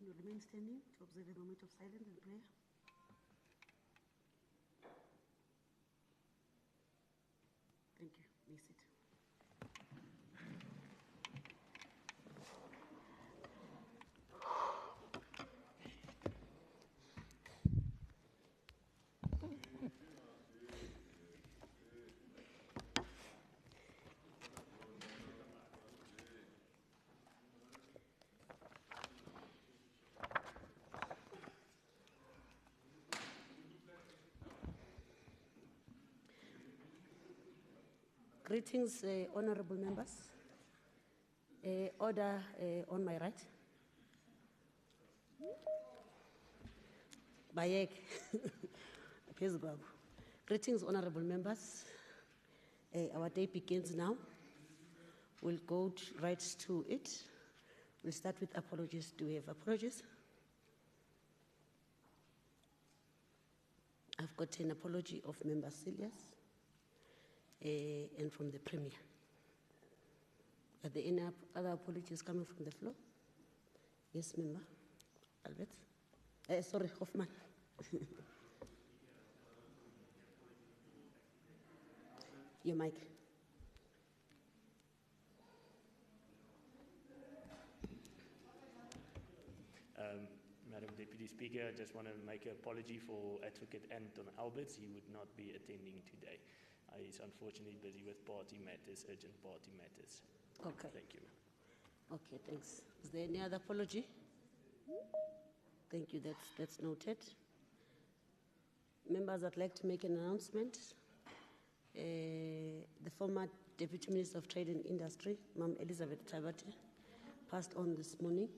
Can you remain standing to observe a moment of silence and prayer? Thank you. May sit. Greetings, honorable members. Order on my right. Bayek. Greetings, honorable members. Our day begins now. We'll go right to it. We'll start with apologies. Do we have apologies? I've got an apology of Member Celius. And from the Premier. Are there any other apologies coming from the floor? Yes, Member Albert. Sorry, Hoffman. Your mic. Madam Deputy Speaker, I just want to make an apology for Advocate Anton Alberts. He would not be attending today. He's unfortunately busy with party matters, urgent party matters. Okay. Thank you. Okay, thanks. Is there any other apology? Thank you, that's noted. Members, I'd like to make an announcement. The former Deputy Minister of Trade and Industry, Ma'am Elizabeth Tabate, passed on this morning.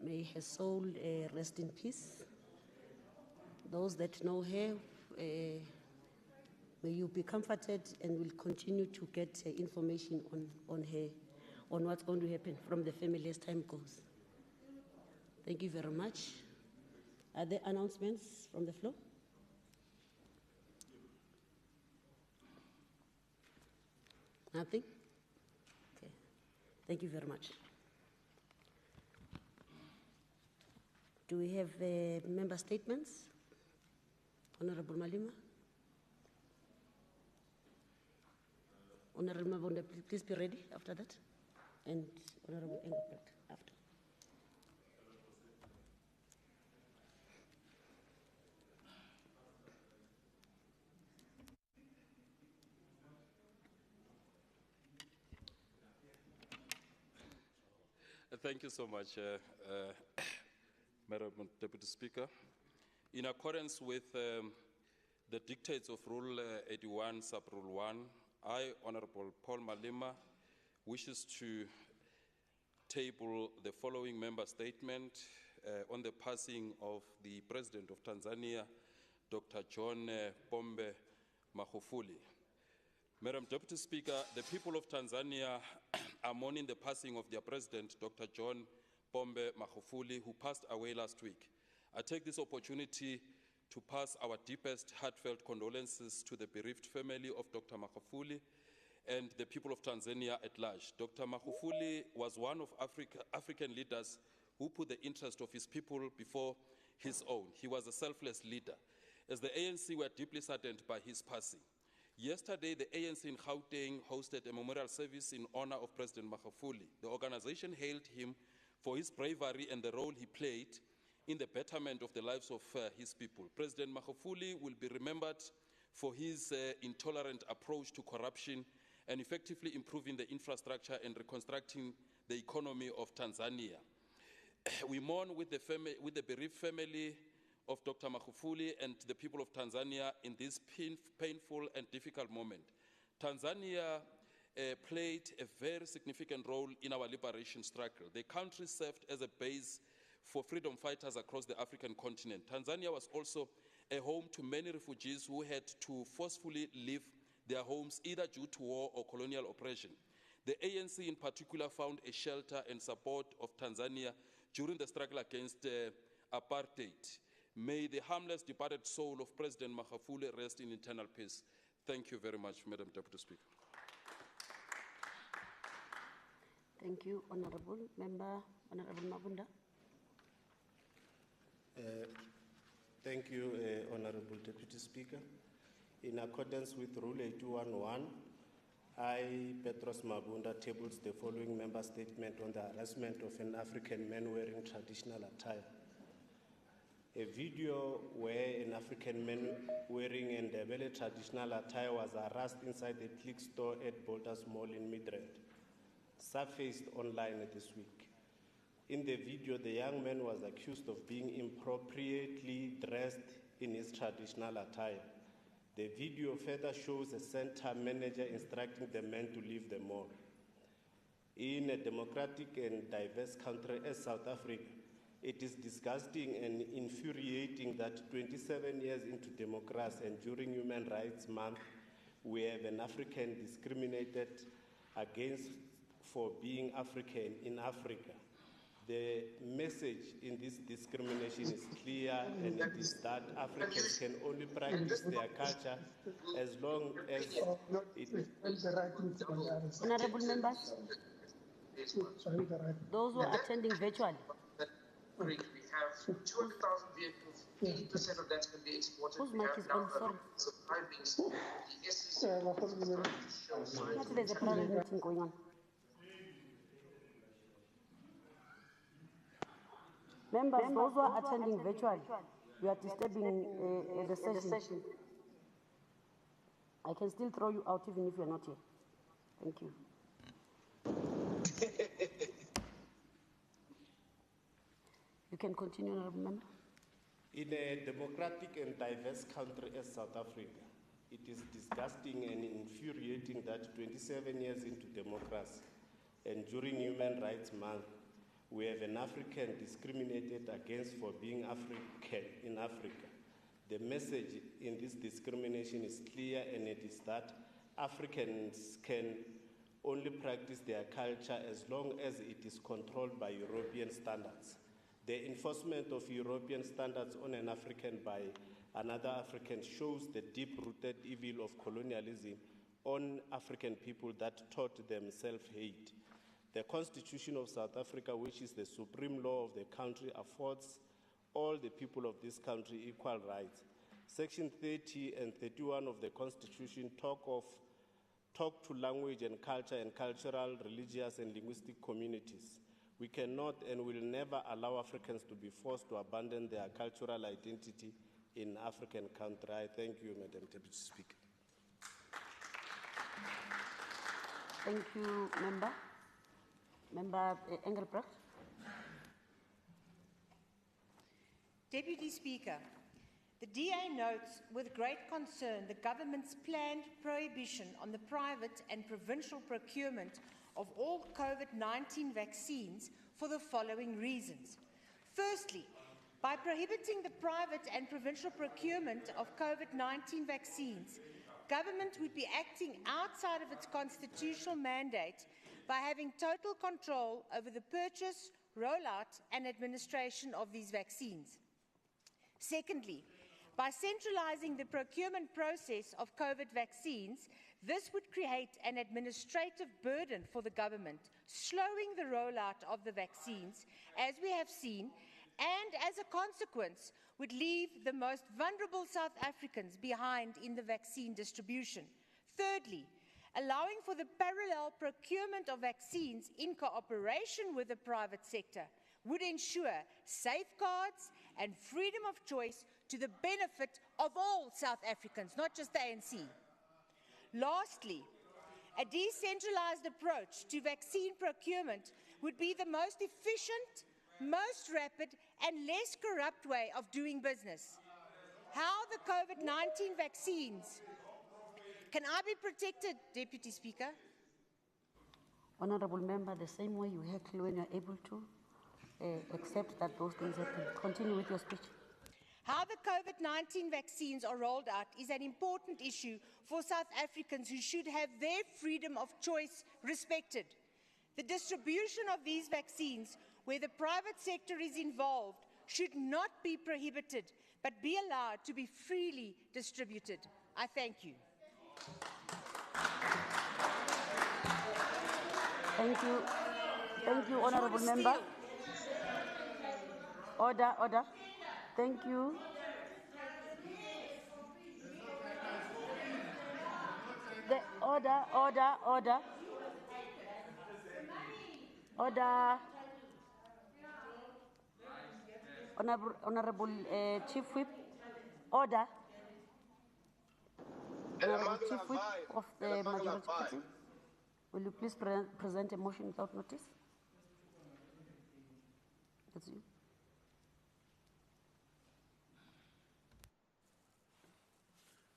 May her soul rest in peace. Those that know her, may you be comforted, and will continue to get information on her, on what's going to happen from the family as time goes. Thank you very much. Are there announcements from the floor? Nothing? Okay. Thank you very much. Do we have member statements? Honorable Malima? Honorable Mabunda, please be ready after that. And Honorable Engelbrecht after. Thank you so much, Madam Deputy Speaker. In accordance with the dictates of Rule 81, Sub-Rule 1, I, Honorable Paul Malima, wishes to table the following member statement on the passing of the President of Tanzania, Dr. John Pombe Magufuli. Madam Deputy Speaker, the people of Tanzania are mourning the passing of their President, Dr. John Pombe Magufuli, who passed away last week. I take this opportunity to pass our deepest heartfelt condolences to the bereaved family of Dr. Magufuli and the people of Tanzania at large. Dr. Magufuli was one of African leaders who put the interest of his people before his own. He was a selfless leader. As the ANC were deeply saddened by his passing. Yesterday, the ANC in Gauteng hosted a memorial service in honor of President Magufuli. The organization hailed him for his bravery and the role he played in the betterment of the lives of his people. President Magufuli will be remembered for his intolerant approach to corruption and effectively improving the infrastructure and reconstructing the economy of Tanzania. We mourn with the bereaved family of Dr. Magufuli and the people of Tanzania in this painful and difficult moment. Tanzania played a very significant role in our liberation struggle. The country served as a base for freedom fighters across the African continent. Tanzania was also a home to many refugees who had to forcefully leave their homes either due to war or colonial oppression. The ANC in particular found a shelter and support of Tanzania during the struggle against apartheid. May the harmless departed soul of President Magufuli rest in eternal peace. Thank you very much, Madam Deputy Speaker. Thank you, Honorable Member. Honorable Mabunda. Thank you, Honorable Deputy Speaker. In accordance with Rule 81.1, I, Petros Mabunda, tables the following member statement on the harassment of an African man wearing traditional attire. A video where an African man wearing a Ndebele traditional attire was harassed inside the Click store at Boulders Mall in Midrand surfaced online this week. In the video, the young man was accused of being inappropriately dressed in his traditional attire. The video further shows a center manager instructing the man to leave the mall. In a democratic and diverse country as South Africa, it is disgusting and infuriating that 27 years into democracy and during Human Rights Month, we have an African discriminated against for being African in Africa. The message in this discrimination is clear, and it is that Africans can only practice their culture as long as it... Honorable members, those who are attending virtually. We have 200,000 vehicles, 80% of that can be exported. Whose mic is on? Sorry. There's a private meeting going on. Members, those who are attending virtually, you are disturbing the session. I can still throw you out even if you are not here. Thank you. You can continue, Honorable Member. In a democratic and diverse country as South Africa, it is disgusting and infuriating that 27 years into democracy and during Human Rights Month, we have an African discriminated against for being African in Africa. The message in this discrimination is clear, and it is that Africans can only practice their culture as long as it is controlled by European standards. The enforcement of European standards on an African by another African shows the deep-rooted evil of colonialism on African people that taught them self-hate. The Constitution of South Africa, which is the supreme law of the country, affords all the people of this country equal rights. Section 30 and 31 of the Constitution talk to language and culture and cultural, religious, and linguistic communities. We cannot and will never allow Africans to be forced to abandon their cultural identity in African country. I thank you, Madam Deputy Speaker. Thank you, Member. Member Engelbrecht. Deputy Speaker, the DA notes with great concern the government's planned prohibition on the private and provincial procurement of all COVID-19 vaccines for the following reasons. Firstly, by prohibiting the private and provincial procurement of COVID-19 vaccines, government would be acting outside of its constitutional mandate by having total control over the purchase, rollout, and administration of these vaccines. Secondly, by centralizing the procurement process of COVID vaccines, this would create an administrative burden for the government, slowing the rollout of the vaccines, as we have seen, and as a consequence, would leave the most vulnerable South Africans behind in the vaccine distribution. Thirdly, allowing for the parallel procurement of vaccines in cooperation with the private sector would ensure safeguards and freedom of choice to the benefit of all South Africans, not just the ANC. Lastly, a decentralized approach to vaccine procurement would be the most efficient, most rapid, and less corrupt way of doing business. How the COVID-19 vaccines can I be protected, Deputy Speaker? Honorable Member, the same way you heckle when you're able to accept that those things happen. Continue with your speech. How the COVID-19 vaccines are rolled out is an important issue for South Africans who should have their freedom of choice respected. The distribution of these vaccines, where the private sector is involved, should not be prohibited, but be allowed to be freely distributed. I thank you. Thank you. Thank you, Honorable Member. Order, order. Thank you. order, order, order. Order. Honorable Chief Whip, order. Honorable Chief Whip of the Majority Party, will you please present a motion without notice? That's you.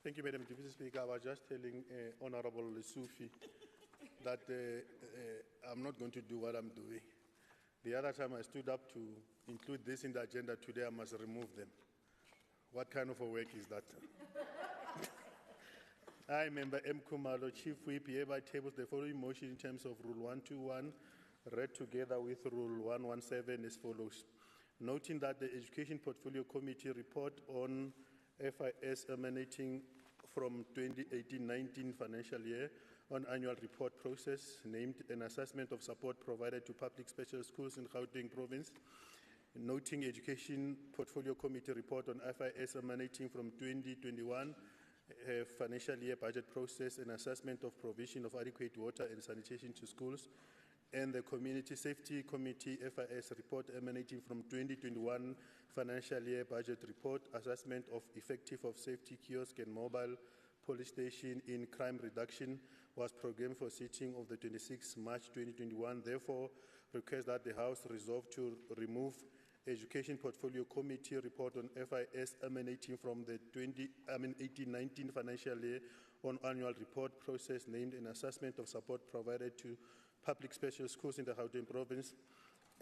Thank you, Madam Deputy Speaker. I was just telling Honorable Sufi that I'm not going to do what I'm doing. The other time I stood up to include this in the agenda, today I must remove them. What kind of a work is that? I, Member M. Kumalo, Chief Whip, hereby tables the following motion in terms of Rule 121, read together with Rule 117 as follows. Noting that the Education Portfolio Committee report on FIS emanating from 2018-19 financial year on annual report process, named an assessment of support provided to public special schools in Gauteng province. Noting Education Portfolio Committee report on FIS emanating from 2021 financial year budget process and assessment of provision of adequate water and sanitation to schools, and the Community Safety Committee FIS report emanating from 2021 financial year budget report, assessment of effective of safety kiosk and mobile police station in crime reduction, was programmed for sitting of the 26th March 2021. Therefore, request that the House resolve to remove Education Portfolio Committee report on FIS emanating from the 2018-19 financial year on annual report process, named an assessment of support provided to public special schools in the Gauteng province,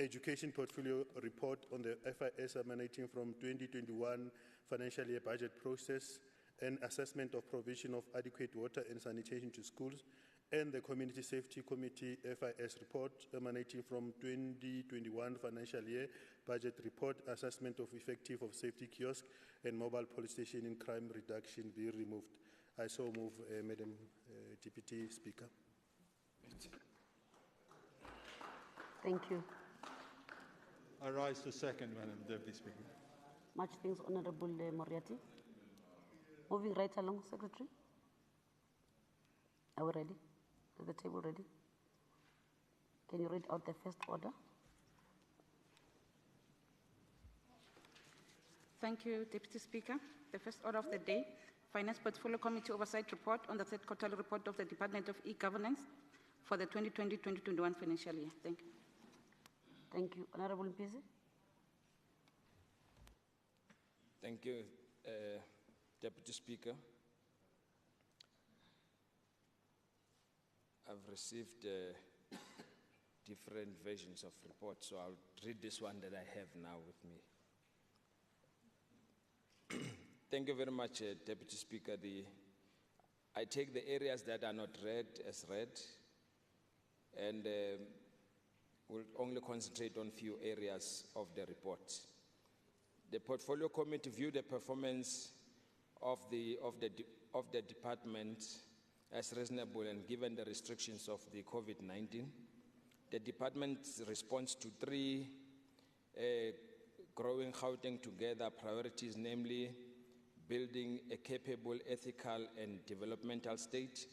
Education Portfolio report on the FIS emanating from 2021 financial year budget process and assessment of provision of adequate water and sanitation to schools, and the Community Safety Committee FIS report emanating from 2021 financial year budget report, assessment of effective of safety kiosk and mobile police station in crime reduction be removed. I so move, Madam Deputy Speaker. Thank you. I rise to second, Madam Deputy Speaker. Much thanks, Honorable Moriarty. Moving right along, Secretary. Are we ready? Is the table ready? Can you read out the first order? Thank you, Deputy Speaker. The first order of the day, Finance Portfolio Committee Oversight Report on the third quarterly report of the Department of E-Governance for the 2020-2021 financial year. Thank you. Thank you. Honorable Mpisi. Thank you, Deputy Speaker. I've received different versions of reports, so I'll read this one that I have now with me. Thank you very much, Deputy Speaker. I take the areas that are not read as read, and will only concentrate on few areas of the report. The Portfolio Committee viewed the performance of the department as reasonable, and given the restrictions of the COVID-19, the department's response to three growing Gauteng together priorities, namely building a capable, ethical, and developmental state.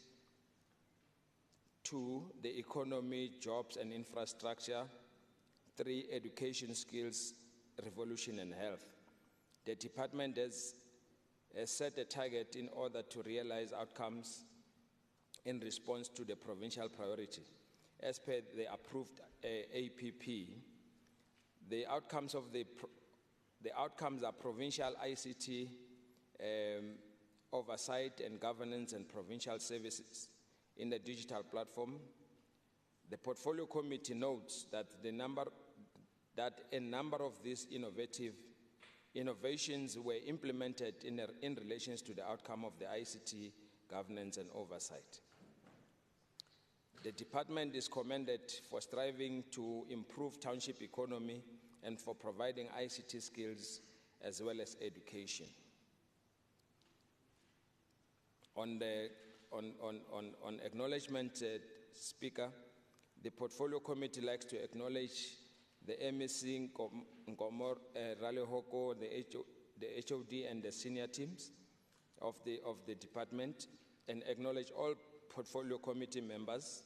2, the economy, jobs, and infrastructure. 3, education, skills, revolution, and health. The department has set a target in order to realize outcomes in response to the provincial priority. As per the approved APP, the outcomes are provincial ICT oversight and governance and provincial services in the digital platform. The Portfolio Committee notes that a number of these innovations were implemented in relation to the outcome of the ICT governance and oversight. The department is commended for striving to improve township economy and for providing ICT skills as well as education. On acknowledgement, Speaker, the Portfolio Committee likes to acknowledge the MEC Nkomor Ralehoko, the HOD, and the senior teams of the department, and acknowledge all portfolio committee members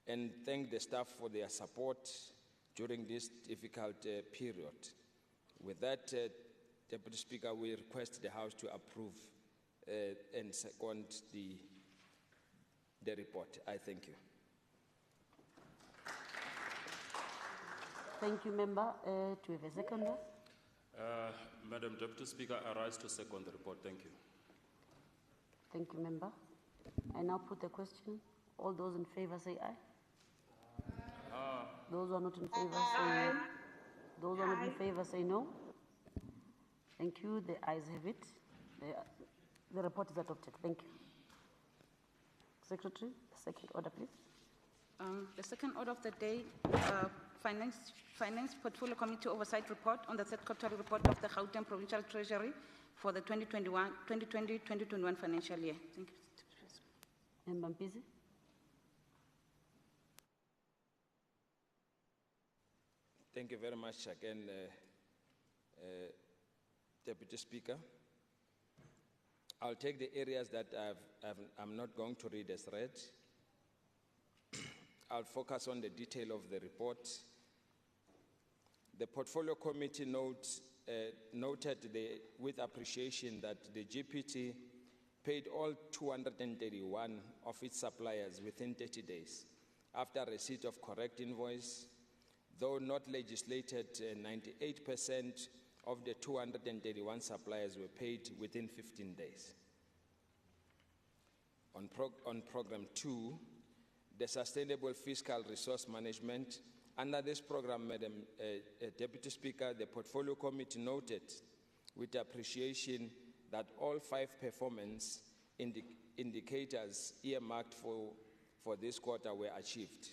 and thank the staff for their support during this difficult period. With that, Deputy Speaker, we request the House to approve and second the report. I thank you. Thank you, Member. Do we have a seconder? Madam Deputy Speaker, I rise to second the report. Thank you. Thank you, Member. I now put the question. All those in favor say aye. Those who are not in favor say no. Those who are not in favor say no. Thank you. The ayes have it. The report is adopted. Thank you. Secretary, the second order, please. The second order of the day, Finance Portfolio Committee Oversight Report on the third quarterly report of the Gauteng Provincial Treasury for the 2020-2021 financial year. Thank you. Member Mpisi. Thank you very much again, Deputy Speaker. I'll take the areas that I'm not going to read as read. I'll focus on the detail of the report. The Portfolio Committee noted with appreciation that the GPT paid all 231 of its suppliers within 30 days after receipt of correct invoice. Though not legislated, 98% of the 231 suppliers were paid within 15 days. On Program 2, the Sustainable Fiscal Resource Management, under this program, Madam Deputy Speaker, the Portfolio Committee noted with appreciation that all 5 performance indicators earmarked for this quarter were achieved.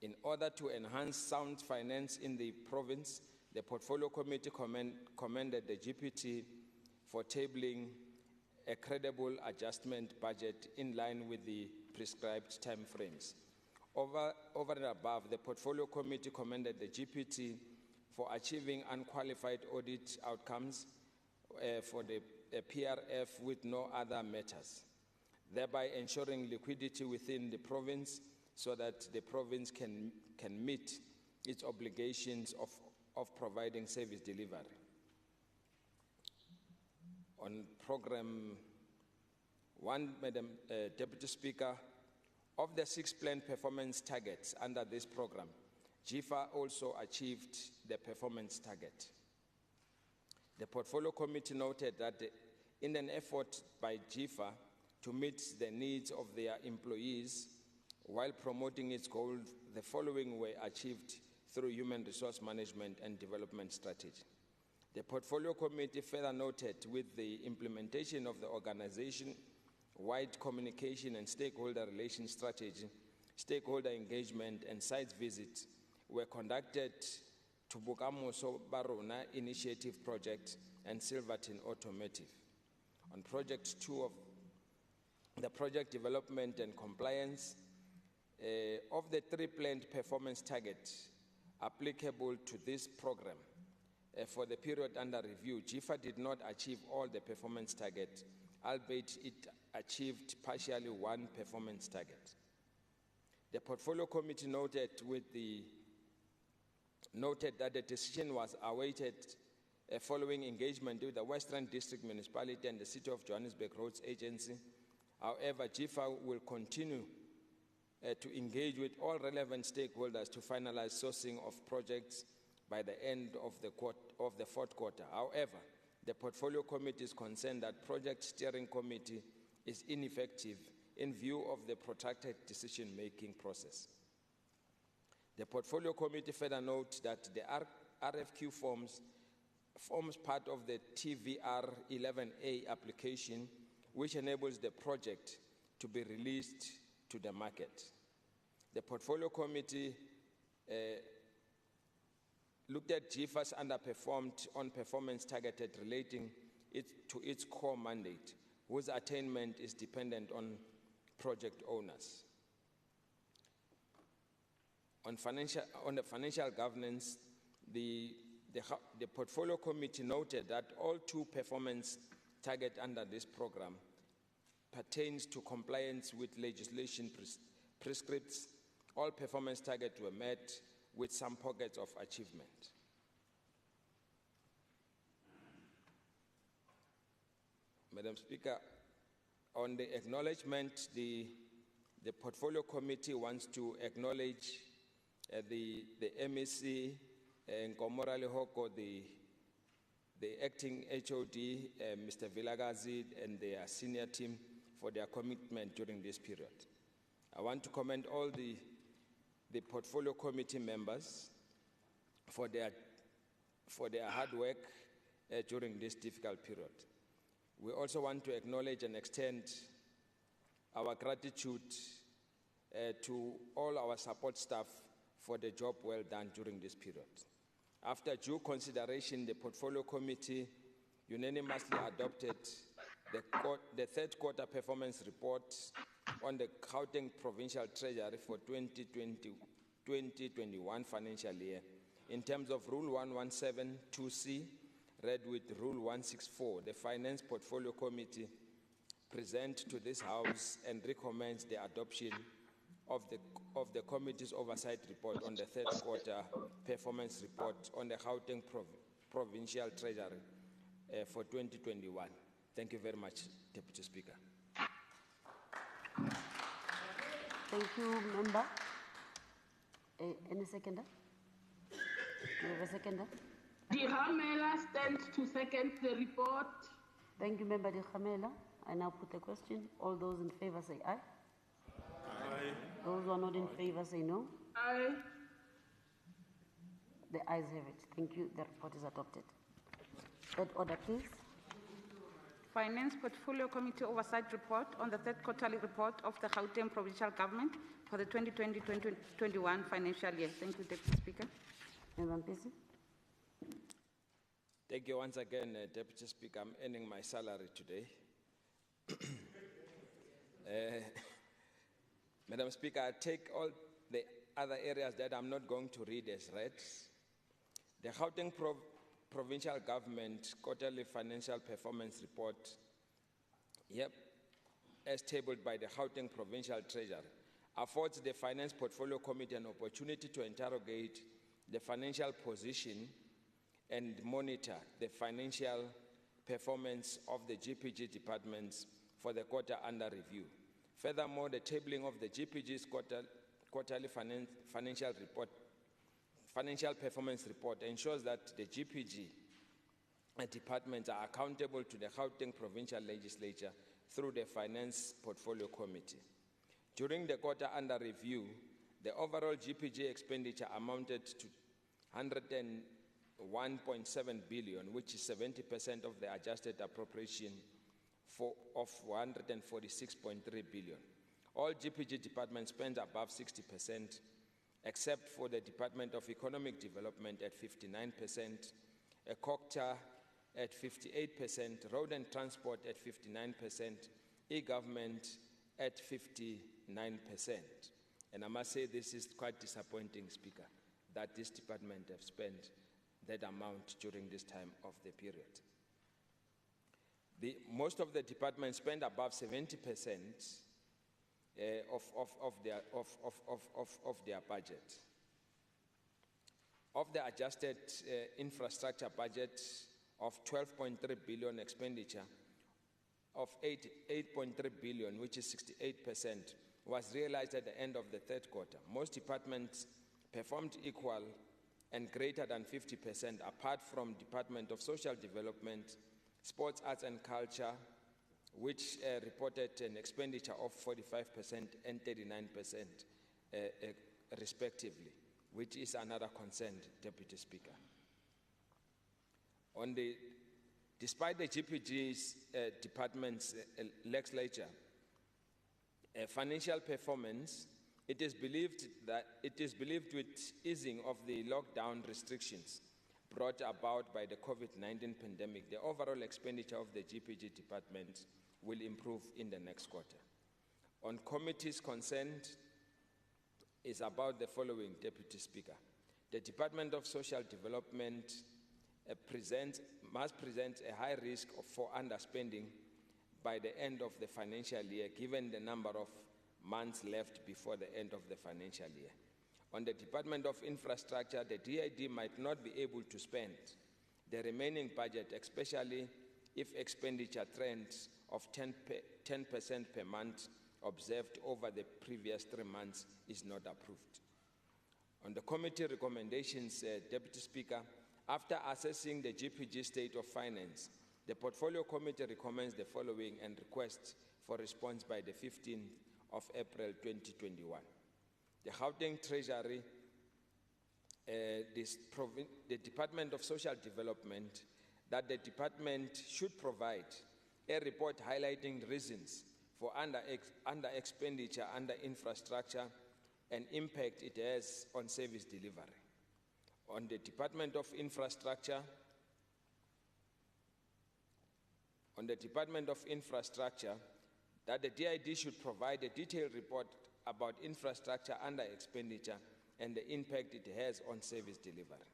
In order to enhance sound finance in the province, the Portfolio Committee commended the GPT for tabling a credible adjustment budget in line with the prescribed timeframes. Over and above, the Portfolio Committee commended the GPT for achieving unqualified audit outcomes for the PRF with no other matters, thereby ensuring liquidity within the province so that the province can meet its obligations of providing service delivery. On Program 1, Madam Deputy Speaker, of the 6 planned performance targets under this program, GIFA also achieved the performance target. The Portfolio Committee noted that in an effort by GIFA to meet the needs of their employees while promoting its goals, the following were achieved through human resource management and development strategy. The Portfolio Committee further noted with the implementation of the organization-wide communication and stakeholder relations strategy, stakeholder engagement and site visits were conducted to Bokamoso Barona Initiative Project and Silverton Automotive. On Project 2 of the Project Development and Compliance, of the 3 planned performance targets applicable to this program, for the period under review, GIFA did not achieve all the performance targets, albeit it achieved partially 1 performance target. The Portfolio Committee noted that the decision was awaited following engagement with the Western District Municipality and the City of Johannesburg Roads Agency. However, GIFA will continue to engage with all relevant stakeholders to finalize sourcing of projects by the end of the 4th quarter. However, the Portfolio Committee is concerned that Project Steering Committee is ineffective in view of the protracted decision-making process. The Portfolio Committee further notes that the RFQ forms part of the TVR 11A application, which enables the project to be released to the market. The Portfolio Committee looked at GIFA's underperformed on performance targeted relating to its core mandate, whose attainment is dependent on project owners. On the financial governance, the Portfolio Committee noted that all 2 performance targets under this program, pertains to compliance with legislation prescripts, all performance targets were met with some pockets of achievement. Madam Speaker, on the acknowledgement, the Portfolio Committee wants to acknowledge the MEC, Nkomora Lehoko, the acting HOD, Mr. Vilagazi, and their senior team for their commitment during this period. I want to commend all the Portfolio Committee members for their hard work during this difficult period. We also want to acknowledge and extend our gratitude to all our support staff for the job well done during this period. After due consideration, the Portfolio Committee unanimously adopted the third quarter performance report on the Gauteng Provincial Treasury for 2020-2021 financial year in terms of Rule 117(2)C, read with Rule 164. The Finance Portfolio Committee presents to this House and recommends the adoption of the Committee's oversight report on the third quarter performance report on the Gauteng Provincial Treasury for 2021. Thank you very much, Deputy Speaker. Thank you, member. Any seconder? Do you have a seconder? Dihamela stands to second the report. Thank you, member Dihamela. I now put the question. All those in favor say aye. Aye. Those who are not in favor say no. Aye. The ayes have it. Thank you. The report is adopted. Third order, please. Finance Portfolio Committee Oversight Report on the third quarterly report of the Gauteng Provincial Government for the 2020-2021 financial year. Thank you, Deputy Speaker. Member Mpisi. Thank you once again, Deputy Speaker. I'm earning my salary today. Madam Speaker, I take all the other areas that I'm not going to read as read. The Gauteng Provincial Government Quarterly Financial Performance Report, as tabled by the Gauteng Provincial Treasury, affords the Finance Portfolio Committee an opportunity to interrogate the financial position and monitor the financial performance of the GPG departments for the quarter under review. Furthermore, the tabling of the GPG's quarterly financial performance report ensures that the GPG departments are accountable to the Gauteng Provincial Legislature through the Finance Portfolio Committee. During the quarter under review, the overall GPG expenditure amounted to 101.7 billion, which is 70% of the adjusted appropriation of 146.3 billion. All GPG departments spent above 60%, except for the Department of Economic Development at 59%, COCTA at 58%, Road and Transport at 59%, e-government at 59%. And I must say this is quite disappointing, Speaker, that this department have spent that amount during this time of the period. Most of the departments spend above 70% of their budget. Of the adjusted infrastructure budget of 12.3 billion expenditure, of 8.3 billion, which is 68%, was realized at the end of the third quarter. Most departments performed equal and greater than 50%, apart from Department of Social Development, Sports, Arts and Culture, which reported an expenditure of 45% and 39% respectively, which is another concern, Deputy Speaker. Despite the GPG's department's legislature, financial performance, it is believed with easing of the lockdown restrictions brought about by the COVID-19 pandemic, the overall expenditure of the GPG department will improve in the next quarter. On committee's consent is about the following, Deputy Speaker. The Department of Social Development must present a high risk for underspending by the end of the financial year, given the number of months left before the end of the financial year. On the Department of Infrastructure, the DID might not be able to spend the remaining budget, especially if expenditure trends of 10% per month observed over the previous 3 months is not approved. On the committee recommendations, Deputy Speaker, after assessing the GPG state of finance, the Portfolio Committee recommends the following and requests for response by the 15th of April 2021. The Gauteng Treasury, the Department of Social Development, that the department should provide a report highlighting reasons for under expenditure under infrastructure and impact it has on service delivery. On the Department of Infrastructure, that the DID should provide a detailed report about infrastructure under expenditure and the impact it has on service delivery.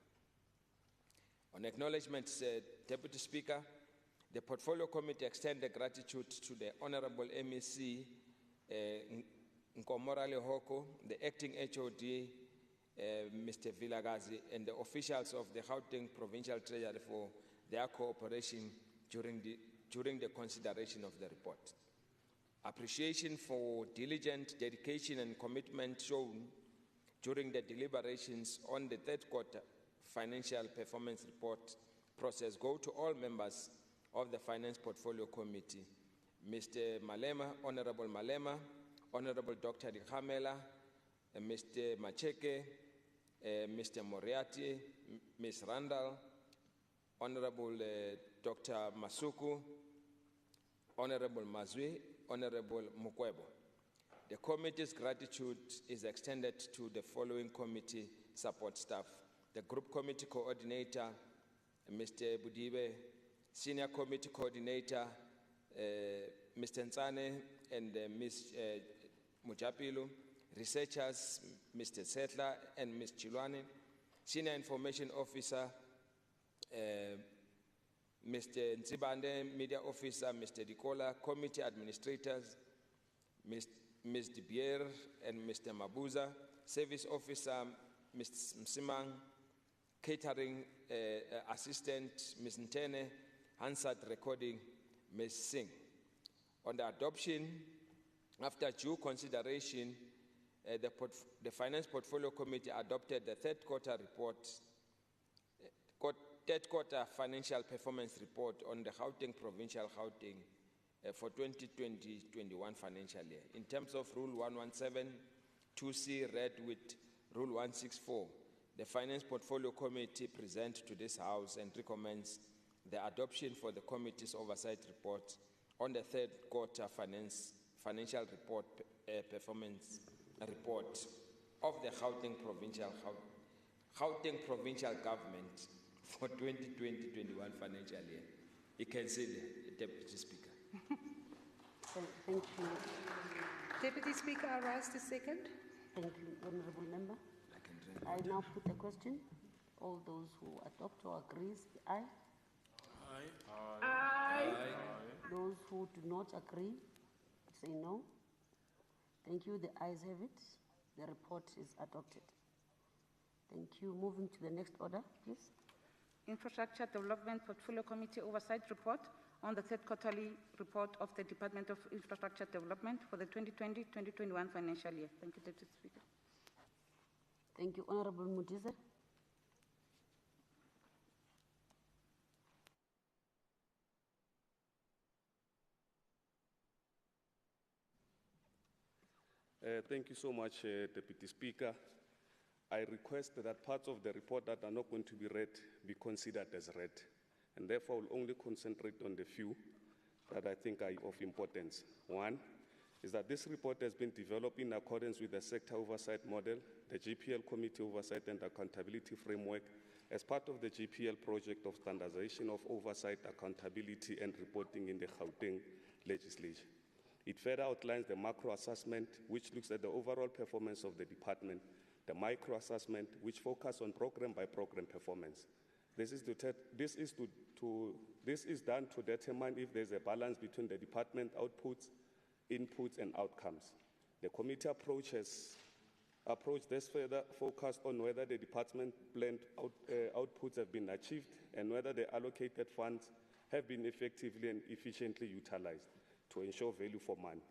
On acknowledgements, Deputy Speaker, the Portfolio Committee extends the gratitude to the Honorable MEC Nkomorale Hoko, the Acting HOD, Mr. Vilagazi, and the officials of the Gauteng Provincial Treasury for their cooperation during the consideration of the report. Appreciation for diligent dedication and commitment shown during the deliberations on the third quarter financial performance report process go to all members of the Finance Portfolio Committee, Mr. Malema, Honorable Malema, Honorable Dr. Dikhamela, Mr. Macheke, Mr. Moriarty, Ms. Randall, Honorable Dr. Masuku, Honorable Mazwi, Honorable Mukwebo. The committee's gratitude is extended to the following committee support staff: the Group Committee Coordinator, Mr. Budibe, Senior Committee Coordinator, Mr. Ntsane and Ms. Mujapilu, researchers, Mr. Settler and Ms. Chilwane, Senior Information Officer, Mr. Ntsibande, Media Officer, Mr. Dikola, Committee Administrators, Ms. Dibier and Mr. Mabuza, Service Officer, Ms. Msimang, Catering Assistant, Ms. Ntene, Hansard Recording, Ms. Singh. On the adoption, after due consideration, the Finance Portfolio Committee adopted the third quarter financial performance report on the Gauteng Provincial for 2020-21 financial year. In terms of Rule 117, 2C read with Rule 164, the Finance Portfolio Committee presents to this House and recommends the adoption for the committee's oversight report on the third quarter financial report performance report of the Gauteng Provincial Government for 2020-21 financial year. You can see the Deputy Speaker. Thank you. Deputy Speaker, I rise to second. Thank you, Honourable Member. I now put the question. All those who adopt or agree, say aye. Aye. Aye. Those who do not agree, say no. Thank you. The ayes have it. The report is adopted. Thank you. Moving to the next order, please. Infrastructure Development Portfolio Committee Oversight Report on the third quarterly report of the Department of Infrastructure Development for the 2020-2021 financial year. Thank you, Deputy Speaker. Thank you, Honourable Mudize. Thank you so much, Deputy Speaker. I request that parts of the report that are not going to be read be considered as read, and therefore will only concentrate on the few that I think are of importance. One is that this report has been developed in accordance with the sector oversight model, the GPL Committee Oversight and Accountability Framework, as part of the GPL project of standardization of oversight, accountability and reporting in the Gauteng Legislature. It further outlines the macro assessment, which looks at the overall performance of the department, the micro assessment, which focuses on program by program performance, This is done to determine if there's a balance between the department outputs, inputs, and outcomes. The committee approach this further focused on whether the department planned outputs have been achieved and whether the allocated funds have been effectively and efficiently utilized to ensure value for money.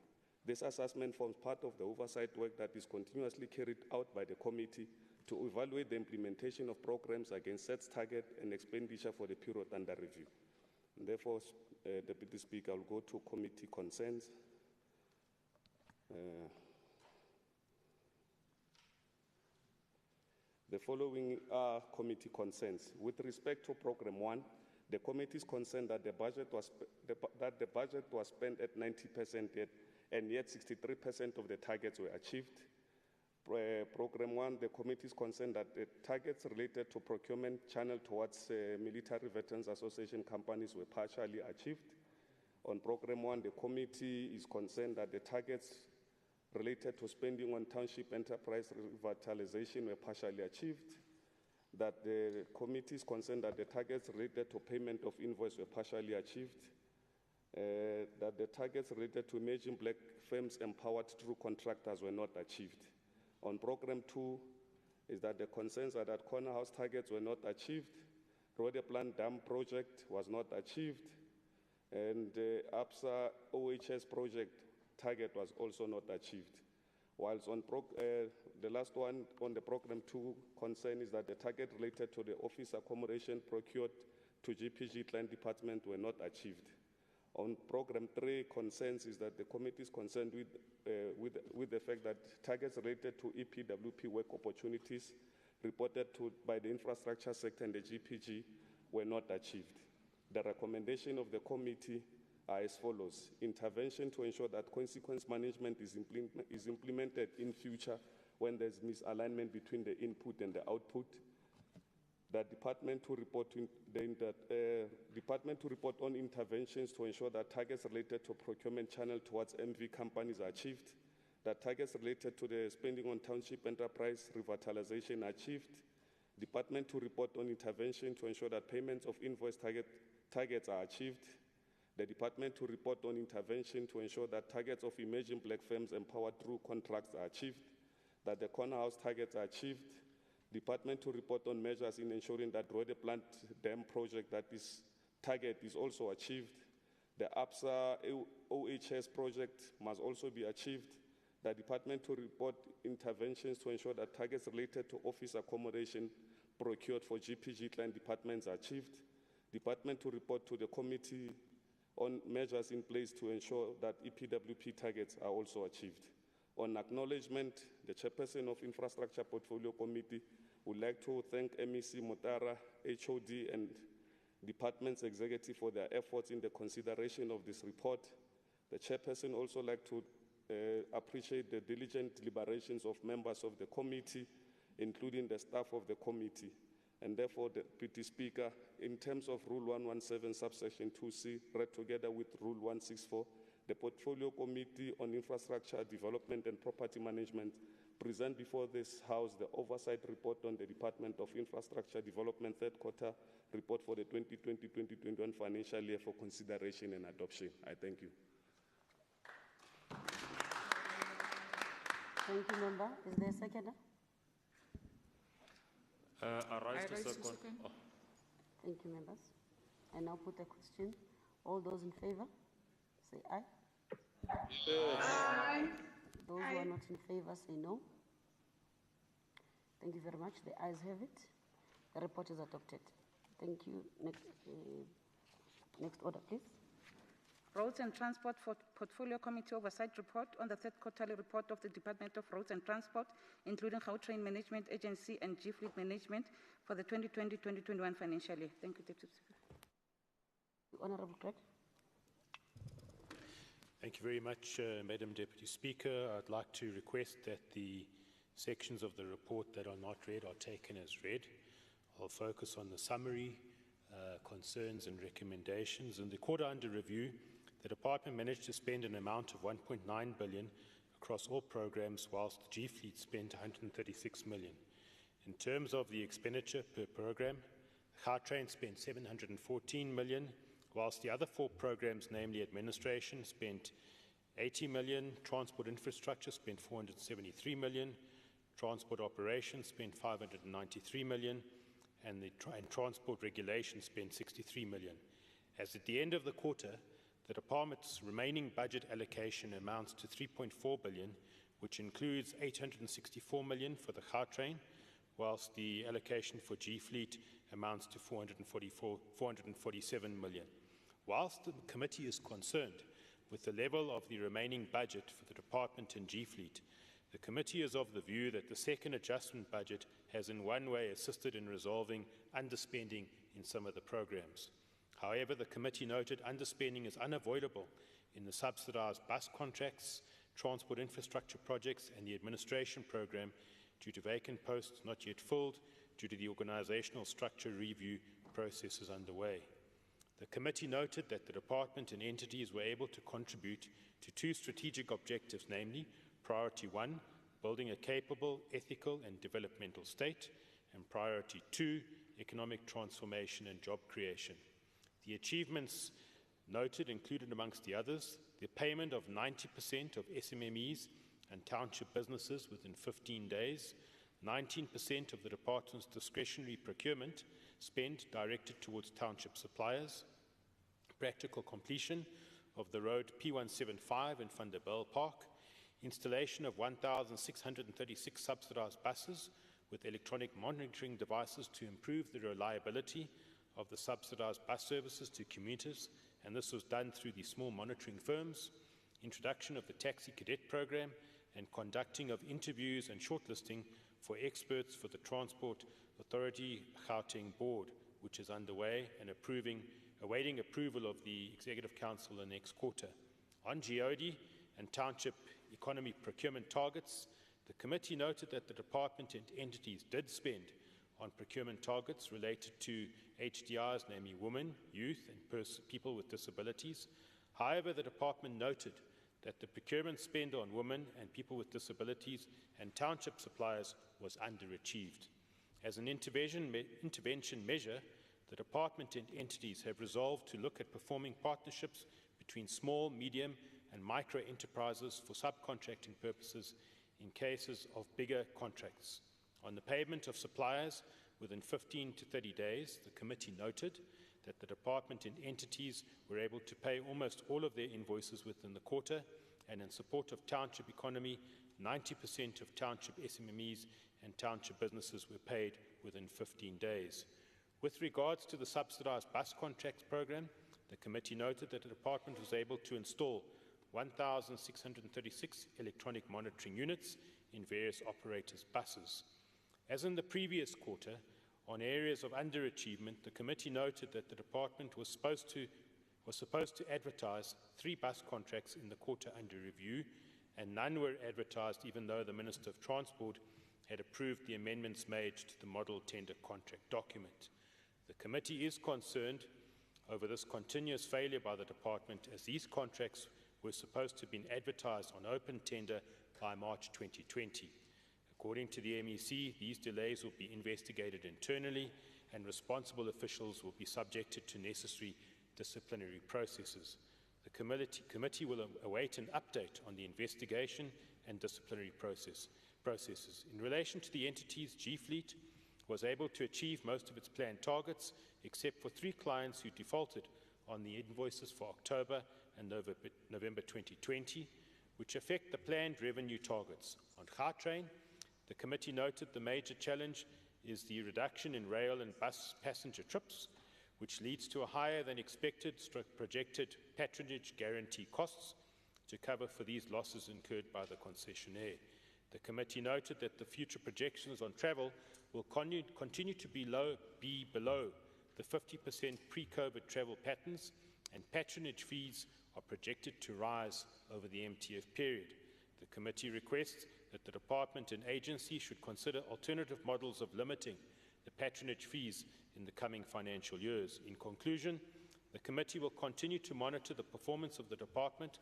This assessment forms part of the oversight work that is continuously carried out by the committee to evaluate the implementation of programs against set target and expenditure for the period under review. And therefore, Deputy Speaker, I'll go to committee concerns. The following are committee concerns. With respect to Program 1, the committee is concerned that the budget was spent at 90% yet, and yet 63% of the targets were achieved. Program 1, the committee is concerned that the targets related to procurement channeled towards Military Veterans Association companies were partially achieved. On Program 1, the committee is concerned that the targets related to spending on township enterprise revitalization were partially achieved. That the committee is concerned that the targets related to payment of invoice were partially achieved. That the targets related to emerging black firms empowered through contractors were not achieved. On Program 2 is that the concerns are that corner house targets were not achieved, road plant dam project was not achieved, and the APSA OHS project target was also not achieved. Whilst on the last one on the Program 2 concern is that the target related to the office accommodation procured to GPG Client Department were not achieved. On Program 3 concerns is that the committee is concerned with the fact that targets related to EPWP work opportunities reported by the infrastructure sector and the GPG were not achieved. The recommendation of the committee are as follows. Intervention to ensure that consequence management is implemented in future when there's misalignment between the input and the output. The department to report on interventions to ensure that targets related to procurement channel towards MV companies are achieved. That targets related to the spending on township enterprise revitalization are achieved. Department to report on intervention to ensure that payments of invoice targets are achieved. The department to report on intervention to ensure that targets of emerging black firms empowered through contracts are achieved. That the corner house targets are achieved. Department to report on measures in ensuring that road plant dam project that is target is also achieved. The APSA OHS project must also be achieved. The department to report interventions to ensure that targets related to office accommodation procured for GPG client departments are achieved. Department to report to the committee on measures in place to ensure that EPWP targets are also achieved. On acknowledgement, the chairperson of Infrastructure Portfolio Committee would like to thank MEC Mutara, HOD, and department's executive for their efforts in the consideration of this report. The chairperson also like to appreciate the diligent deliberations of members of the committee, including the staff of the committee. And therefore, Deputy Speaker, in terms of Rule 117, subsection 2C, read together with Rule 164, the Portfolio Committee on Infrastructure Development and Property Management present before this House the oversight report on the Department of Infrastructure Development third quarter report for the 2020-2021 financial year for consideration and adoption. I thank you. Thank you, member. Is there a seconder? I rise to second. Oh. Thank you, members. I now put a question. All those in favor, say aye. Aye. Those who are not in favor, say no. Thank you very much. The ayes have it. The report is adopted. Thank you. Next order, please. Roads and Transport for Portfolio Committee Oversight Report on the third quarterly report of the Department of Roads and Transport, including Gauteng Management Agency and G-Fleet Management for the 2020-2021 financial year. Thank you, Deputy Speaker. Honorable Craig. Thank you very much, Madam Deputy Speaker. I'd like to request that the sections of the report that are not read are taken as read. I'll focus on the summary, concerns and recommendations. In the quarter under review, the department managed to spend an amount of 1.9 billion across all programs, whilst G-Fleet spent 136 million. In terms of the expenditure per program, Gautrain spent 714 million, whilst the other 4 programs, namely administration, spent 80 million, transport infrastructure spent 473 million, transport operations spent 593 million, and transport regulation spent 63 million. As at the end of the quarter, the department's remaining budget allocation amounts to 3.4 billion, which includes 864 million for the Gautrain, whilst the allocation for G-Fleet amounts to 447 million. Whilst the committee is concerned with the level of the remaining budget for the department and G-Fleet, the committee is of the view that the second adjustment budget has in one way assisted in resolving underspending in some of the programs. However, the committee noted underspending is unavoidable in the subsidised bus contracts, transport infrastructure projects and the administration program due to vacant posts not yet filled due to the organisational structure review processes underway. The committee noted that the department and entities were able to contribute to 2 strategic objectives, namely Priority 1, building a capable, ethical and developmental state, and Priority 2, economic transformation and job creation. The achievements noted included, amongst the others, the payment of 90% of SMMEs and township businesses within 15 days, 19% of the department's discretionary procurement spend directed towards township suppliers, practical completion of the road P175 in Vanderbijl Park, installation of 1,636 subsidised buses with electronic monitoring devices to improve the reliability of the subsidised bus services to commuters, and this was done through the small monitoring firms, introduction of the taxi cadet program, and conducting of interviews and shortlisting for experts for the Transport Authority Gauteng Board, which is underway and awaiting approval of the Executive Council the next quarter. On GOD and township economy procurement targets, the committee noted that the department and entities did spend on procurement targets related to HDRs, namely women, youth and people with disabilities. However, the department noted that the procurement spend on women and people with disabilities and township suppliers was underachieved. As an intervention measure, the department and entities have resolved to look at performing partnerships between small, medium and micro enterprises for subcontracting purposes in cases of bigger contracts. On the payment of suppliers within 15 to 30 days, the committee noted that the department and entities were able to pay almost all of their invoices within the quarter, and in support of township economy, 90% of township SMMEs and township businesses were paid within 15 days. With regards to the subsidised bus contracts program, the committee noted that the department was able to install 1,636 electronic monitoring units in various operators' buses. As in the previous quarter, on areas of underachievement, the committee noted that the department was supposed to advertise 3 bus contracts in the quarter under review, and none were advertised even though the Minister of Transport had approved the amendments made to the model tender contract document. The committee is concerned over this continuous failure by the department, as these contracts were supposed to have been advertised on open tender by March 2020. According to the MEC, these delays will be investigated internally and responsible officials will be subjected to necessary disciplinary processes. The committee will await an update on the investigation and disciplinary processes. In relation to the entities, G-Fleet was able to achieve most of its planned targets, except for 3 clients who defaulted on the invoices for October and November 2020, which affect the planned revenue targets. On Gautrain, the committee noted the major challenge is the reduction in rail and bus passenger trips, which leads to a higher than expected projected patronage guarantee costs to cover for these losses incurred by the concessionaire. The committee noted that the future projections on travel will continue to be below the 50% pre-COVID travel patterns, and patronage fees are projected to rise over the MTF period. The committee requests that the department and agency should consider alternative models of limiting the patronage fees in the coming financial years. In conclusion, the committee will continue to monitor the performance of the department,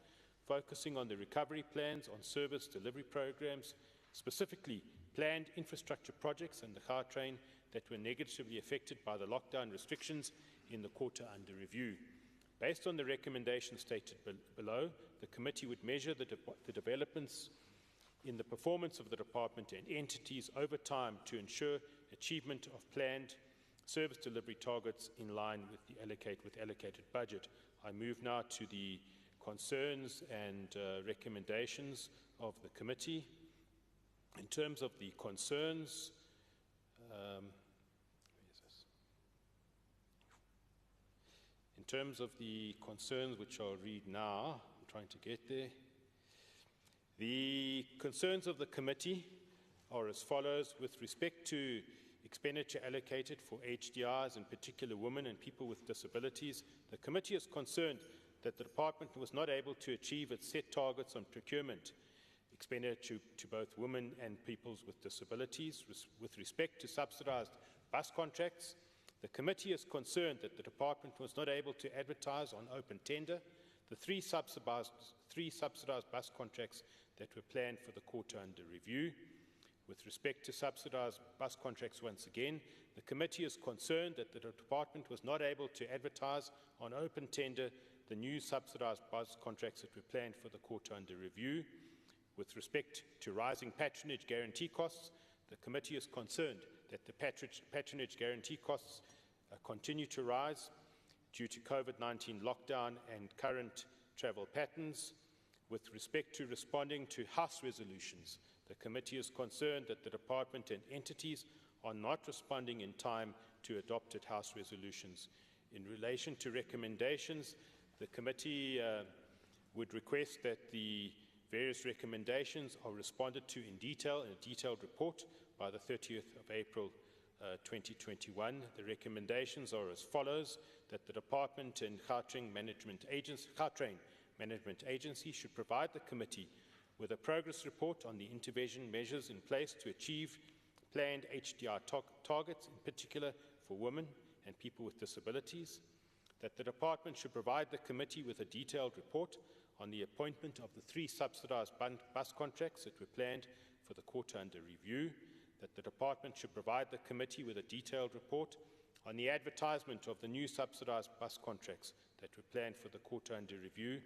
focusing on the recovery plans on service delivery programs, specifically planned infrastructure projects and the Gautrain that were negatively affected by the lockdown restrictions in the quarter under review. Based on the recommendations stated below, the committee would measure the developments in the performance of the department and entities over time to ensure achievement of planned service delivery targets in line with the allocated budget. I move now to the concerns and recommendations of the committee. In terms of the concerns, which I'll read now, I'm trying to get there. The concerns of the committee are as follows. With respect to expenditure allocated for HDRs, in particular women and people with disabilities, the committee is concerned that the department was not able to achieve its set targets on procurement expenditure to both women and people with disabilities. With respect to subsidised bus contracts, the committee is concerned that the department was not able to advertise on open tender the three subsidised bus contracts that were planned for the quarter under review. With respect to subsidised bus contracts, once again, the committee is concerned that the department was not able to advertise on open tender the new subsidised bus contracts that were planned for the quarter under review. With respect to rising patronage guarantee costs, the committee is concerned that the patronage guarantee costs continue to rise due to COVID-19 lockdown and current travel patterns. With respect to responding to House resolutions, the committee is concerned that the department and entities are not responding in time to adopted House resolutions. In relation to recommendations, the committee would request that the various recommendations are responded to in detail in a detailed report by the 30th of April 2021. The recommendations are as follows: that the department and Gauteng Management Agency should provide the committee with a progress report on the intervention measures in place to achieve planned HDR targets, in particular for women and people with disabilities. That the department should provide the committee with a detailed report on the appointment of the three subsidised bus contracts that were planned for the quarter under review. That the department should provide the committee with a detailed report on the advertisement of the new subsidised bus contracts that were planned for the quarter under review.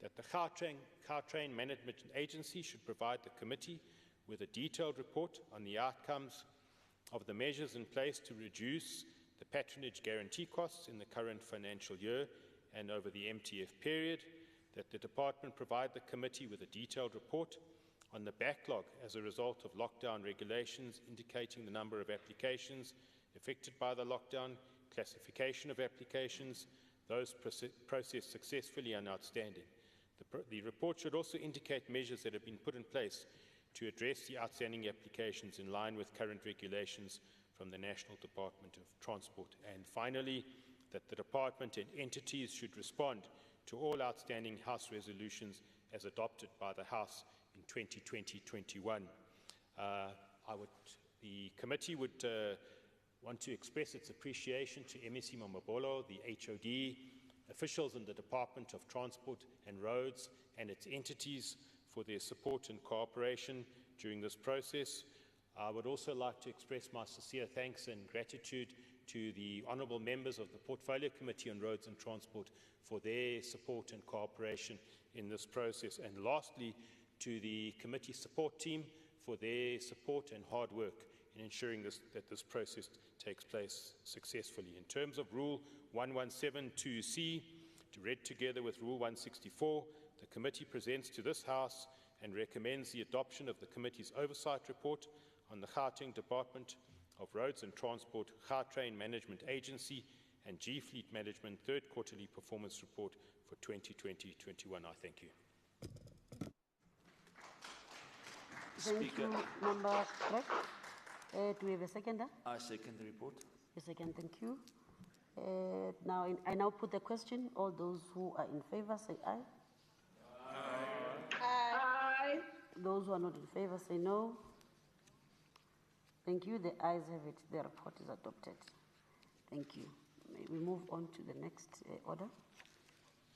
That the Gauteng Management Agency should provide the committee with a detailed report on the outcomes of the measures in place to reduce the patronage guarantee costs in the current financial year and over the MTF period. That the department provide the committee with a detailed report on the backlog as a result of lockdown regulations, indicating the number of applications affected by the lockdown, classification of applications, those processed successfully and outstanding. The report should also indicate measures that have been put in place to address the outstanding applications in line with current regulations from the National Department of Transport. And finally, that the department and entities should respond to all outstanding House resolutions as adopted by the House in 2020-21. The committee would want to express its appreciation to MEC Mamabolo, the HOD, officials in the Department of Transport and Roads and its entities for their support and cooperation during this process. I would also like to express my sincere thanks and gratitude to the honourable members of the Portfolio Committee on Roads and Transport for their support and cooperation in this process. And lastly, to the committee support team for their support and hard work in ensuring that this process takes place successfully. In terms of Rule 1172C, read together with Rule 164, the committee presents to this House and recommends the adoption of the committee's oversight report on the Gauteng Department of Roads and Transport, Gauteng Management Agency and G-Fleet Management Third Quarterly Performance Report for 2020-21. I thank you. Thank you, Member Craig. Do we have a seconder? I second the report. A second, thank you. Now, I now put the question. All those who are in favour say aye. Aye. Aye. Those who are not in favour say no. Thank you. The ayes have it. The report is adopted. Thank you. May we move on to the next order?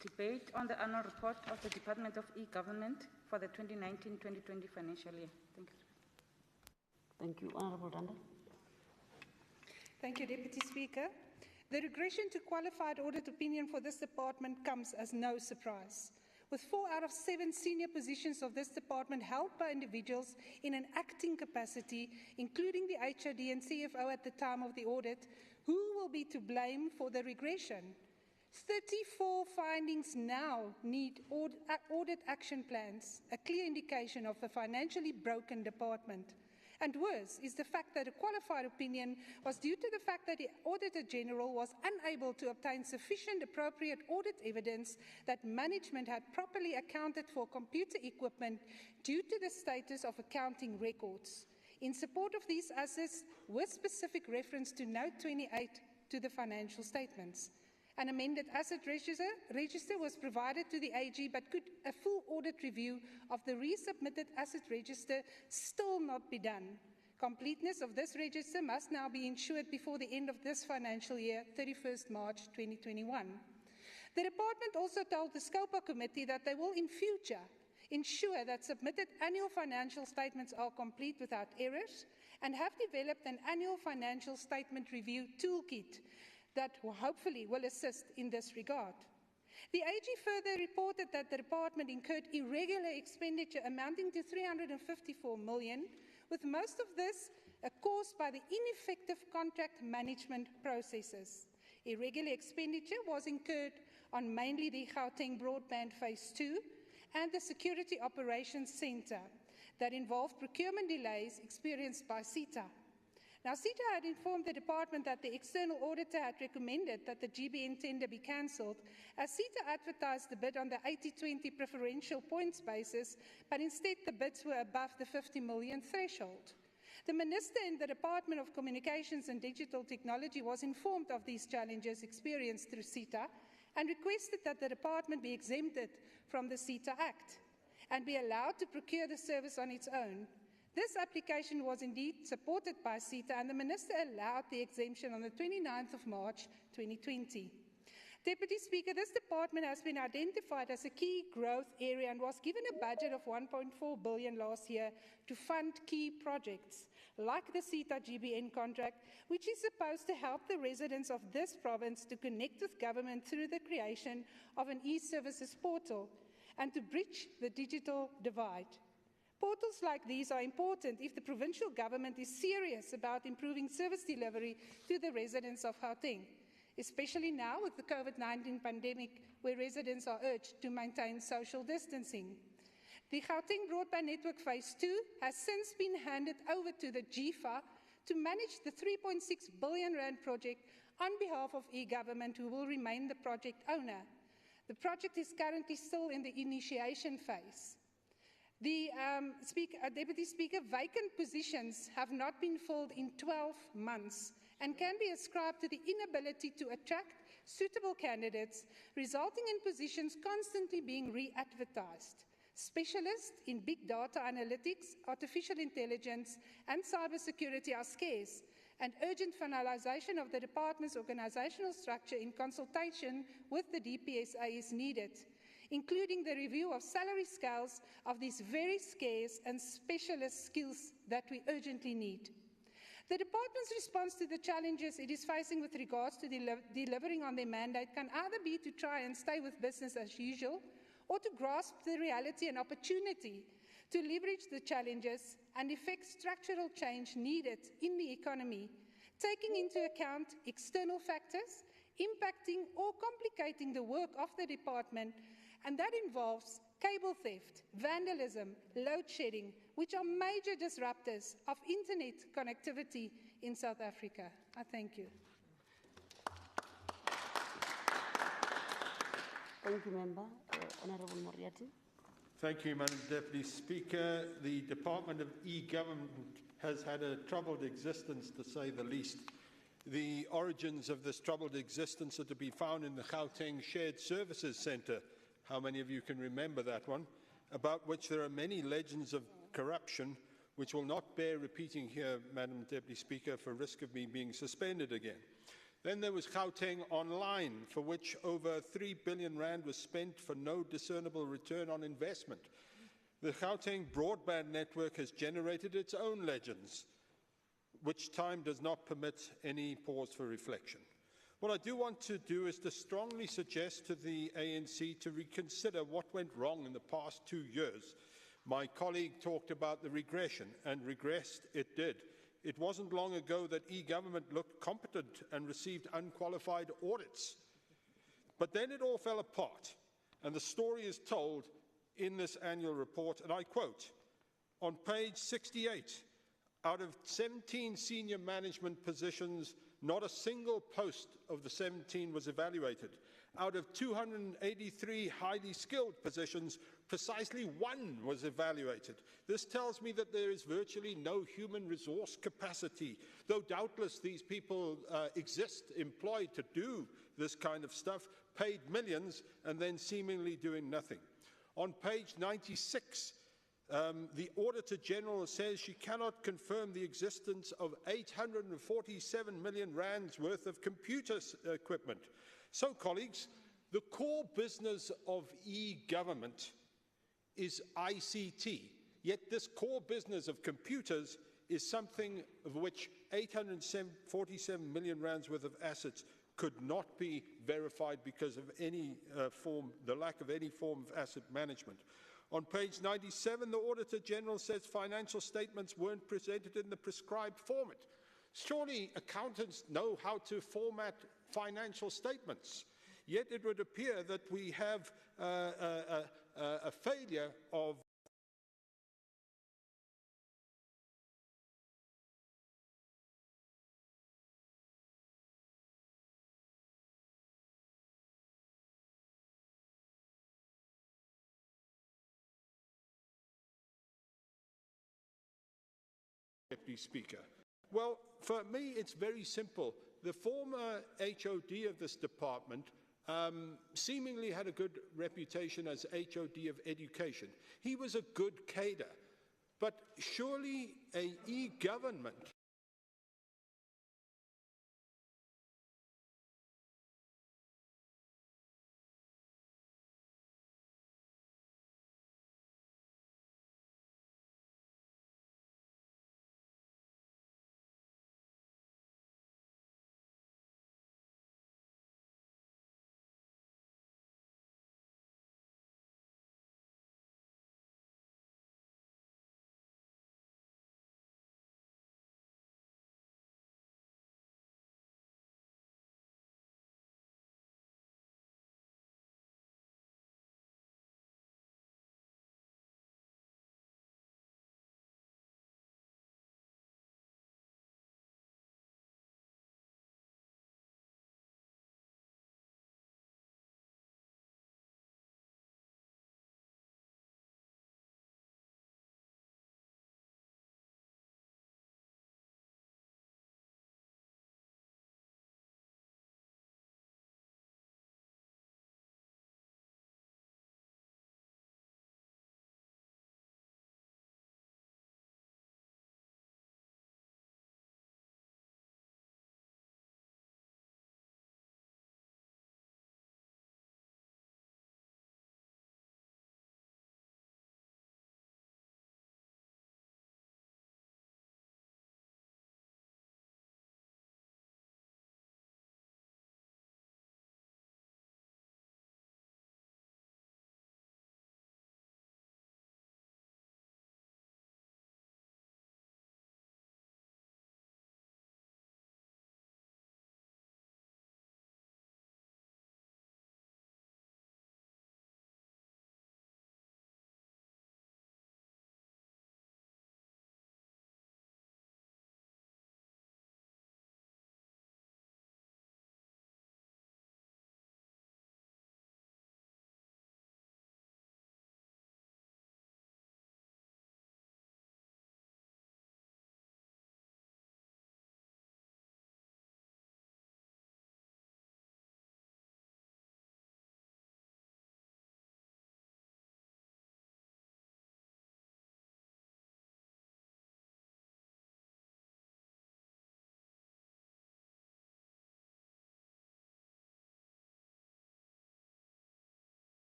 Debate on the annual report of the Department of E-Government for the 2019-2020 financial year. Thank you. Thank you. Honourable Danda. Thank you, Deputy Speaker. The regression to qualified audit opinion for this department comes as no surprise, with 4 out of 7 senior positions of this department held by individuals in an acting capacity, including the HOD and CFO at the time of the audit. Who will be to blame for the regression? 34 findings now need audit action plans, a clear indication of a financially broken department. And worse is the fact that a qualified opinion was due to the fact that the Auditor General was unable to obtain sufficient appropriate audit evidence that management had properly accounted for computer equipment due to the status of accounting records. In support of these assets, with specific reference to Note 28 to the financial statements. An amended asset register was provided to the AG, but could a full audit review of the resubmitted asset register still not be done? Completeness of this register must now be ensured before the end of this financial year, 31st March 2021. The department also told the SCOPA committee that they will in future ensure that submitted annual financial statements are complete without errors, and have developed an annual financial statement review toolkit that hopefully will assist in this regard. The AG further reported that the department incurred irregular expenditure amounting to 354 million, with most of this caused by the ineffective contract management processes. Irregular expenditure was incurred on mainly the Gauteng Broadband Phase 2 and the Security Operations Centre that involved procurement delays experienced by CETA. Now, CETA had informed the department that the external auditor had recommended that the GBN tender be cancelled, as CETA advertised the bid on the 80-20 preferential points basis, but instead the bids were above the 50 million threshold. The Minister in the Department of Communications and Digital Technology was informed of these challenges experienced through CETA and requested that the department be exempted from the CETA Act and be allowed to procure the service on its own. This application was indeed supported by CETA, and the Minister allowed the exemption on the 29th of March 2020. Deputy Speaker, this department has been identified as a key growth area and was given a budget of 1.4 billion last year to fund key projects, like the CETA GBN contract, which is supposed to help the residents of this province to connect with government through the creation of an e-services portal and to bridge the digital divide. Portals like these are important if the provincial government is serious about improving service delivery to the residents of Gauteng, especially now with the COVID-19 pandemic, where residents are urged to maintain social distancing. The Gauteng Broadband Network Phase 2 has since been handed over to the GFA to manage the 3.6 billion rand project on behalf of e-government, who will remain the project owner. The project is currently still in the initiation phase. The Deputy Speaker, vacant positions have not been filled in 12 months and can be ascribed to the inability to attract suitable candidates, resulting in positions constantly being re-advertised. Specialists in big data analytics, artificial intelligence, and cybersecurity are scarce, and urgent finalization of the department's organizational structure in consultation with the DPSA is needed, including the review of salary scales of these very scarce and specialist skills that we urgently need. The department's response to the challenges it is facing with regards to delivering on their mandate can either be to try and stay with business as usual, or to grasp the reality and opportunity to leverage the challenges and effect structural change needed in the economy, taking into account external factors impacting or complicating the work of the department, and that involves cable theft, vandalism, load shedding, which are major disruptors of internet connectivity in South Africa. I thank you. Thank you, Member. Honourable Moriarty. Thank you, Madam Deputy Speaker. The Department of E-Government has had a troubled existence, to say the least. The origins of this troubled existence are to be found in the Gauteng Shared Services Centre. How many of you can remember that one? About which there are many legends of corruption, which will not bear repeating here, Madam Deputy Speaker, for risk of me being suspended again. Then there was Gauteng Online, for which over 3 billion rand was spent for no discernible return on investment. The Gauteng broadband network has generated its own legends. which time does not permit any pause for reflection. What I do want to do is to strongly suggest to the ANC to reconsider what went wrong in the past 2 years. My colleague talked about the regression, and regressed it did. It wasn't long ago that e-government looked competent and received unqualified audits. But then it all fell apart, and the story is told in this annual report, and I quote, on page 68, out of 17 senior management positions, not a single post of the 17 was evaluated. Out of 283 highly skilled positions, precisely 1 was evaluated. This tells me that there is virtually no human resource capacity, though doubtless these people exist, employed to do this kind of stuff, paid millions, and then seemingly doing nothing. On page 96, the Auditor General says she cannot confirm the existence of 847 million rands worth of computer equipment. So, colleagues, the core business of e-government is ICT, yet this core business of computers is something of which 847 million rands worth of assets could not be verified because of any the lack of any form of asset management. On page 97, the Auditor General says financial statements weren't presented in the prescribed format. Surely accountants know how to format financial statements. Yet it would appear that we have a failure of Deputy Speaker. Well, for me, it's very simple. The former HOD of this department seemingly had a good reputation as HOD of education. He was a good cadre, but surely an e-government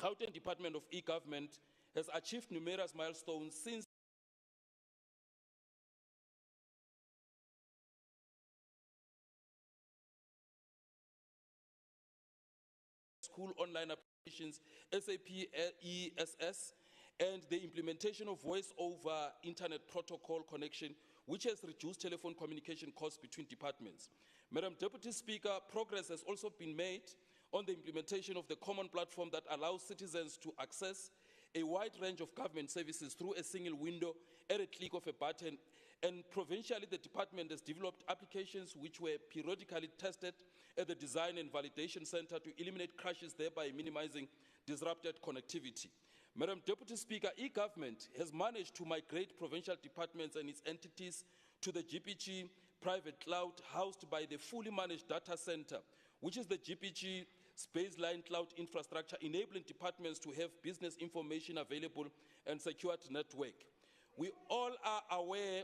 Gauteng Department of E-Government has achieved numerous milestones since school online applications, SAP ESS, and the implementation of voice over internet protocol connection, which has reduced telephone communication costs between departments. Madam Deputy Speaker, progress has also been made on the implementation of the common platform that allows citizens to access a wide range of government services through a single window at a click of a button. And provincially, the department has developed applications which were periodically tested at the Design and Validation Center to eliminate crashes, thereby minimizing disrupted connectivity. Madam Deputy Speaker, e-government has managed to migrate provincial departments and its entities to the GPG private cloud housed by the fully managed data center, which is the GPG baseline cloud infrastructure, enabling departments to have business information available and secured network. We all are aware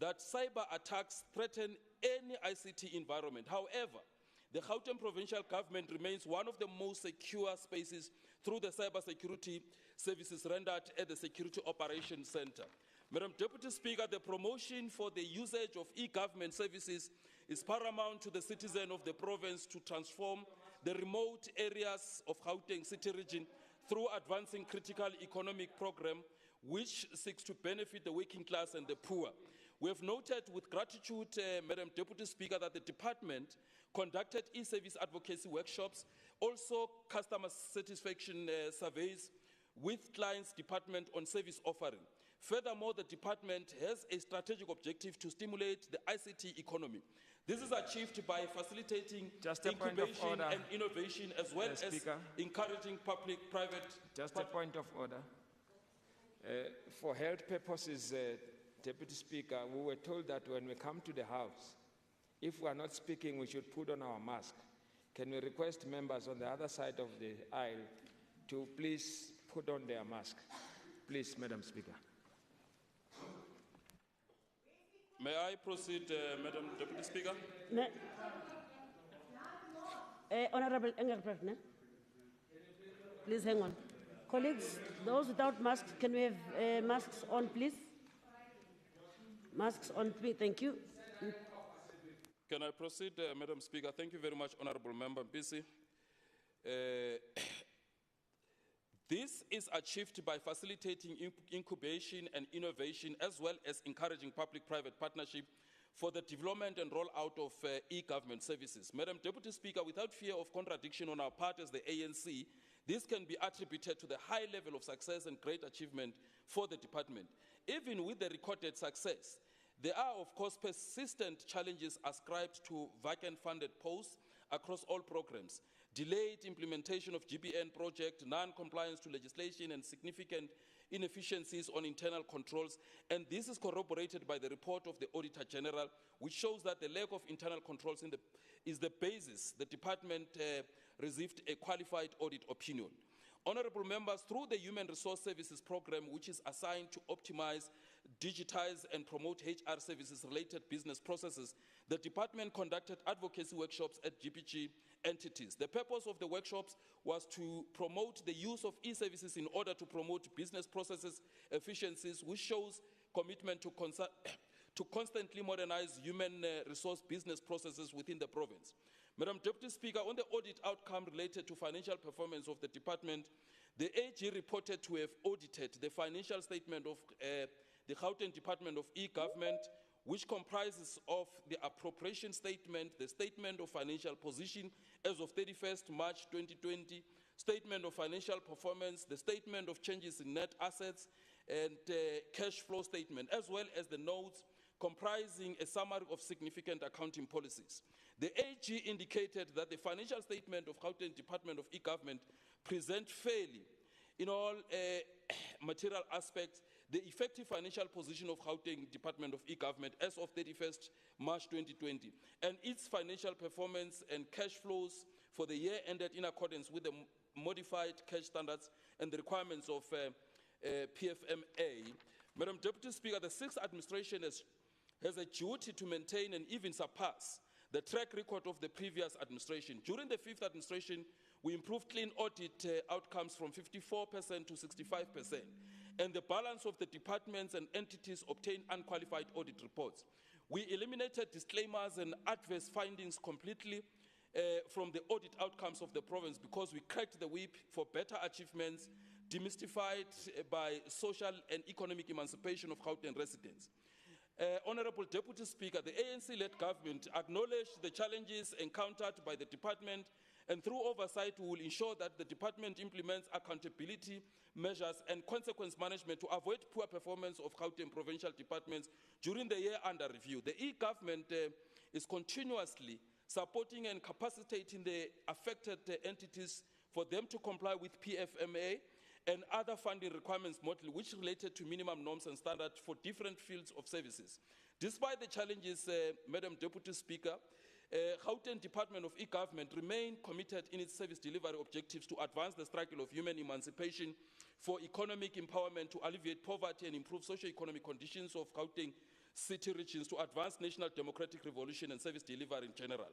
that cyber attacks threaten any ICT environment. However, the Gauteng provincial government remains one of the most secure spaces through the cyber security services rendered at the Security Operations Center. Madam Deputy Speaker, the promotion for the usage of e-government services is paramount to the citizen of the province to transform the remote areas of Gauteng city region through advancing critical economic program which seeks to benefit the working class and the poor. We have noted with gratitude, Madam Deputy Speaker, that the department conducted e-service advocacy workshops, also customer satisfaction surveys with clients' department on service offering. Furthermore, the department has a strategic objective to stimulate the ICT economy. This is achieved by facilitating incubation and innovation, as well as encouraging public-private... Just a point of order. For health purposes, Deputy Speaker, we were told that when we come to the House, if we are not speaking, we should put on our mask. Can we request members on the other side of the aisle to please put on their mask? Please, Madam Speaker. May I proceed, Madam Deputy Speaker? Honorable Engelbrecht, ne? Please hang on. Colleagues, those without masks, can we have masks on, please? Masks on, please. Thank you. Can I proceed, Madam Speaker? Thank you very much, Honorable Member Mbisi. This is achieved by facilitating incubation and innovation, as well as encouraging public-private partnership for the development and rollout of e-government services. Madam Deputy Speaker, without fear of contradiction on our part as the ANC, this can be attributed to the high level of success and great achievement for the department. Even with the recorded success, there are, of course, persistent challenges ascribed to vacant funded posts across all programs. Delayed implementation of GBN project, non-compliance to legislation, and significant inefficiencies on internal controls. And this is corroborated by the report of the Auditor General, which shows that the lack of internal controls is the basis the department received a qualified audit opinion. Honorable members, through the Human Resource Services Program, which is assigned to optimize, digitize, and promote HR services-related business processes, the department conducted advocacy workshops at GPG entities. The purpose of the workshops was to promote the use of e-services in order to promote business processes efficiencies, which shows commitment to constantly modernize human resource business processes within the province. Madam Deputy Speaker, on the audit outcome related to financial performance of the department, the AG reported to have audited the financial statement of the Gauteng Department of E-Government, which comprises of the appropriation statement, the statement of financial position as of 31st March 2020, statement of financial performance, the statement of changes in net assets, and cash flow statement, as well as the notes comprising a summary of significant accounting policies. The AG indicated that the financial statement of Gauteng Department of E-Government present fairly in all material aspects the effective financial position of Gauteng Department of E-Government as of 31st March 2020, and its financial performance and cash flows for the year ended in accordance with the modified cash standards and the requirements of PFMA. Madam Deputy Speaker, the Sixth Administration has a duty to maintain and even surpass the track record of the previous administration. During the 5th administration, we improved clean audit outcomes from 54% to 65%, and the balance of the departments and entities obtained unqualified audit reports. We eliminated disclaimers and adverse findings completely from the audit outcomes of the province because we cracked the whip for better achievements, demystified by social and economic emancipation of Gauteng residents. Honorable Deputy Speaker, the ANC-led government acknowledged the challenges encountered by the department, and through oversight we will ensure that the department implements accountability measures and consequence management to avoid poor performance of Gauteng provincial departments during the year under review. The e-government is continuously supporting and capacitating the affected entities for them to comply with PFMA and other funding requirements model which related to minimum norms and standards for different fields of services. Despite the challenges, Madam Deputy Speaker, Gauteng Department of E-Government remain committed in its service delivery objectives to advance the struggle of human emancipation for economic empowerment, to alleviate poverty and improve socio-economic conditions of Gauteng city regions, to advance national democratic revolution and service delivery in general.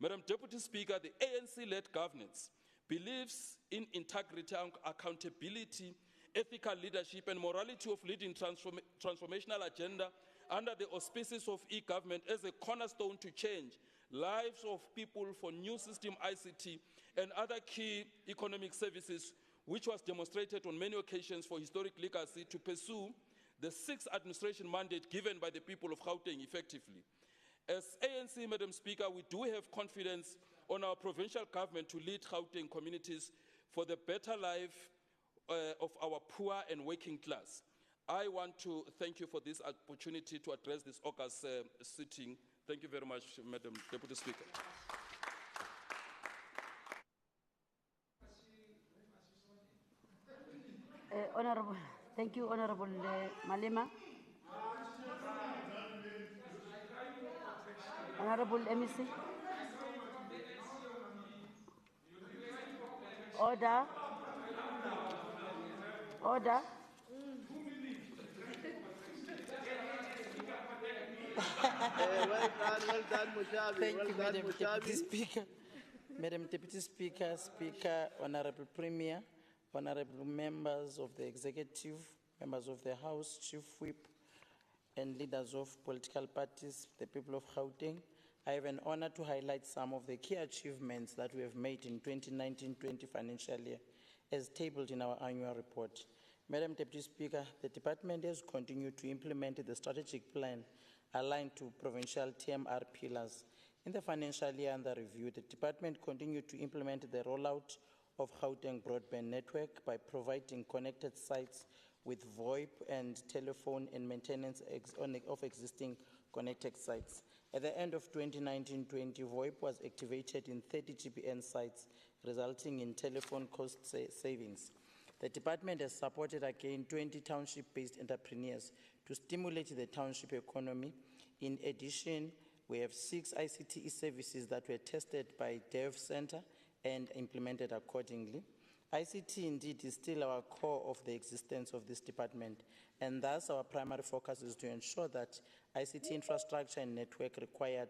Madam Deputy Speaker, the ANC-led governance believes in integrity, accountability, ethical leadership, and morality of leading transformational agenda under the auspices of e-government as a cornerstone to change lives of people for new system ICT and other key economic services, which was demonstrated on many occasions for historic legacy to pursue the 6th administration mandate given by the people of Gauteng effectively. As ANC, Madam Speaker, we do have confidence on our provincial government to lead Gauteng communities for the better life of our poor and working class. I want to thank you for this opportunity to address this August sitting. Thank you very much, Madam Deputy Speaker. Honorable, thank you, Honorable Malema. Honorable MEC. Order. Order. Well done, Mushabi. Thank well you, done, Madam Mushabi. Deputy Speaker. Madam Deputy Speaker, Speaker, Honorable Premier, Honorable members of the Executive, members of the House, Chief Whip, and leaders of political parties, the people of Gauteng, I have an honor to highlight some of the key achievements that we have made in 2019-20 financial year, as tabled in our annual report. Madam Deputy Speaker, the department has continued to implement the strategic plan aligned to provincial TMR pillars. In the financial year under review, the department continued to implement the rollout of Gauteng broadband network by providing connected sites with VoIP and telephone and maintenance of existing connected sites. At the end of 2019-20, VoIP was activated in 30 GBN sites, resulting in telephone cost savings. The department has supported again 20 township-based entrepreneurs to stimulate the township economy. In addition, we have 6 ICT services that were tested by Dev Center and implemented accordingly. ICT indeed is still our core of the existence of this department, and thus our primary focus is to ensure that ICT infrastructure and network required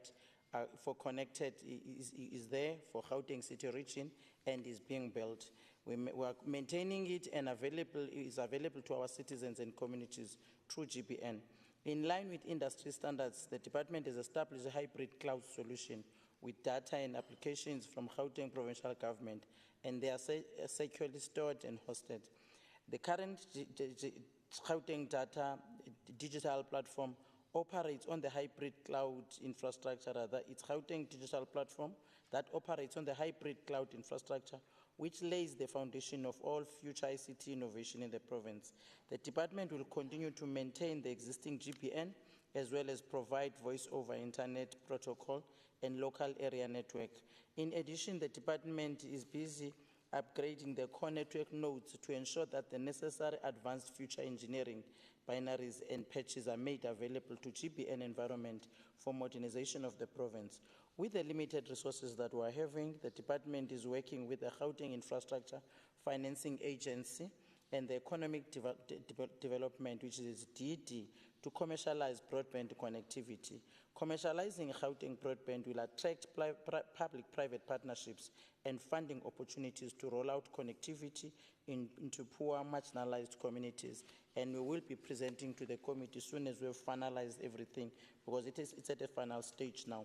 for connected is there for Gauteng City region and is being built. We are maintaining it and is available to our citizens and communities through GBN. In line with industry standards, the department has established a hybrid cloud solution with data and applications from Gauteng provincial government, and they are securely stored and hosted. The current Gauteng data digital platform operates on the hybrid cloud infrastructure, it's Gauteng digital platform that operates on the hybrid cloud infrastructure, which lays the foundation of all future ICT innovation in the province. The department will continue to maintain the existing GPN as well as provide voice over internet protocol and local area network. In addition, the department is busy upgrading the core network nodes to ensure that the necessary advanced future engineering binaries and patches are made available to GBN environment for modernization of the province. With the limited resources that we're having, the department is working with the Gauteng Infrastructure Financing Agency and the Economic Development, which is DD, to commercialize broadband connectivity. Commercializing Gauteng broadband will attract public-private partnerships and funding opportunities to roll out connectivity into poor, marginalized communities. And we will be presenting to the committee as soon as we've finalized everything, because it's at a final stage now.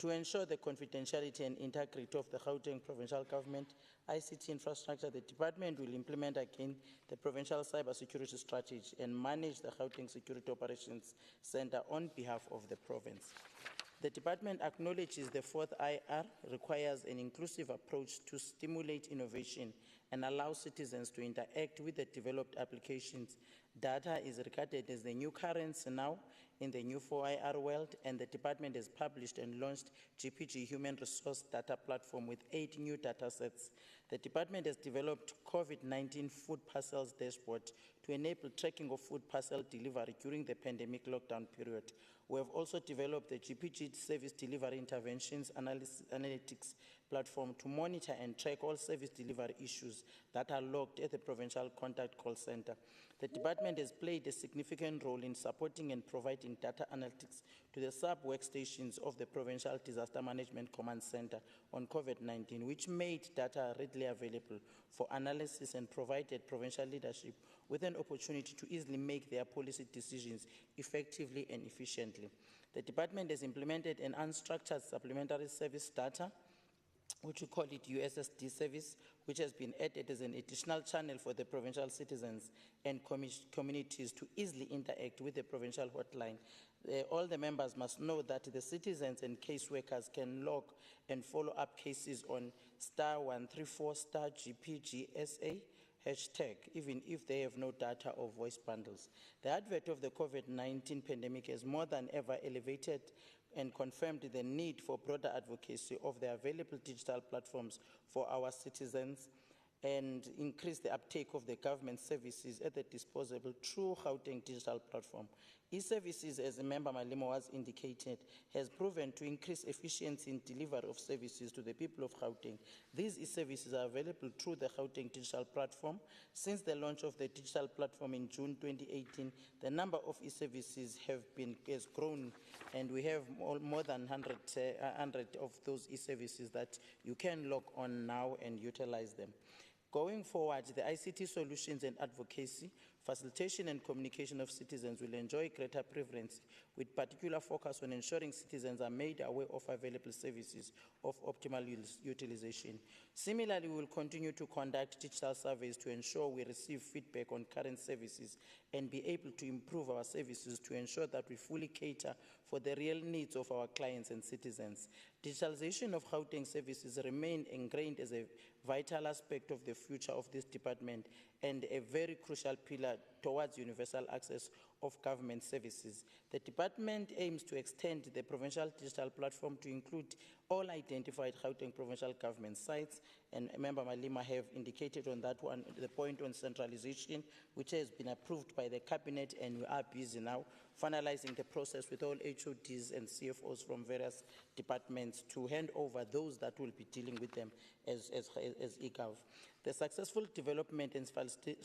To ensure the confidentiality and integrity of the Gauteng provincial government ICT infrastructure, the department will implement again the provincial cybersecurity strategy and manage the Gauteng Security Operations Center on behalf of the province. The department acknowledges the fourth IR requires an inclusive approach to stimulate innovation and allow citizens to interact with the developed applications. Data is regarded as the new currency now in the new 4IR world, and the department has published and launched GPG Human Resource Data Platform with 8 new data sets. The department has developed COVID-19 food parcels dashboard to enable tracking of food parcel delivery during the pandemic lockdown period. We have also developed the GPG Service Delivery Interventions Analytics platform to monitor and track all service delivery issues that are logged at the Provincial Contact Call Center. The department has played a significant role in supporting and providing data analytics to the sub-workstations of the Provincial Disaster Management Command Center on COVID-19, which made data readily available for analysis and provided provincial leadership with an opportunity to easily make their policy decisions effectively and efficiently. The department has implemented an unstructured supplementary service data, which we call it USSD service, which has been added as an additional channel for the provincial citizens and communities to easily interact with the provincial hotline. All the members must know that the citizens and caseworkers can log and follow up cases on *134 *GPGSA hashtag, even if they have no data or voice bundles. The advent of the COVID-19 pandemic has more than ever elevated and confirmed the need for broader advocacy of the available digital platforms for our citizens and increase the uptake of the government services at the disposal through Gauteng digital platform. E-services, as Member Malimo has indicated, has proven to increase efficiency in delivery of services to the people of Gauteng. These e-services are available through the Gauteng digital platform. Since the launch of the digital platform in June 2018, the number of e-services has grown, and we have more than 100 of those e-services that you can log on now and utilize them. Going forward, the ICT solutions and advocacy, facilitation and communication of citizens will enjoy greater preference, with particular focus on ensuring citizens are made aware of available services of optimal utilization. Similarly, we will continue to conduct digital surveys to ensure we receive feedback on current services and be able to improve our services to ensure that we fully cater for the real needs of our clients and citizens. Digitalization of Gauteng services remain ingrained as a vital aspect of the future of this department and a very crucial pillar towards universal access of government services. The department aims to extend the provincial digital platform to include all identified Gauteng provincial government sites, and Member Malima have indicated on that one, the point on centralization, which has been approved by the cabinet, and we are busy now finalizing the process with all HODs and CFOs from various departments to hand over those that will be dealing with them as eGov. The successful development and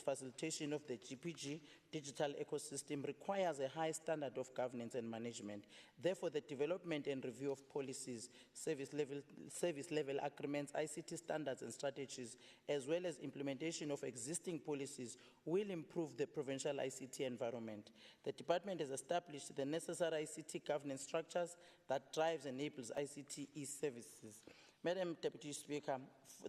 facilitation of the GPG digital ecosystem requires a high standard of governance and management. Therefore, the development and review of policies, service level agreements, ICT standards and strategies, as well as implementation of existing policies will improve the provincial ICT environment. The department has established the necessary ICT governance structures that drives and enables ICT e-services. Madam Deputy Speaker,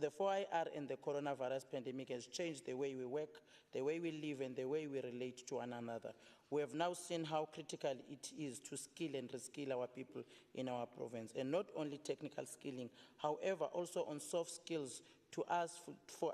the 4IR and the coronavirus pandemic has changed the way we work, the way we live, and the way we relate to one another. We have now seen how critical it is to skill and reskill our people in our province, and not only technical skilling, however, also on soft skills for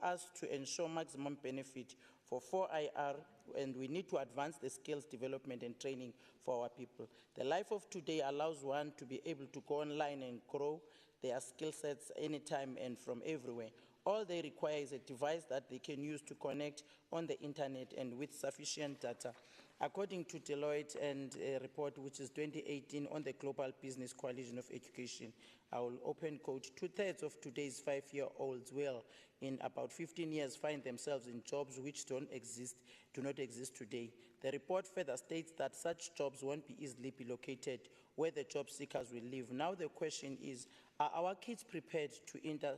us to ensure maximum benefit for 4IR, and we need to advance the skills development and training for our people. The life of today allows one to be able to go online and grow their skill sets anytime and from everywhere. All they require is a device that they can use to connect on the internet and with sufficient data. According to Deloitte and a report which is 2018 on the Global Business Coalition of Education, I will open quote, 2/3 of today's 5-year-olds will, in about 15 years, find themselves in jobs which do not exist today. The report further states that such jobs won't be easily be located where the job seekers will live. Now the question is, are our kids prepared to enter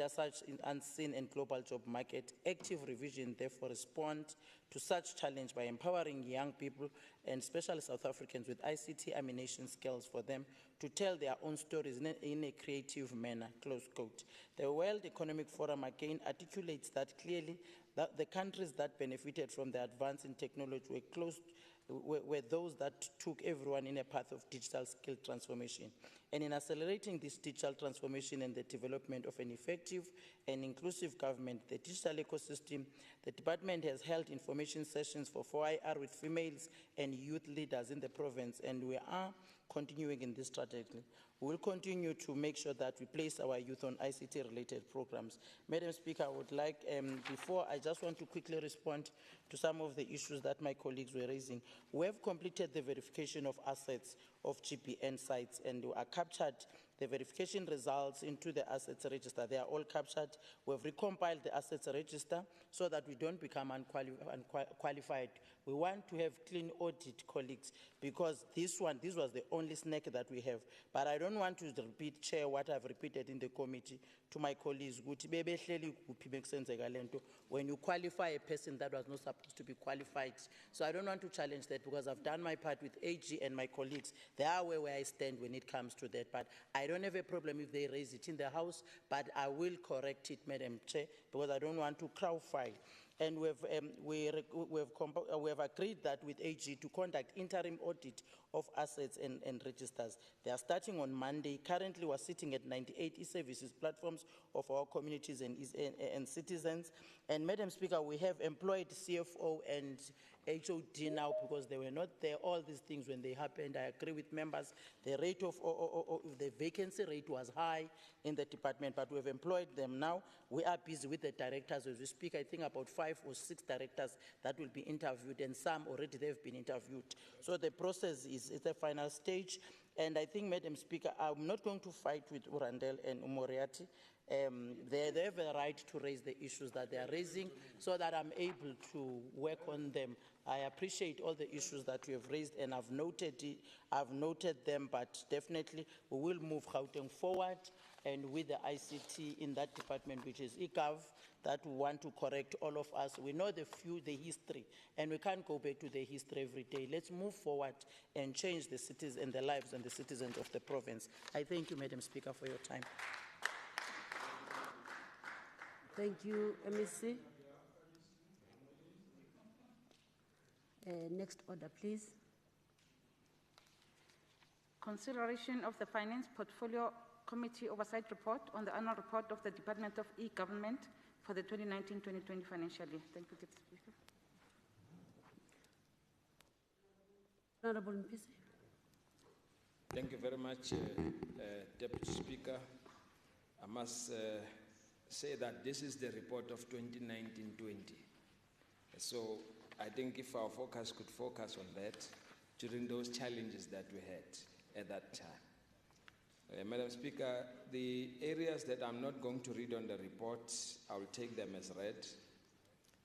such an unseen and global job market? Active revision therefore respond to such challenge by empowering young people and especially South Africans with ICT animation skills for them to tell their own stories in a creative manner, close quote. The World Economic Forum again articulates that clearly that the countries that benefited from the advance in technology were those that took everyone in a path of digital skill transformation. And in accelerating this digital transformation and the development of an effective and inclusive government, the digital ecosystem, the department has held information sessions for 4IR with females and youth leaders in the province, and we are continuing in this strategy. We will continue to make sure that we place our youth on ICT-related programs. Madam Speaker, I would like, before I just want to quickly respond to some of the issues that my colleagues were raising. We have completed the verification of assets of GBN sites, and we are captured the verification results into the assets register. They are all captured. We have recompiled the assets register so that we don't become unqualified. We want to have clean audit, colleagues, because this was the only snake that we have. But I don't want to repeat, Chair, what I've repeated in the committee to my colleagues. When you qualify a person that was not supposed to be qualified. So I don't want to challenge that because I've done my part with AG and my colleagues. They are aware where I stand when it comes to that. But I don't have a problem if they raise it in the House, but I will correct it, Madam Chair, because I don't want to crowdfile. And we have agreed that with AG to conduct interim audit of assets and registers. They are starting on Monday. Currently, we're sitting at 98 e-services platforms of our communities and citizens. And Madam Speaker, we have employed CFO and HOD now because they were not there. All these things, when they happened, I agree with members. The rate of the vacancy rate was high in the department, but we've employed them now. We are busy with the directors as we speak. I think about 5 or 6 directors that will be interviewed, and some already they've been interviewed. So the process is at the final stage. And I think, Madam Speaker, I'm not going to fight with Urandel and Umoriati. They have a right to raise the issues that they are raising so that I'm able to work on them. I appreciate all the issues that you have raised, and I've noted them, but definitely we will move Gauteng forward, and with the ICT in that department, which is eGov, that we want to correct all of us. We know the history, and we can't go back to the history every day. Let's move forward and change the cities and the lives and the citizens of the province. I thank you, Madam Speaker, for your time. Thank you, MEC. Next order, please. Consideration of the Finance Portfolio Committee Oversight Report on the annual report of the Department of E-Government for the 2019-2020 financial year. Thank you, Deputy Speaker. Honorable Mpisi. Thank you very much, Deputy Speaker. I must say that this is the report of 2019-20. So I think if our focus could focus on that during those challenges that we had at that time. Madam Speaker, the areas that I'm not going to read on the report, I will take them as read.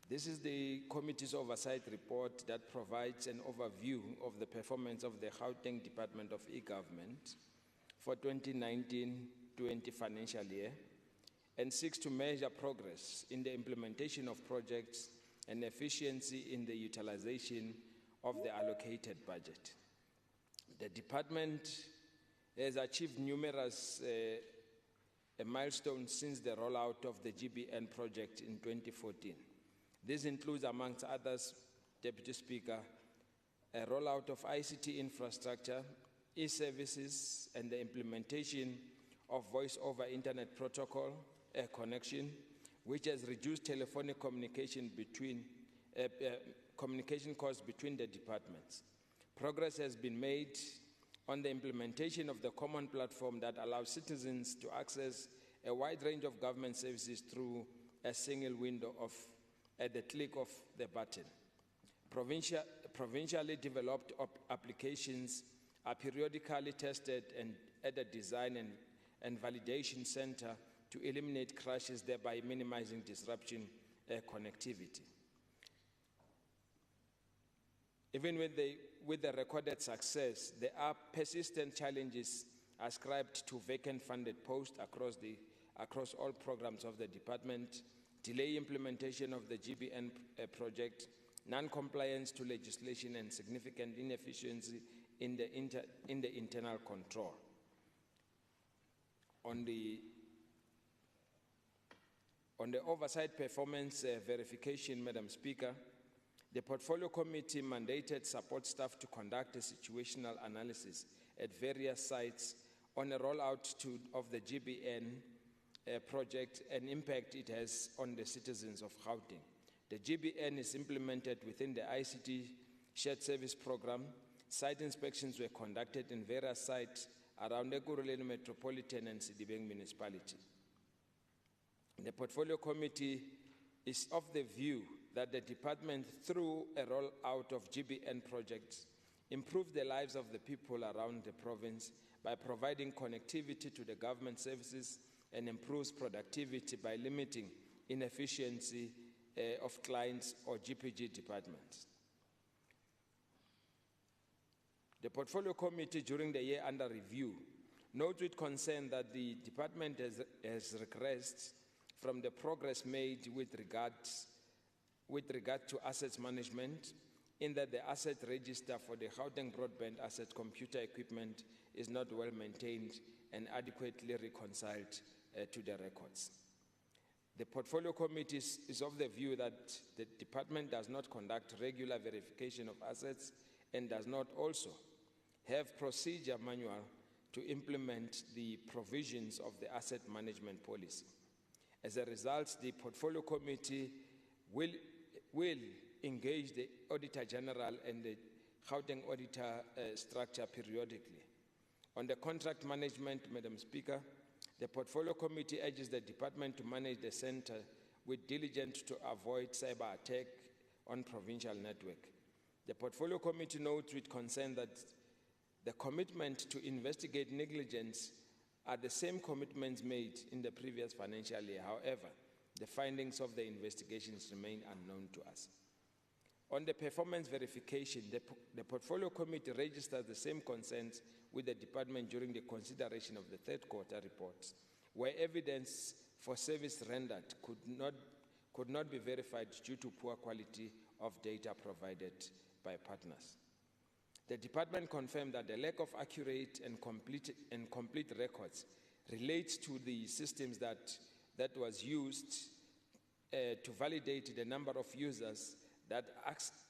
This is the committee's oversight report that provides an overview of the performance of the Gauteng Department of E-Government for 2019-20 financial year and seeks to measure progress in the implementation of projects and efficiency in the utilization of the allocated budget. The department has achieved numerous milestones since the rollout of the GBN project in 2014. This includes, amongst others, Deputy Speaker, a rollout of ICT infrastructure, e-services, and the implementation of voice-over internet protocol connection, which has reduced telephonic communication costs between the departments. Progress has been made on the implementation of the common platform that allows citizens to access a wide range of government services through a single window at the click of the button. provincially developed applications are periodically tested and at a design and validation center to eliminate crashes, thereby minimizing disruption connectivity. Even with the recorded success, there are persistent challenges ascribed to vacant funded posts across all programs of the department, delay implementation of the GBN project, non-compliance to legislation, and significant inefficiency in the internal control. On the oversight performance verification, Madam Speaker, the Portfolio Committee mandated support staff to conduct a situational analysis at various sites on a rollout of the GBN project and impact it has on the citizens of Gauteng. The GBN is implemented within the ICT Shared Service Program. Site inspections were conducted in various sites around the Ekurhuleni Metropolitan and Sidibeng municipality. The Portfolio Committee is of the view that the department, through a rollout of GBN projects, improve the lives of the people around the province by providing connectivity to the government services and improves productivity by limiting inefficiency of clients or GPG departments. The Portfolio Committee, during the year under review, notes with concern that the department has regressed from the progress made with regard to assets management, in that the asset register for the Gauteng broadband asset computer equipment is not well maintained and adequately reconciled to the records. The Portfolio Committee is of the view that the department does not conduct regular verification of assets and does not also have procedure manual to implement the provisions of the asset management policy. As a result, the Portfolio Committee will engage the Auditor General and the Gauteng Auditor structure periodically. On the contract management, Madam Speaker, the Portfolio Committee urges the department to manage the center with diligence to avoid cyber attack on provincial network. The Portfolio Committee notes with concern that the commitment to investigate negligence are the same commitments made in the previous financial year. However, the findings of the investigations remain unknown to us. On the performance verification, the Portfolio Committee registers the same concerns with the department during the consideration of the third quarter reports, where evidence for service rendered could not be verified due to poor quality of data provided by partners. The department confirmed that the lack of accurate and complete records relates to the systems that was used to validate the number of users that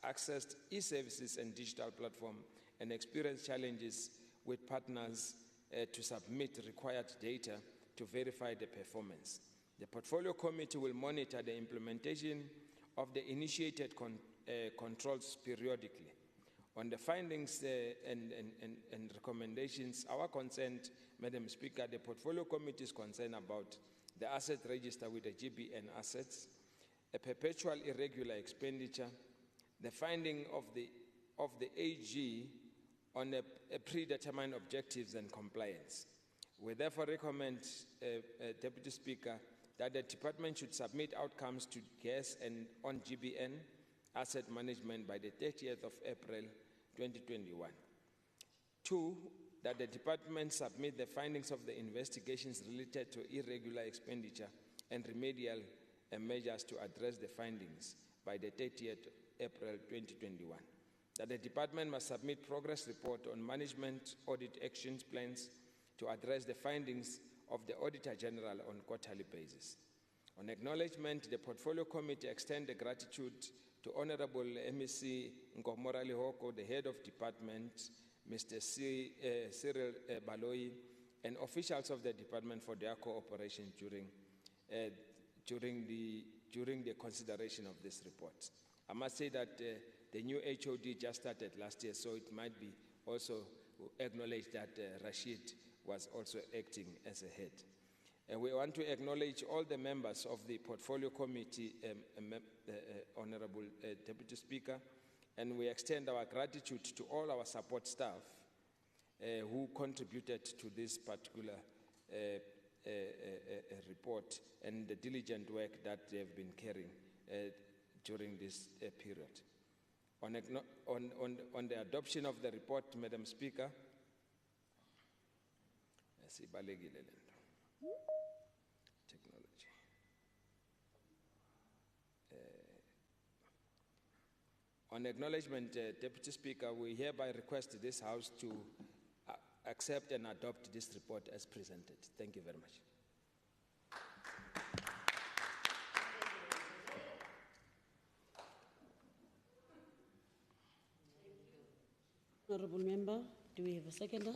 accessed e-services and digital platform and experienced challenges with partners to submit required data to verify the performance. The Portfolio Committee will monitor the implementation of the initiated controls periodically. On the findings and recommendations, our consent, Madam Speaker, the Portfolio Committee is concerned about the asset register with the GBN assets, a perpetual irregular expenditure, the finding of the AG on a predetermined objectives and compliance. We therefore recommend, Deputy Speaker, that the department should submit outcomes to GAS and on GBN asset management by the 30th of April 2021. 2, that the department submit the findings of the investigations related to irregular expenditure and remedial measures to address the findings by the 30th April 2021. That the department must submit progress report on management audit actions plans to address the findings of the Auditor General on quarterly basis. On acknowledgement, the Portfolio Committee extends the gratitude to Honorable MEC Nkomora Lihoko, the Head of Department, Mr. Cyril Baloyi, and officials of the department for their cooperation during the consideration of this report. I must say that the new HOD just started last year, so it might be also acknowledged that Rashid was also acting as a head. And we want to acknowledge all the members of the Portfolio Committee, Honorable Deputy Speaker, And we extend our gratitude to all our support staff who contributed to this particular report and the diligent work that they have been carrying during this period. On the adoption of the report, Madam Speaker, technology. On acknowledgement, Deputy Speaker, we hereby request this House to accept and adopt this report as presented. Thank you very much. Honourable Member, do we have a seconder?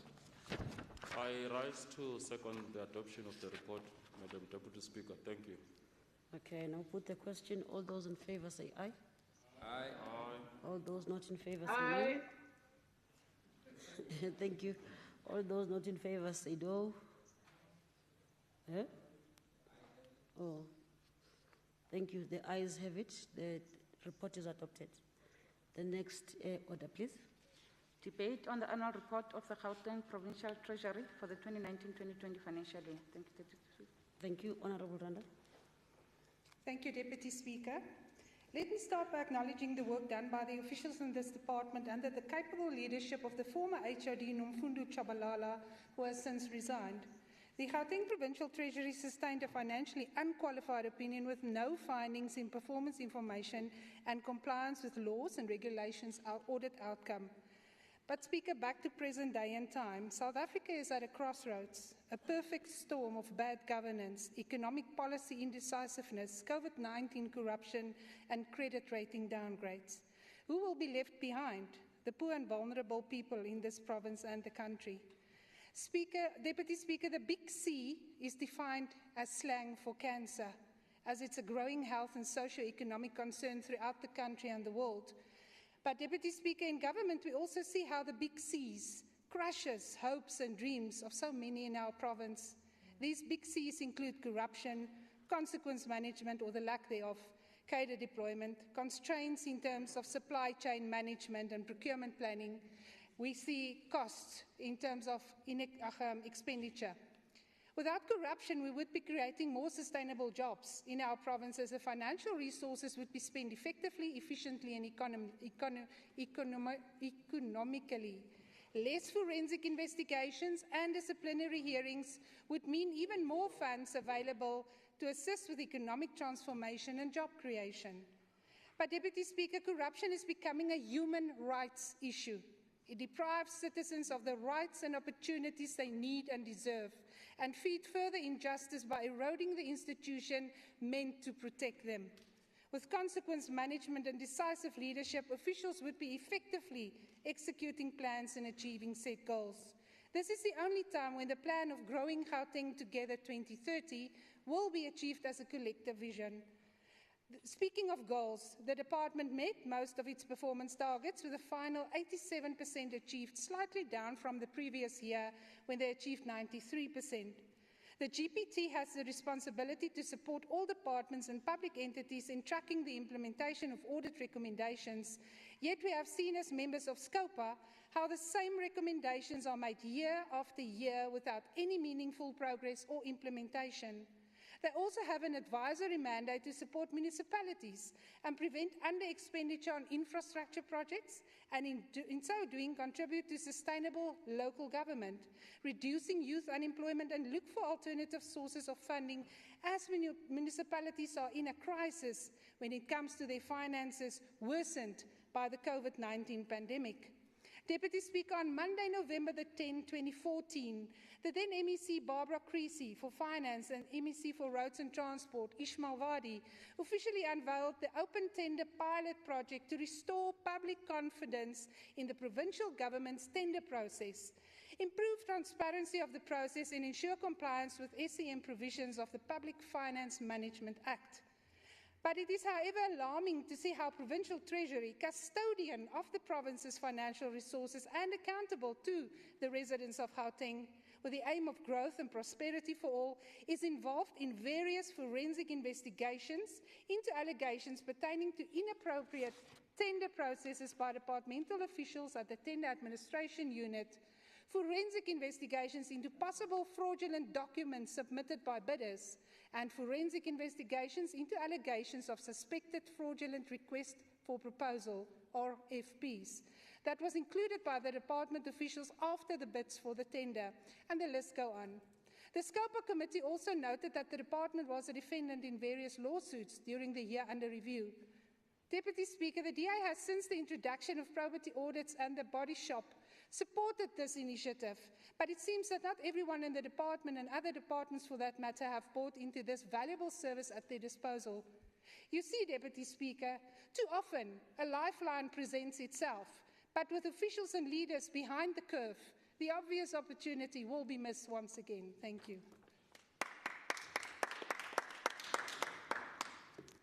I rise to second the adoption of the report, Madam Deputy Speaker. Thank you. Okay, now put the question. All those in favour say aye. Aye. Aye. All those not in favour say Aye. no. Thank you. All those not in favour say no. Eh? Oh. Thank you. The ayes have it. The report is adopted. The next order, please. Debate on the annual report of the Gauteng Provincial Treasury for the 2019-2020 financial year. Thank you, Deputy Speaker. Thank you, Honourable Randa. Thank you, Deputy Speaker. Let me start by acknowledging the work done by the officials in this department under the capable leadership of the former HOD Nomfundo Chabalala, who has since resigned. The Gauteng Provincial Treasury sustained a financially unqualified opinion with no findings in performance information and compliance with laws and regulations audit outcome. But Speaker, back to present day and time, South Africa is at a crossroads, a perfect storm of bad governance, economic policy indecisiveness, COVID-19 corruption, and credit rating downgrades. Who will be left behind? The poor and vulnerable people in this province and the country. Deputy Speaker, the big C is defined as slang for cancer, as it's a growing health and socio-economic concern throughout the country and the world. But Deputy Speaker, in government, we also see how the big C's crushes hopes and dreams of so many in our province. These big C's include corruption, consequence management or the lack thereof, cadre deployment, constraints in terms of supply chain management and procurement planning. We see costs in terms of expenditure. Without corruption, we would be creating more sustainable jobs in our provinces. The financial resources would be spent effectively, efficiently, and economically. Less forensic investigations and disciplinary hearings would mean even more funds available to assist with economic transformation and job creation. But, Deputy Speaker, corruption is becoming a human rights issue. It deprives citizens of the rights and opportunities they need and deserve, and feed further injustice by eroding the institution meant to protect them. With consequence management and decisive leadership, officials would be effectively executing plans and achieving set goals. This is the only time when the plan of growing Gauteng Together 2030 will be achieved as a collective vision. Speaking of goals, the department met most of its performance targets with a final 87% achieved, slightly down from the previous year when they achieved 93%. The GPT has the responsibility to support all departments and public entities in tracking the implementation of audit recommendations, yet we have seen as members of SCOPA how the same recommendations are made year after year without any meaningful progress or implementation. They also have an advisory mandate to support municipalities and prevent under-expenditure on infrastructure projects, and in so doing contribute to sustainable local government, reducing youth unemployment and look for alternative sources of funding as municipalities are in a crisis when it comes to their finances worsened by the COVID-19 pandemic. Deputy Speaker, on Monday, November the 10th, 2014, the then MEC Barbara Creasy for Finance and MEC for Roads and Transport, Ishmael Wadi, officially unveiled the open tender pilot project to restore public confidence in the provincial government's tender process, improve transparency of the process and ensure compliance with SEM provisions of the Public Finance Management Act. But it is, however, alarming to see how Provincial Treasury, custodian of the province's financial resources and accountable to the residents of Gauteng, with the aim of growth and prosperity for all, is involved in various forensic investigations into allegations pertaining to inappropriate tender processes by departmental officials at the Tender Administration Unit, forensic investigations into possible fraudulent documents submitted by bidders, and forensic investigations into allegations of suspected fraudulent requests for proposal, RFPs, that was included by the department officials after the bids for the tender, and the list go on. The Scopa Committee also noted that the department was a defendant in various lawsuits during the year under review. Deputy Speaker, the DA has, since the introduction of probity audits and the body shop, supported this initiative, but it seems that not everyone in the department and other departments for that matter have bought into this valuable service at their disposal. You see, Deputy Speaker, too often a lifeline presents itself, but with officials and leaders behind the curve, the obvious opportunity will be missed once again. Thank you.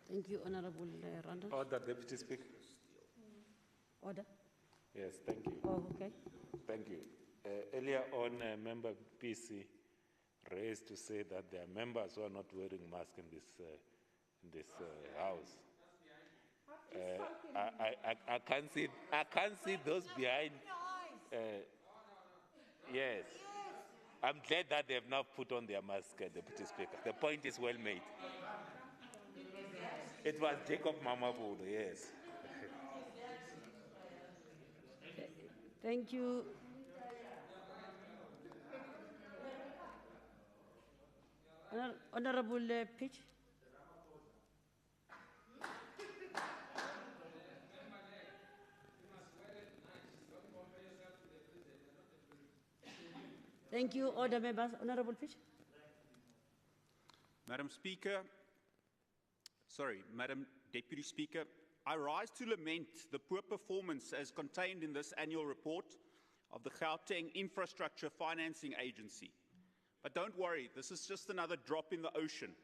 Thank you, Honorable Randall. Order, Deputy Speaker. Order. Yes, thank you. Oh, okay. Thank you. Earlier on, Member PC raised to say that there are members who are not wearing masks in this house. I can't see those behind. Yes. I'm glad that they have now put on their mask, Deputy Speaker. The point is well made. It was Jacob Mamabudo, yes. Thank you. Honorable Pitch. Thank you, order members. Honorable Pitch. Madam Deputy Speaker, I rise to lament the poor performance as contained in this annual report of the Gauteng Infrastructure Financing Agency. But don't worry, this is just another drop in the ocean.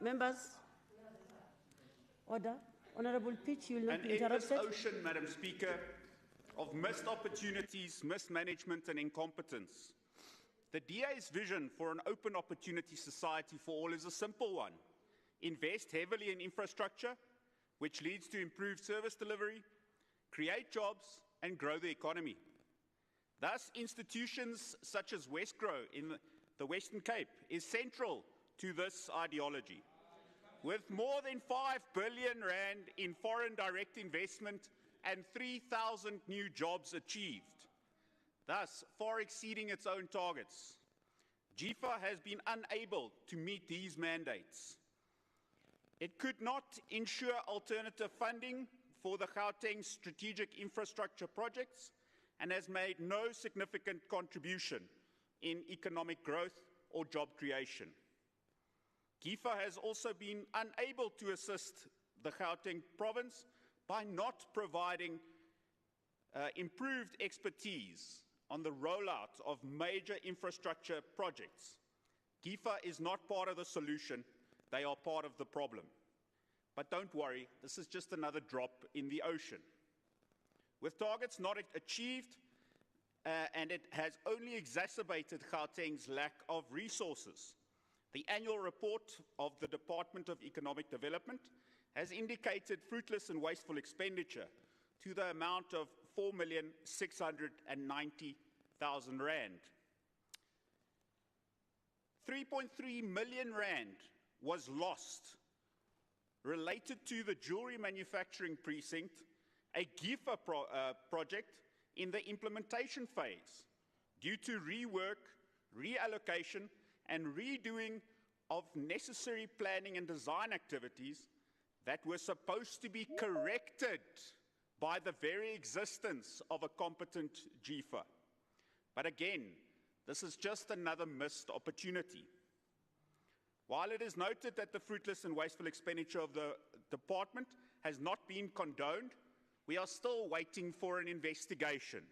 Members. Order. Honorable Pitch, you will not be interrupted. An endless ocean, Madam Speaker, of missed opportunities, mismanagement and incompetence. The DA's vision for an open opportunity society for all is a simple one. Invest heavily in infrastructure, which leads to improved service delivery, create jobs and grow the economy. Thus, institutions such as Westgrow in the Western Cape is central to this ideology. With more than 5 billion rand in foreign direct investment and 3,000 new jobs achieved, thus far exceeding its own targets, GIFA has been unable to meet these mandates. It could not ensure alternative funding for the Gauteng strategic infrastructure projects and has made no significant contribution in economic growth or job creation. GIFA has also been unable to assist the Gauteng province by not providing improved expertise on the rollout of major infrastructure projects. GIFA is not part of the solution, they are part of the problem. But don't worry, this is just another drop in the ocean. With targets not achieved, and it has only exacerbated Gauteng's lack of resources. The annual report of the Department of Economic Development has indicated fruitless and wasteful expenditure to the amount of 4,690,000 rand. 3.3 million rand was lost related to the jewelry manufacturing precinct, a GIFA project in the implementation phase due to rework, reallocation, and redoing of necessary planning and design activities that were supposed to be corrected by the very existence of a competent GIFA. But again, this is just another missed opportunity. While it is noted that the fruitless and wasteful expenditure of the department has not been condoned, we are still waiting for an investigation.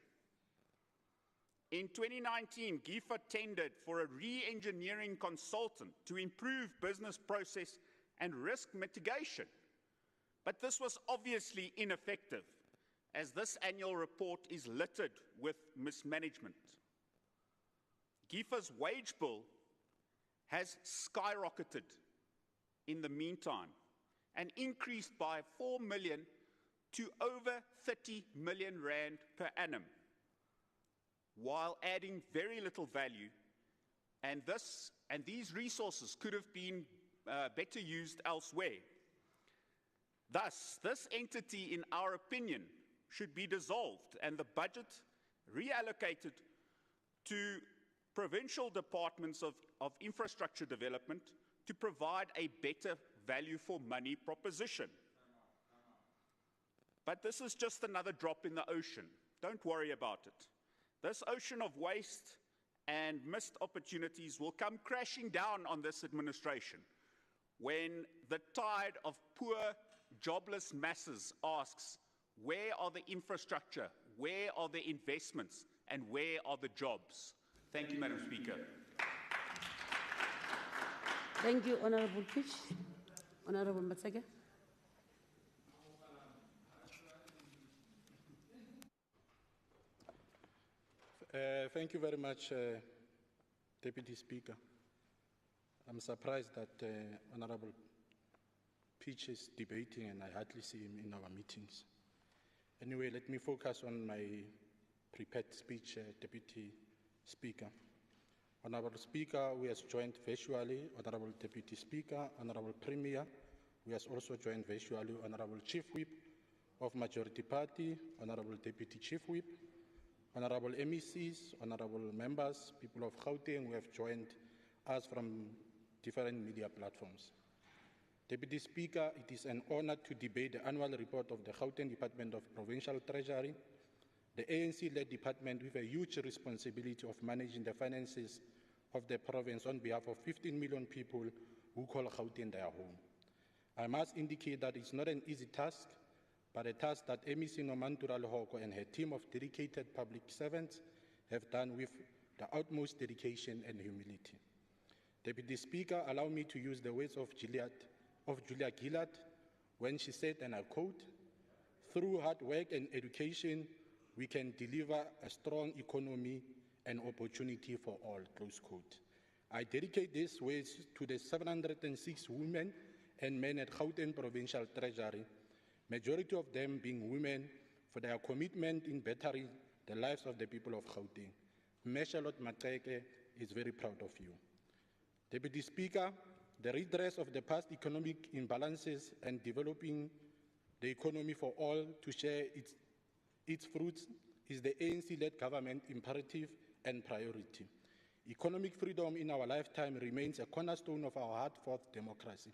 In 2019, GIFA tendered for a re-engineering consultant to improve business process and risk mitigation. But this was obviously ineffective, as this annual report is littered with mismanagement. GIFA's wage bill has skyrocketed in the meantime and increased by 4 million to over 30 million rand per annum, while adding very little value, and these resources could have been better used elsewhere. Thus, this entity, in our opinion, should be dissolved and the budget reallocated to provincial departments of infrastructure development to provide a better value for money proposition. But this is just another drop in the ocean. Don't worry about it. This ocean of waste and missed opportunities will come crashing down on this administration when the tide of poor, jobless masses asks, where are the infrastructure, where are the investments, and where are the jobs? Thank you, Madam Speaker. Thank you, Honorable Pitch. Honorable Matsega. Thank you very much, Deputy Speaker. I'm surprised that Honorable Pitch is debating and I hardly see him in our meetings. Anyway, let me focus on my prepared speech, Deputy Speaker. Honorable Speaker, we have joined virtually, Honorable Deputy Speaker, Honorable Premier. We have also joined virtually, Honorable Chief Whip of Majority Party, Honorable Deputy Chief Whip, Honorable MECs, Honorable Members, people of Gauteng who have joined us from different media platforms. Deputy Speaker, it is an honor to debate the annual report of the Gauteng Department of Provincial Treasury, the ANC-led department with a huge responsibility of managing the finances of the province on behalf of 15 million people who call Gauteng their home. I must indicate that it's not an easy task, but a task that MEC Nomantura Lohoko and her team of dedicated public servants have done with the utmost dedication and humility. Deputy Speaker, allow me to use the words of Julia Gillard when she said, and I quote, "Through hard work and education, we can deliver a strong economy and opportunity for all," close quote. I dedicate these words to the 706 women and men at Gauteng Provincial Treasury, majority of them being women, for their commitment in bettering the lives of the people of Gauteng. Charlotte Mateke is very proud of you. Deputy Speaker, the redress of the past economic imbalances and developing the economy for all to share its fruits is the ANC-led government imperative and priority. Economic freedom in our lifetime remains a cornerstone of our hard-fought democracy.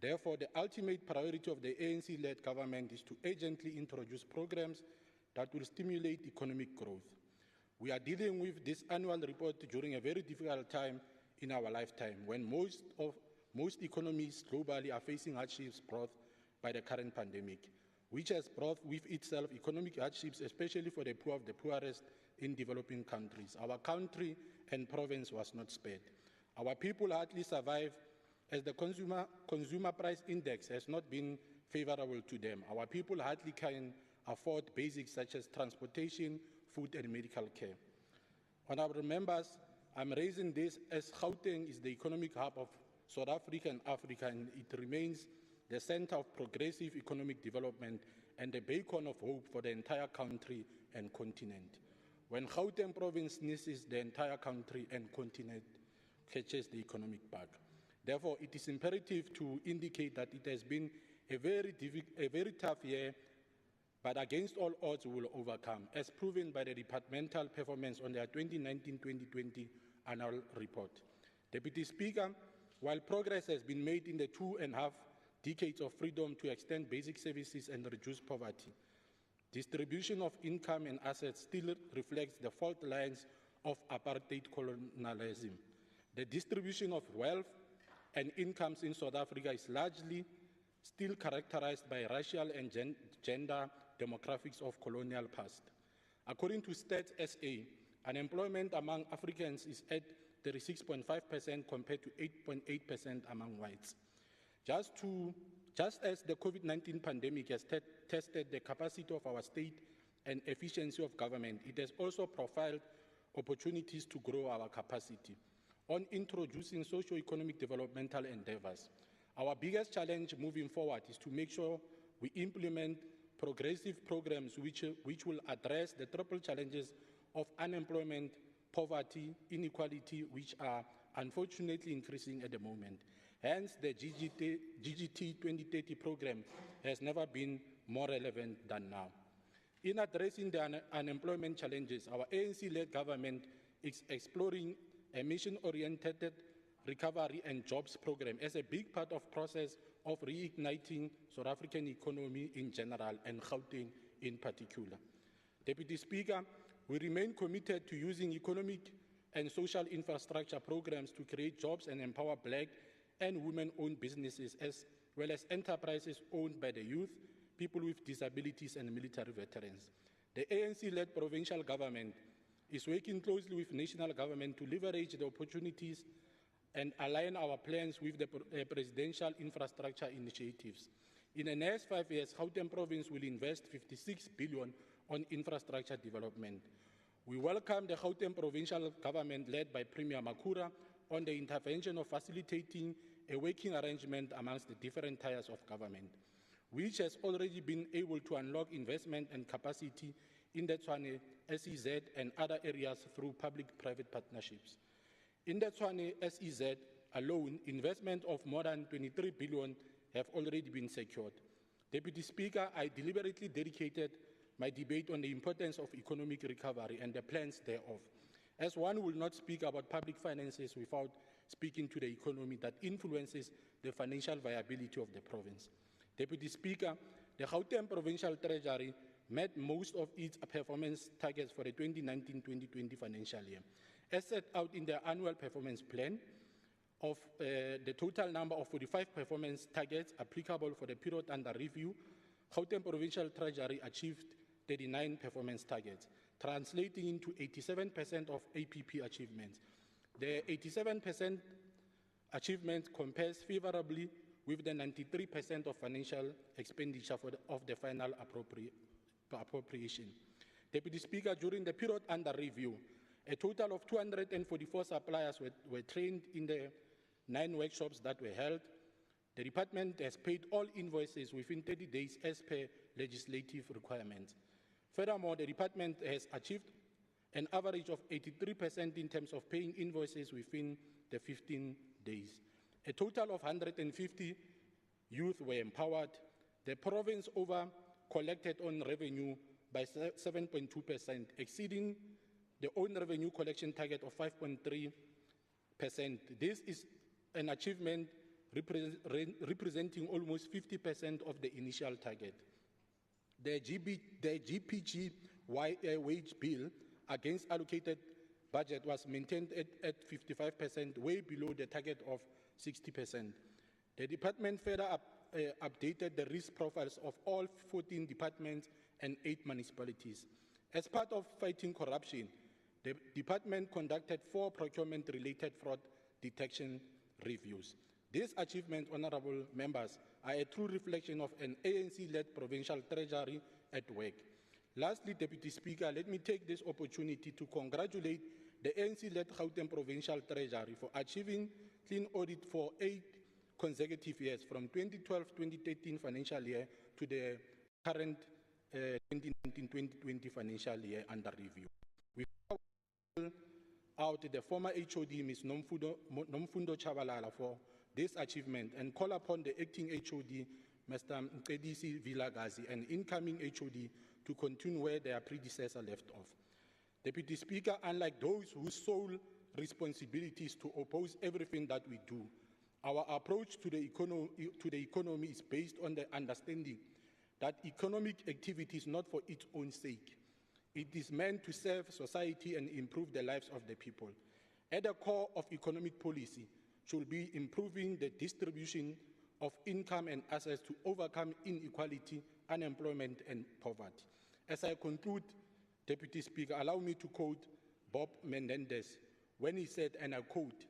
Therefore, the ultimate priority of the ANC-led government is to urgently introduce programs that will stimulate economic growth. We are dealing with this annual report during a very difficult time in our lifetime, when most economies globally are facing hardships brought by the current pandemic, which has brought with itself economic hardships, especially for the poor of the poorest in developing countries. Our country and province was not spared. Our people hardly survive as the consumer price index has not been favorable to them. Our people hardly can afford basics such as transportation, food, and medical care. Honourable members, I'm raising this as Gauteng is the economic hub of South Africa and Africa, and it remains the center of progressive economic development and the beacon of hope for the entire country and continent. When Gauteng province sneezes, the entire country and continent catches the economic bug. Therefore, it is imperative to indicate that it has been a very tough year, but against all odds we will overcome, as proven by the departmental performance on their 2019-2020 annual report. Deputy Speaker, while progress has been made in the 2.5 decades of freedom to extend basic services and reduce poverty, distribution of income and assets still reflects the fault lines of apartheid colonialism. The distribution of wealth and incomes in South Africa is largely still characterized by racial and gender demographics of colonial past. According to Stats SA, unemployment among Africans is at 36.5% compared to 8.8% among whites. Just to Just as the COVID-19 pandemic has tested the capacity of our state and efficiency of government, it has also profiled opportunities to grow our capacity. On introducing socio-economic developmental endeavors, our biggest challenge moving forward is to make sure we implement progressive programs which will address the triple challenges of unemployment, poverty, inequality, which are unfortunately increasing at the moment. Hence, the GGT 2030 program has never been more relevant than now. In addressing the unemployment challenges, our ANC-led government is exploring a mission-oriented recovery and jobs program as a big part of the process of reigniting South African economy in general and Gauteng in particular. Deputy Speaker, we remain committed to using economic and social infrastructure programs to create jobs and empower Black and women-owned businesses as well as enterprises owned by the youth, people with disabilities and military veterans. The ANC-led provincial government is working closely with national government to leverage the opportunities and align our plans with the presidential infrastructure initiatives. In the next 5 years, Gauteng province will invest 56 billion on infrastructure development. We welcome the Gauteng provincial government led by Premier Makura on the intervention of facilitating a working arrangement amongst the different tiers of government, which has already been able to unlock investment and capacity in the Tshwane, SEZ and other areas through public-private partnerships. In the Tshwane SEZ alone, investment of more than 23 billion have already been secured. Deputy Speaker, I deliberately dedicated my debate on the importance of economic recovery and the plans thereof, as one will not speak about public finances without speaking to the economy that influences the financial viability of the province. Deputy Speaker, the Gauteng Provincial Treasury met most of its performance targets for the 2019-2020 financial year. As set out in the annual performance plan, of the total number of 45 performance targets applicable for the period under review, Gauteng Provincial Treasury achieved 39 performance targets, translating into 87% of APP achievements. The 87% achievement compares favorably with the 93% of financial expenditure of the final appropriation. Deputy Speaker, during the period under review, a total of 244 suppliers were trained in the 9 workshops that were held. The department has paid all invoices within 30 days as per legislative requirements. Furthermore, the department has achieved an average of 83% in terms of paying invoices within the 15 days. A total of 150 youth were empowered. The province over-collected on revenue by 7.2%, exceeding the own revenue collection target of 5.3%. This is an achievement representing almost 50% of the initial target. The GPG wage bill against allocated budget was maintained at 55%, way below the target of 60%. The department further updated the risk profiles of all 14 departments and 8 municipalities. As part of fighting corruption, the department conducted 4 procurement-related fraud detection reviews. These achievements, honorable members, are a true reflection of an ANC-led provincial treasury at work. Lastly, Deputy Speaker, let me take this opportunity to congratulate the ANC-led Gauteng Provincial Treasury for achieving clean audit for 8 consecutive years, from 2012-2013 financial year to the current 2019-2020 financial year under review. We call out the former HOD, Ms. Nomfundo Chabalala, for this achievement and call upon the acting HOD, Mr. Mqedisi Vilagazi, and incoming HOD to continue where their predecessor left off. Deputy Speaker, unlike those whose sole responsibility is to oppose everything that we do, our approach to the economy is based on the understanding that economic activity is not for its own sake. It is meant to serve society and improve the lives of the people. At the core of economic policy should be improving the distribution of income and assets to overcome inequality, unemployment, and poverty. As I conclude, Deputy Speaker, allow me to quote Bob Menendez when he said, and I quote,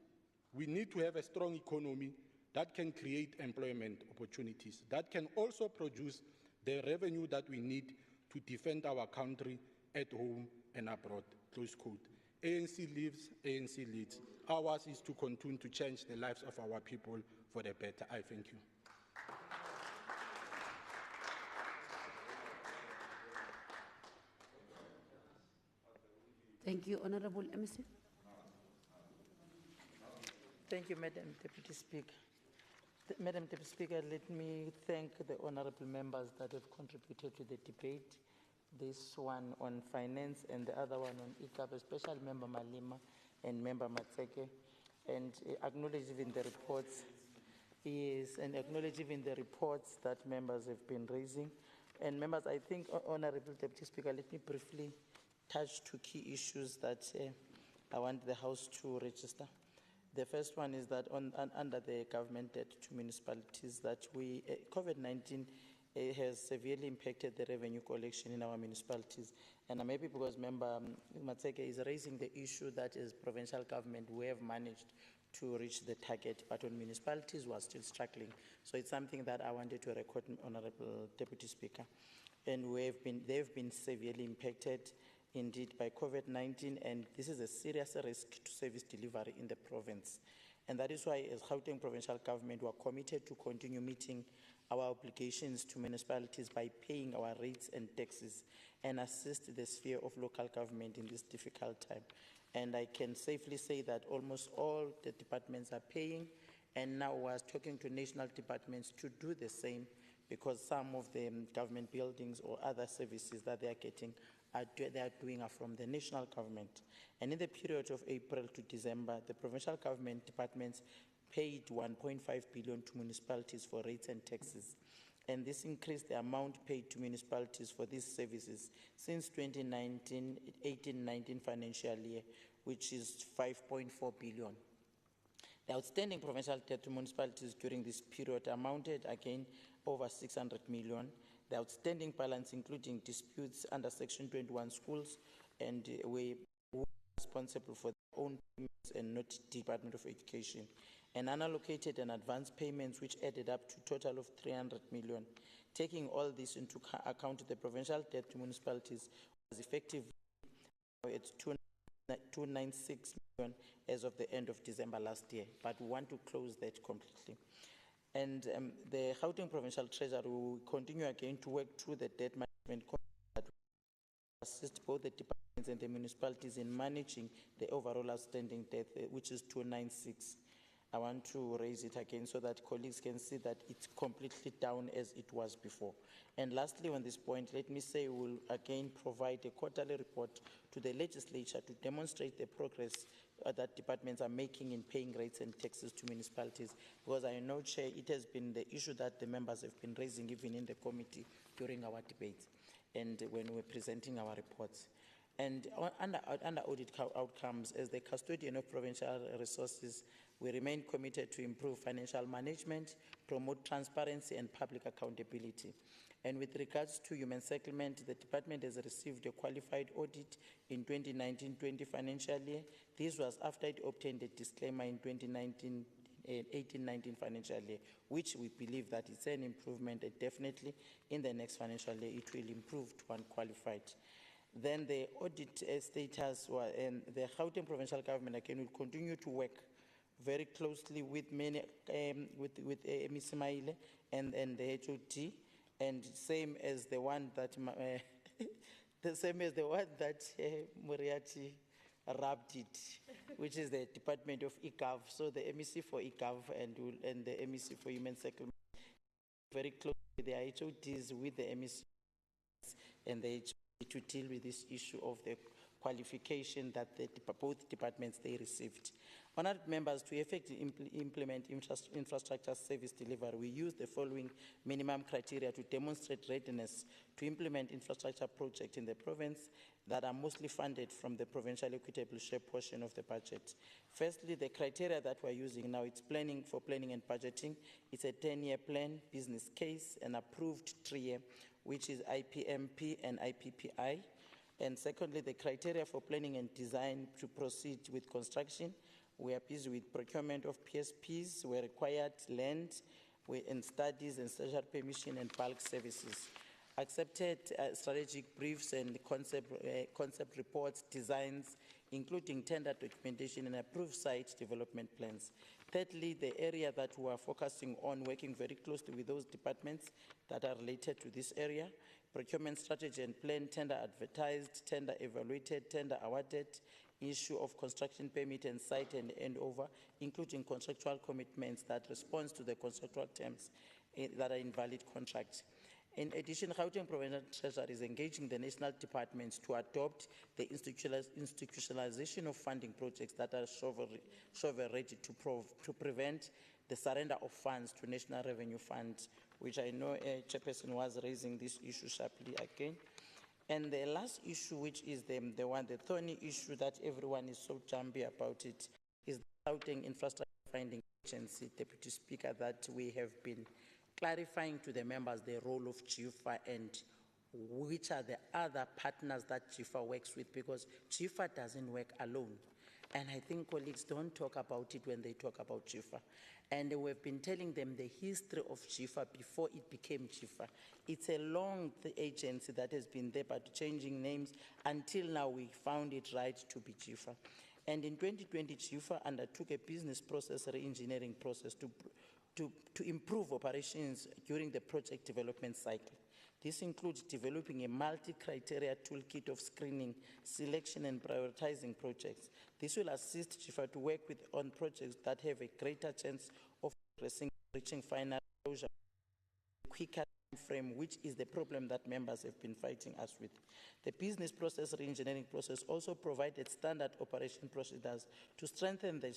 "We need to have a strong economy that can create employment opportunities, that can also produce the revenue that we need to defend our country at home and abroad, close quote. ANC lives, ANC leads. Ours is to continue to change the lives of our people for the better. I thank you. Thank you, Honorable MEC. Thank you, Madam Deputy Speaker. Madam Deputy Speaker, let me thank the honorable members that have contributed to the debate. This one on finance and the other one on ICAP, especially Member Malima and Member Matseke, and acknowledge even the reports. Yes, and acknowledge even the reports that members have been raising. And members, I think, Honorable Deputy Speaker, let me briefly touch two key issues that I want the House to register. The first one is that under the government debt to municipalities, that COVID-19 has severely impacted the revenue collection in our municipalities. And maybe because Member Matseke is raising the issue that as provincial government, we have managed to reach the target, but on municipalities, we are still struggling. So it's something that I wanted to record, Honorable Deputy Speaker. And they've been severely impacted indeed by COVID-19, and this is a serious risk to service delivery in the province. And that is why, as Gauteng Provincial Government, we are committed to continue meeting our obligations to municipalities by paying our rates and taxes and assist the sphere of local government in this difficult time. And I can safely say that almost all the departments are paying, and now we are talking to national departments to do the same, because some of the government buildings or other services that they are getting they are doing from the national government. And in the period of April to December, the provincial government departments paid 1.5 billion to municipalities for rates and taxes. And this increased the amount paid to municipalities for these services since 2018-19 financial year, which is 5.4 billion. The outstanding provincial debt to municipalities during this period amounted again over 600 million. The outstanding balance, including disputes under Section 21 schools, and we were responsible for their own payments and not Department of Education, and unallocated and advance payments, which added up to a total of 300 million. Taking all this into account, the provincial debt to municipalities was effectively at 296 million as of the end of December last year, but we want to close that completely. And the Gauteng Provincial Treasury will continue again to work through the debt management that will assist both the departments and the municipalities in managing the overall outstanding debt, which is 296. I want to raise it again so that colleagues can see that it's completely down as it was before. And lastly, on this point, let me say we'll again provide a quarterly report to the legislature to demonstrate the progress that departments are making in paying rates and taxes to municipalities, because I know, Chair, it has been the issue that the members have been raising even in the committee during our debates and when we're presenting our reports. And under audit outcomes, as the custodian of provincial resources, we remain committed to improve financial management, promote transparency and public accountability. And with regards to human settlement, the department has received a qualified audit in 2019-20 financial year. This was after it obtained a disclaimer in 2018-19 financial year, which we believe that it's an improvement, and definitely in the next financial year it will improve to unqualified. Then the audit status, and the Gauteng Provincial Government again will continue to work very closely with with MEC Maile and the HOD, and same as the one that Moriarty rubbed it, which is the Department of eGov. So the MEC for eGov and the MEC for Human Settlement very close with the HODs, with the MEC and the HOD to deal with this issue of the qualification that both departments they received. Honored members, to effectively implement infrastructure service delivery, we use the following minimum criteria to demonstrate readiness to implement infrastructure projects in the province that are mostly funded from the provincial equitable share portion of the budget. Firstly, the criteria that we're using now, it's planning and budgeting. It's a 10-year plan, business case, and approved 3-year, which is IPMP and IPPI. And secondly, the criteria for planning and design to proceed with construction, We are busy with procurement of PSPs, we required land, and studies and social permission and bulk services. Accepted strategic briefs and concept reports, designs, including tender documentation and approved site development plans. Thirdly, the area that we are focusing on, working very closely with those departments that are related to this area, procurement strategy and plan, tender advertised, tender evaluated, tender awarded, issue of construction permit and site and handover, including contractual commitments that respond to the contractual terms that are in valid contracts. In addition, Gauteng Provincial Treasury is engaging the national departments to adopt the institutionalization of funding projects that are shovel-ready to prevent the surrender of funds to National Revenue Fund, which I know Chairperson was raising this issue sharply again. And the last issue, which is the thorny issue that everyone is so jumpy about it, is the Gauteng Infrastructure Finding Agency, Deputy Speaker, that we have been clarifying to the members the role of GIFA and which are the other partners that GIFA works with, because GIFA doesn't work alone. And I think colleagues don't talk about it when they talk about GIFA. And we've been telling them the history of GIFA before it became GIFA. It's a long agency that has been there, but changing names until now we found it right to be GIFA. And in 2020, GIFA undertook a business process re-engineering process to improve operations during the project development cycle. This includes developing a multi-criteria toolkit of screening, selection, and prioritizing projects. This will assist GIFA to work on projects that have a greater chance of reaching final closure quicker frame, which is the problem that members have been fighting us with. The business process re-engineering process also provided standard operation procedures to strengthen the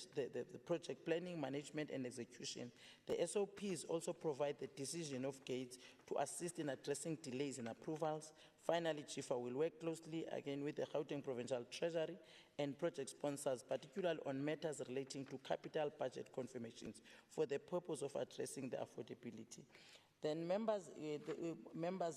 project planning, management, and execution. The SOPs also provide the decision of gates to assist in addressing delays in approvals. Finally, GIFA will work closely again with the Gauteng Provincial Treasury and project sponsors, particularly on matters relating to capital budget confirmations for the purpose of addressing the affordability. Then members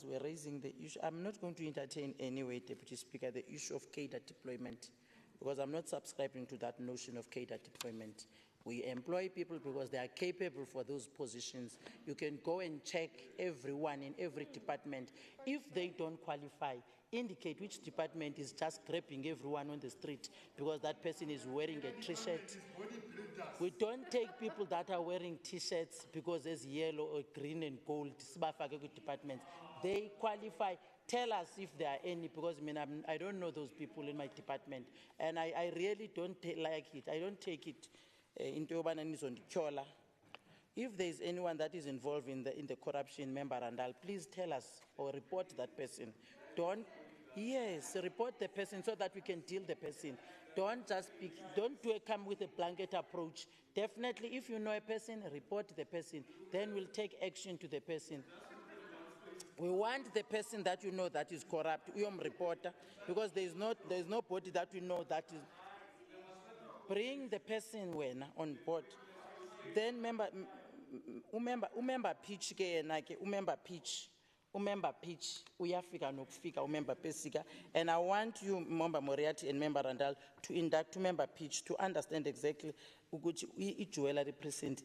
were raising the issue. I'm not going to entertain anyway, Deputy Speaker, the issue of cadre deployment, because I'm not subscribing to that notion of cadre deployment. We employ people because they are capable for those positions. You can go and check everyone in every department. If they don't qualify, indicate which department is just grabbing everyone on the street because that person is wearing a T-shirt. We don't take people that are wearing T-shirts because there's yellow or green and gold departments. They qualify. Tell us if there are any, because I don't know those people in my department, and I really don't like it. I don't take it into Kyola. If there is anyone that is involved in the corruption memorandum, please tell us or report that person. Report the person so that we can deal the person. Don't just speak, come with a blanket approach. Definitely, if you know a person, report the person. Then we'll take action to the person. We want the person that you know that is corrupt, reporter, because there is nobody that we know that is. Bring the person on board. Then umember pitch uyafika nokufika umember pesika, and I want you, Member Moriarty and Member Randall, to induct member pitch to understand exactly which jewelry print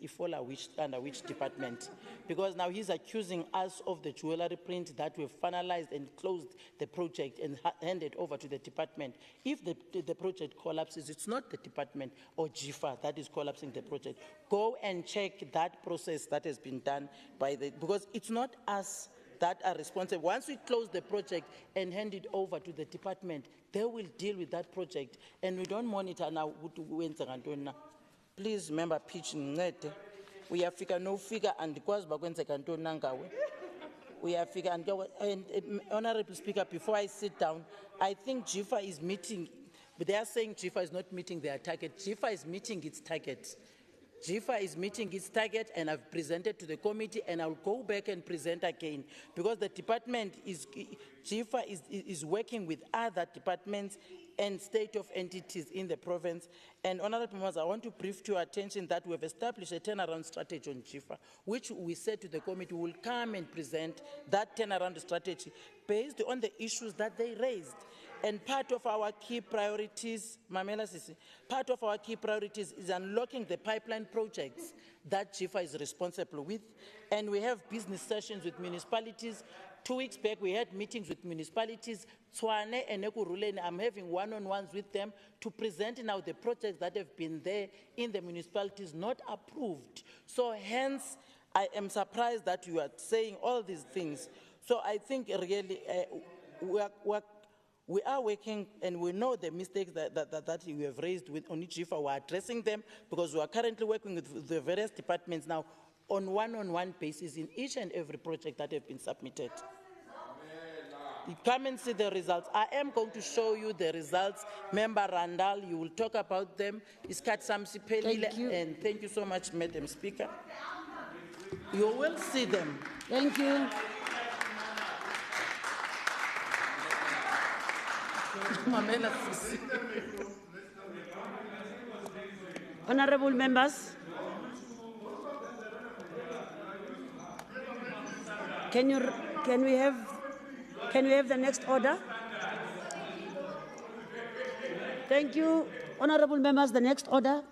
under which department, because now he's accusing us of the jewelry print that we've finalized and closed the project and handed over to the department. If the project collapses, it's not the department or GIFA that is collapsing the project. Go and check that process that has been done because it's not us that are responsible. Once we close the project and hand it over to the department, they will deal with that project, and we don't monitor now. Please, member pitch ncede. Uyafika no figure and because bakwenzeka ntoni nangawe. Uyafika and Honorable Speaker, before I sit down, I think GIFA is meeting, but they are saying GIFA is not meeting their target. GIFA is meeting its target. GIFA is meeting its target, and I've presented to the committee, and I'll go back and present again, because the department GIFA is working with other departments and state of entities in the province. And Honorable Members, I want to brief to your attention that we have established a turnaround strategy on GIFA, which we said to the committee will come and present that turnaround strategy based on the issues that they raised. And part of our key priorities, Mamela Sisi, part of our key priorities is unlocking the pipeline projects that GIFA is responsible with. And we have business sessions with municipalities. 2 weeks back, we had meetings with municipalities. Tshwane and Ekurhuleni, I'm having one-on-ones with them to present now the projects that have been there in the municipalities not approved. So hence, I am surprised that you are saying all these things. So I think really we are working, and we know the mistakes that you have raised with GIFA. We are addressing them because we are currently working with the various departments now on one-on-one basis in each and every project that have been submitted. You come and see the results. I am going to show you the results. Member Randall, you will talk about them. Thank you. And thank you so much, Madam Speaker. You will see them. Thank you. Honorable members, can we have the next order? Thank you, honorable members. The next order.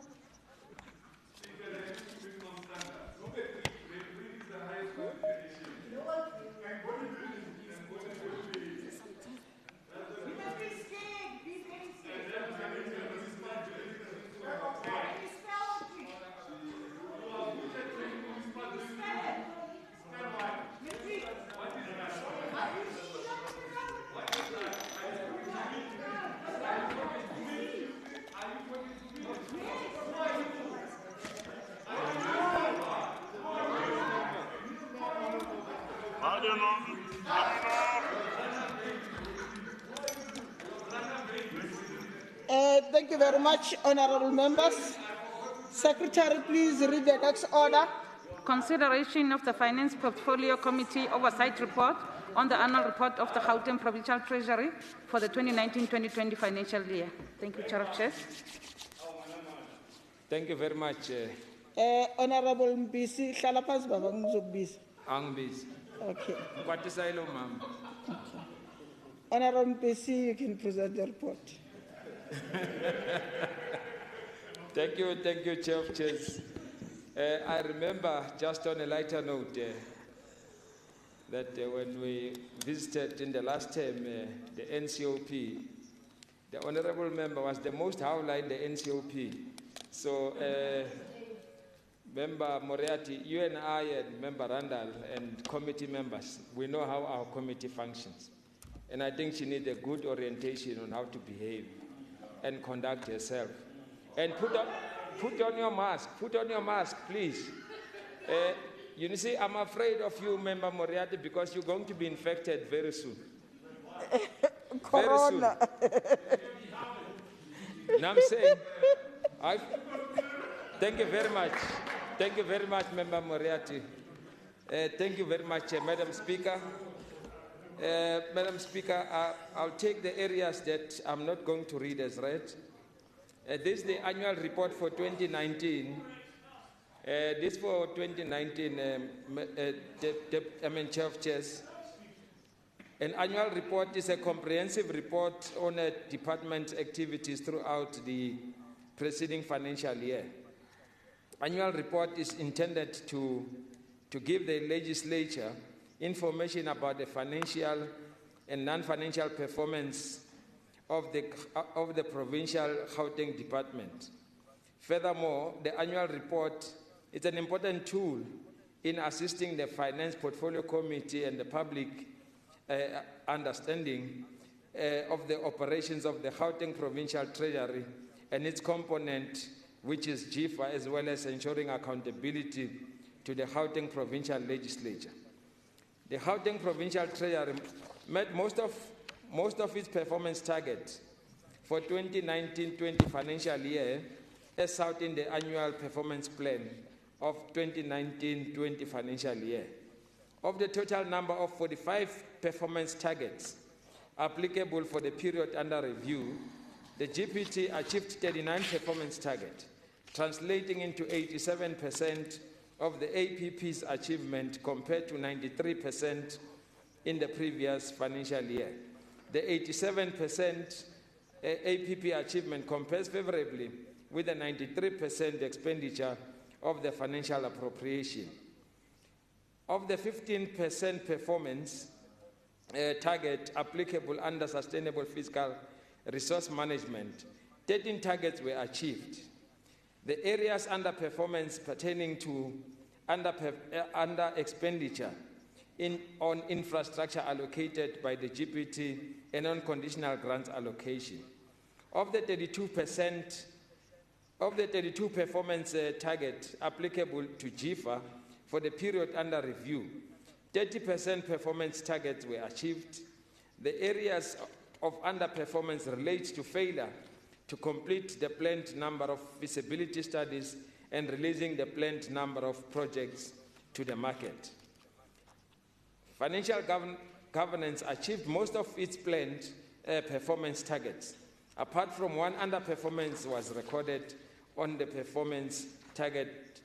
Thank you very much, honorable members. Secretary, please read the next order. Consideration of the Finance Portfolio Committee Oversight Report on the annual report of the Gauteng Provincial Treasury for the 2019-2020 financial year. Thank you, Chair of Chairs. Thank you very much. Honorable Mbisi, hlala phansi baba ngizokubisa. Angbizi. Okay. Kwatisa ilo mama. Honorable Mbisi, you can present the report. Thank you, Chair of Chairs. I remember, just on a lighter note, that when we visited in the last term the NCOP, the honorable member was the most howler in the NCOP. So, Member Moriarty, you and I and Member Randall and committee members, we know how our committee functions. And I think she needs a good orientation on how to behave and conduct herself. And put on your mask, please. You see, I'm afraid of you, Member Moriarty, because you're going to be infected very soon. Corona. Very soon. Now I'm saying, thank you very much. Thank you very much, Member Moriarty. Thank you very much, Madam Speaker. Madam Speaker, I'll take the areas that I'm not going to read as read. This is the annual report for 2019. This for 2019, Chair of Chairs. An annual report is a comprehensive report on a department's activities throughout the preceding financial year. Annual report is intended to give the legislature information about the financial and non-financial performance of the provincial Gauteng department. Furthermore, the annual report is an important tool in assisting the Finance Portfolio Committee and the public understanding of the operations of the Gauteng Provincial Treasury and its component, which is GIFA, as well as ensuring accountability to the Gauteng Provincial Legislature. The Gauteng Provincial Treasury met most of its performance targets for 2019-20 financial year as out in the annual performance plan of 2019-20 financial year. Of the total number of 45 performance targets applicable for the period under review, the GPT achieved 39 performance targets, translating into 87% of the APP's achievement compared to 93% in the previous financial year. The 87% APP achievement compares favorably with the 93% expenditure of the financial appropriation. Of the 15% performance target applicable under sustainable fiscal resource management, 13 targets were achieved. The areas under performance pertaining to under expenditure on infrastructure allocated by the GPT and unconditional grants allocation. Of the 32 performance target applicable to GIFA for the period under review, 30% performance targets were achieved. The areas of underperformance relate to failure to complete the planned number of feasibility studies and releasing the planned number of projects to the market. Financial governance achieved most of its planned performance targets. Apart from one underperformance was recorded on the performance target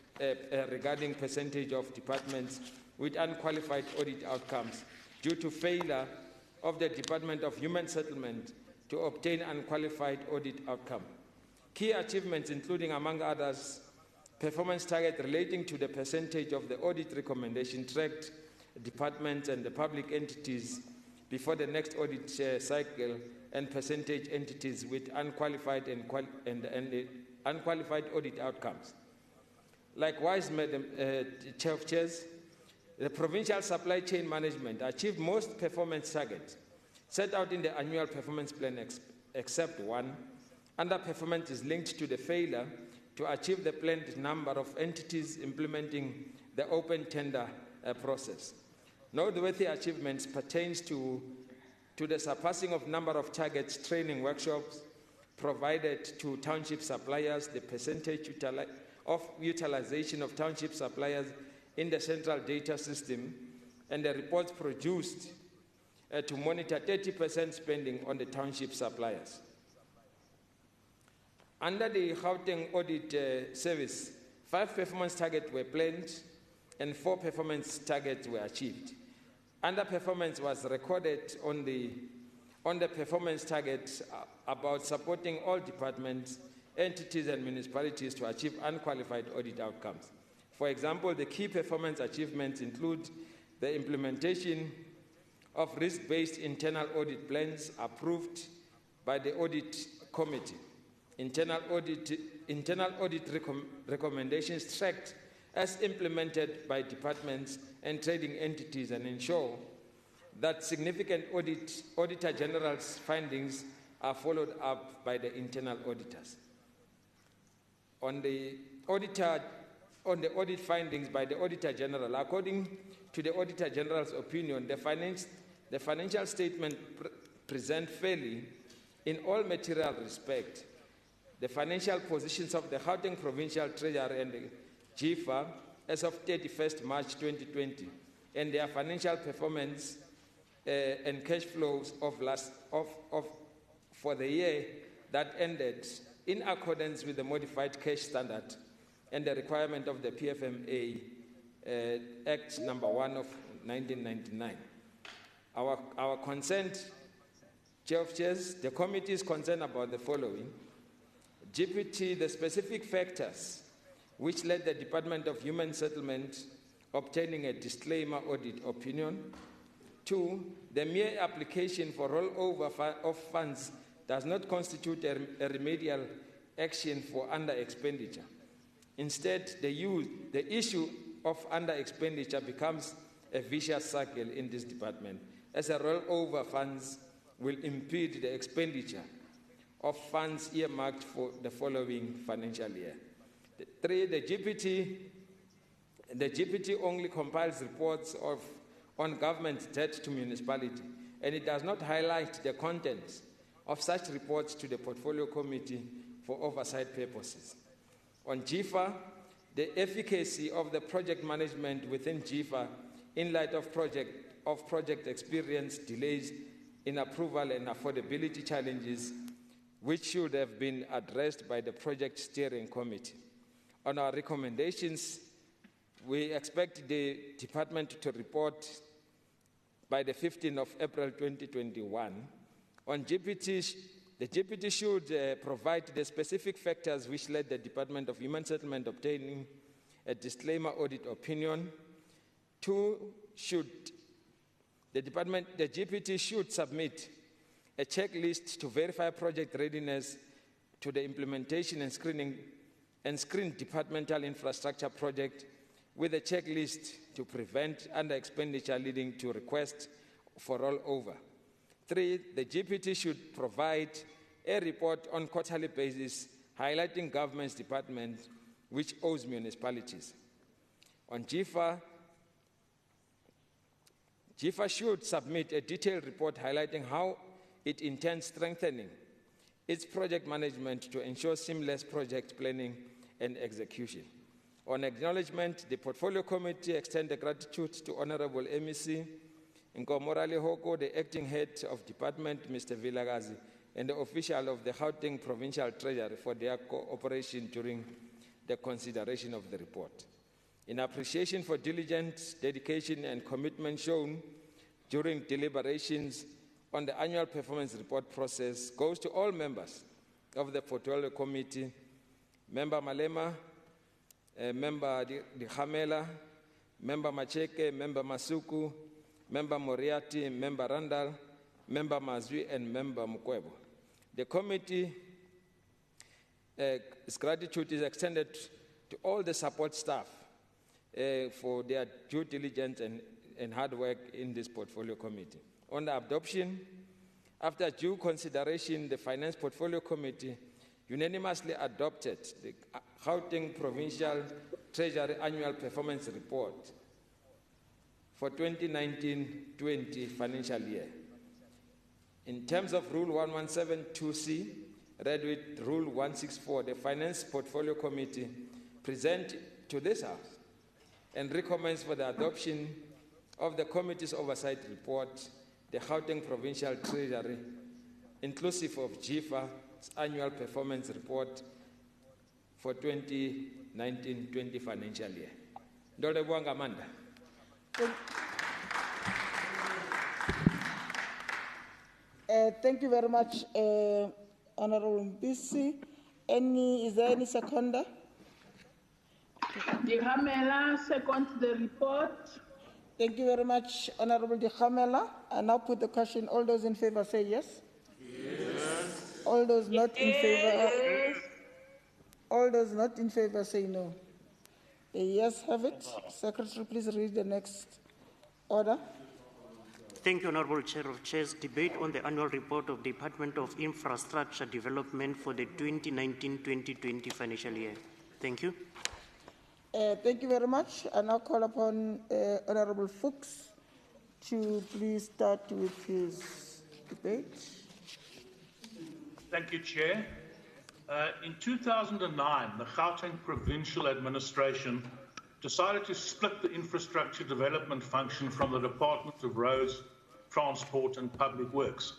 regarding percentage of departments with unqualified audit outcomes due to failure of the Department of Human Settlement to obtain unqualified audit outcome. Key achievements including, among others, performance target relating to the percentage of the audit recommendation tracked departments and the public entities before the next audit cycle, and percentage entities with unqualified and unqualified audit outcomes. Likewise, Madam Chair of Chairs, the Provincial Supply Chain Management achieved most performance targets set out in the annual performance plan except one. Underperformance is linked to the failure to achieve the planned number of entities implementing the open tender process. Noteworthy achievements pertains to the surpassing of number of targets training workshops provided to township suppliers, the percentage of utilization of township suppliers in the central data system, and the reports produced to monitor 30% spending on the township suppliers. Under the Gauteng Audit Service, 5 performance targets were planned and 4 performance targets were achieved. Underperformance was recorded on the performance target about supporting all departments, entities and municipalities to achieve unqualified audit outcomes. For example, the key performance achievements include the implementation of risk-based internal audit plans approved by the audit committee, internal audit recommendations tracked as implemented by departments and trading entities, and ensure that significant Auditor General's findings are followed up by the internal auditors. On the audit findings by the Auditor General, according to the Auditor General's opinion, the financial statement present fairly in all material respect the financial positions of the Gauteng Provincial Treasury and the GIFA as of 31st March 2020, and their financial performance and cash flows for the year that ended in accordance with the modified cash standard and the requirement of the PFMA Act number 1 of 1999. Our consent, Chair of Chairs, the committee is concerned about the following. GPT, the specific factors which led the Department of Human Settlement obtaining a disclaimer audit opinion. 2, the mere application for rollover of funds does not constitute a remedial action for under-expenditure. Instead, the issue of under-expenditure becomes a vicious cycle in this department, as a rollover funds will impede the expenditure of funds earmarked for the following financial year. 3, the GPT only compiles reports on government debt to municipality, and it does not highlight the contents of such reports to the Portfolio Committee for oversight purposes. On GIFA, the efficacy of the project management within GIFA in light of project experience, delays in approval and affordability challenges, which should have been addressed by the Project Steering Committee. On our recommendations, we expect the department to report by the 15th of April 2021 On GPT, the GPT should provide the specific factors which led the Department of Human Settlement obtaining a disclaimer audit opinion. 2, the GPT should submit a checklist to verify project readiness to the implementation and screen departmental infrastructure project with a checklist to prevent under expenditure leading to requests for rollover. 3, the GPT should provide a report on quarterly basis highlighting government's department which owes municipalities. On GIFA should submit a detailed report highlighting how it intends strengthening its project management to ensure seamless project planning and execution. On acknowledgement, the Portfolio Committee extends gratitude to Honorable MEC Nkomorale Hoko, the Acting Head of Department, Mr. Vilagazi, and the official of the Gauteng Provincial Treasury for their cooperation during the consideration of the report. In appreciation for diligence, dedication, and commitment shown during deliberations on the annual performance report process goes to all members of the Portfolio Committee, Member Malema, Member Dikhamela, Member Macheke, Member Masuku, Member Moriarty, Member Randall, Member Mazwi, and Member Mukwebo. The committee's gratitude is extended to all the support staff for their due diligence and hard work in this Portfolio Committee. On the adoption, after due consideration, the Finance Portfolio Committee unanimously adopted the Gauteng Provincial Treasury Annual Performance Report for 2019-20 financial year. In terms of Rule 1172C, read with Rule 164, the Finance Portfolio Committee presents to this House and recommends for the adoption of the Committee's Oversight Report, the Gauteng Provincial Treasury, inclusive of GIFA's Annual Performance Report for 2019-20 financial year. Ndole Bwanga Manda. Thank you very much, Honorable Mbisi. Is there any seconder? Dikhamela seconds the report. Thank you very much, Honorable Dikhamela. I now put the question. All those in favor say yes. Yes. All those not in favor. Yes. All those not in favor say no. The yes have it. Secretary, please read the next order. Thank you, Honorable Chair of Chairs. Debate on the annual report of Department of Infrastructure Development for the 2019-2020 financial year. Thank you. Thank you very much. I now call upon Honorable Fuchs to please start with his debate. Thank you, Chair. In 2009, the Gauteng Provincial Administration decided to split the infrastructure development function from the Department of Roads, Transport and Public Works.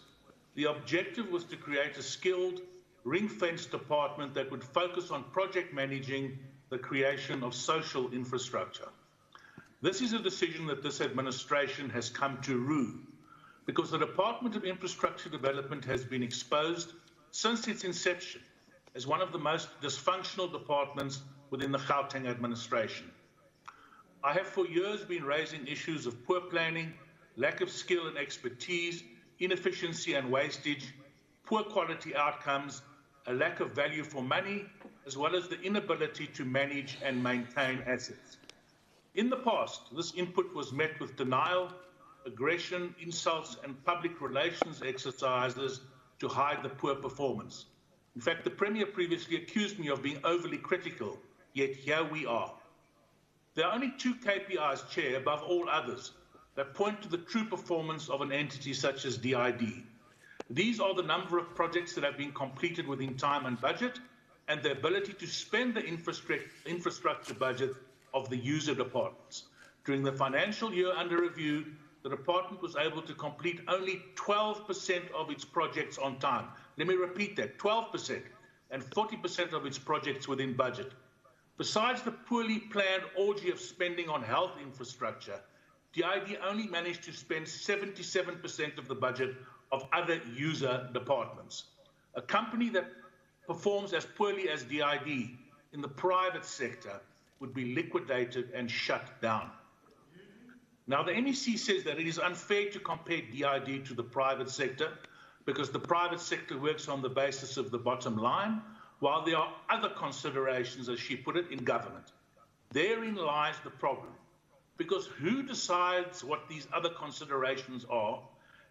The objective was to create a skilled, ring-fenced department that would focus on project managing the creation of social infrastructure. This is a decision that this administration has come to rue, because the Department of Infrastructure Development has been exposed since its inception as one of the most dysfunctional departments within the Gauteng administration. I have for years been raising issues of poor planning, lack of skill and expertise, inefficiency and wastage, poor quality outcomes, a lack of value for money, as well as the inability to manage and maintain assets. In the past, this input was met with denial, aggression, insults, and public relations exercises to hide the poor performance. In fact, the Premier previously accused me of being overly critical, yet here we are. There are only two KPIs, Chair, above all others, that point to the true performance of an entity such as DID. These are the number of projects that have been completed within time and budget, and the ability to spend the infrastructure budget of the user departments. During the financial year under review, the department was able to complete only 12% of its projects on time. Let me repeat that, 12%, and 40% of its projects within budget. Besides the poorly planned orgy of spending on health infrastructure, DID only managed to spend 77% of the budget of other user departments. A company that performs as poorly as DID in the private sector would be liquidated and shut down. Now, the MEC says that it is unfair to compare DID to the private sector because the private sector works on the basis of the bottom line, while there are other considerations, as she put it, in government. Therein lies the problem, because who decides what these other considerations are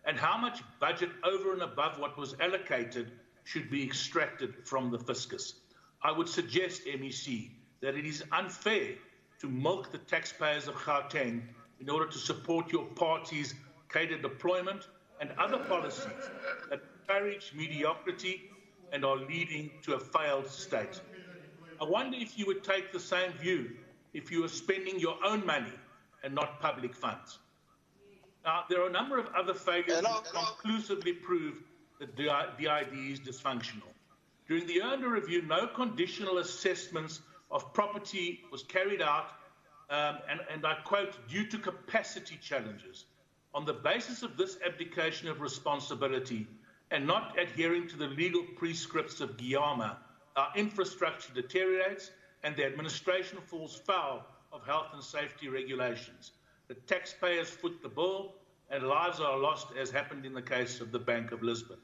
and how much budget over and above what was allocated should be extracted from the fiscus? I would suggest, MEC, that it is unfair to milk the taxpayers of Gauteng in order to support your party's cadre deployment and other policies that encourage mediocrity and are leading to a failed state. I wonder if you would take the same view if you were spending your own money and not public funds. Now, there are a number of other failures that conclusively prove that DID is dysfunctional. During the earner review, no conditional assessments of property was carried out, and I quote, due to capacity challenges. On the basis of this abdication of responsibility and not adhering to the legal prescripts of GIAMA, our infrastructure deteriorates and the administration falls foul of health and safety regulations. The taxpayers foot the bill and lives are lost, as happened in the case of the Bank of Lisbon.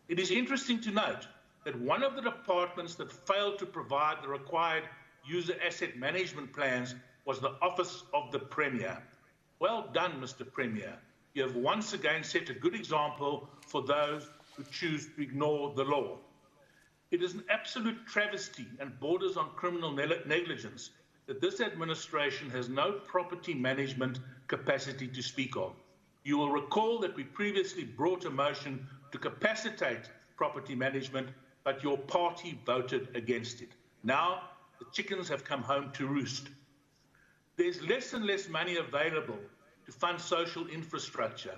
It is interesting to note that one of the departments that failed to provide the required user asset management plans was the Office of the Premier. Well done, Mr. Premier. You have once again set a good example for those who choose to ignore the law. It is an absolute travesty and borders on criminal negligence that this administration has no property management capacity to speak of. You will recall that we previously brought a motion to capacitate property management, but your party voted against it. Now, the chickens have come home to roost. There's less and less money available to fund social infrastructure.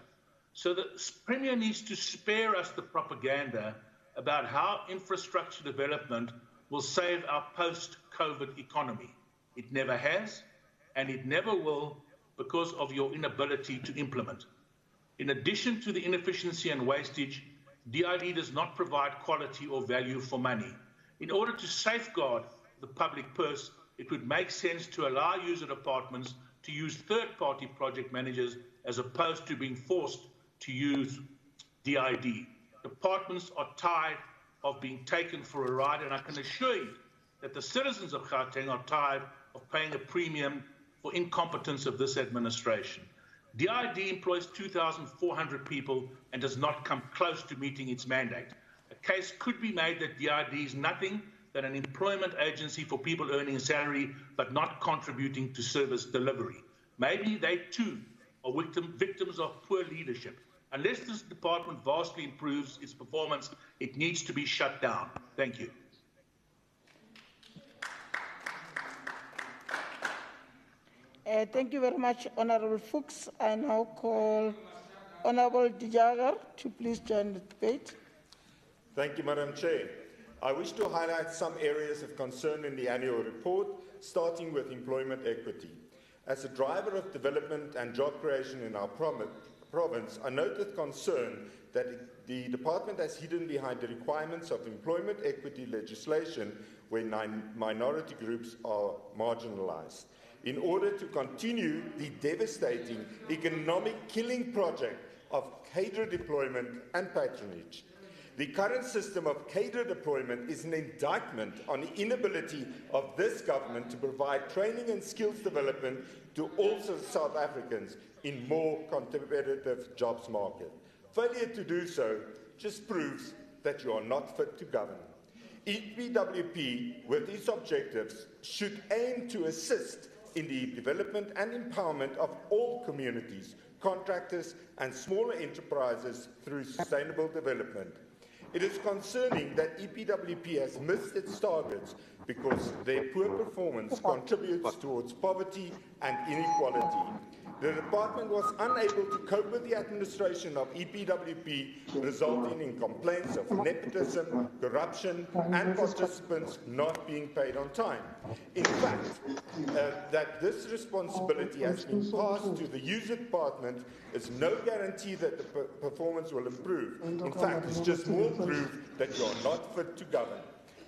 So the Premier needs to spare us the propaganda about how infrastructure development will save our post-COVID economy. It never has, and it never will, because of your inability to implement. In addition to the inefficiency and wastage, DID does not provide quality or value for money. In order to safeguard the public purse, it would make sense to allow user departments to use third-party project managers as opposed to being forced to use DID. Departments are tired of being taken for a ride, and I can assure you that the citizens of Gauteng are tired of paying a premium for incompetence of this administration. DID employs 2,400 people and does not come close to meeting its mandate. A case could be made that DID is nothing than an employment agency for people earning a salary but not contributing to service delivery. Maybe they too are victims of poor leadership. Unless this department vastly improves its performance, it needs to be shut down. Thank you. Thank you very much, Honorable Fuchs. I now call Honorable Dijagar to please join the debate. Thank you, Madam Chair. I wish to highlight some areas of concern in the annual report, starting with employment equity. As a driver of development and job creation in our province, I note with concern that the department has hidden behind the requirements of employment equity legislation where minority groups are marginalized, in order to continue the devastating economic killing project of cadre deployment and patronage. The current system of cadre deployment is an indictment on the inability of this government to provide training and skills development to all South Africans in more competitive jobs market. Failure to do so just proves that you are not fit to govern. EPWP, with its objectives, should aim to assist in the development and empowerment of all communities, contractors and smaller enterprises through sustainable development. It is concerning that EPWP has missed its targets because their poor performance contributes towards poverty and inequality. The department was unable to cope with the administration of EPWP, resulting in complaints of nepotism, corruption, and participants not being paid on time. In fact, that this responsibility has been passed to the user department is no guarantee that the performance will improve. In fact, it's just more proof that you are not fit to govern.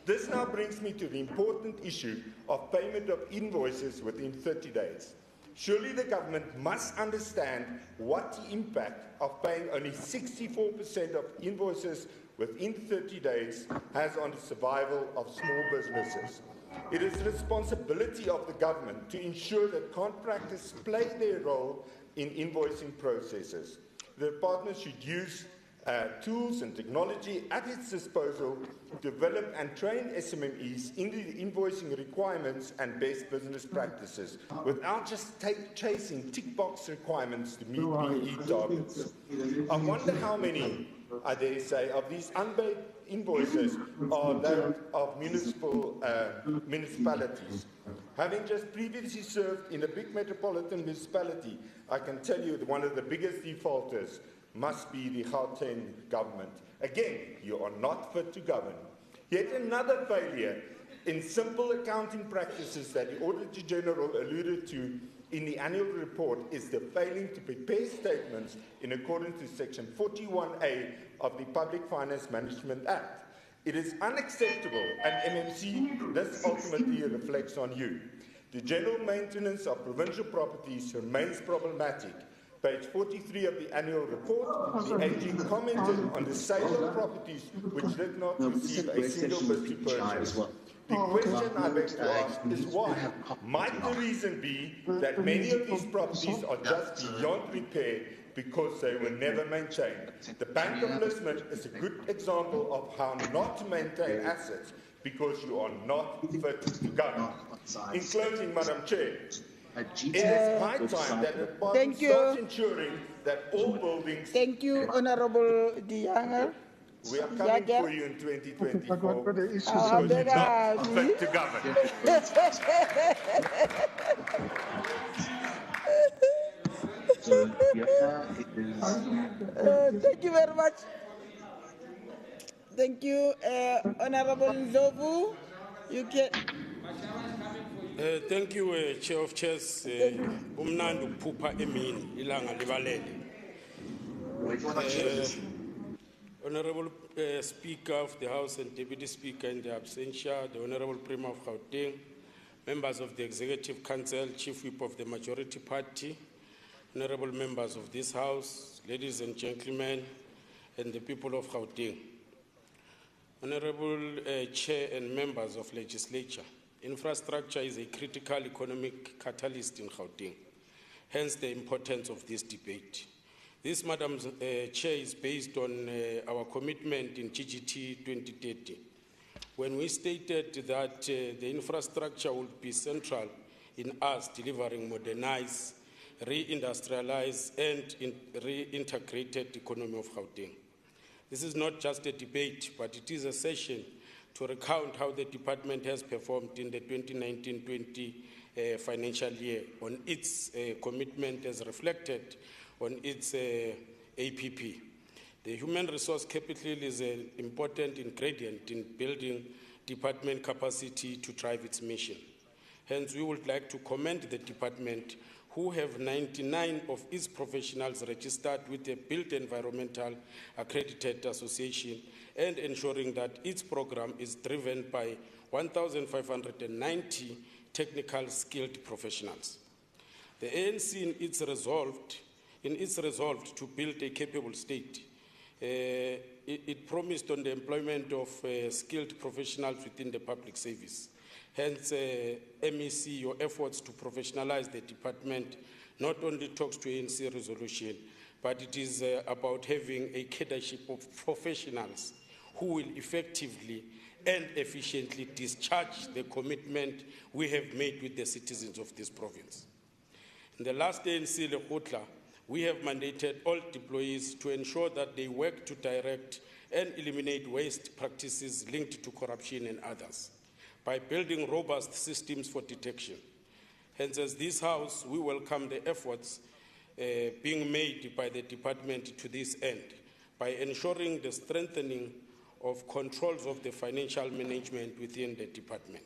This now brings me to the important issue of payment of invoices within 30 days. Surely the government must understand what the impact of paying only 64% of invoices within 30 days has on the survival of small businesses. It is the responsibility of the government to ensure that contractors play their role in invoicing processes. The department should use tools and technology at its disposal to develop and train SMMEs in the invoicing requirements and best business practices without just chasing tick box requirements to meet BE targets. I wonder how many, I dare say, of these unpaid invoices are those of municipalities. Having just previously served in a big metropolitan municipality, I can tell you that one of the biggest defaulters must be the Gauteng government. Again, you are not fit to govern. Yet another failure in simple accounting practices that the Auditor General alluded to in the annual report is the failing to prepare statements in accordance to Section 41A of the Public Finance Management Act. It is unacceptable, and MMC, this ultimately reflects on you. The general maintenance of provincial properties remains problematic. Page 43 of the annual report, the AG commented on the sale of properties which did not receive a single bid to purchase. The question I beg to ask is why? Might the reason be that many of these properties are just beyond repair because they were never maintained? The Bank of Lisbon is a good example of how not to maintain assets because you are not fit to govern. In closing, Madam Chair, it is high time that the department starts ensuring that all buildings... Thank you, Honorable Dianger. We are coming for you in 2024 because you're not fit to govern. Thank you very much. Thank you, Honorable Ndlovu. You can... Thank you, Chair of Chairs. Umnandu Pupa Emin, Ilanga Livalele. Honorable Speaker of the House and Deputy Speaker in the absentia, the Honorable Premier of Gauteng, members of the Executive Council, Chief Whip of the Majority Party, Honorable members of this House, ladies and gentlemen, and the people of Gauteng. Honorable Chair and members of Legislature, infrastructure is a critical economic catalyst in Gauteng, hence the importance of this debate. This, Madam Chair, is based on our commitment in GGT 2030, when we stated that the infrastructure would be central in us delivering modernized, re-industrialized, and reintegrated economy of Gauteng. This is not just a debate, but it is a session to recount how the department has performed in the 2019-20 financial year on its commitment as reflected on its APP. The human resource capital is an important ingredient in building department capacity to drive its mission. Hence, we would like to commend the department, who have 99 of its professionals registered with the Built Environmental Accredited Association, and ensuring that its program is driven by 1,590 technical skilled professionals. The ANC, in its resolve to build a capable state, it promised on the employment of skilled professionals within the public service. Hence, MEC, your efforts to professionalize the department not only talks to ANC resolution, but it is about having a cadreship of professionals who will effectively and efficiently discharge the commitment we have made with the citizens of this province. In the last ANC Lekgotla, we have mandated all employees to ensure that they work to direct and eliminate waste practices linked to corruption and others, by building robust systems for detection. Hence, as this House, we welcome the efforts being made by the department to this end by ensuring the strengthening of controls of the financial management within the department.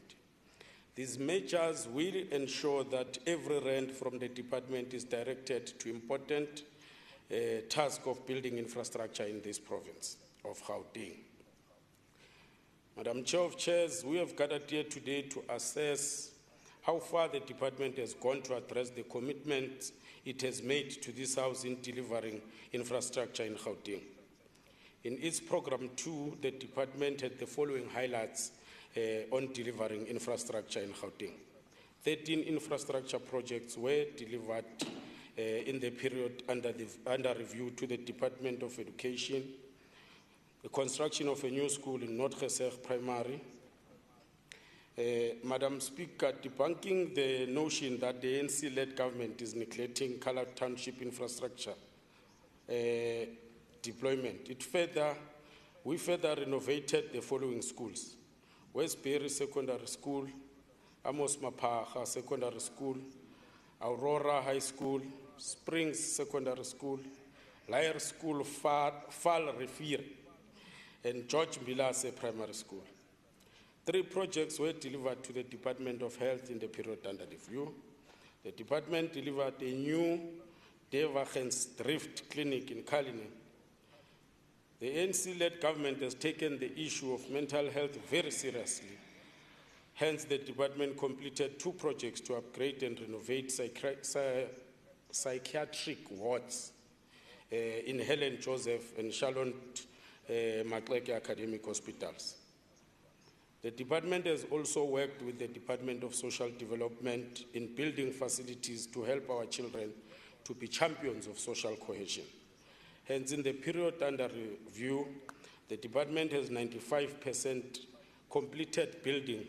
These measures will ensure that every rand from the department is directed to important task of building infrastructure in this province of Gauteng. Madam Chair of Chairs, we have gathered here today to assess how far the department has gone to address the commitments it has made to this House in delivering infrastructure in Gauteng. In its Program 2, the department had the following highlights on delivering infrastructure in Gauteng. 13 infrastructure projects were delivered in the period under review to the Department of Education, the construction of a new school in North Geseg Primary. Madam Speaker, debunking the notion that the ANC-led government is neglecting Kala Township infrastructure deployment. We further renovated the following schools: Westbury Secondary School, Amos Mapaha Secondary School, Aurora High School, Springs Secondary School, Lyre School, Fal Refir, and George Milase Primary School. 3 projects were delivered to the Department of Health in the period under review. The department delivered a new Devagens Drift Clinic in Kalinin. The ANC-led government has taken the issue of mental health very seriously. Hence, the department completed 2 projects to upgrade and renovate psychiatric wards in Helen Joseph and Charlotte Makleke Academic Hospitals. The department has also worked with the Department of Social Development in building facilities to help our children to be champions of social cohesion. Hence, in the period under review, the department has 95% completed building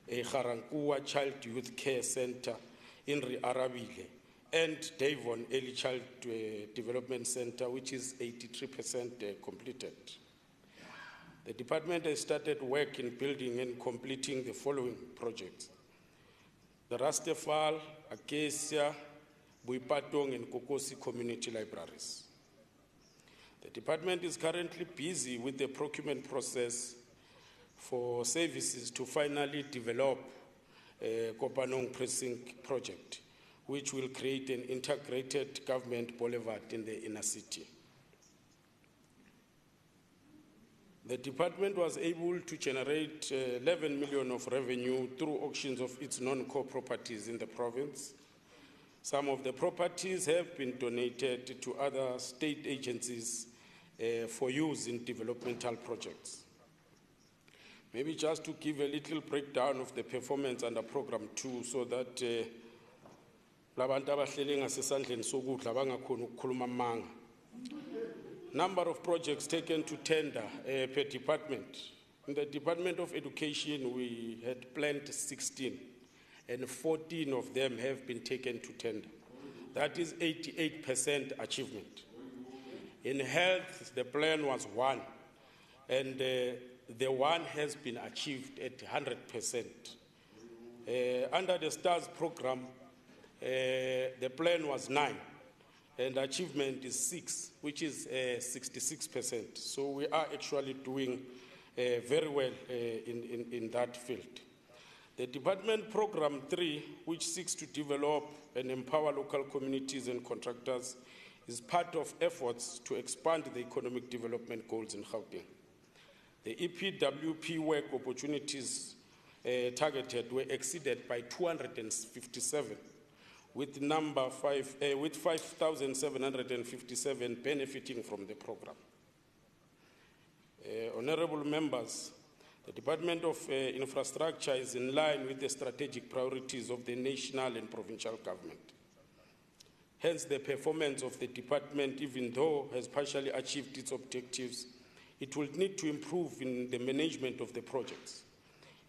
a Garankuwa Child Youth Care Center in Arabile and Devon Early Child Development Center, which is 83% completed. The department has started work in building and completing the following projects: the Rastafal, Acacia, Buipatong, and Kokosi community libraries. The department is currently busy with the procurement process for services to finally develop a Kopanong Precinct project, which will create an integrated government boulevard in the inner city. The department was able to generate 11 million of revenue through auctions of its non-core properties in the province. Some of the properties have been donated to other state agencies for use in developmental projects. Maybe just to give a little breakdown of the performance under Program 2 so that labantu abahleli ngasesandleni sokudla bangakhona ukukhuluma amanga. Number of projects taken to tender per department. In the Department of Education, we had planned 16, and 14 of them have been taken to tender. That is 88% achievement. In health, the plan was 1, and the 1 has been achieved at 100%. Under the STARS program, the plan was 9. And achievement is 6, which is 66%. So we are actually doing very well in that field. The department Program 3, which seeks to develop and empower local communities and contractors, is part of efforts to expand the economic development goals in Gauteng. The EPWP work opportunities targeted were exceeded by 257. With 5,757 benefiting from the program. Honorable members, the Department of Infrastructure is in line with the strategic priorities of the national and provincial government. Hence, the performance of the department, even though has partially achieved its objectives, it will need to improve in the management of the projects.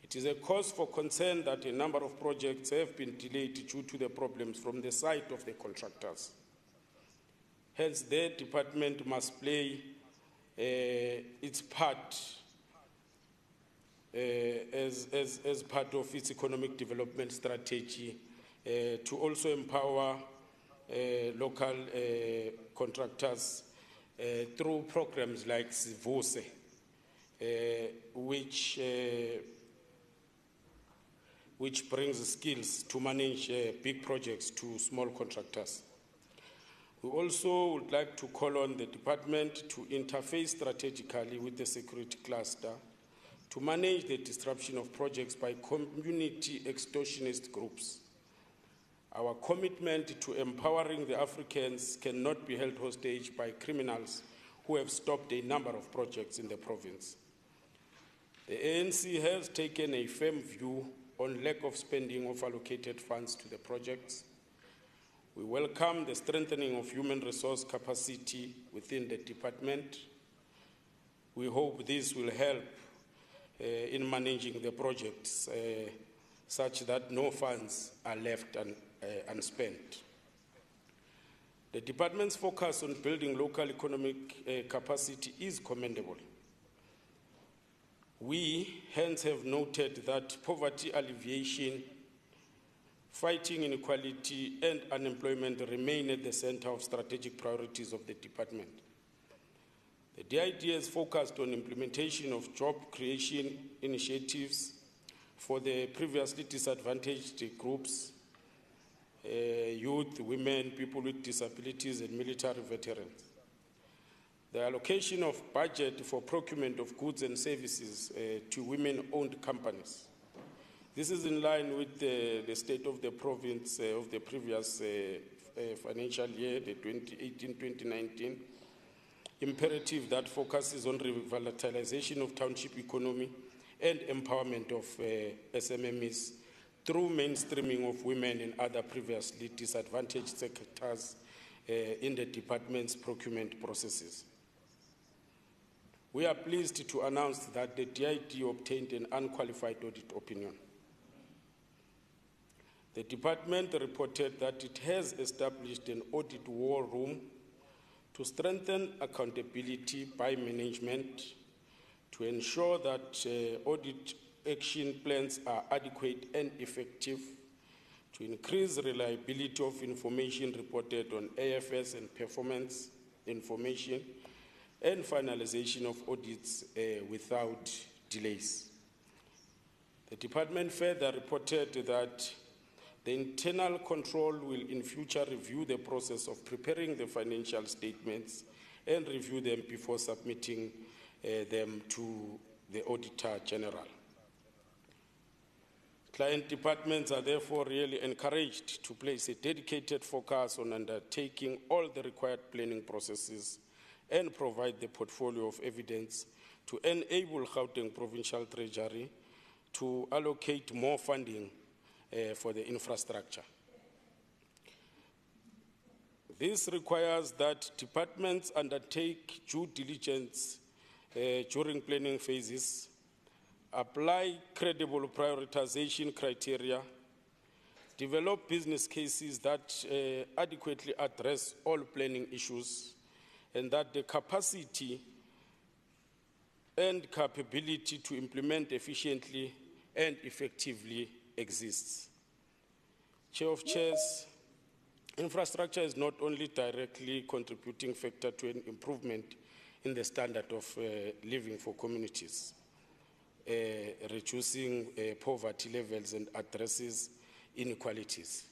It is a cause for concern that a number of projects have been delayed due to the problems from the side of the contractors. Hence, the department must play its part as part of its economic development strategy to also empower local contractors through programs like Sivuse, which brings skills to manage big projects to small contractors. We also would like to call on the department to interface strategically with the security cluster to manage the disruption of projects by community extortionist groups. Our commitment to empowering the Africans cannot be held hostage by criminals who have stopped a number of projects in the province. The ANC has taken a firm view on lack of spending of allocated funds to the projects. We welcome the strengthening of human resource capacity within the department. We hope this will help in managing the projects such that no funds are left unspent. The department's focus on building local economic capacity is commendable. We hence have noted that poverty alleviation, fighting inequality and unemployment remain at the center of strategic priorities of the department. The DID has focused on implementation of job creation initiatives for the previously disadvantaged groups, youth, women, people with disabilities, and military veterans. The allocation of budget for procurement of goods and services to women-owned companies. This is in line with the state of the province of the previous financial year, the 2018-2019, imperative that focuses on revitalization of township economy and empowerment of SMMEs through mainstreaming of women and other previously disadvantaged sectors in the department's procurement processes. We are pleased to announce that the DID obtained an unqualified audit opinion. The department reported that it has established an audit war room to strengthen accountability by management, to ensure that audit action plans are adequate and effective, to increase reliability of information reported on AFS and performance information, and finalization of audits without delays. The department further reported that the internal control will in future review the process of preparing the financial statements and review them before submitting them to the Auditor General. Client departments are therefore really encouraged to place a dedicated focus on undertaking all the required planning processes and provide the portfolio of evidence to enable Gauteng Provincial Treasury to allocate more funding for the infrastructure. This requires that departments undertake due diligence during planning phases, apply credible prioritization criteria, develop business cases that adequately address all planning issues, and that the capacity and capability to implement efficiently and effectively exists. Chair of Chairs, infrastructure is not only directly contributing factor to an improvement in the standard of living for communities, reducing poverty levels and addresses inequalities,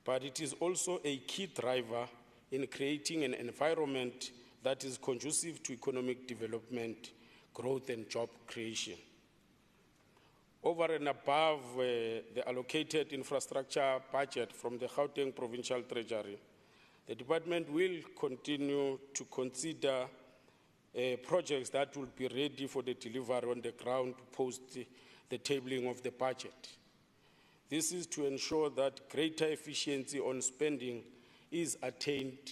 but it is also a key driver in creating an environment that is conducive to economic development, growth and job creation. Over and above the allocated infrastructure budget from the Gauteng Provincial Treasury, the department will continue to consider projects that will be ready for the delivery on the ground post the tabling of the budget. This is to ensure that greater efficiency on spending is attained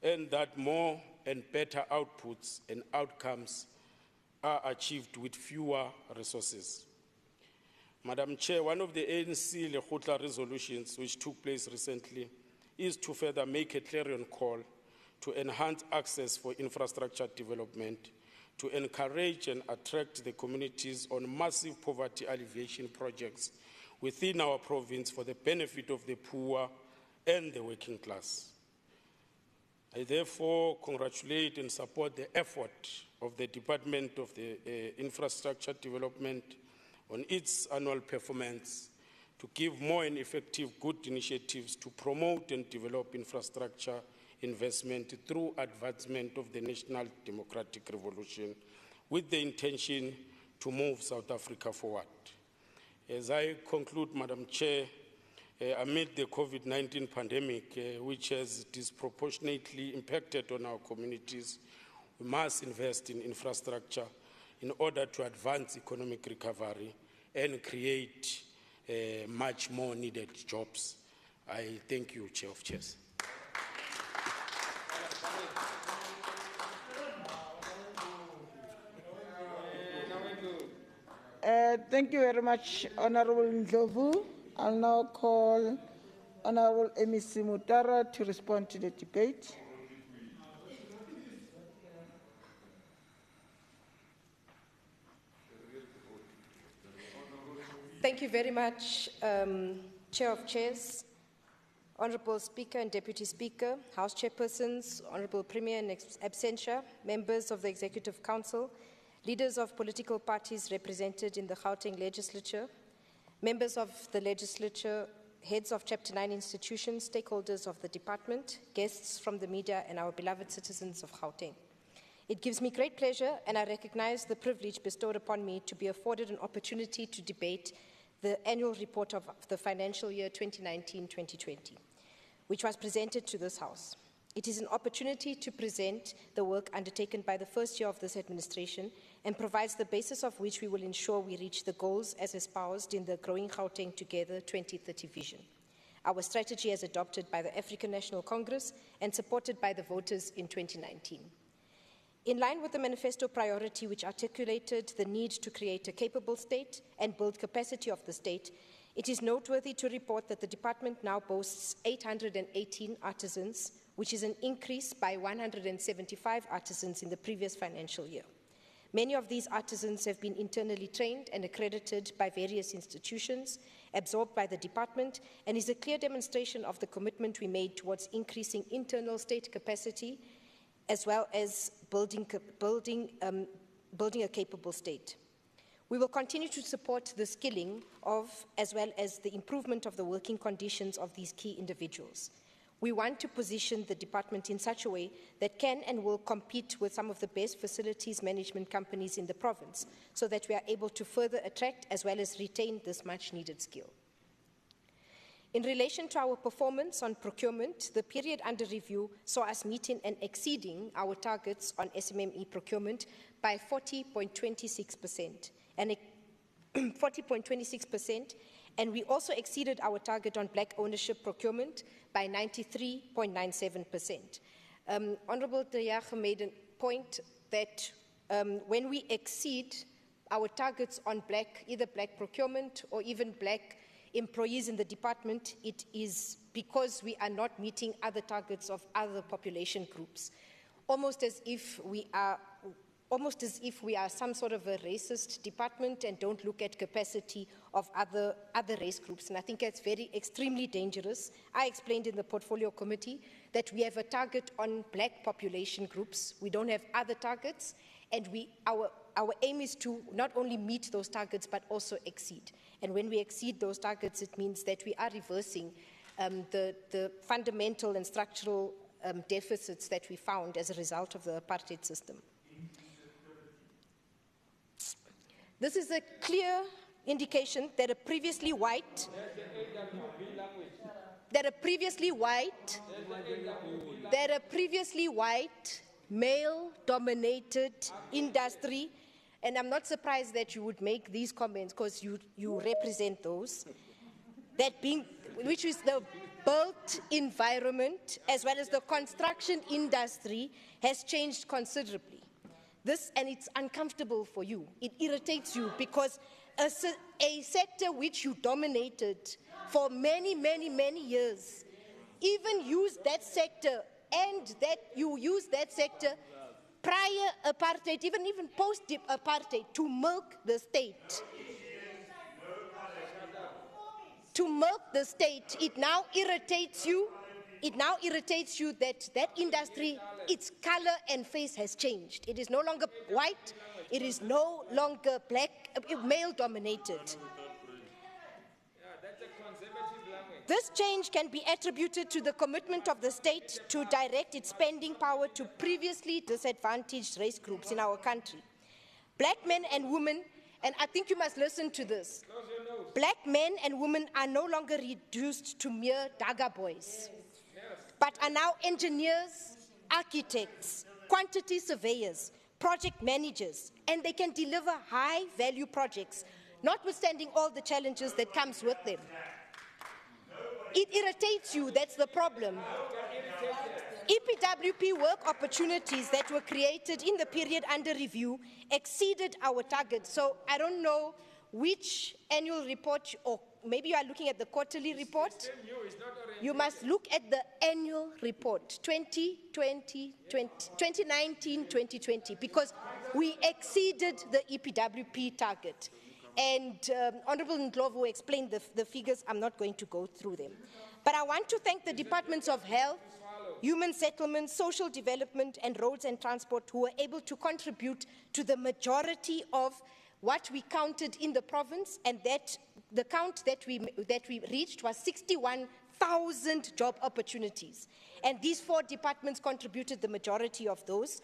and that more and better outputs and outcomes are achieved with fewer resources. Madam Chair, one of the ANC Lekgotla resolutions which took place recently is to further make a clarion call to enhance access for infrastructure development, to encourage and attract the communities on massive poverty alleviation projects within our province for the benefit of the poor and the working class. I therefore congratulate and support the effort of the Department of the Infrastructure Development on its annual performance to give more and effective good initiatives to promote and develop infrastructure investment through advancement of the national democratic revolution with the intention to move South Africa forward. As I conclude, Madam Chair, amid the COVID-19 pandemic, which has disproportionately impacted on our communities, we must invest in infrastructure in order to advance economic recovery and create much more needed jobs. I thank you, Chair of Chairs. Thank you very much, Honorable Ndlovu. I'll now call Honorable MEC Mutara to respond to the debate. Thank you very much, Chair of Chairs, Honorable Speaker and Deputy Speaker, House Chairpersons, Honorable Premier in absentia, members of the Executive Council, leaders of political parties represented in the Gauteng Legislature, members of the Legislature, heads of Chapter 9 institutions, stakeholders of the department, guests from the media, and our beloved citizens of Gauteng. It gives me great pleasure, and I recognize the privilege bestowed upon me to be afforded an opportunity to debate the annual report of the financial year 2019-2020, which was presented to this House. It is an opportunity to present the work undertaken by the first year of this administration and provides the basis of which we will ensure we reach the goals as espoused in the Growing Gauteng Together 2030 vision, our strategy as adopted by the African National Congress and supported by the voters in 2019. In line with the manifesto priority which articulated the need to create a capable state and build capacity of the state, it is noteworthy to report that the department now boasts 818 artisans, which is an increase by 175 artisans in the previous financial year. Many of these artisans have been internally trained and accredited by various institutions, absorbed by the department, and is a clear demonstration of the commitment we made towards increasing internal state capacity, as well as building a capable state. We will continue to support the skilling of, as well as the improvement of the working conditions of these key individuals. We want to position the department in such a way that can and will compete with some of the best facilities management companies in the province, so that we are able to further attract as well as retain this much needed skill. In relation to our performance on procurement, the period under review saw us meeting and exceeding our targets on SMME procurement by 40.26%, and we also exceeded our target on black ownership procurement by 93.97%. Honorable Dayach made a point that when we exceed our targets on either black procurement or even black employees in the department, it is because we are not meeting other targets of other population groups, almost as if we are some sort of a racist department and don't look at capacity of other race groups. And I think that's extremely dangerous. I explained in the portfolio committee that we have a target on black population groups. We don't have other targets, and our aim is to not only meet those targets but also exceed. And when we exceed those targets, it means that we are reversing the fundamental and structural deficits that we found as a result of the apartheid system. This is a clear indication that a previously white male-dominated industry, and I'm not surprised that you would make these comments because you represent those, which is the built environment as well as the construction industry has changed considerably. And it's uncomfortable for you. It irritates you because a sector which you dominated for many, many, many years, even used that sector, and that you used that sector prior apartheid, even post-apartheid, to milk the state. to milk the state, it now irritates you. It now irritates you that that industry, its color and face has changed. It is no longer white. It is no longer black, male-dominated. This change can be attributed to the commitment of the state to direct its spending power to previously disadvantaged race groups in our country. Black men and women, and I think you must listen to this, black men and women are no longer reduced to mere Daga boys, but are now engineers, architects, quantity surveyors, project managers, and they can deliver high-value projects, notwithstanding all the challenges that comes with them. It irritates you, that's the problem. EPWP work opportunities that were created in the period under review exceeded our target. So I don't know which annual report, or maybe you are looking at the quarterly report. You must look at the annual report, 2019-2020, because we exceeded the EPWP target. And Honorable Ndlovu explained the figures. I'm not going to go through them. But I want to thank the Departments of Health, Human Settlements, Social Development, and Roads and Transport, who were able to contribute to the majority of what we counted in the province, and that the count that we reached was 61,000 job opportunities. And these 4 departments contributed the majority of those.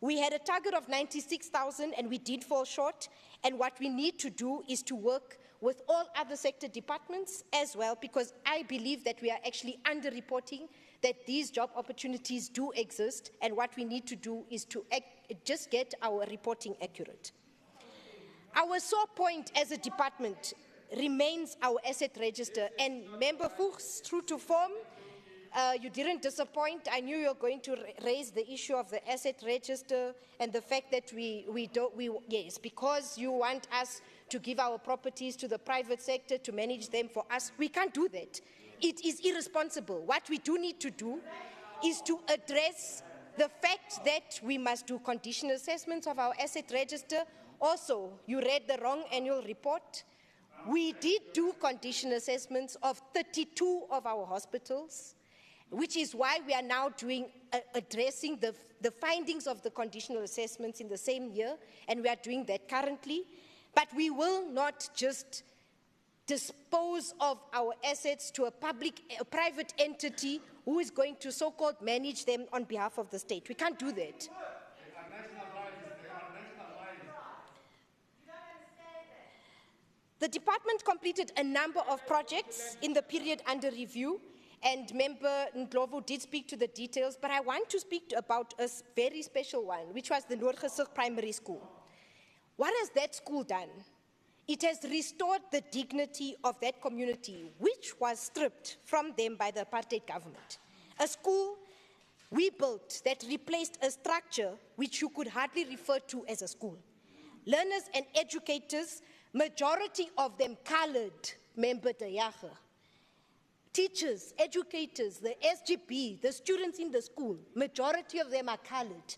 We had a target of 96,000 and we did fall short. And what we need to do is to work with all other sector departments as well, because I believe that we are actually underreporting that these job opportunities do exist, and what we need to do is to just get our reporting accurate. Our sore point as a department remains our asset register, and Member Fuchs, true to form, you didn't disappoint. I knew you were going to raise the issue of the asset register and the fact that yes, because you want us to give our properties to the private sector to manage them for us. We can't do that. It is irresponsible. What we do need to do is to address the fact that we must do condition assessments of our asset register. Also, you read the wrong annual report. We did do condition assessments of 32 of our hospitals, which is why we are now addressing the findings of the conditional assessments in the same year, and we are doing that currently. But we will not just dispose of our assets to a private entity who is going to so-called manage them on behalf of the state. We can't do that. The department completed a number of projects in the period under review, and Member Ndlovu did speak to the details, but I want to speak about a very special one, which was the Noordgesig Primary School. What has that school done? It has restored the dignity of that community, which was stripped from them by the apartheid government. A school we built that replaced a structure which you could hardly refer to as a school. Learners and educators, majority of them colored, Member Dayaga. Teachers, educators, the SGB, the students in the school, majority of them are colored,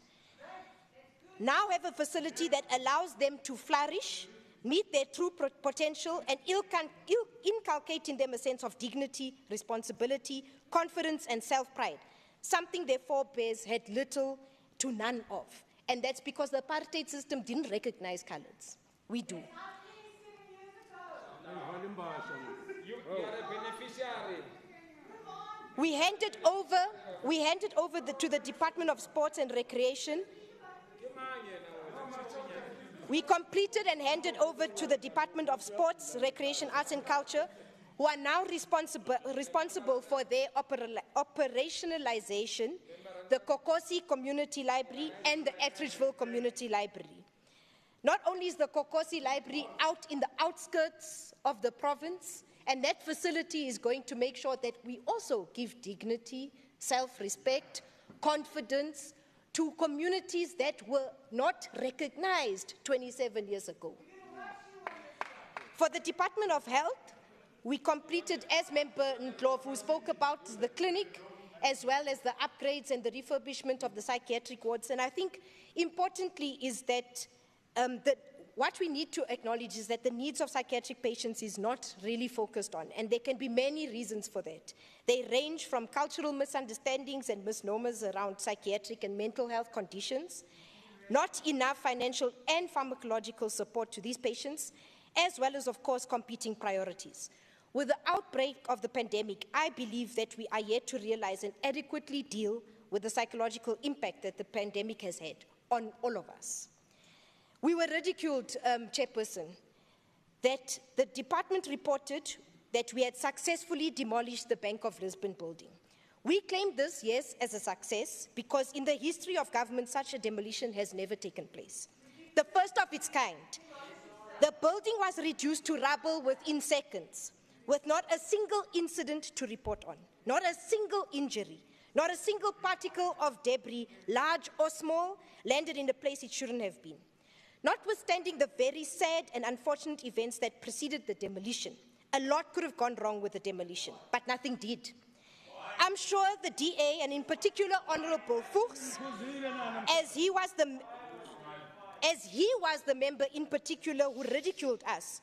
now have a facility that allows them to flourish, meet their true potential, and inculcate in them a sense of dignity, responsibility, confidence, and self-pride, something their forebears had little to none of. And that's because the apartheid system didn't recognize coloreds. We do. You are a beneficiary. We handed over to the Department of Sports and Recreation. We completed and handed over to the Department of Sports, Recreation, Arts and Culture, who are now responsible for their operationalization, the Kokosi Community Library and the Attridgeville Community Library. Not only is the Kokosi Library out in the outskirts of the province, and that facility is going to make sure that we also give dignity, self-respect, confidence to communities that were not recognized 27 years ago. For the Department of Health, we completed, as Member Ndlovu spoke about, the clinic, as well as the upgrades and the refurbishment of the psychiatric wards. And I think importantly is that what we need to acknowledge is that the needs of psychiatric patients is not really focused on, and there can be many reasons for that. They range from cultural misunderstandings and misnomers around psychiatric and mental health conditions, not enough financial and pharmacological support to these patients, as well as, of course, competing priorities. With the outbreak of the pandemic, I believe that we are yet to realize and adequately deal with the psychological impact that the pandemic has had on all of us. We were ridiculed, Chairperson, that the department reported that we had successfully demolished the Bank of Lisbon building. We claimed this, yes, as a success, because in the history of government, such a demolition has never taken place. The first of its kind. The building was reduced to rubble within seconds, with not a single incident to report on, not a single injury, not a single particle of debris, large or small, landed in a place it shouldn't have been. Notwithstanding the very sad and unfortunate events that preceded the demolition, a lot could have gone wrong with the demolition, but nothing did. I'm sure the DA, and in particular Honorable Fuchs, as he was the member in particular who ridiculed us,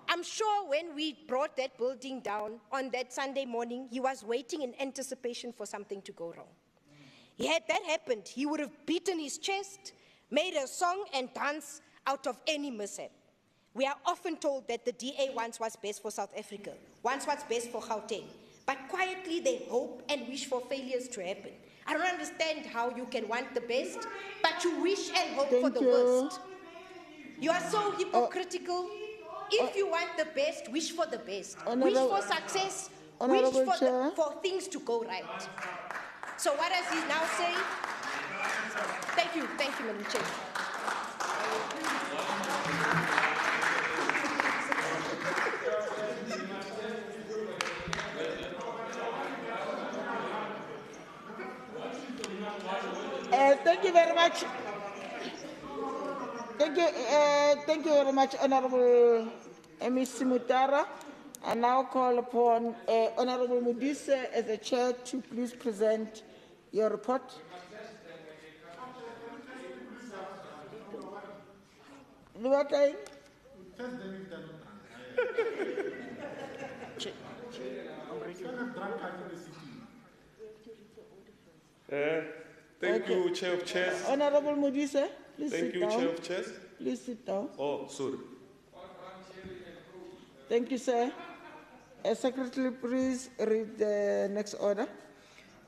I'm sure when we brought that building down on that Sunday morning, he was waiting in anticipation for something to go wrong. Had that happened, he would have beaten his chest, made a song and dance out of any mishap. We are often told that the DA wants what's best for South Africa, wants what's best for Gauteng, but quietly they hope and wish for failures to happen. I don't understand how you can want the best, but you wish and hope for the worst. You are so hypocritical. If you want the best, wish for the best. Wish for success. Wish for things to go right. So what does he now say? Thank you, Madam Chair. Thank you very much. Thank you very much, Honorable Ms. Mutara. I now call upon Honorable Modise as the chair to please present your report. Thank you, Chair of Chairs. Honorable Modise, please sit down. Thank you, Chair of Chairs. Please sit down. Oh, sorry. Thank you, sir. Secretary, please read the next order.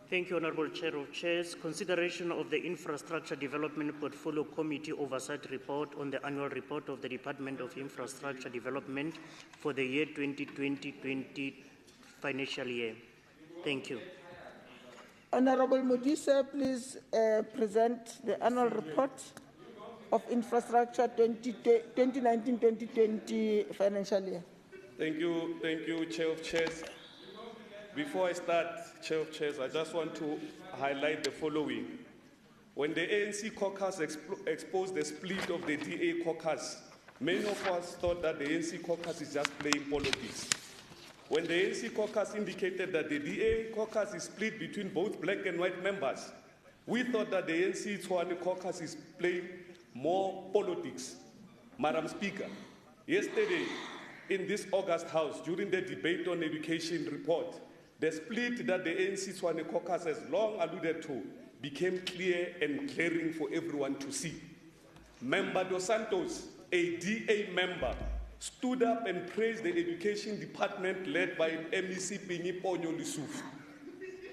Thank you, Honorable Chair of Chairs. Consideration of the Infrastructure Development Portfolio Committee Oversight Report on the annual report of the Department of Infrastructure Development for the year 2020-20 financial year. Thank you. Honorable Modise, please present the annual report of infrastructure 2019-2020 financial year. Thank you, Chair of Chairs. Before I start, Chair of Chairs, I just want to highlight the following. When the ANC caucus exposed the split of the DA caucus, many of us thought that the ANC caucus is just playing politics. When the ANC caucus indicated that the DA caucus is split between both black and white members, we thought that the ANC Tshwane caucus is playing more politics. Madam Speaker, yesterday in this August House, during the debate on education report, the split that the ANC Tshwane caucus has long alluded to became clear and glaring for everyone to see. Member Dos Santos, a DA member, stood up and praised the education department led by MEC Pinyi Ponyo Lisuf.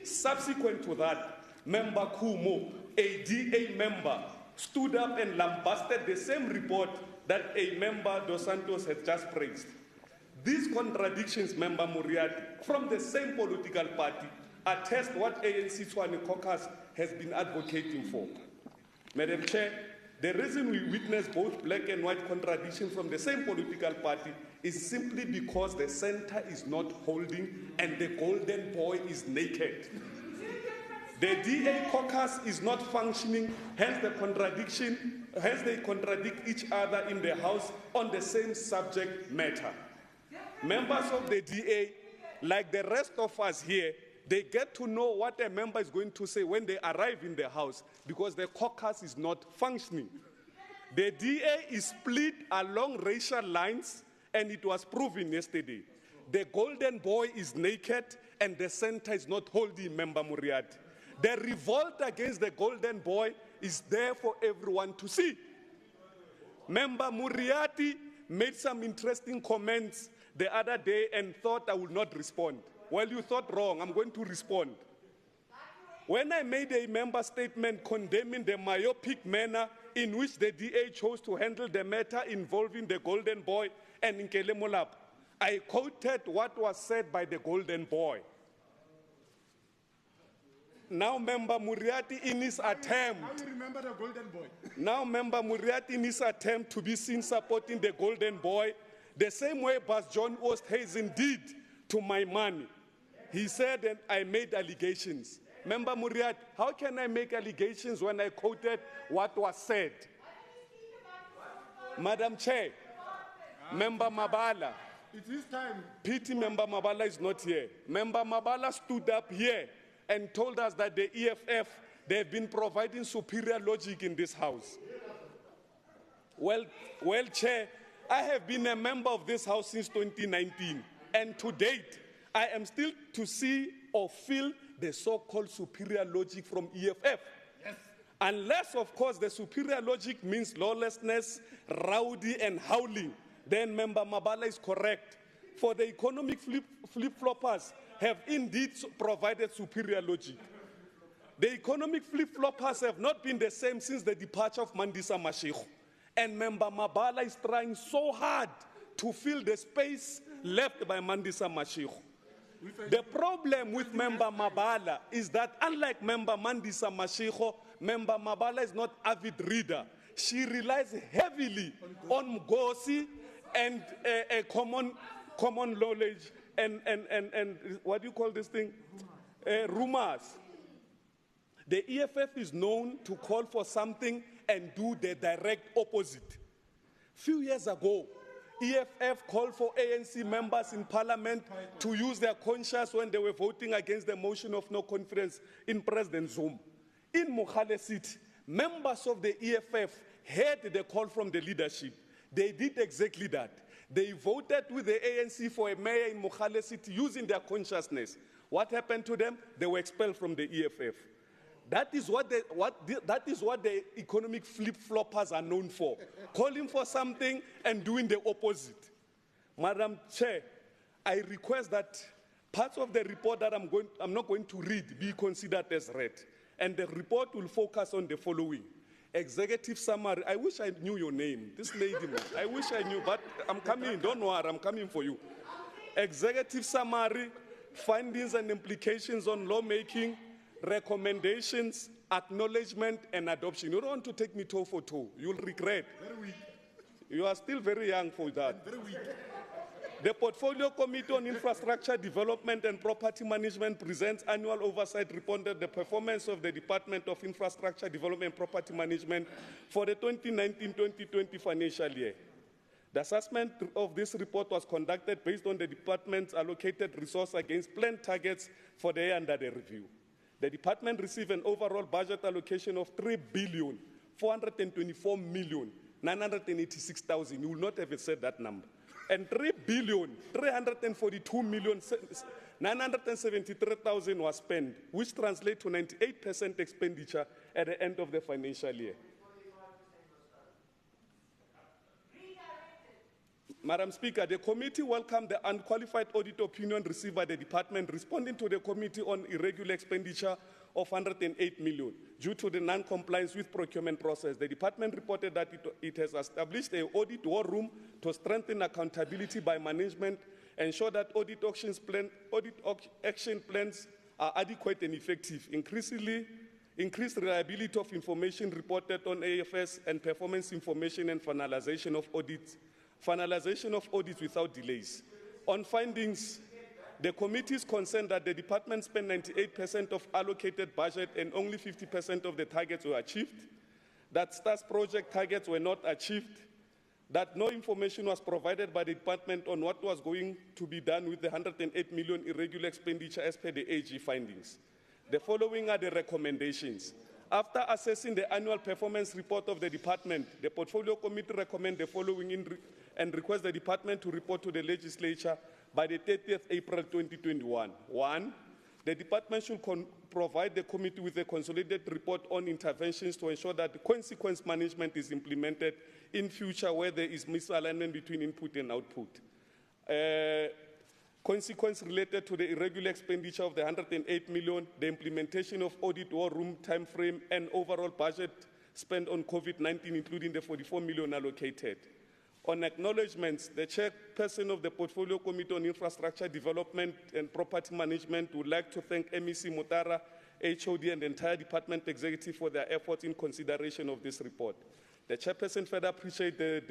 Subsequent to that, Member Kumo, a DA member, stood up and lambasted the same report that a member Dos Santos had just praised. These contradictions, Member Muriati, from the same political party, attest what ANC Tshwane caucus has been advocating for. Madam Chair, the reason we witness both black and white contradictions from the same political party is simply because the center is not holding and the golden boy is naked. The DA caucus is not functioning, hence they contradict each other in the House on the same subject matter. Members of the DA, like the rest of us here, they get to know what a member is going to say when they arrive in the House because the caucus is not functioning. The DA is split along racial lines, and it was proven yesterday. The golden boy is naked, and the center is not holding Member Muriati. The revolt against the golden boy is there for everyone to see. Member Muriati made some interesting comments the other day and thought I would not respond. Well, you thought wrong. I'm going to respond. When I made a member statement condemning the myopic manner in which the DA chose to handle the matter involving the golden boy and Nkele Molap, I quoted what was said by the golden boy. Now Member Muriati in his attempt. Now you remember the golden boy. Now Member Muriati in his attempt to be seen supporting the golden boy, the same way Bas John Oosthuizen did to my money. He said that I made allegations. Member Muriati, how can I make allegations when I quoted what was said? Madam Chair, Member Mabala. It is time. Pity Member Mabala is not here. Member Mabala stood up here and told us that the EFF, they have been providing superior logic in this house. Well, Chair, I have been a member of this house since 2019, and to date, I am still to see or feel the so-called superior logic from EFF. Yes. Unless, of course, the superior logic means lawlessness, rowdy, and howling, then Member Mabala is correct. For the economic flip-floppers have indeed provided superior logic. The economic flip-floppers have not been the same since the departure of Mandisa Mashego. And Member Mabala is trying so hard to fill the space left by Mandisa Mashego. The problem with Member Mabala is that unlike Member Mandisa Mashego, Member Mabala is not an avid reader. She relies heavily on Mgosi and a common knowledge and what do you call this thing? Rumors. The EFF is known to call for something and do the direct opposite. Few years ago, EFF called for ANC members in parliament to use their conscience when they were voting against the motion of no confidence in President Zuma. In Mogale City, members of the EFF heard the call from the leadership. They did exactly that. They voted with the ANC for a mayor in Mogale City using their consciousness. What happened to them? They were expelled from the EFF. That is what the economic flip-floppers are known for, calling for something and doing the opposite. Madam Chair, I request that parts of the report that I'm not going to read be considered as read, and the report will focus on the following. Executive summary. I wish I knew your name. This lady, man. I wish I knew, but I'm coming. Don't worry, I'm coming for you. Executive summary, findings and implications on lawmaking, recommendations, acknowledgement, and adoption. You don't want to take me toe for toe. You'll regret. Very weak. You are still very young for that. Very weak. The Portfolio Committee on Infrastructure Development and Property Management presents annual oversight report on the performance of the Department of Infrastructure Development and Property Management for the 2019-2020 financial year. The assessment of this report was conducted based on the department's allocated resource against planned targets for the year under the review. The department received an overall budget allocation of 3,424,986,000. You will not have said that number. And 3,342,973,000 was spent, which translates to 98% expenditure at the end of the financial year. Madam Speaker, the committee welcomed the unqualified audit opinion received by the department responding to the committee on irregular expenditure of 108 million due to the non-compliance with procurement process. The department reported that it has established an audit war room to strengthen accountability by management, ensure that audit action plans are adequate and effective, increased reliability of information reported on AFS and performance information and finalization of audits without delays. On findings, the committee is concerned that the department spent 98% of allocated budget and only 50% of the targets were achieved, that STARS project targets were not achieved, that no information was provided by the department on what was going to be done with the 108 million irregular expenditure as per the AG findings. The following are the recommendations. After assessing the annual performance report of the department, the Portfolio Committee recommends the following and requests the department to report to the Legislature by the 30th April 2021. 1. The department should provide the committee with a consolidated report on interventions to ensure that the consequence management is implemented in future where there is misalignment between input and output. Consequence related to the irregular expenditure of the 108 million, the implementation of audit war room time frame, and overall budget spent on COVID-19, including the 44 million allocated. On acknowledgements, the chairperson of the Portfolio Committee on Infrastructure Development and Property Management would like to thank MEC Mutara, HOD, and the entire department executive for their efforts in consideration of this report. The chairperson further appreciates the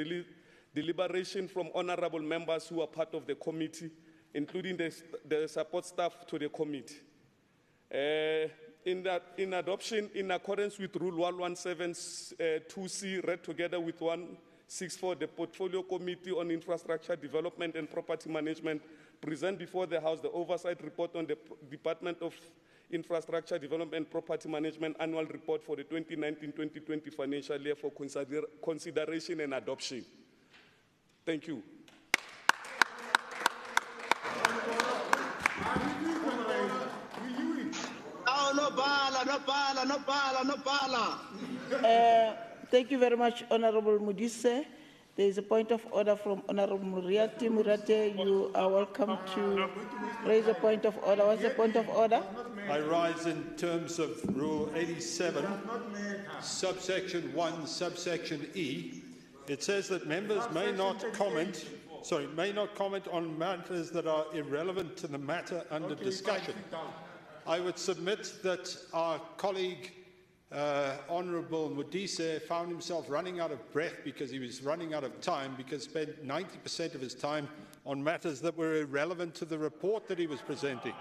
deliberation from honorable members who are part of the committee, including the support staff to the committee. In adoption, in accordance with Rule 117(2)(c), read together with 164, the Portfolio Committee on Infrastructure Development and Property Management present before the House the oversight report on the Department of Infrastructure Development and Property Management annual report for the 2019-2020 financial year for consideration and adoption. Thank you. Thank you very much, Honorable Modise. There is a point of order from Honorable Muriati. Muriati, you are welcome to raise a point of order. What's the point of order? I rise in terms of Rule 87, subsection 1, subsection E. It says that members may not comment on matters that are irrelevant to the matter under discussion. I would submit that our colleague, Honourable Modise, found himself running out of breath because he was running out of time, because he spent 90% of his time on matters that were irrelevant to the report that he was presenting.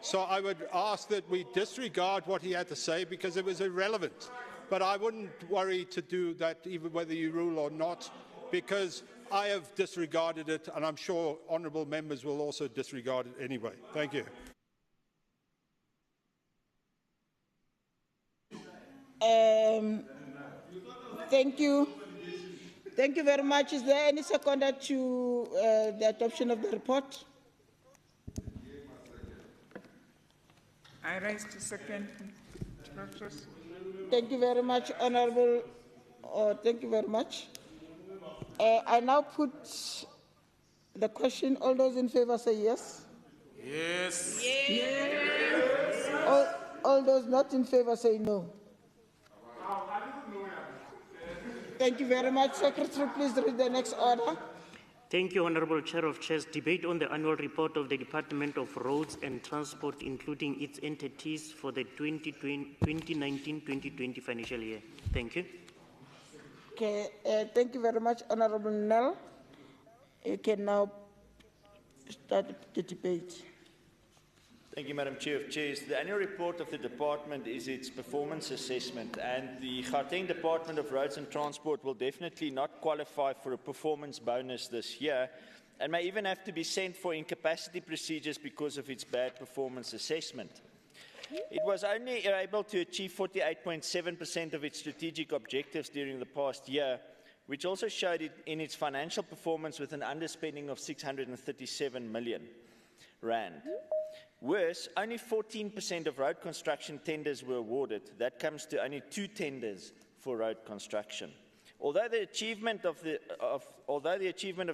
So I would ask that we disregard what he had to say because it was irrelevant. But I wouldn't worry to do that even whether you rule or not, because I have disregarded it, and I'm sure honourable members will also disregard it anyway. Thank you. Thank you. Thank you very much. Is there any seconder to the adoption of the report? I rise to second. Thank you very much, Honourable. Thank you very much. I now put the question. All those in favour say yes. Yes. Yes. All those not in favour say no. Thank you very much. Secretary, please read the next order. Thank you, Honourable Chair of Chairs. Debate on the annual report of the Department of Roads and Transport, including its entities for the 2019-2020 financial year. Thank you. Okay, thank you very much, Honourable Nell. You can now start the debate. Thank you, Madam Chair of Chairs. The annual report of the department is its performance assessment, and the Gauteng Department of Roads and Transport will definitely not qualify for a performance bonus this year, and may even have to be sent for incapacity procedures because of its bad performance assessment. It was only able to achieve 48.7% of its strategic objectives during the past year, which also showed it in its financial performance with an underspending of 637 million rand. Worse, only 14% of road construction tenders were awarded. That comes to only 2 tenders for road construction. Although the achievement of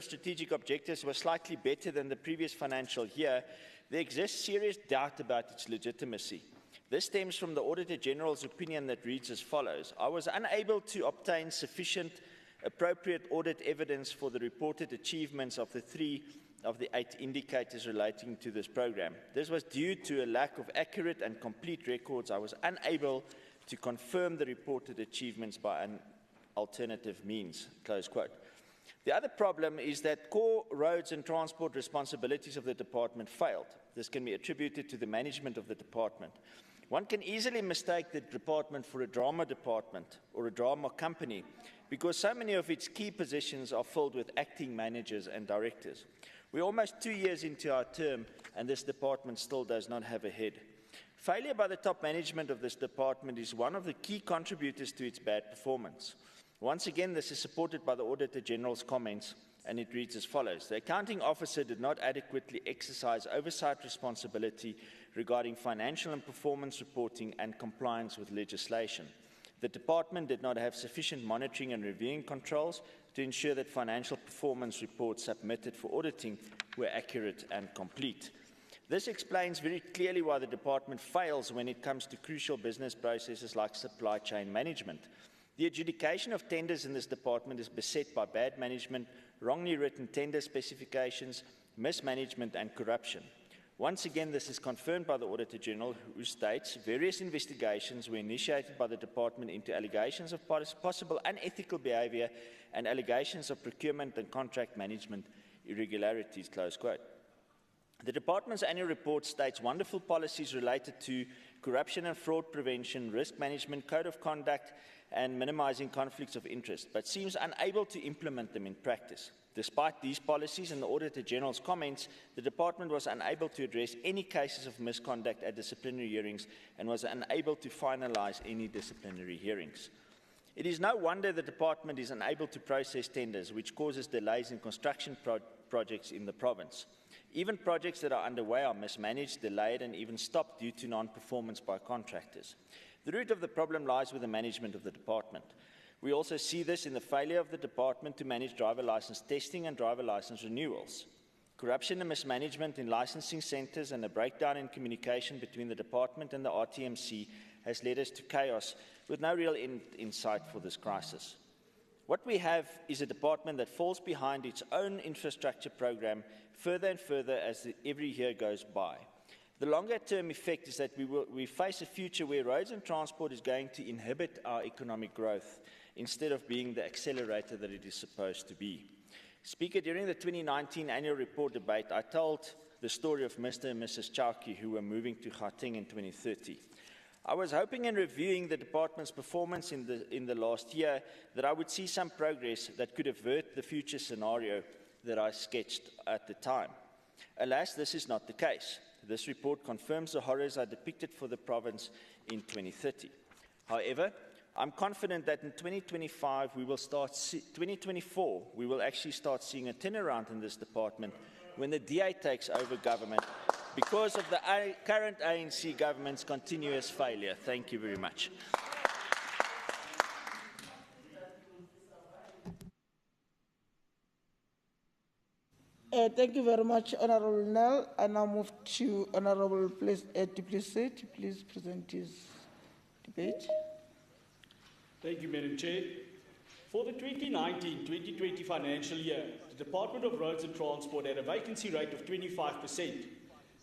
strategic objectives was slightly better than the previous financial year, there exists serious doubt about its legitimacy. This stems from the Auditor General's opinion that reads as follows: I was unable to obtain sufficient appropriate audit evidence for the reported achievements of the 3 of the 8 indicators relating to this program. This was due to a lack of accurate and complete records. I was unable to confirm the reported achievements by an alternative means, close quote. The other problem is that core roads and transport responsibilities of the department failed. This can be attributed to the management of the department. One can easily mistake the department for a drama department or a drama company because so many of its key positions are filled with acting managers and directors. We're almost 2 years into our term and this department still does not have a head. Failure by the top management of this department is one of the key contributors to its bad performance. Once again, this is supported by the Auditor General's comments, and it reads as follows. The accounting officer did not adequately exercise oversight responsibility regarding financial and performance reporting and compliance with legislation. The department did not have sufficient monitoring and reviewing controls to ensure that financial performance reports submitted for auditing were accurate and complete. This explains very clearly why the department fails when it comes to crucial business processes like supply chain management. The adjudication of tenders in this department is beset by bad management, wrongly written tender specifications, mismanagement and corruption. Once again, this is confirmed by the Auditor General, who states various investigations were initiated by the department into allegations of possible unethical behaviour and allegations of procurement and contract management irregularities, close quote. The department's annual report states wonderful policies related to corruption and fraud prevention, risk management, code of conduct, and minimising conflicts of interest, but seems unable to implement them in practice. Despite these policies and the Auditor General's comments, the department was unable to address any cases of misconduct at disciplinary hearings and was unable to finalise any disciplinary hearings. It is no wonder the department is unable to process tenders, which causes delays in construction projects in the province. Even projects that are underway are mismanaged, delayed, and even stopped due to non-performance by contractors. The root of the problem lies with the management of the department. We also see this in the failure of the department to manage driver licence testing and driver licence renewals. Corruption and mismanagement in licensing centres and a breakdown in communication between the department and the RTMC has led us to chaos with no real end in sight for this crisis. What we have is a department that falls behind its own infrastructure program further and further as every year goes by. The longer-term effect is that we face a future where roads and transport is going to inhibit our economic growth instead of being the accelerator that it is supposed to be. Speaker, during the 2019 annual report debate, I told the story of Mr. and Mrs. Chowki who were moving to Gauteng in 2030. I was hoping in reviewing the department's performance in the last year that I would see some progress that could avert the future scenario that I sketched at the time. Alas, this is not the case. This report confirms the horrors I depicted for the province in 2030. However, I'm confident that in 2024, we will actually start seeing a turnaround in this department when the DA takes over government because of the current ANC government's continuous failure. Thank you very much. Thank you very much, Honourable Nell. I now move to Honourable Duplessis to please present his debate. Thank you, Madam Chair. For the 2019-2020 financial year, the Department of Roads and Transport had a vacancy rate of 25%.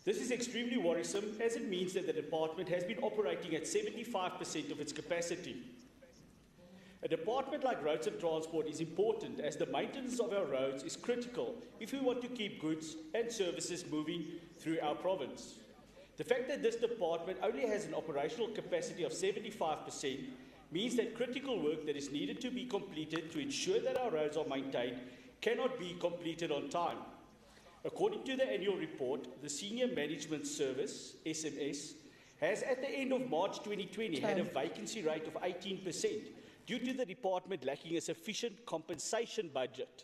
This is extremely worrisome as it means that the department has been operating at 75% of its capacity. A department like Roads and Transport is important as the maintenance of our roads is critical if we want to keep goods and services moving through our province. The fact that this department only has an operational capacity of 75% means that critical work that is needed to be completed to ensure that our roads are maintained cannot be completed on time. According to the annual report, the Senior Management Service, SMS, has at the end of March 2020 had a vacancy rate of 18% due to the department lacking a sufficient compensation budget,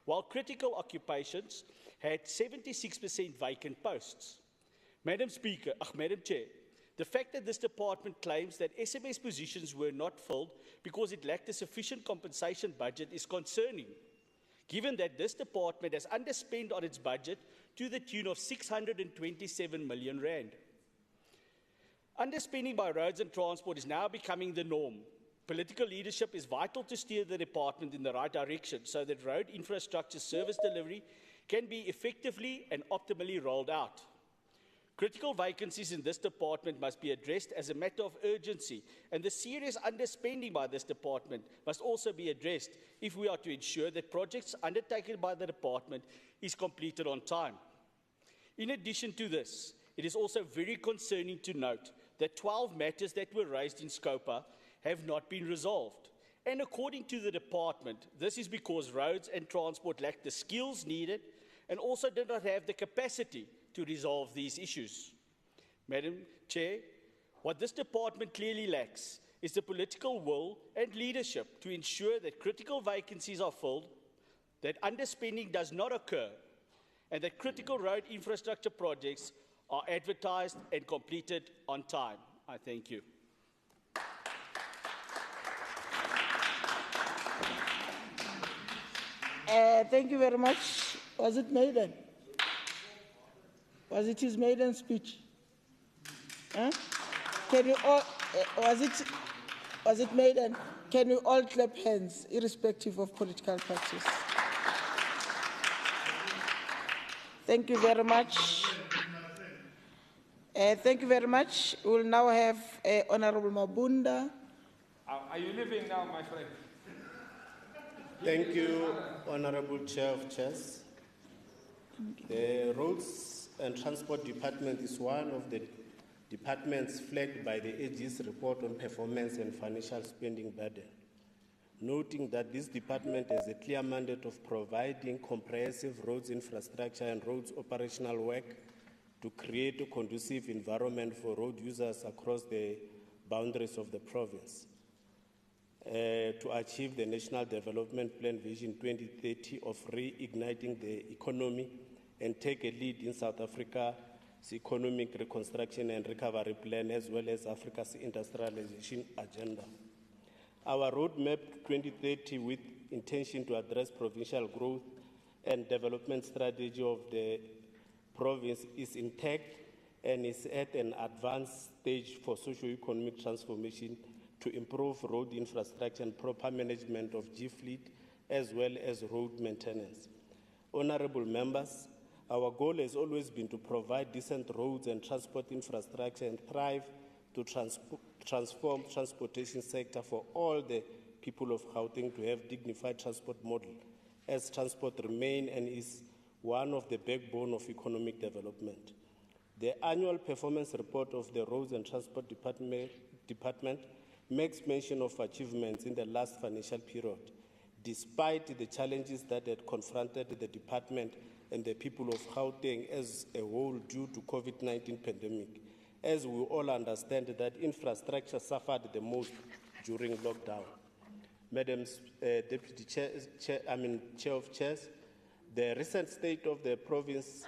while critical occupations had 76% vacant posts. Madam Chair, the fact that this department claims that SMS positions were not filled because it lacked a sufficient compensation budget is concerning, given that this department has underspent on its budget to the tune of 627 million rand. Underspending by Roads and Transport is now becoming the norm. Political leadership is vital to steer the department in the right direction so that road infrastructure service delivery can be effectively and optimally rolled out. Critical vacancies in this department must be addressed as a matter of urgency, and the serious underspending by this department must also be addressed if we are to ensure that projects undertaken by the department is completed on time. In addition to this, it is also very concerning to note that 12 matters that were raised in SCOPA have not been resolved. And according to the department, this is because Roads and Transport lack the skills needed and also do not have the capacity to resolve these issues. Madam Chair, what this department clearly lacks is the political will and leadership to ensure that critical vacancies are filled, that underspending does not occur, and that critical road infrastructure projects are advertised and completed on time. I thank you. Thank you very much. Was it maiden? Was it his maiden speech? Huh? Can you all, was it maiden? Can you all clap hands, irrespective of political parties? Thank you very much. Thank you very much. We will now have Honorable Mabunda. Are you leaving now, my friend? Thank you, Honorable Chair of Chairs. The Roads and Transport Department is one of the departments flagged by the AG's report on performance and financial spending burden, noting that this department has a clear mandate of providing comprehensive roads infrastructure and roads operational work to create a conducive environment for road users across the boundaries of the province. To achieve the National Development Plan Vision 2030 of reigniting the economy and take a lead in South Africa's economic reconstruction and recovery plan, as well as Africa's industrialization agenda. Our roadmap 2030, with intention to address provincial growth and development strategy of the province, is intact and is at an advanced stage for socio-economic transformation to improve road infrastructure and proper management of G-fleet, as well as road maintenance. Honorable members, our goal has always been to provide decent roads and transport infrastructure and thrive to transform transportation sector for all the people of Gauteng to have dignified transport model, as transport remain and is one of the backbone of economic development. The annual performance report of the Roads and Transport Department makes mention of achievements in the last financial period, despite the challenges that had confronted the department and the people of Gauteng as a whole due to COVID-19 pandemic. As we all understand that infrastructure suffered the most during lockdown. Madam Deputy Chair of Chairs, the recent state of the province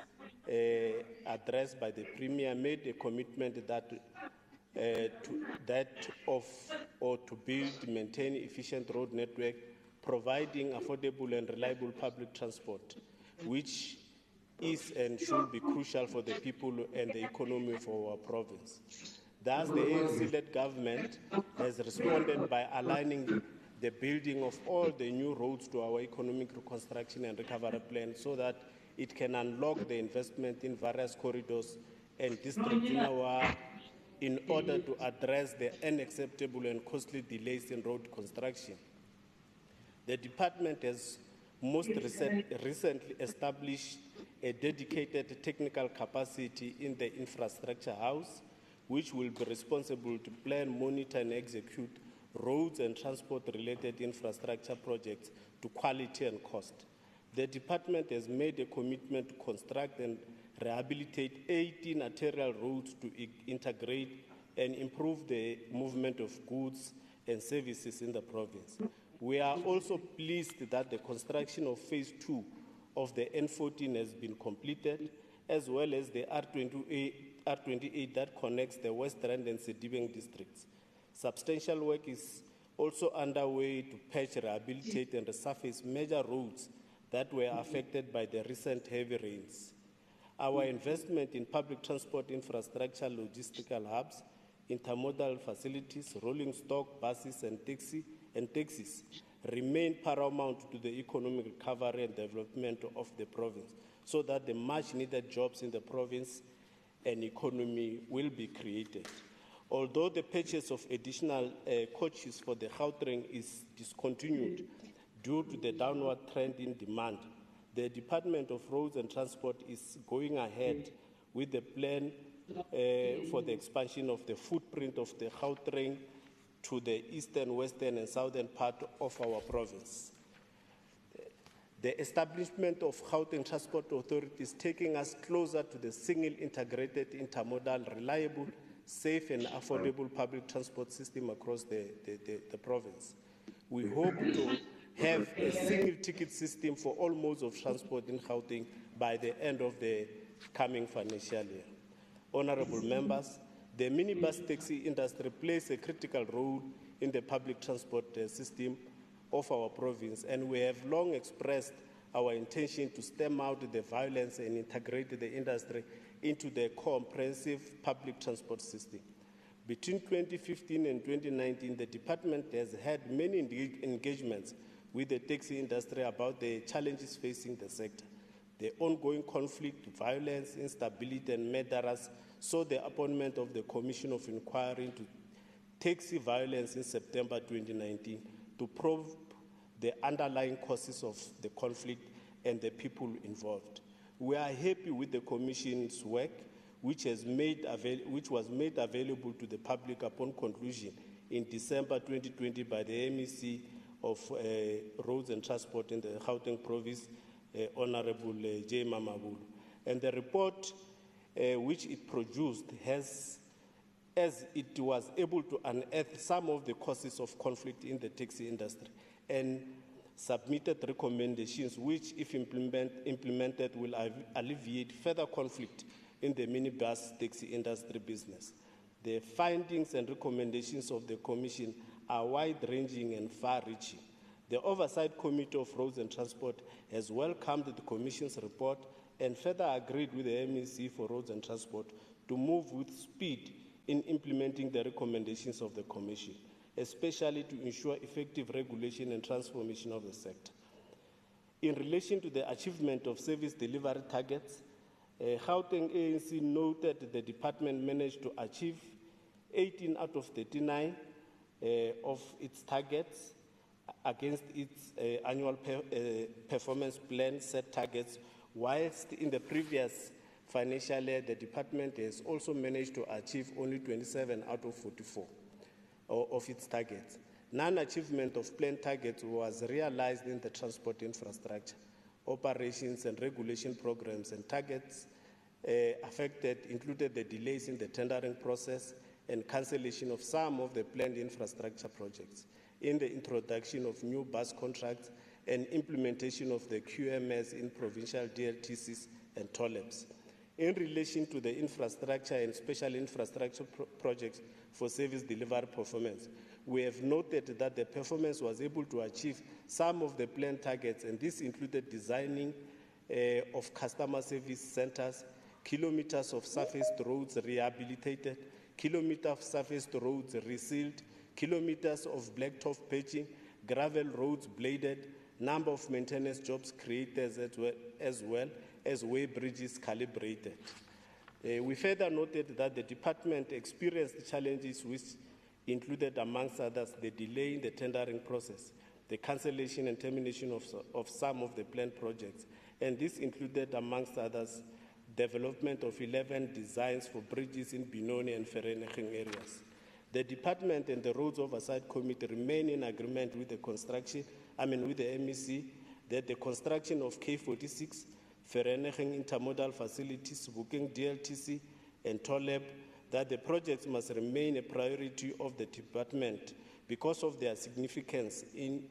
addressed by the Premier made a commitment that to build, maintain efficient road network, providing affordable and reliable public transport, which is and should be crucial for the people and the economy for our province. Thus, the ANC-led government has responded by aligning the building of all the new roads to our economic reconstruction and recovery plan so that it can unlock the investment in various corridors and districts in order to address the unacceptable and costly delays in road construction. The department has recently established a dedicated technical capacity in the infrastructure house, which will be responsible to plan, monitor, and execute roads and transport-related infrastructure projects to quality and cost. The department has made a commitment to construct and rehabilitate 18 arterial roads to integrate and improve the movement of goods and services in the province. We are also pleased that the construction of phase 2 of the N14 has been completed, as well as the R28 that connects the West Rand and Sedibeng districts. Substantial work is also underway to patch, rehabilitate, and resurface major roads that were affected by the recent heavy rains. Our investment in public transport infrastructure, logistical hubs, intermodal facilities, rolling stock, buses, and taxis remain paramount to the economic recovery and development of the province, so that the much-needed jobs in the province and economy will be created. Although the purchase of additional coaches for the Gauteng is discontinued due to the downward trend in demand, the Department of Roads and Transport is going ahead with the plan for the expansion of the footprint of the Gauteng to the eastern, western, and southern part of our province. The establishment of Gauteng Transport Authority is taking us closer to the single integrated, intermodal, reliable, safe and affordable public transport system across the province. We hope to have a single ticket system for all modes of transport in Gauteng by the end of the coming financial year. Honorable members, the minibus taxi industry plays a critical role in the public transport system of our province, and we have long expressed our intention to stem out the violence and integrate the industry into the comprehensive public transport system. Between 2015 and 2019, the department has had many engagements with the taxi industry about the challenges facing the sector. The ongoing conflict, violence, instability, and murderers saw the appointment of the Commission of Inquiry into Taxi Violence in September 2019 to probe the underlying causes of the conflict and the people involved. We are happy with the Commission's work, which was made available to the public upon conclusion in December 2020 by the MEC of Roads and Transport in the Gauteng Province, Honorable J. Mamabulu. And the report which it produced as it was able to unearth some of the causes of conflict in the taxi industry and submitted recommendations which, if implemented, will alleviate further conflict in the minibus taxi industry business. The findings and recommendations of the Commission are wide-ranging and far-reaching. The Oversight Committee of Roads and Transport has welcomed the Commission's report and further agreed with the MEC for Roads and Transport to move with speed in implementing the recommendations of the Commission, especially to ensure effective regulation and transformation of the sector. In relation to the achievement of service delivery targets, Gauteng ANC noted the department managed to achieve 18 out of 39 of its targets against its annual performance plan set targets, whilst in the previous financial year, the department has also managed to achieve only 27 out of 44 of its targets. Non-achievement of planned targets was realized in the transport infrastructure, operations and regulation programs, and targets affected included the delays in the tendering process and cancellation of some of the planned infrastructure projects, in the introduction of new bus contracts and implementation of the QMS in provincial DLTCs and TOLEPs. In relation to the infrastructure and special infrastructure projects for service delivery performance, we have noted that the performance was able to achieve some of the planned targets, and this included designing of customer service centers, kilometers of surfaced roads rehabilitated, kilometers of surfaced roads resealed, kilometers of blacktop patching, gravel roads bladed, number of maintenance jobs created as well as way bridges calibrated. We further noted that the department experienced challenges which included, amongst others, the delay in the tendering process, the cancellation and termination of some of the planned projects, and this included, amongst others, development of 11 designs for bridges in Benoni and Vereeniging areas. The department and the Roads Oversight Committee remain in agreement with the with the MEC, that the construction of K46, Vereeniging intermodal facilities, booking DLTC, and TOLEP, that the projects must remain a priority of the department because of their significance in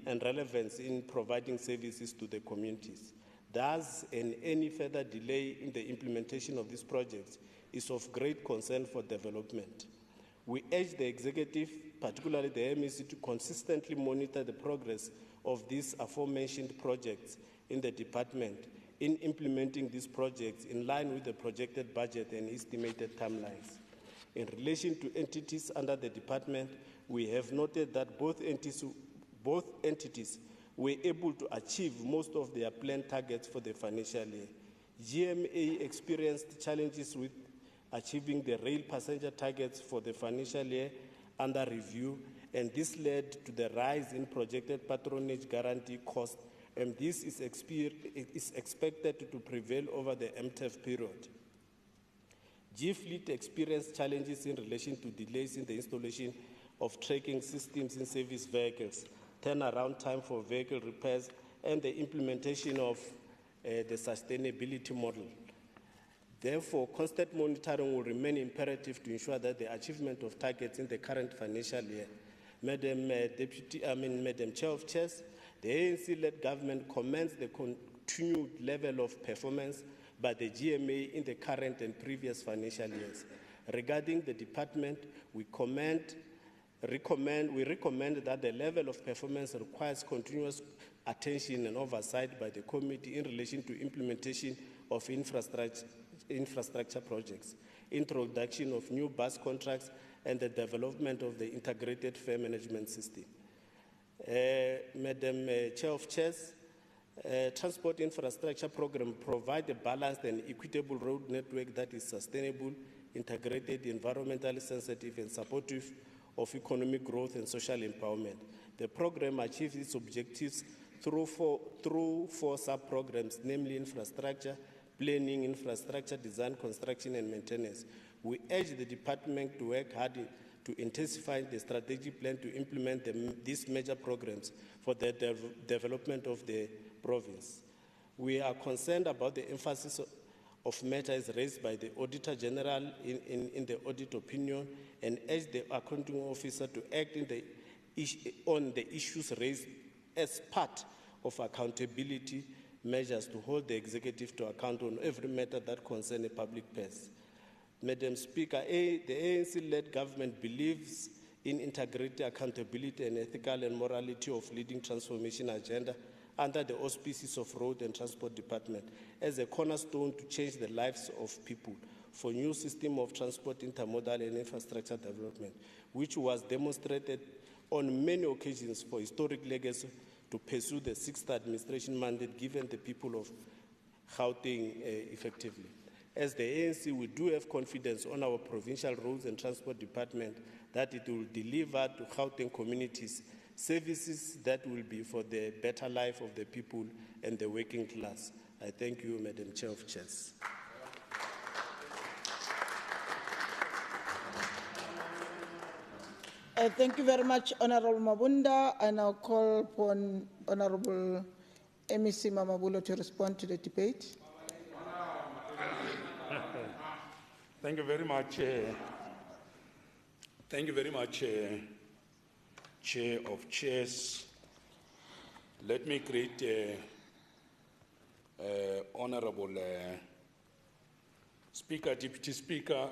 and relevance in providing services to the communities. Thus, any further delay in the implementation of these projects is of great concern for development. We urge the executive, particularly the MEC, to consistently monitor the progress of these aforementioned projects in the department in implementing these projects in line with the projected budget and estimated timelines. In relation to entities under the department, we have noted that both entities were able to achieve most of their planned targets for the financial year. GMA experienced challenges with achieving the rail passenger targets for the financial year under review, and this led to the rise in projected patronage guarantee cost, and this is expected to prevail over the MTEF period. G-Fleet experienced challenges in relation to delays in the installation of tracking systems in service vehicles, turnaround time for vehicle repairs, and the implementation of the sustainability model. Therefore, constant monitoring will remain imperative to ensure that the achievement of targets in the current financial year. Madam Chair of Chairs, the ANC-led government commends the continued level of performance by the GMA in the current and previous financial years. Regarding the department, we recommend that the level of performance requires continuous attention and oversight by the committee in relation to implementation of infrastructure projects, introduction of new bus contracts, and the development of the integrated fare management system. Madam Chair of Chairs, Transport Infrastructure Program provides a balanced and equitable road network that is sustainable, integrated, environmentally sensitive, and supportive of economic growth and social empowerment. The program achieves its objectives through four sub-programs, namely infrastructure, planning, infrastructure design, construction, and maintenance. We urge the department to work hard to intensify the strategic plan to implement these major programs for the development of the province. We are concerned about the emphasis of matters raised by the Auditor General in the audit opinion and urge the accounting officer to act on the issues raised as part of accountability measures to hold the executive to account on every matter that concerns a public purse. Madam Speaker, the ANC-led government believes in integrity, accountability, and ethical and morality of leading transformation agenda under the auspices of Road and Transport Department as a cornerstone to change the lives of people for new system of transport, intermodal, and infrastructure development, which was demonstrated on many occasions for historic legacy to pursue the sixth administration mandate given the people of Gauteng effectively. As the ANC, we do have confidence on our Provincial Roads and Transport Department that it will deliver to Gauteng communities services that will be for the better life of the people and the working class. I thank you, Madam Chair of Chairs. Thank you very much, Honorable Mabunda. I now call upon Honorable MEC Mamabulo to respond to the debate. Thank you very much. Thank you very much, Chair of Chairs. Let me greet Honorable Speaker, Deputy Speaker,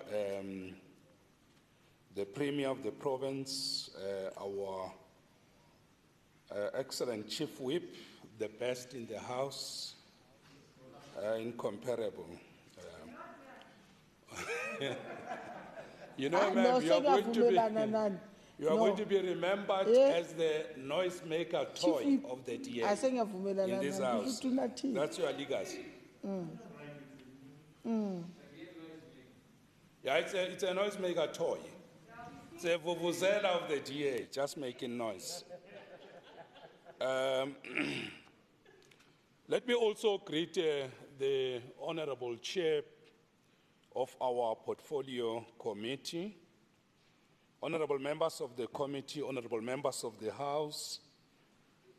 the Premier of the province, our excellent Chief Whip, the best in the House, incomparable. You know, ma'am, you are going to be remembered as the noisemaker toy of the DA in this house. That's your legacy. Yeah, it's a noisemaker toy. It's a vuvuzela of the DA, just making noise. Let me also greet the Honorable Chair of our Portfolio Committee, honorable members of the committee, honorable members of the House,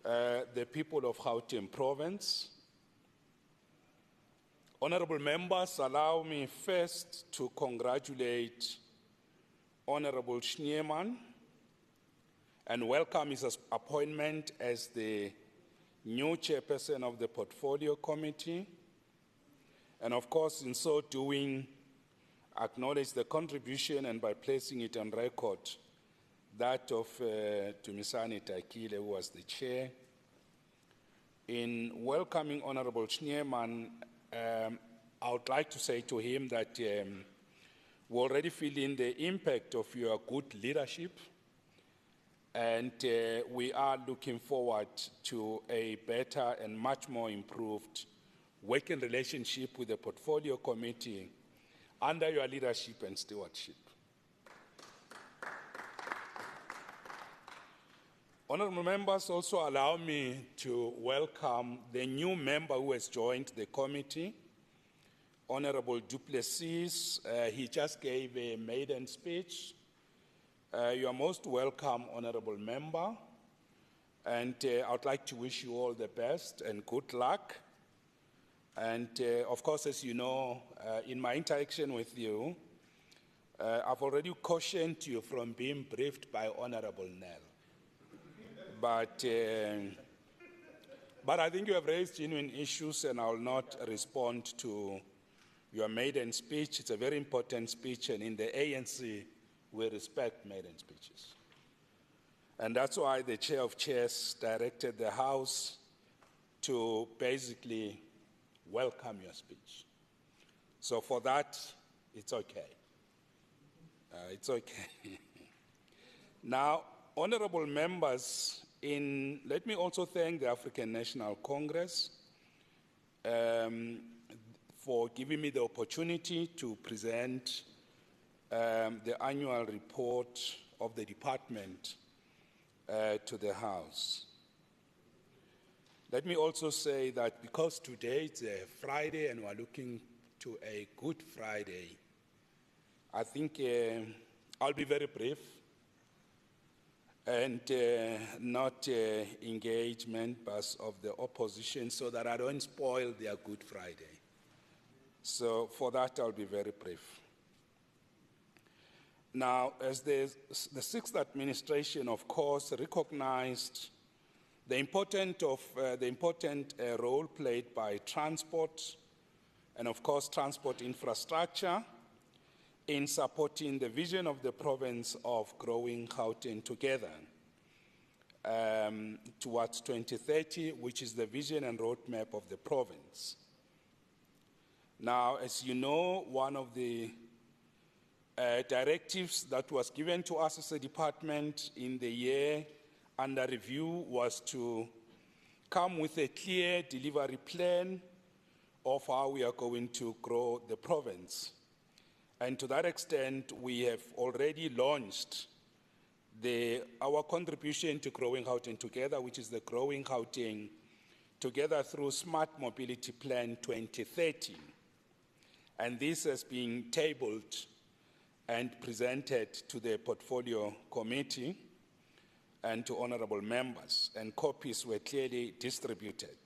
the people of Gauteng Province. Honorable members, allow me first to congratulate Honorable Schneemann and welcome his appointment as the new chairperson of the Portfolio Committee. And of course, in so doing, acknowledge the contribution and by placing it on record, that of Tumisani Taikile, who was the chair. In welcoming Honorable Schneemann, I would like to say to him that we're already feeling the impact of your good leadership, and we are looking forward to a better and much more improved working relationship with the Portfolio Committee under your leadership and stewardship. Honorable members, also allow me to welcome the new member who has joined the committee, Honorable Duplessis. He just gave a maiden speech. You are most welcome, Honorable member. And I would like to wish you all the best and good luck. And of course, as you know, in my interaction with you, I've already cautioned you from being briefed by Honorable Nell. But I think you have raised genuine issues, and I will not respond to your maiden speech. It's a very important speech, and in the ANC, we respect maiden speeches. And that's why the Chair of Chairs directed the House to basically welcome your speech. So for that, it's okay. It's okay. Now, honorable members, let me also thank the African National Congress for giving me the opportunity to present the annual report of the department to the House. Let me also say that because today it's a Friday and we're looking to a Good Friday, I think I'll be very brief and not engage members of the opposition so that I don't spoil their Good Friday. So for that, I'll be very brief. Now, as the sixth administration, of course, recognized the important role played by transport and, of course, transport infrastructure in supporting the vision of the province of growing Gauteng together towards 2030, which is the vision and roadmap of the province. Now, as you know, one of the directives that was given to us as a department in the year under review was to come with a clear delivery plan of how we are going to grow the province. And to that extent, we have already launched our contribution to Growing Gauteng Together, which is the Growing Gauteng Together through Smart Mobility Plan 2030. And this has been tabled and presented to the Portfolio Committee and to honorable members, and copies were clearly distributed.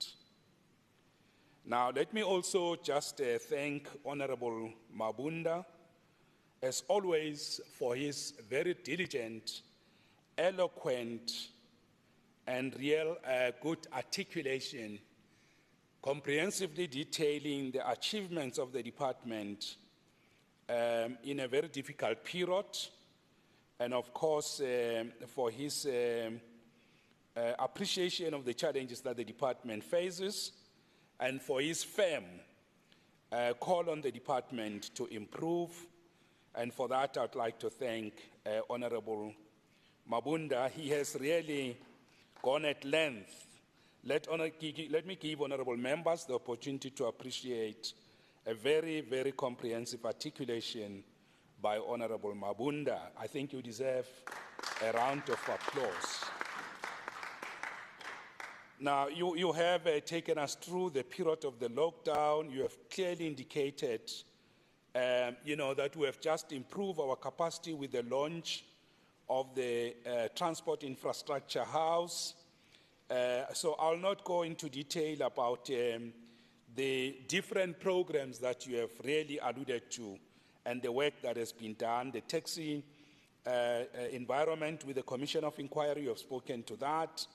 Now, let me also just thank Honorable Mabunda, as always, for his very diligent, eloquent, and real good articulation, comprehensively detailing the achievements of the department in a very difficult period, and of course, for his appreciation of the challenges that the department faces, and for his firm call on the department to improve. And for that, I'd like to thank Honorable Mabunda. He has really gone at length. Let me give honorable members the opportunity to appreciate a very, very comprehensive articulation by Honorable Mabunda. I think you deserve a round of applause. Now, you have taken us through the period of the lockdown. You have clearly indicated, that we have just improved our capacity with the launch of the Transport Infrastructure House. So I'll not go into detail about the different programs that you have really alluded to and the work that has been done. The taxi environment with the Commission of Inquiry, you have spoken to that.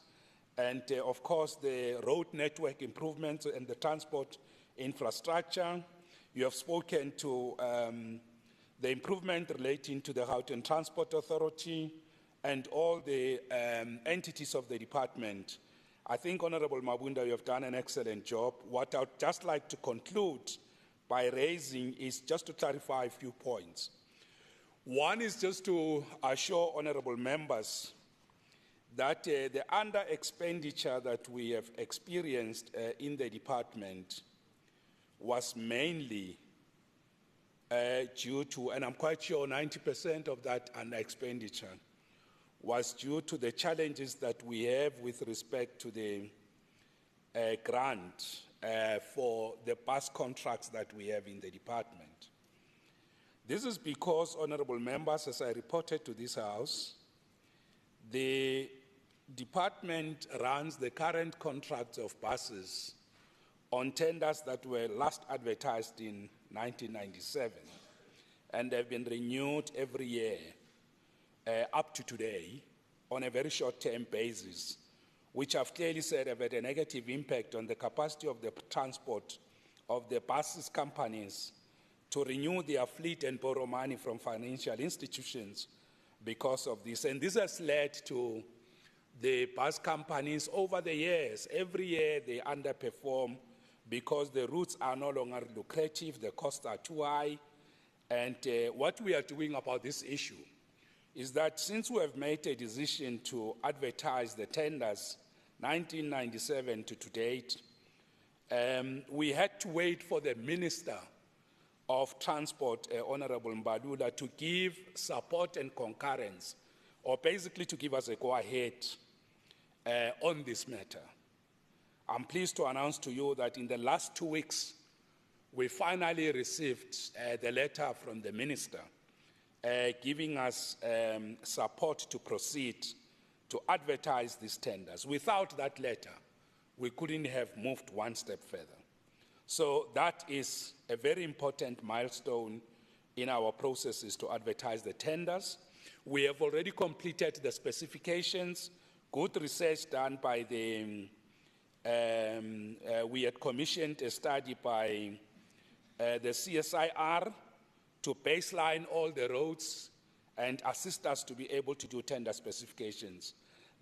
And of course, the road network improvements and the transport infrastructure. You have spoken to the improvement relating to the Gauteng Transport Authority and all the entities of the department. I think, Honorable Mabunda, you have done an excellent job. What I would just like to conclude by raising is just to clarify a few points. One is just to assure honorable members that the under-expenditure that we have experienced in the department was mainly due to, and I'm quite sure 90% of that under-expenditure was due to the challenges that we have with respect to the grant for the bus contracts that we have in the department. This is because, honorable members, as I reported to this House, the department runs the current contracts of buses on tenders that were last advertised in 1997 and have been renewed every year up to today on a very short-term basis, which I've clearly said have had a negative impact on the capacity of the transport of the buses companies to renew their fleet and borrow money from financial institutions because of this. And this has led to the bus companies over the years. Every year they underperform because the routes are no longer lucrative, the costs are too high. And what we are doing about this issue is that since we have made a decision to advertise the tenders 1997 to date, we had to wait for the Minister of Transport, Honorable Mbalula, to give support and concurrence, or basically to give us a go-ahead on this matter. I'm pleased to announce to you that in the last 2 weeks, we finally received the letter from the Minister giving us support to proceed to advertise these tenders. Without that letter, we couldn't have moved one step further. So that is a very important milestone in our processes to advertise the tenders. We have already completed the specifications, good research done by the, we had commissioned a study by the CSIR to baseline all the roads and assist us to be able to do tender specifications.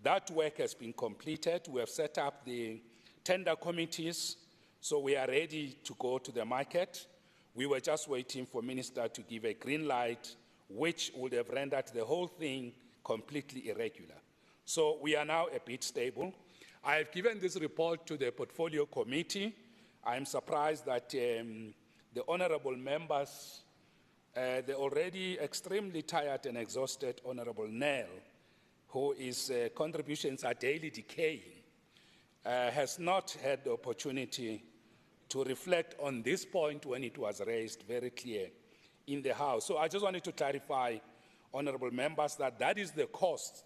That work has been completed. We have set up the tender committees, so we are ready to go to the market. We were just waiting for Minister to give a green light, which would have rendered the whole thing completely irregular. So we are now a bit stable. I have given this report to the Portfolio Committee. I am surprised that the honourable members, the already extremely tired and exhausted Honourable Nell, whose contributions are daily decaying, has not had the opportunity to reflect on this point when it was raised very clear in the House. So I just wanted to clarify, honourable members, that that is the cost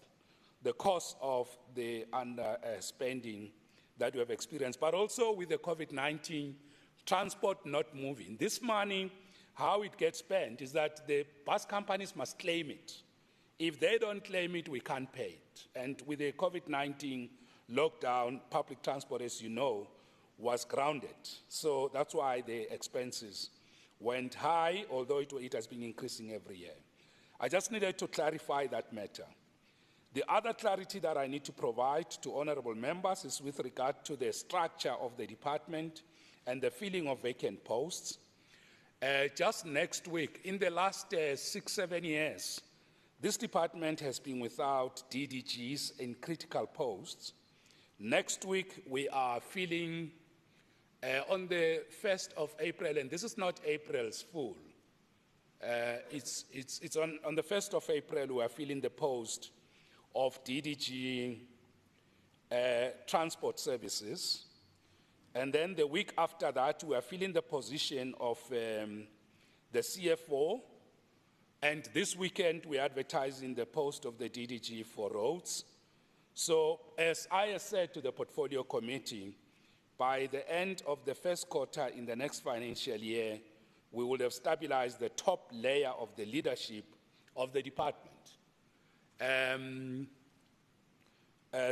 of the underspending that we have experienced, but also with the COVID-19 transport not moving. This money, how it gets spent is that the bus companies must claim it. If they don't claim it, we can't pay it. And with the COVID-19 lockdown, public transport, as you know, was grounded. So that's why the expenses went high, although it has been increasing every year. I just needed to clarify that matter. The other clarity that I need to provide to honourable members is with regard to the structure of the department and the filling of vacant posts. Just next week, in the last 6-7 years, this department has been without DDGs in critical posts. Next week, we are filling on the 1st of April, and this is not April's full. It's on the 1st of April, we are filling the post of DDG Transport Services. And then the week after that, we are filling the position of the CFO. And this weekend, we are advertising the post of the DDG for roads. So as I have said to the Portfolio Committee, by the end of the first quarter in the next financial year, we will have stabilized the top layer of the leadership of the department.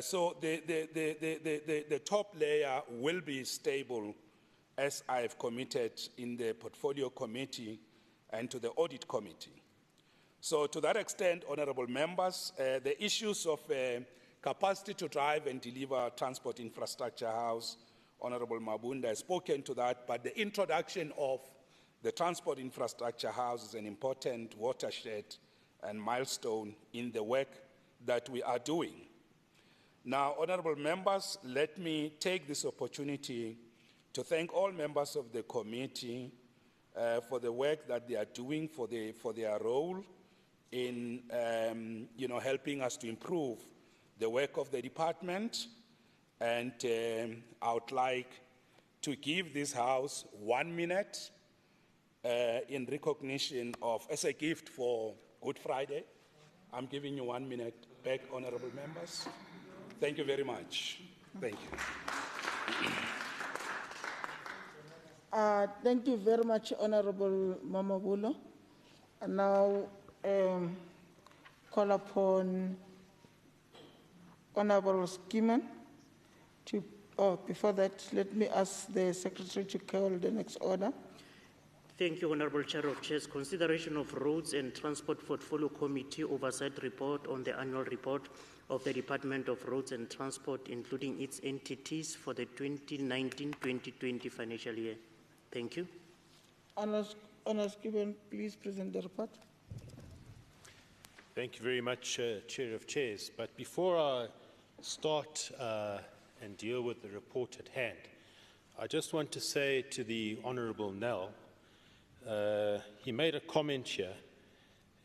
So the top layer will be stable, as I have committed in the Portfolio Committee and to the Audit Committee. So to that extent, honourable members, the issues of capacity to drive and deliver transport infrastructure house, Honourable Mabunda has spoken to that, but the introduction of the transport infrastructure house is an important watershed and milestone in the work that we are doing. Now, honourable members, let me take this opportunity to thank all members of the committee for the work that they are doing, for their role in helping us to improve the work of the department. And I would like to give this House 1 minute in recognition of, as a gift for Good Friday. I'm giving you 1 minute back, honourable members. Thank you very much. Thank you. Thank you very much, Honorable Mamabulo. And now call upon Honorable Skiman to, before that, let me ask the Secretary to call the next order. Thank you, Honorable Chair of Chairs. Consideration of Roads and Transport Portfolio Committee Oversight Report on the annual report of the Department of Roads and Transport, including its entities for the 2019-2020 financial year. Thank you. Honours given, please present the report. Thank you very much, Chair of Chairs. But before I start and deal with the report at hand, I just want to say to the Honourable Nell, he made a comment here,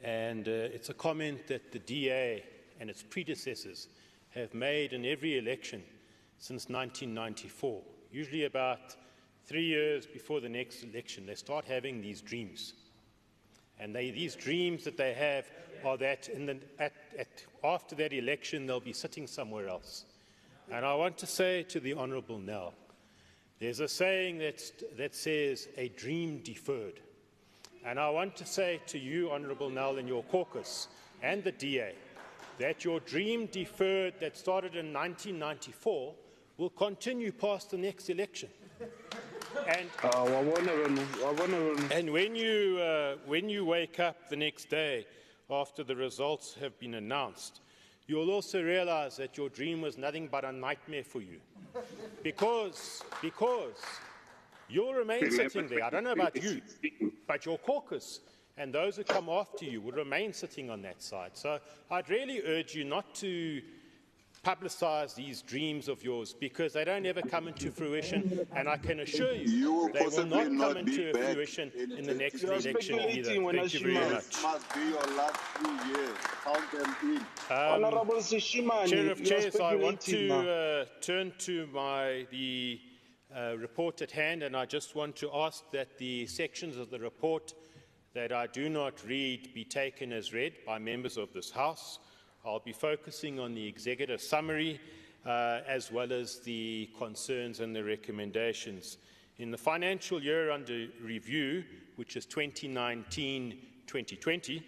and it's a comment that the DA and its predecessors have made in every election since 1994. Usually about 3 years before the next election, they start having these dreams. And these dreams that they have are that after that election, they'll be sitting somewhere else. And I want to say to the Honourable Nell, there's a saying that says, a dream deferred. And I want to say to you, Honourable Nell, and your caucus, and the DA, that your dream deferred that started in 1994 will continue past the next election. And when you wake up the next day after the results have been announced, you'll also realize that your dream was nothing but a nightmare for you. Because you'll remain sitting there. I don't know about you, but your caucus and those who come after you will remain sitting on that side. So I'd really urge you not to publicise these dreams of yours, because they don't ever come into fruition, and I can assure you they will not come into fruition in the next election either. Thank you very much. Must be your last few years. Count them in. Honourable Chair of Chairs, I want to turn to the report at hand, and I just want to ask that the sections of the report that I do not read be taken as read by members of this House. I'll be focusing on the executive summary as well as the concerns and the recommendations. In the financial year under review, which is 2019-2020,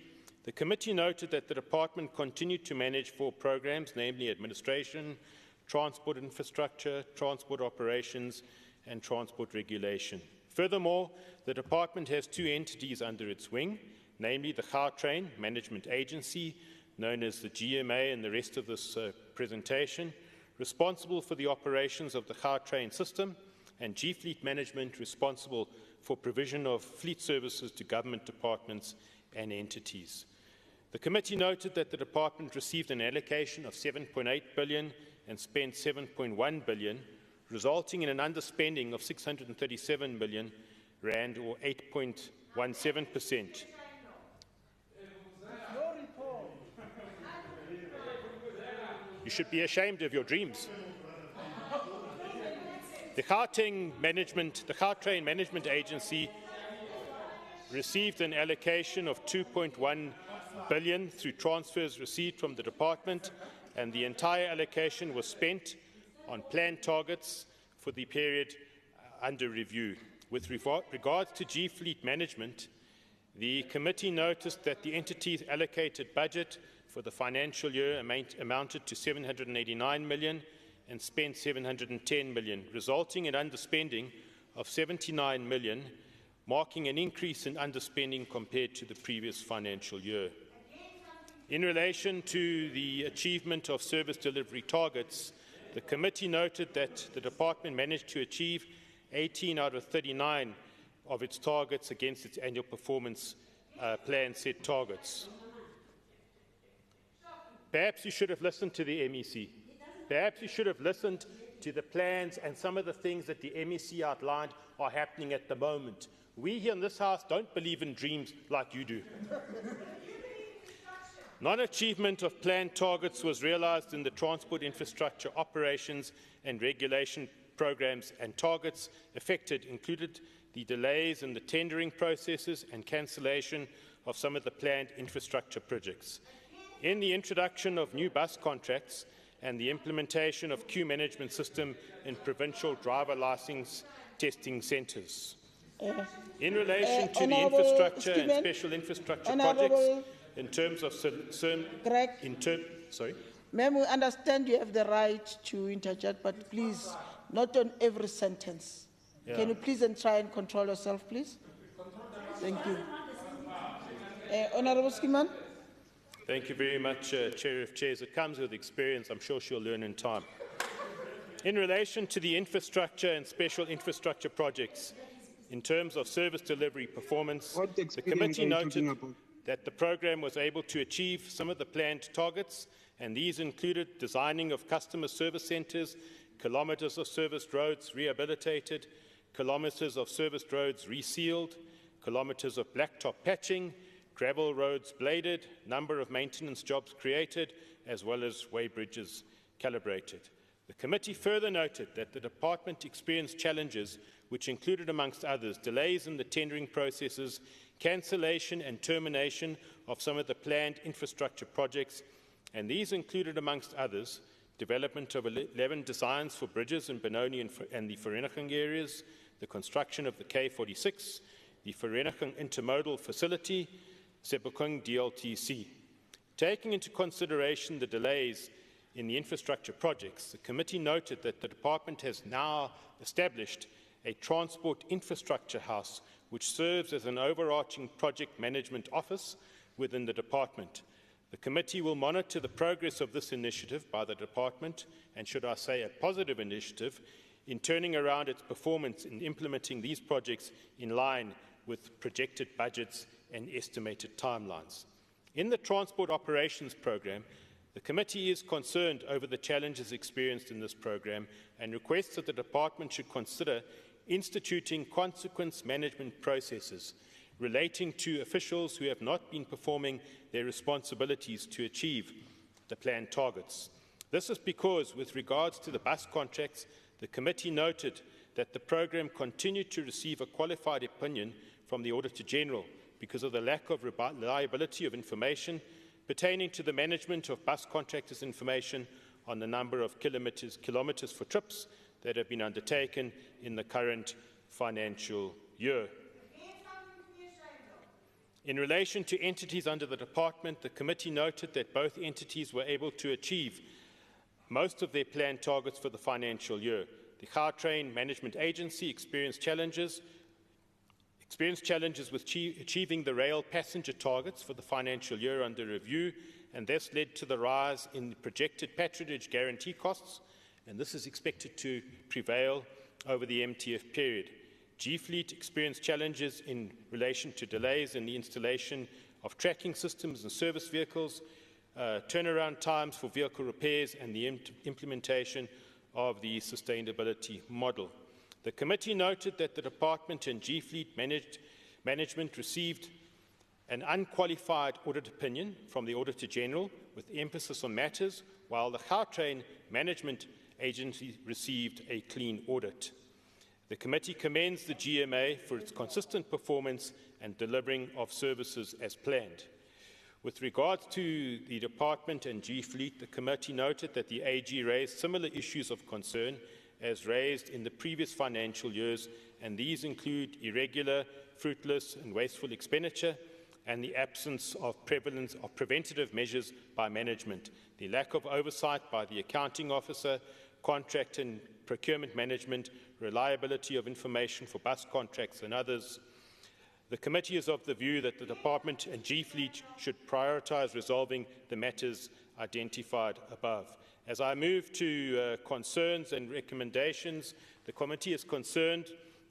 the committee noted that the department continued to manage 4 programs, namely administration, transport infrastructure, transport operations, and transport regulation. Furthermore, the department has 2 entities under its wing, namely the Gautrain Management Agency, known as the GMA in the rest of this presentation, responsible for the operations of the Gautrain system, and G-Fleet Management, responsible for provision of fleet services to government departments and entities. The committee noted that the department received an allocation of 7.8 billion and spent 7.1 billion, resulting in an underspending of 637 million rand, or 8.17%. You should be ashamed of your dreams. The Gauteng Gautrain Management Agency received an allocation of 2.1 billion through transfers received from the department, and the entire allocation was spent on planned targets for the period under review. With regards to G-Fleet Management, the committee noticed that the entity's allocated budget for the financial year amounted to 789 million and spent 710 million, resulting in underspending of 79 million, marking an increase in underspending compared to the previous financial year. In relation to the achievement of service delivery targets, the committee noted that the department managed to achieve 18 out of 39 of its targets against its annual performance plan set targets. Perhaps you should have listened to the MEC. Perhaps you should have listened to the plans, and some of the things that the MEC outlined are happening at the moment. We here in this House don't believe in dreams like you do. Non-achievement of planned targets was realised in the transport infrastructure operations and regulation programs, and targets affected included the delays in the tendering processes and cancellation of some of the planned infrastructure projects. In the introduction of new bus contracts and the implementation of queue management system in provincial driver licence testing centres. In relation to the infrastructure and special infrastructure projects, in terms of Ma'am, we understand you have the right to interject, but please, not on every sentence. Yeah. Can you please try and control yourself, please? Thank you. Honourable Skiman. Thank you very much, Chair of Chairs. It comes with experience. I'm sure she'll learn in time. In relation to the infrastructure and special infrastructure projects, in terms of service delivery performance, the committee noted that the programme was able to achieve some of the planned targets, and these included designing of customer service centres, kilometres of serviced roads rehabilitated, kilometres of serviced roads resealed, kilometres of blacktop patching, gravel roads bladed, number of maintenance jobs created, as well as weighbridges calibrated. The committee further noted that the department experienced challenges which included, amongst others, delays in the tendering processes, cancellation and termination of some of the planned infrastructure projects, and these included, amongst others, development of 11 designs for bridges in Benoni and the Vereeniging areas, the construction of the K46, the Vereeniging Intermodal Facility, Sebokeng DLTC. Taking into consideration the delays in the infrastructure projects, the committee noted that the department has now established a transport infrastructure house which serves as an overarching project management office within the department. The committee will monitor the progress of this initiative by the department, and should I say a positive initiative, in turning around its performance in implementing these projects in line with projected budgets and estimated timelines. In the Transport Operations Programme, the committee is concerned over the challenges experienced in this programme and requests that the department should consider instituting consequence management processes relating to officials who have not been performing their responsibilities to achieve the planned targets. This is because, with regards to the bus contracts, the committee noted that the programme continued to receive a qualified opinion from the Auditor General because of the lack of reliability of information pertaining to the management of bus contractors' information on the number of kilometres for trips that have been undertaken in the current financial year. In relation to entities under the department, the committee noted that both entities were able to achieve most of their planned targets for the financial year. The Gautrain Management Agency experienced challenges with achieving the rail passenger targets for the financial year under review, and this led to the rise in the projected patronage guarantee costs, and this is expected to prevail over the MTF period. G-Fleet experienced challenges in relation to delays in the installation of tracking systems and service vehicles, turnaround times for vehicle repairs, and the implementation of the sustainability model. The committee noted that the department and G-Fleet management received an unqualified audit opinion from the Auditor General with emphasis on matters, while the Gautrain Management Agency received a clean audit. The committee commends the GMA for its consistent performance and delivering of services as planned. With regards to the department and G-Fleet, the committee noted that the AG raised similar issues of concern as raised in the previous financial years, and these include irregular, fruitless and wasteful expenditure and the absence of prevalence of preventative measures by management, the lack of oversight by the accounting officer, contract and procurement management, reliability of information for bus contracts and others. The committee is of the view that the department and G-Fleet should prioritise resolving the matters identified above. As I move to concerns and recommendations, the committee is concerned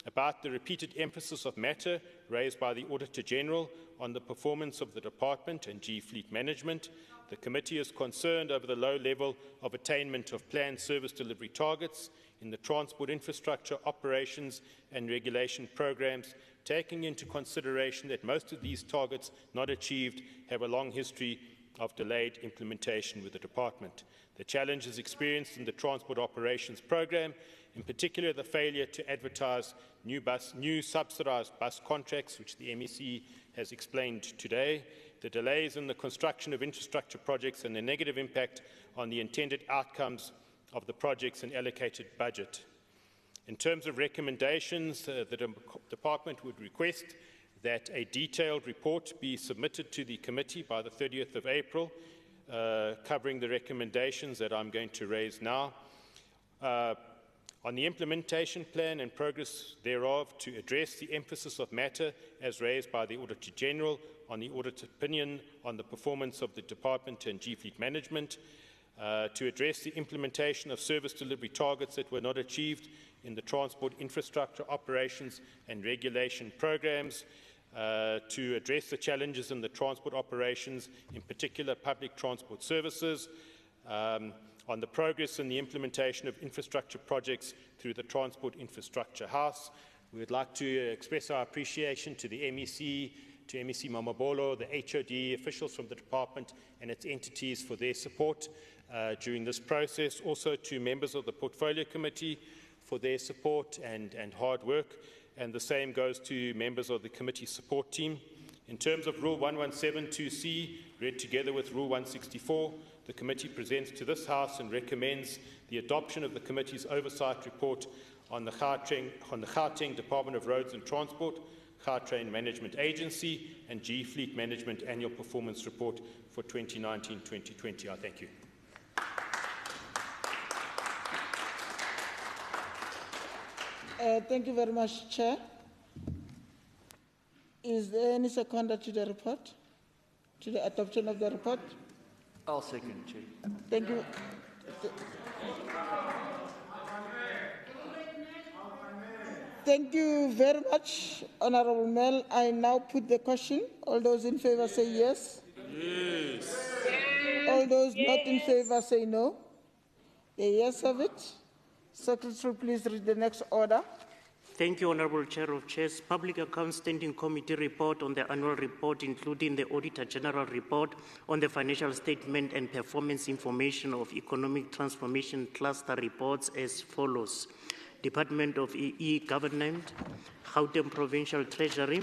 about the repeated emphasis of matter raised by the Auditor General on the performance of the department and G-Fleet management. The committee is concerned over the low level of attainment of planned service delivery targets in the transport infrastructure, operations and regulation programs, taking into consideration that most of these targets not achieved have a long history of delayed implementation with the department. The challenges experienced in the transport operations program, in particular the failure to advertise new subsidised bus contracts, which the MEC has explained today, the delays in the construction of infrastructure projects and the negative impact on the intended outcomes of the projects and allocated budget. In terms of recommendations, the Department would request that a detailed report be submitted to the committee by the 30th of April, covering the recommendations that I'm going to raise now. On the implementation plan and progress thereof, to address the emphasis of matter as raised by the Auditor General on the audit opinion on the performance of the Department and G-Fleet Management, to address the implementation of service delivery targets that were not achieved in the transport infrastructure operations and regulation programs, to address the challenges in the transport operations, in particular public transport services, on the progress in the implementation of infrastructure projects through the Transport Infrastructure House. We would like to express our appreciation to the MEC, to MEC Mamabolo, the HOD, officials from the department and its entities for their support during this process. Also to members of the Portfolio Committee for their support and hard work. And the same goes to members of the committee support team. In terms of Rule 1172C, read together with Rule 164, the committee presents to this House and recommends the adoption of the committee's oversight report on the Gauteng Department of Roads and Transport, Gautrain Management Agency, and G-Fleet Management Annual Performance Report for 2019-2020. I thank you. Thank you very much, Chair. Is there any seconder to the report? To the adoption of the report? I'll second, Chair. Thank you. Thank you very much, Honourable Mel. I now put the question. All those in favour say yes. Yes. All those not in favour say no. The yes have it. Secretary, please read the next order. Thank you, Honourable Chair of Chairs. Public Accounts Standing Committee report on the annual report, including the Auditor General report on the financial statement and performance information of Economic Transformation Cluster reports as follows. Department of E-Government, Gauteng Provincial Treasury,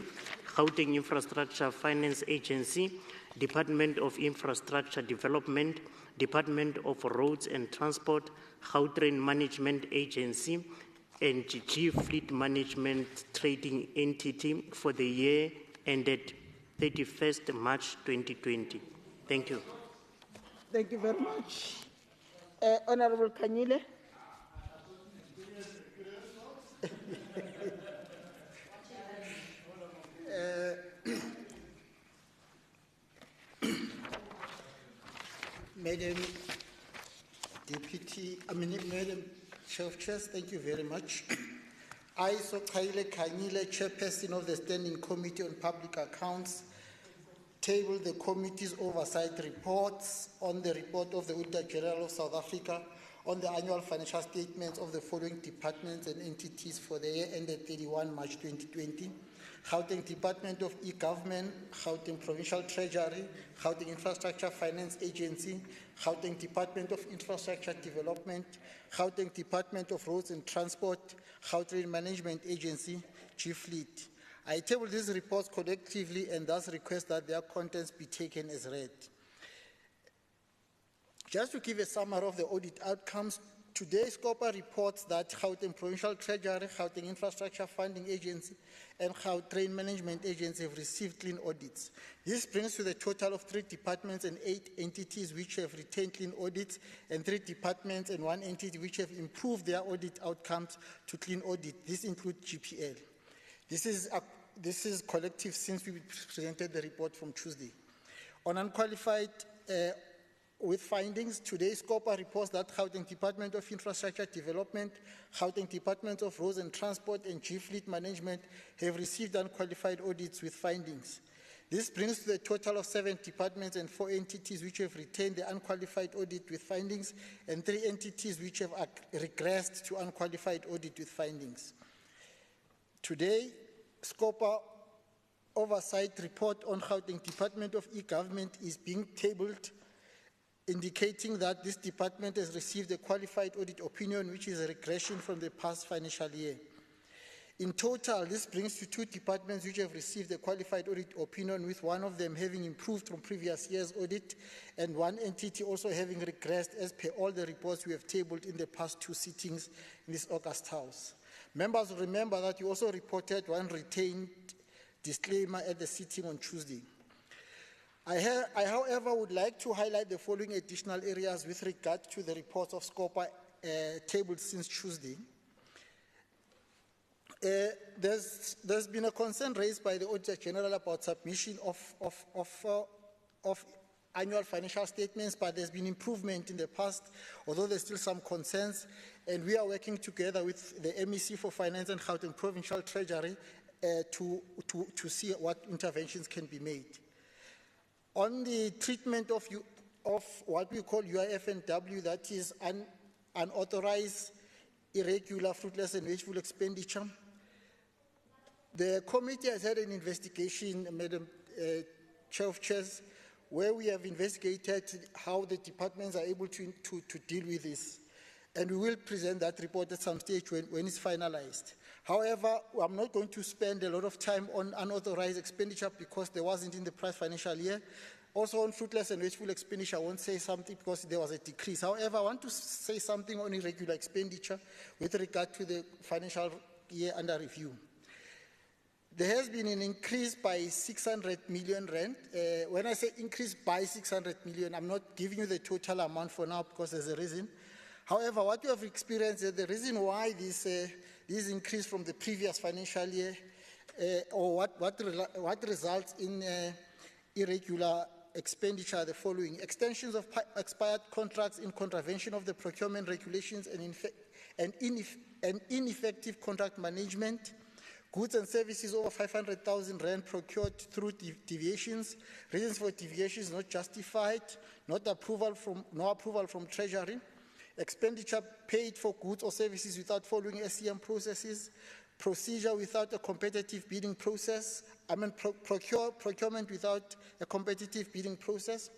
Gauteng Infrastructure Finance Agency, Department of Infrastructure Development, Department of Roads and Transport, Gautrain Management Agency, and G-Fleet Management Trading Entity for the year ended 31st March 2020. Thank you. Thank you very much. Honourable Kanyile. Madam Madam Chair of Chairs, thank you very much. I, Sokaile Kanyile, Chairperson of the Standing Committee on Public Accounts, table the committee's oversight reports on the report of the Auditor General of South Africa on the annual financial statements of the following departments and entities for the year ended 31 March 2020. Gauteng Department of E-Government, Gauteng Provincial Treasury, Gauteng Infrastructure Finance Agency, Gauteng Department of Infrastructure Development, Gauteng Department of Roads and Transport, Gautrain Management Agency, G-Fleet. I table these reports collectively and thus request that their contents be taken as read. Just to give a summary of the audit outcomes, today SCOPA reports that Gauteng Provincial Treasury, Gauteng Infrastructure Funding Agency, and Gautrain Management Agency have received clean audits. This brings to the total of 3 departments and 8 entities which have retained clean audits, and 3 departments and 1 entity which have improved their audit outcomes to clean audit. This includes GPL. This is collective since we presented the report from Tuesday. On unqualified with findings, today's SCOPA reports that Gauteng Department of Infrastructure Development, Gauteng Department of Roads and Transport, and G-Fleet Management have received unqualified audits with findings. This brings to the total of 7 departments and 4 entities which have retained the unqualified audit with findings, and 3 entities which have regressed to unqualified audit with findings. Today, SCOPA oversight report on Gauteng Department of E-Government is being tabled, indicating that this department has received a qualified audit opinion, which is a regression from the past financial year. In total, this brings to 2 departments which have received a qualified audit opinion, with one of them having improved from previous year's audit and one entity also having regressed as per all the reports we have tabled in the past 2 sittings in this August House. Members remember that you also reported one retained disclaimer at the sitting on Tuesday. I, however, would like to highlight the following additional areas with regard to the reports of SCOPA tabled since Tuesday. There's been a concern raised by the Auditor General about submission of annual financial statements, but there's been improvement in the past, although there's still some concerns, and we are working together with the MEC for Finance and Gauteng Provincial Treasury to see what interventions can be made. On the treatment of what we call UIF&W, that is unauthorized, irregular, fruitless and wasteful expenditure, the committee has had an investigation, Madam Chair of Chairs, where we have investigated how the departments are able to deal with this. And we will present that report at some stage when it's finalized. However, I'm not going to spend a lot of time on unauthorized expenditure because there wasn't in the past financial year. Also on fruitless and wasteful expenditure, I won't say something because there was a decrease. However, I want to say something on irregular expenditure with regard to the financial year under review. There has been an increase by 600 million rand. When I say increase by 600 million, I'm not giving you the total amount for now because there's a reason. However, what you have experienced is the reason why this increase from the previous financial year, or what results in irregular expenditure are the following: extensions of expired contracts in contravention of the procurement regulations and ineffective contract management, goods and services over 500,000 rand procured through deviations, reasons for deviations not justified, no approval from Treasury, expenditure paid for goods or services without following SCM processes, procedure without a competitive bidding process, procurement without a competitive bidding process,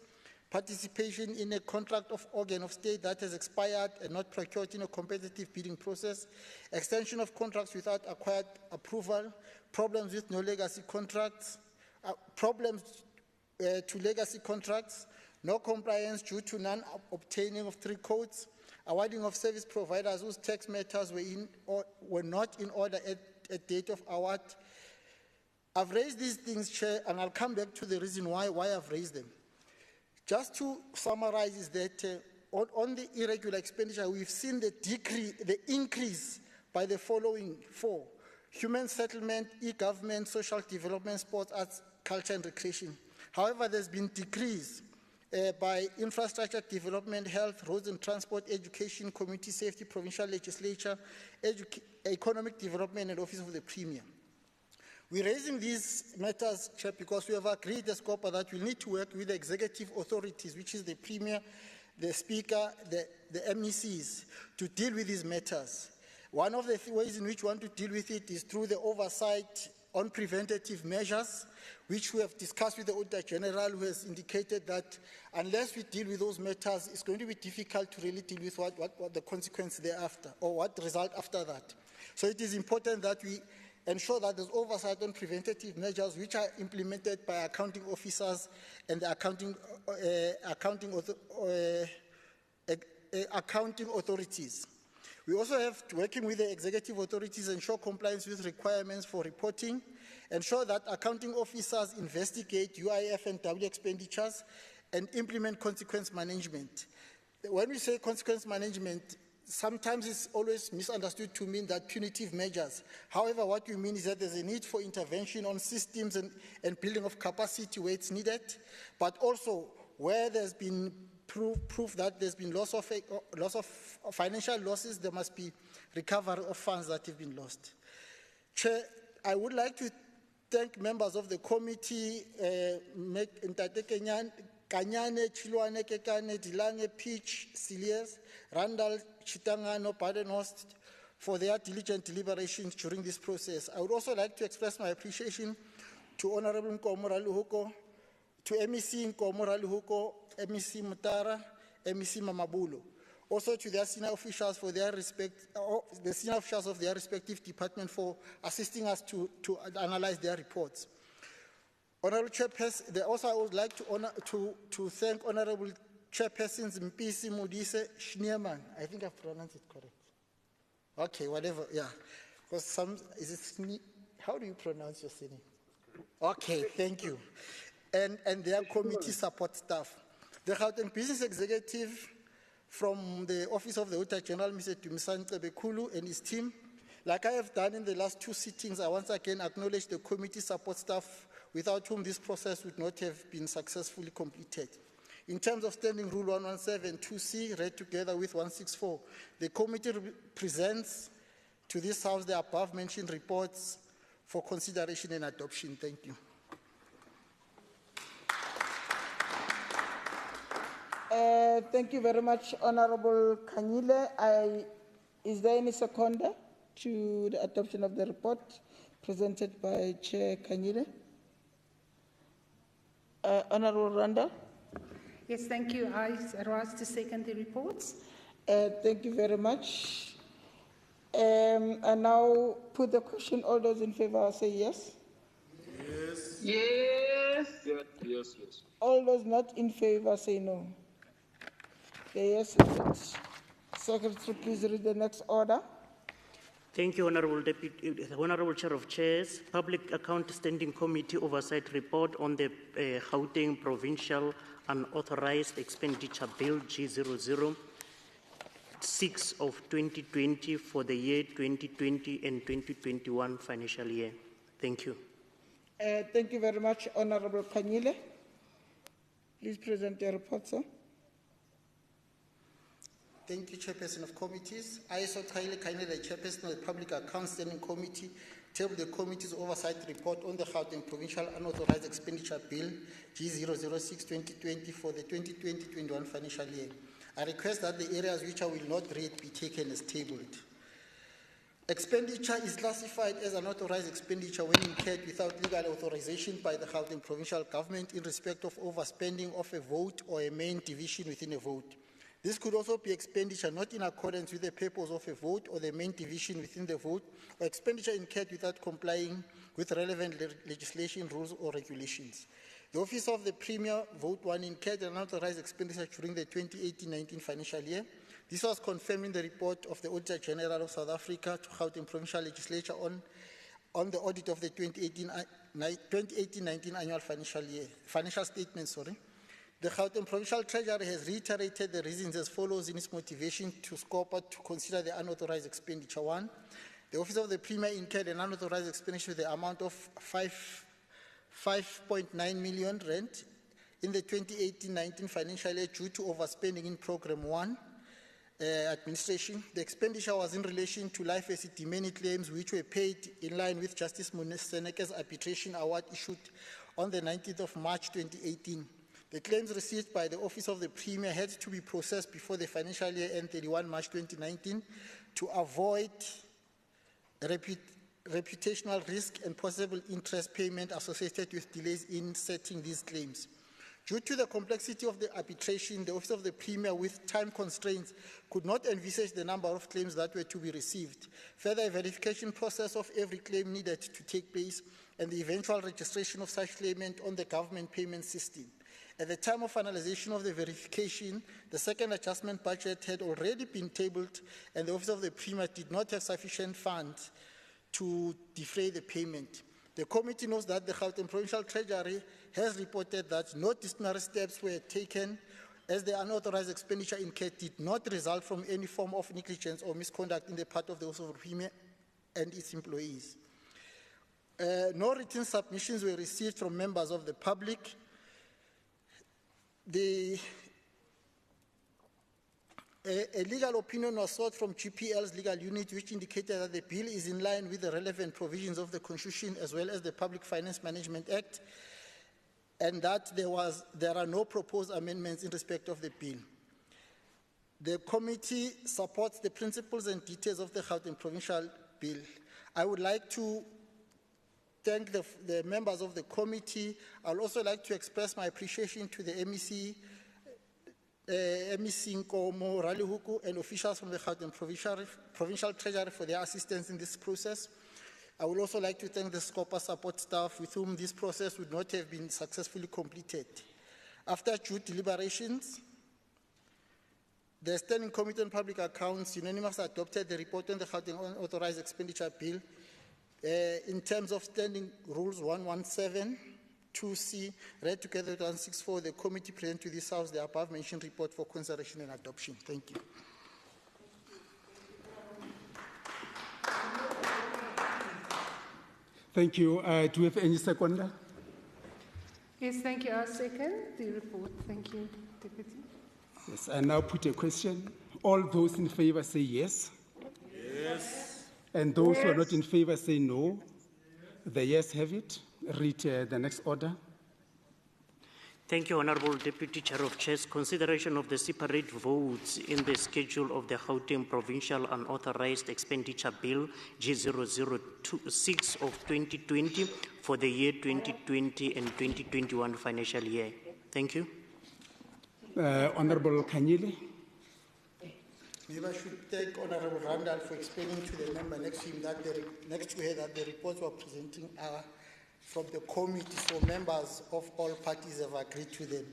participation in a contract of organ of state that has expired and not procured in a competitive bidding process, extension of contracts without acquired approval, problems with no legacy contracts, problems to legacy contracts, no compliance due to non-obtaining of 3 codes, awarding of service providers whose tax matters were not in order at date of award. I've raised these things, Chair, and I'll come back to the reason why I've raised them. Just to summarize is that on the irregular expenditure, we've seen the increase by the following 4: human settlement, e-government, social development, sports, arts, culture and recreation. However, there's been decrease by infrastructure development, health, roads and transport, education, community safety, provincial legislature, economic development and office of the Premier. We're raising these matters, Chair, because we have agreed as SCOPA that we need to work with the executive authorities, which is the Premier, the Speaker, the MECs, to deal with these matters. One of the ways in which we want to deal with it is through the oversight on preventative measures, which we have discussed with the Auditor General, who has indicated that unless we deal with those matters, it's going to be difficult to really deal with what the consequence thereafter, or what result after that. So it is important that we ensure that there's oversight on preventative measures which are implemented by accounting officers and the accounting authorities. We also have to, working with the executive authorities, ensure compliance with requirements for reporting, ensure that accounting officers investigate UIF&W expenditures, and implement consequence management. When we say consequence management, sometimes it's always misunderstood to mean that punitive measures. However, what we mean is that there's a need for intervention on systems and building of capacity where it's needed, but also where there's been proof that there's been loss of financial losses, there must be recovery of funds that have been lost. Chair, I would like to thank members of the committee, Kanyane, Chilwane, Kekane, Dilange, Peach, Silias, Randall, Chitangano, Badenhorst, for their diligent deliberations during this process. I would also like to express my appreciation to Honorable Nkomora Luhuko, to MEC Nkomora Luhuko, MEC Mutara, MEC Mamabulo. Also to their senior officials for their the senior officials of their respective department for assisting us to analyze their reports. Honorable Chairperson, also I would like to thank Honorable Chairpersons Mpisi Modise Schneeman. I think I've pronounced it correct. Okay, whatever, yeah. Because how do you pronounce your surname? Okay, thank you. And their committee support staff. The Gauteng Business Executive from the Office of the Auditor General, Mr. Dumisani Cebekulu and his team. Like I have done in the last two sittings, I once again acknowledge the committee support staff without whom this process would not have been successfully completed. In terms of Standing Rule 117 2C, read together with 164, the committee presents to this House the above-mentioned reports for consideration and adoption. Thank you. Thank you very much, Honorable Kanyile. Is there any seconder to the adoption of the report presented by Chair Kanyile? Honorable Randall? Yes, thank you. I rise to second the reports. Thank you very much. I now put the question. All those in favor say yes. Yes. Yes. Yes, yes, yes. All those not in favor say no. The yes is it. Secretary, please read the next order. Thank you, Honorable Chair of Chairs. Public Account Standing Committee Oversight Report on the Gauteng Provincial Unauthorized Expenditure Bill G006 of 2020 for the year 2020 and 2021 financial year. Thank you. Thank you very much, Honorable Kanyile. Please present your report, sir. Thank you, Chairperson of Committees. I, Sotaile Kaine, the Chairperson of the Public Accounts Standing Committee, table the committee's oversight report on the Gauteng Provincial Unauthorized Expenditure Bill G006-2020 for the 2020-21 financial year. I request that the areas which I will not read be taken as tabled. Expenditure is classified as an authorized expenditure when incurred without legal authorization by the Gauteng Provincial Government in respect of overspending of a vote or a main division within a vote. This could also be expenditure not in accordance with the purpose of a vote or the main division within the vote, or expenditure incurred without complying with relevant legislation, rules, or regulations. The Office of the Premier, Vote 1, incurred an unauthorized expenditure during the 2018-19 financial year. This was confirmed in the report of the Auditor General of South Africa to Gauteng Provincial Legislature on the audit of the 2018-19 annual financial statement. The Gauteng Provincial Treasury has reiterated the reasons as follows in its motivation to SCOPA to consider the unauthorized expenditure. 1, the Office of the Premier incurred an unauthorized expenditure with the amount of 5.9 million rand in the 2018-19 financial year due to overspending in Program 1 administration. The expenditure was in relation to life many claims which were paid in line with Justice Seneca's arbitration award issued on the 19th of March 2018. The claims received by the Office of the Premier had to be processed before the financial year end 31 March 2019 to avoid reputational risk and possible interest payment associated with delays in settling these claims. Due to the complexity of the arbitration, the Office of the Premier, with time constraints, could not envisage the number of claims that were to be received. Further, a verification process of every claim needed to take place and the eventual registration of such claimant on the government payment system. At the time of finalization of the verification, the second adjustment budget had already been tabled and the Office of the Premier did not have sufficient funds to defray the payment. The committee knows that the Gauteng Provincial Treasury has reported that no disciplinary steps were taken as the unauthorized expenditure incurred did not result from any form of negligence or misconduct in the part of the Office of the Premier and its employees. No written submissions were received from members of the public. A legal opinion was sought from GPL's legal unit, which indicated that the bill is in line with the relevant provisions of the Constitution as well as the Public Finance Management Act, and that there are no proposed amendments in respect of the bill. The committee supports the principles and details of the Gauteng Provincial Bill. I would like to thank the members of the committee. I would also like to express my appreciation to the MEC MEC Nkomo, Ralihuku, and officials from the Gauteng Provincial Treasury for their assistance in this process. I would also like to thank the SCOPA support staff with whom this process would not have been successfully completed. After due deliberations, the Standing Committee on Public Accounts unanimously adopted the report on the Gauteng Unauthorized Expenditure Bill in terms of Standing Rules 117, 2C, read together with 164. The committee present to this House the above-mentioned report for consideration and adoption. Thank you. Thank you. Do we have any seconder? Yes, thank you. I second the report. Thank you, Deputy. Yes, I now put a question. All those in favor say yes. Yes. And those who are not in favor say no. The yes have it. Read the next order. Thank you, Honourable Deputy Chair of Chairs. Consideration of the separate votes in the schedule of the Gauteng Provincial Unauthorized Expenditure Bill G0026 of 2020 for the year 2020 and 2021 financial year. Thank you. Honourable Kanyile. Maybe I should thank Honourable Randall for explaining to the member next to him that the reports we're presenting are from the committee, so members of all parties have agreed to them.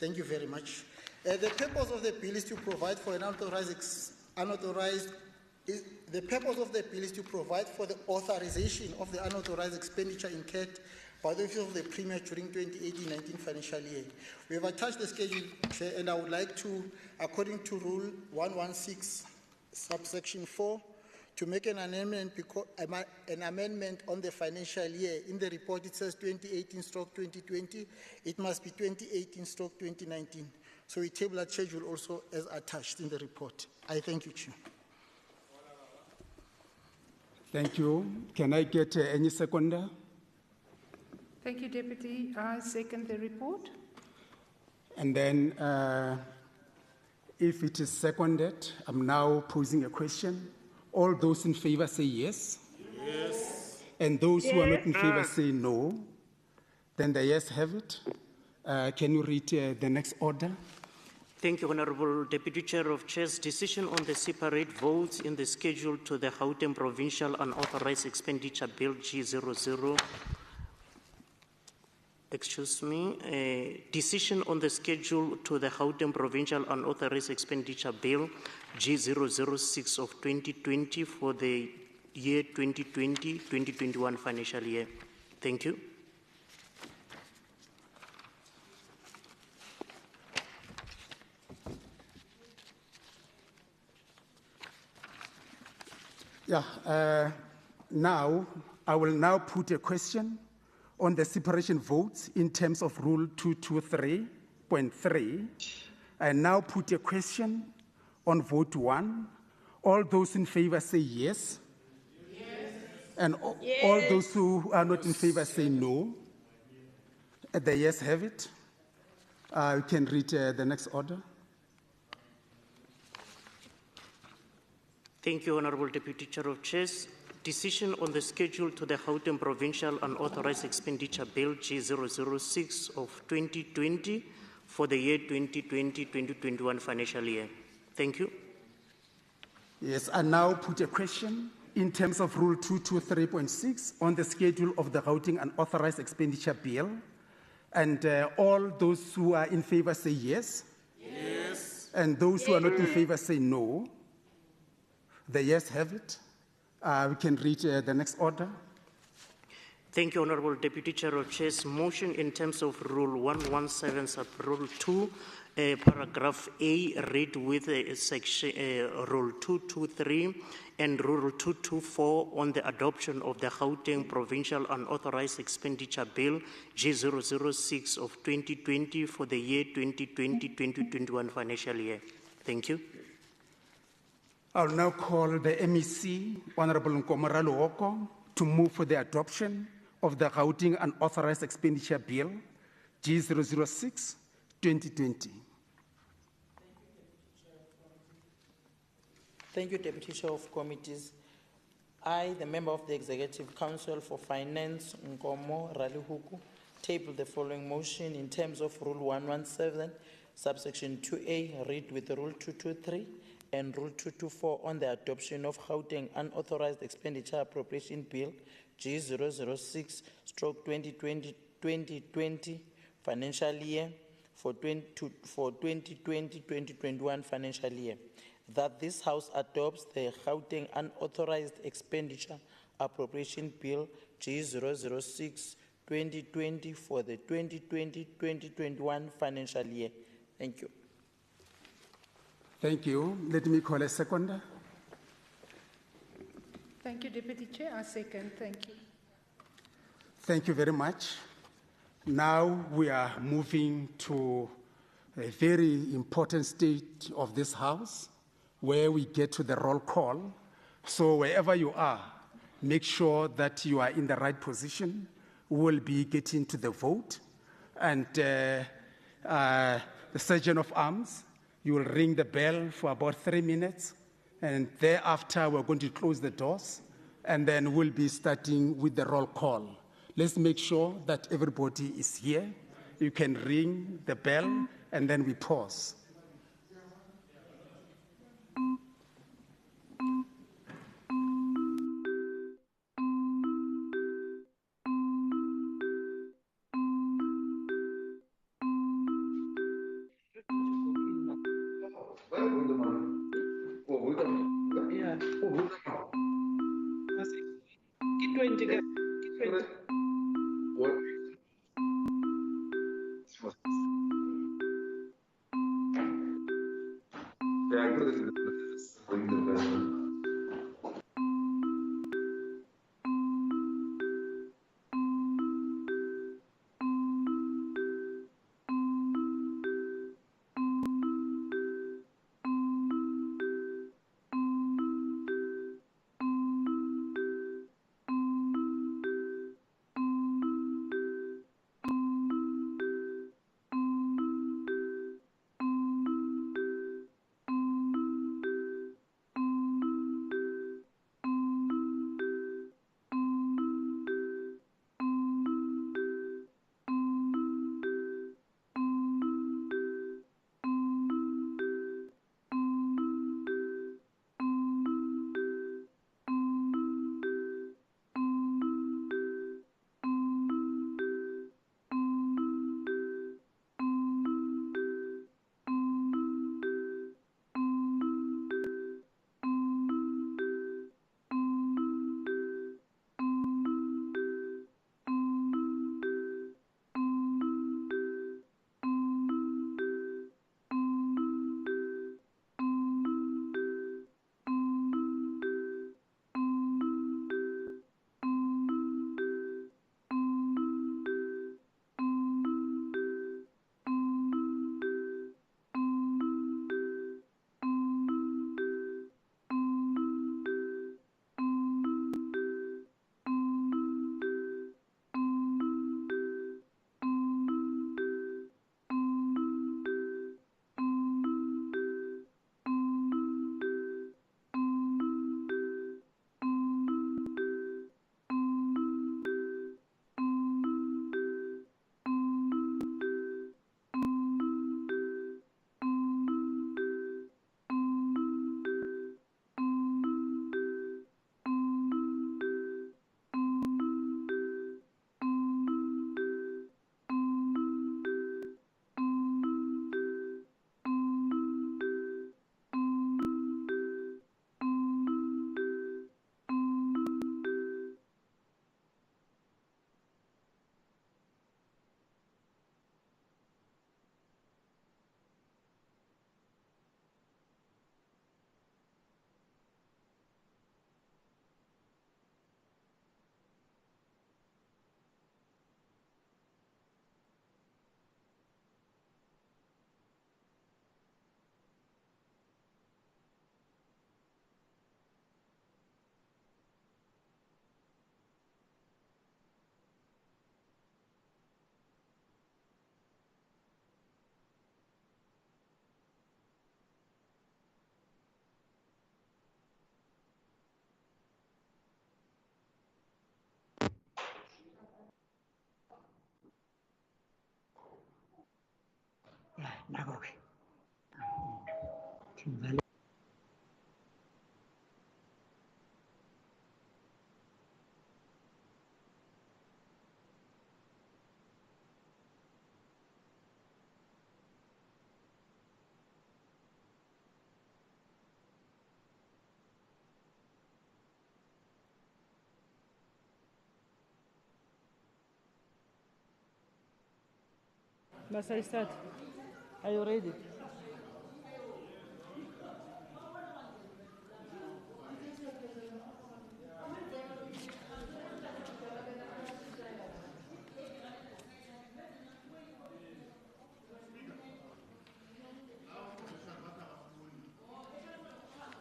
Thank you very much. The purpose of the bill is to provide for the purpose of the bill is to provide for the authorization of the unauthorized expenditure incurred by the Office of the Premier during 2018-19 financial year. We have attached the schedule, Chair, and I would like to, according to Rule 116, subsection 4, to make an amendment on the financial year. In the report, it says 2018/2020. It must be 2018/2019. So we table that schedule also as attached in the report. I thank you, Chair. Thank you. Can I get any seconder? Thank you, Deputy. I second the report. And then, if it is seconded, I'm now posing a question. All those in favor say yes. Yes. And those who are not in favor say no. Then the yes have it. Can you read the next order? Thank you, Honourable Deputy Chair of Chairs. Decision on the separate votes in the schedule to the Gauteng Provincial Unauthorized Expenditure Bill G00. Decision on the schedule to the Gauteng Provincial Unauthorized Expenditure Bill G006 of 2020 for the year 2020-2021 financial year. Thank you. Now, I will now put a question on the separation votes in terms of Rule 223.3. I now put a question on vote 1. All those in favor say yes. Yes. And all those who are not in favor say no. The yes have it. You can read the next order. Thank you, Honourable Deputy Chair of Chairs. Decision on the schedule to the Gauteng Provincial Unauthorized Expenditure Bill G006 of 2020 for the year 2020-2021 financial year. Thank you. Yes, I now put a question in terms of Rule 223.6 on the schedule of the Gauteng Unauthorized Expenditure Bill. And all those who are in favor say yes. Yes. And those who are not in favor say no. The yes have it. We can read the next order. Thank you, Honourable Deputy Chair of Chairs. Motion in terms of Rule 117, Sub-Rule 2, Paragraph A, read with section Rule 223 and Rule 224 on the adoption of the Gauteng Provincial Unauthorized Expenditure Bill G006 of 2020 for the year 2020-2021 financial year. Thank you. I'll now call the MEC, Honourable Nkomo Ralihuku, to move for the adoption of the Gauteng Unauthorized Expenditure Bill G006, 2020. Thank you, Deputy Chair of Committees. I, the member of the Executive Council for Finance, Nkomo Ralihuku, table the following motion in terms of Rule 117, Subsection 2A, read with Rule 223 and Rule 224 on the adoption of Gauteng Unauthorized Expenditure Appropriation Bill G006/2020 financial year for 2020-2021 financial year. That this House adopts the Gauteng Unauthorized Expenditure Appropriation Bill G006/2020 for the 2020-2021 financial year. Thank you. Thank you. Let me call a seconder. Thank you, Deputy Chair. I second. Thank you. Thank you very much. Now we are moving to a very important stage of this House where we get to the roll call. So wherever you are, make sure that you are in the right position. We'll be getting to the vote. And the Sergeant of Arms, you will ring the bell for about 3 minutes. And thereafter, we're going to close the doors. And then we'll be starting with the roll call. Let's make sure that everybody is here. You can ring the bell, and then we pause. Must I start? Are you ready?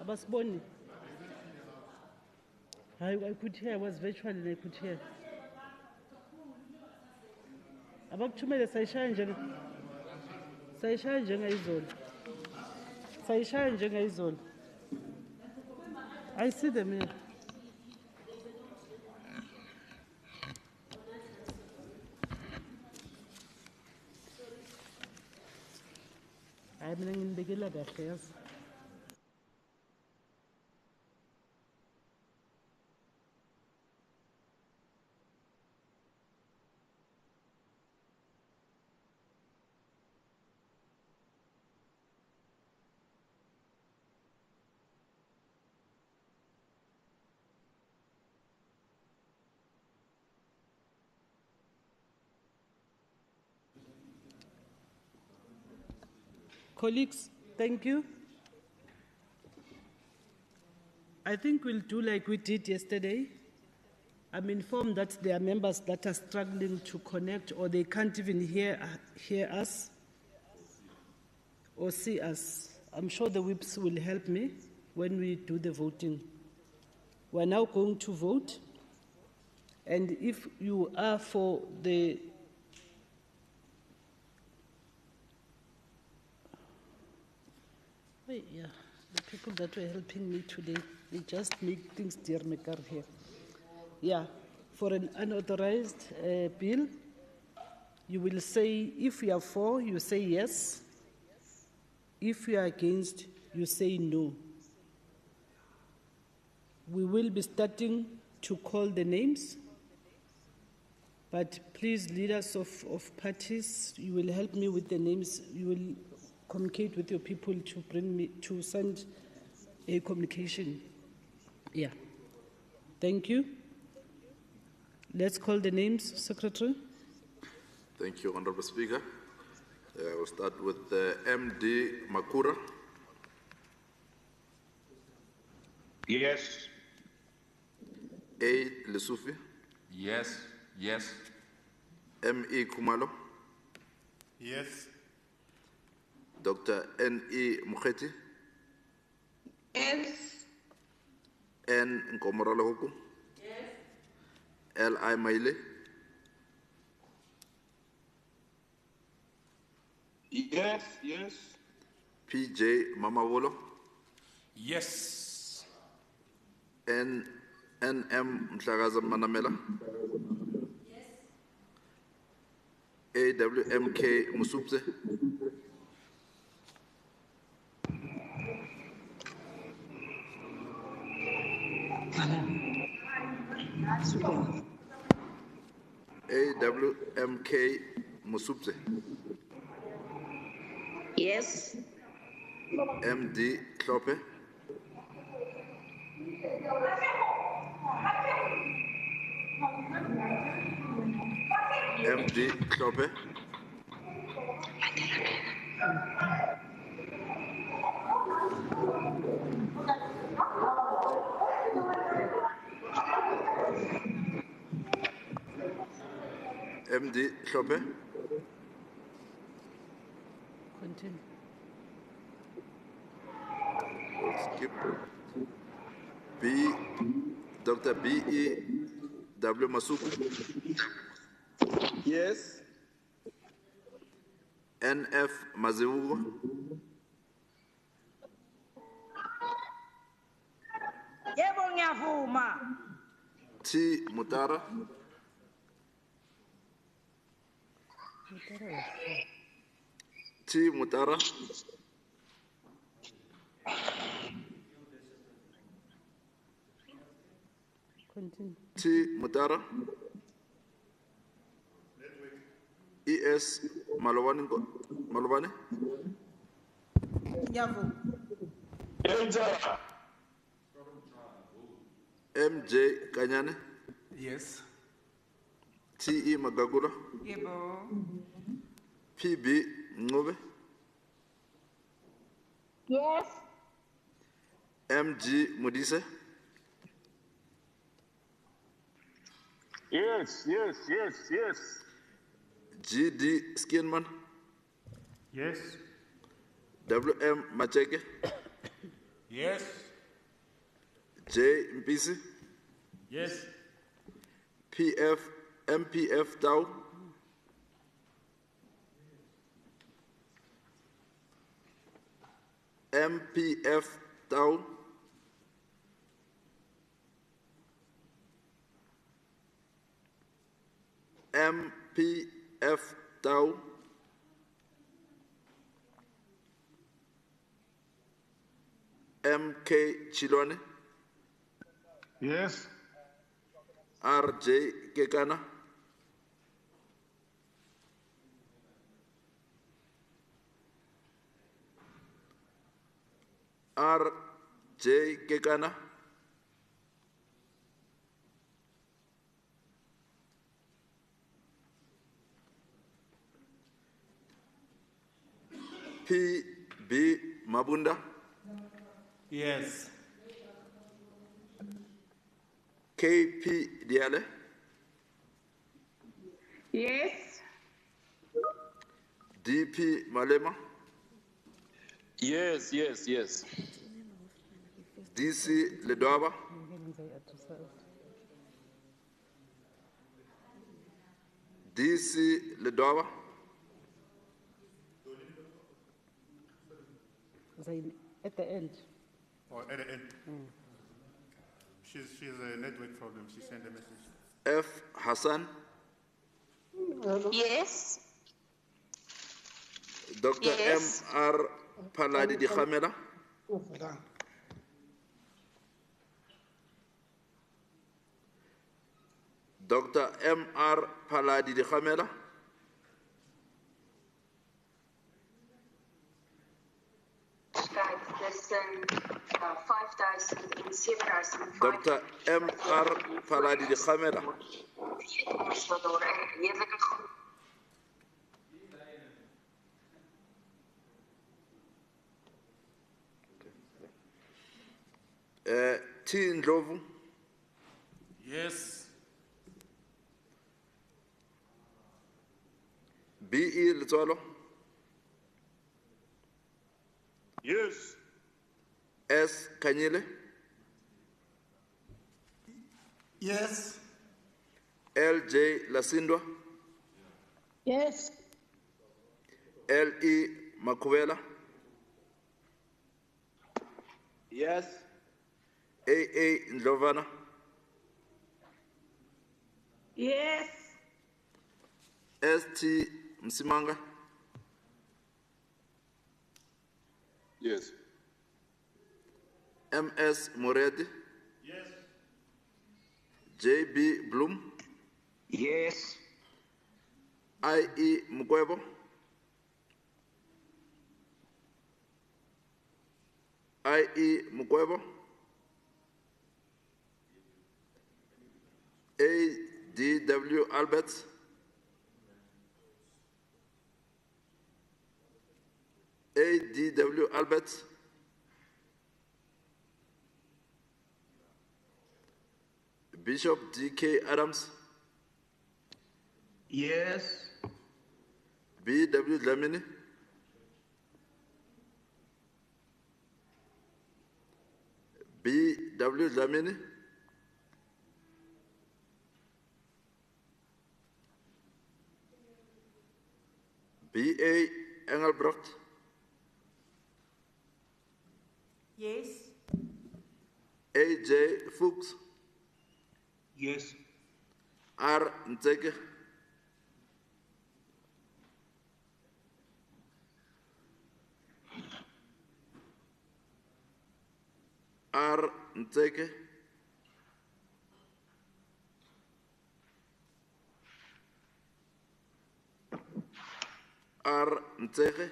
Abasiboni. I could hear, I was virtual and I could hear. Abakuthumele sayishaya njengayizolo. Sayishaya njengayizolo. I see them here. Hayi mina nginibekela kahle yazi. Colleagues, thank you. I think we'll do like we did yesterday. I'm informed that there are members that are struggling to connect or they can't even hear us or see us. I'm sure the whips will help me when we do the voting. We're now going to vote. And if you are for the yeah, the people that were helping me today, they just make things dear maker here. Yeah, for an unauthorized bill, you will say, if you are for, you say yes. If you are against, you say no. We will be starting to call the names, but please, leaders of parties, you will help me with the names. You will communicate with your people to bring me, to send a communication. Yeah. Thank you. Let's call the names, Secretary. Thank you, Honorable Speaker. We'll start with MD Makura. Yes. A. Lesufi. Yes. Yes. M.E. Kumalo. Yes. Dr. N.E. Mukheti. Yes. N. Nkomorala Huku. Yes. L.I. Maile. Yes. Yes. P.J. Mamawolo. Yes. N.M. Mhlagaza Manamela. Yes. A.W.M.K. Musupse. A.W.M.K. Musupse. Yes. M.D. Klope. M.D. Klope. MD Klope. Continue. We'll skip. B. Dr. B.E. W. Masuku. Yes. N.F. Mazeugo. Yebo ngiyavuma. T. Mutara. T. T. Mutara, Continue. T. Mutara, E.S. Malobane, M.J. Kanyane, Yes. T.E. Magagula, P.B. Ngove, Yes. M.G. Mudise, Yes, yes, yes, yes. G.D. Skinman, Yes. W.M. Macheke, Yes. J. Mpisi, Yes. MPF Tau, MPF Tau, MPF Tau, MK Chilwane, Yes. RJ Kekana, RJ Kekana, PB Mabunda, Yes. KP Diale, Yes. DP Malema, Yes, yes, yes. DC Ledwaba, DC Ledwaba, At the end. Or at the end. She's a network problem. She sent a message. F Hassan, Yes. Dr. Yes. M.R. Paladi Di Khamela, Dr. M.R. Paladi Di Khamela, Dr. M.R. Paladi Di Khamela, T. Ndlovu, Yes. B.E. Letswalo, Yes. S. Kanyile, Yes. L.J. Lasindwa, Yes. L.E. Makuvela, Yes. A.A. Ndlovana, Yes. S.T. Msimanga, Yes. M.S. Moredi, Yes. J.B. Bloom, Yes. I.E. Mkwebo, I.E. Mkwebo, A.D.W. Alberts, A.D.W. Alberts, Bishop D.K. Adams, Yes. B.W. Dlamini, B.W. Dlamini, B.A. Engelbrecht, Yes. A.J. Fuchs, Yes. R. Ntseke, R. Ntseke, R. Ntseke,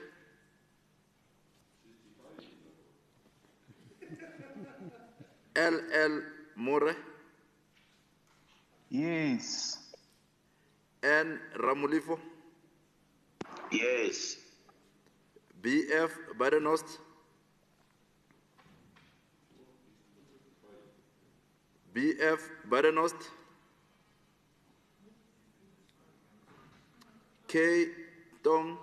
L. More, Yes. N. Ramulifo, Yes. BF Badenost, BF Badenost, K. Tong,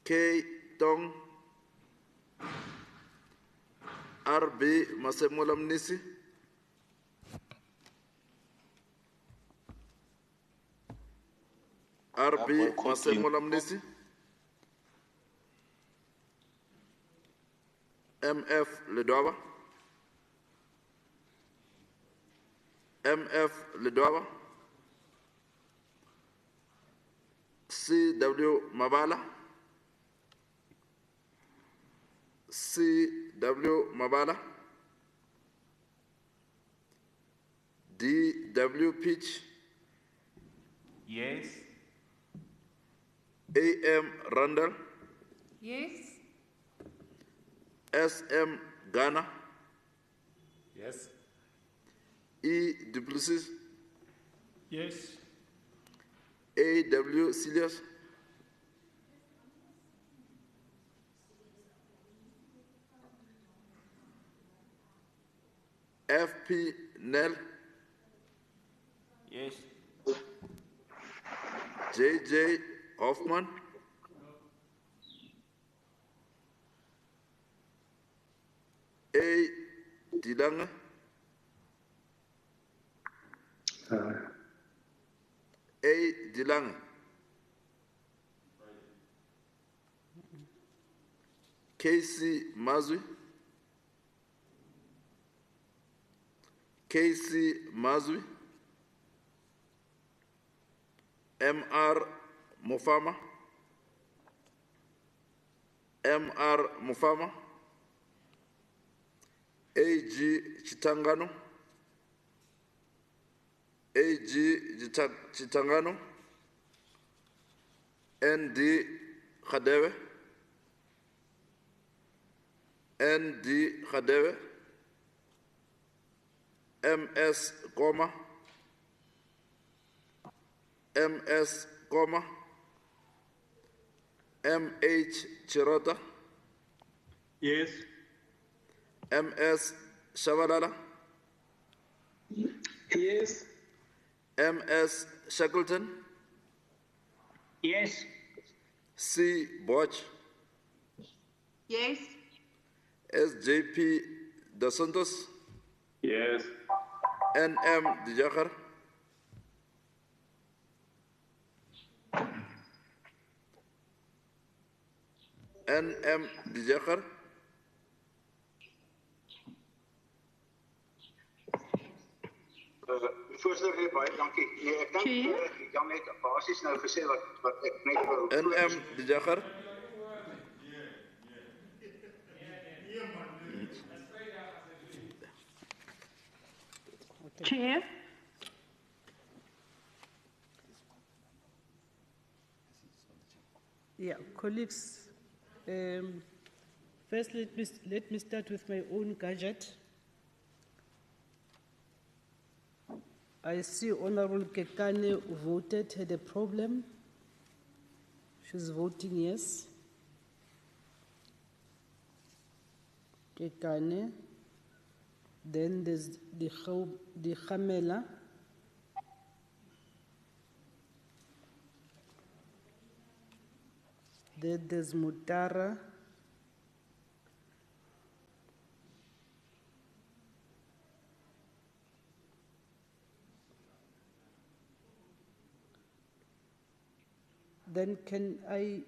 K. Tong, RB Masemola Mnisi, RB Masemola Mnisi, MF Ledwaba, MF Ledwaba, CW Mabala, CW Mabala, DW Pitch, Yes. AM Randall, Yes. SM Ghana, Yes. E Duplessis, Yes. AW Silius, FP Nell, Yes. JJ Hoffman, A Dilanga, A Dilanga, KC Mazui, KC Mazui, MR Mufama, MR Mufama, AG Chitangano, AG Chitangano, ND Khadeve, ND Khadeve, MS Goma, MS Goma, MH Chirota, Yes. MS Shabalala, Yes. MS Shackleton, Yes. C Boch, Yes. SJP Dos Santos, Yes. NM Dijakhar, NM Dijakhar, Voorzitter, baie dankie. Nee, ek dink Jan het basies nou gesê wat ek net wou. NM Dijakhar, Chair. Yeah, colleagues, first let me start with my own gadget. I see Honorable Kekane voted, had a problem. She's voting yes. Kekane. Then there's the Khamela. Then there's Mutara. Then can I,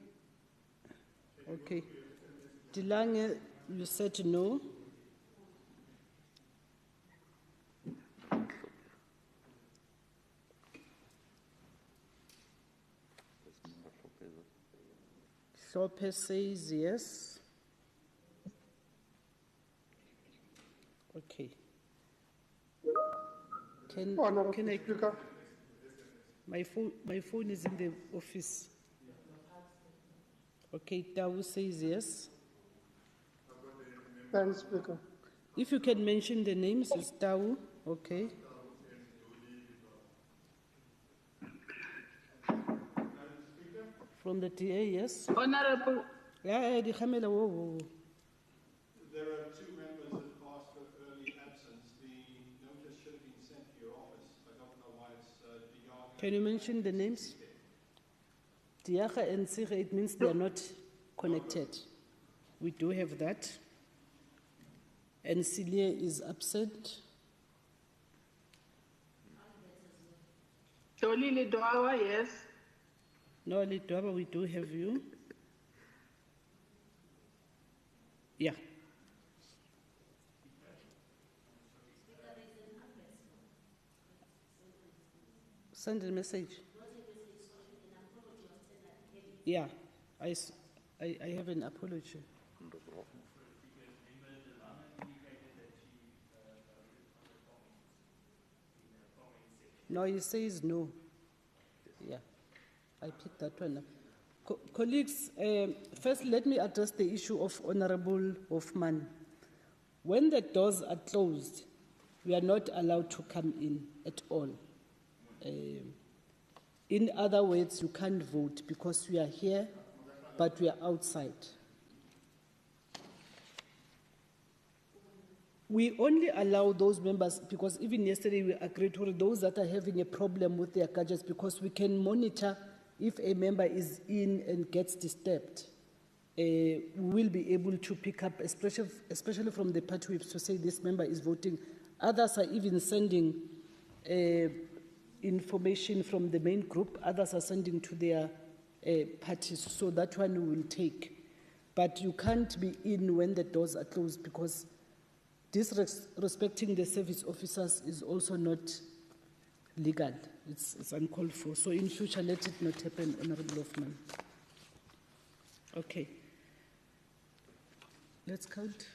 okay. Dilange, you said no. Lopez says yes. Okay. Can I, Speaker. my phone is in the office. Okay, Tau says yes. Thanks, Speaker. If you can mention the names, it's Tau. Okay. From the TA, yes. Honorable. Yeah, the Hamela, whoa. There are two members that asked for early absence. The notice should have been sent to your office. I don't know why it's Diaga. Can you mention the names? Diaga and Sire, it means they are not connected. We do have that. And Celia is absent. Tolili Dwawa, yes. No, Lidwaba, we do have you. Yeah. Send a message. Yeah, I have an apology. No, he says no. Yeah, I picked that one up. Colleagues, first let me address the issue of Honorable Hoffman. When the doors are closed, we are not allowed to come in at all. In other words, you can't vote because we are here, but we are outside. We only allow those members, because even yesterday we agreed with those that are having a problem with their gadgets, because we can monitor if a member is in and gets disturbed. We will be able to pick up, especially from the party whips, to say this member is voting. Others are even sending information from the main group. Others are sending to their parties, so that one we will take. But you can't be in when the doors are closed, because disrespecting the service officers is also not legal. It's uncalled for. So in future, let it not happen, Honorable Hoffman. Okay. Let's count.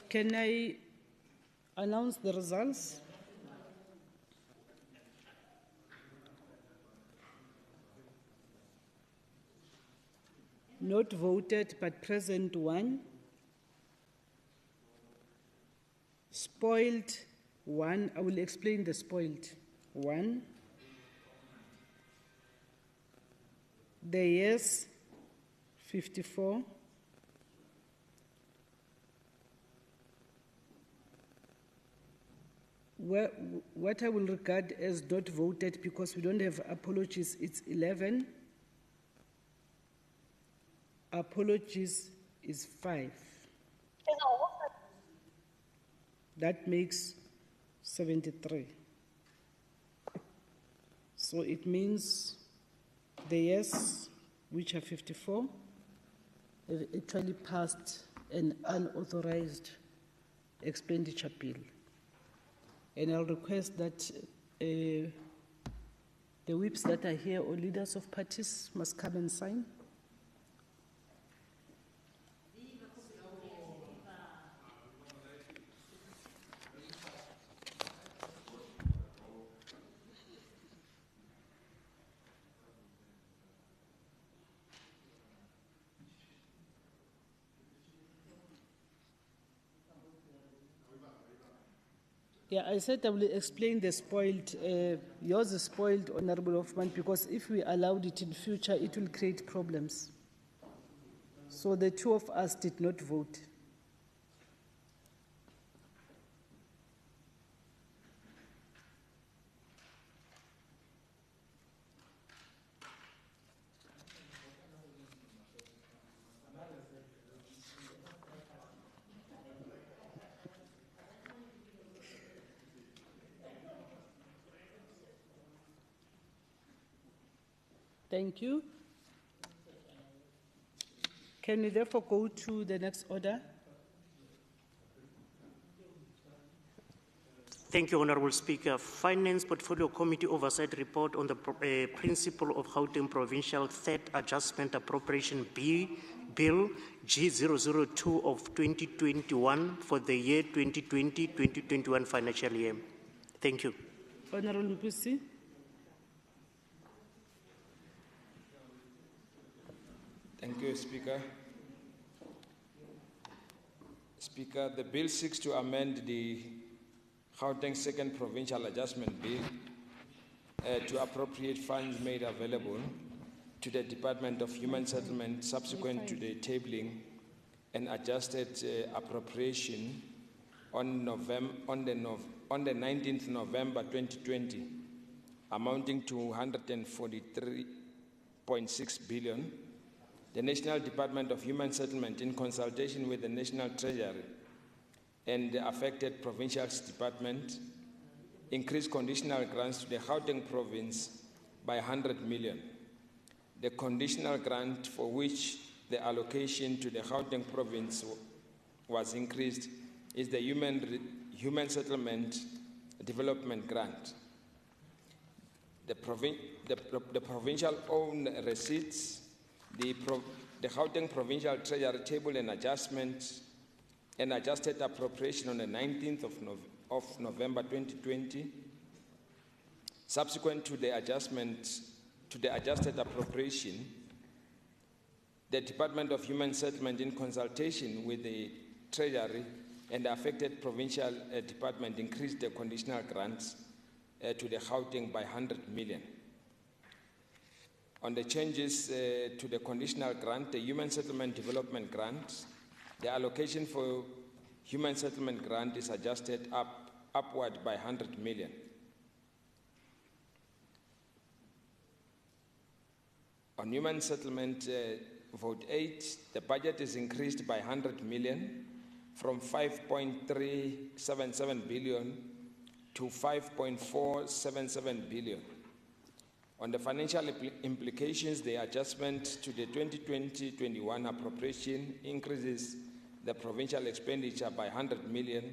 Can I announce the results? Not voted but present 1. Spoiled 1. I will explain the spoiled 1. The yes 54. What I will regard as not voted because we don't have apologies, it's 11. Apologies is 5. That makes 73. So it means the yes, which are 54, have actually passed an unauthorized expenditure bill. And I'll request that the whips that are here or leaders of parties must come and sign. Yeah, I said I will explain the spoiled. Yours is spoiled, Honorable Hoffman, because if we allowed it in future, it will create problems. So the two of us did not vote. Thank you. Can we therefore go to the next order? Thank you, Honourable Speaker. Finance Portfolio Committee Oversight Report on the principle of Gauteng Provincial Third Adjustment Appropriation Bill G002 of 2021 for the year 2020-2021 financial year. Thank you. Honourable Mpusi. Thank you, Speaker. Speaker, the bill seeks to amend the Gauteng Second Provincial Adjustment Bill to appropriate funds made available to the Department of Human Settlement subsequent to the tabling and adjusted appropriation on the 19th November 2020, amounting to 143.6 billion. The National Department of Human Settlement, in consultation with the National Treasury and the affected provincial department, increased conditional grants to the Gauteng province by 100 million. The conditional grant for which the allocation to the Gauteng province was increased is the Human Settlement Development Grant. The provincial owned receipts, the Gauteng Provincial Treasury tabled an adjusted appropriation on the 19th of November 2020. Subsequent to the adjusted appropriation, the Department of Human Settlement, in consultation with the Treasury and the affected provincial department, increased the conditional grants to the Gauteng by 100 million. On the changes to the conditional grant, the Human Settlement Development Grant, the allocation for Human Settlement Grant is adjusted upward by 100 million. On Human Settlement, Vote 8, the budget is increased by 100 million from 5.377 billion to 5.477 billion. On the financial implications, the adjustment to the 2020-21 appropriation increases the provincial expenditure by 100 million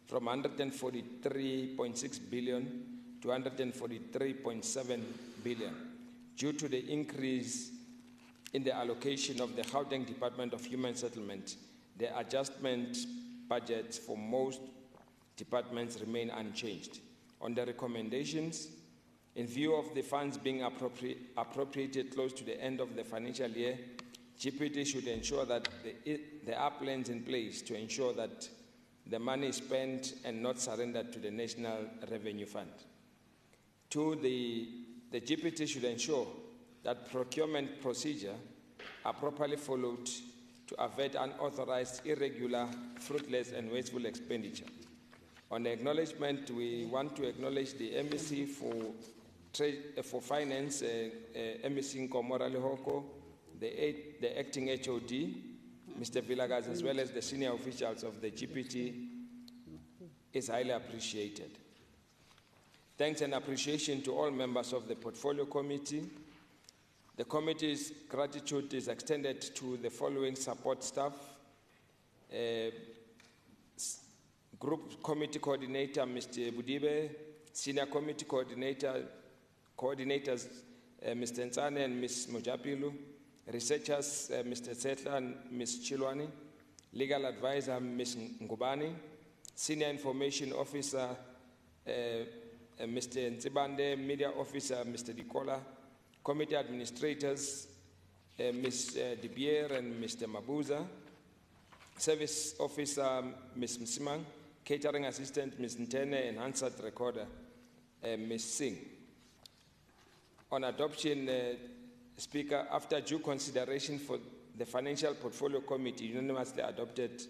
from 143.6 billion to 143.7 billion due to the increase in the allocation of the Gauteng Department of Human Settlement. The adjustment budgets for most departments remain unchanged. On the recommendations, in view of the funds being appropriated close to the end of the financial year, GPT should ensure that there are plans in place to ensure that the money is spent and not surrendered to the National Revenue Fund. Two, the GPT should ensure that procurement procedures are properly followed to avert unauthorized, irregular, fruitless, and wasteful expenditure. On the acknowledgement, we want to acknowledge the MEC for Finance, MEC Nkomora Lehoko, the acting HOD, Mr. Villagas, as well as the senior officials of the GPT, is highly appreciated. Thanks and appreciation to all members of the Portfolio Committee. The committee's gratitude is extended to the following support staff: Group Committee Coordinator, Mr. Budibe, Senior Committee Coordinators, Mr. Ntsane and Ms. Mojapilu, Researchers, Mr. Setla and Ms. Chilwani, Legal Advisor, Ms. Ngubani, Senior Information Officer, Mr. Ntsibande, Media Officer, Mr. Dikola, Committee Administrators, Ms. De Beer and Mr. Mabuza, Service Officer, Ms. Msimang, Catering Assistant, Ms. Ntene, and Hansard Recorder, Ms. Singh. On adoption, Speaker, after due consideration for the Financial Portfolio Committee unanimously adopted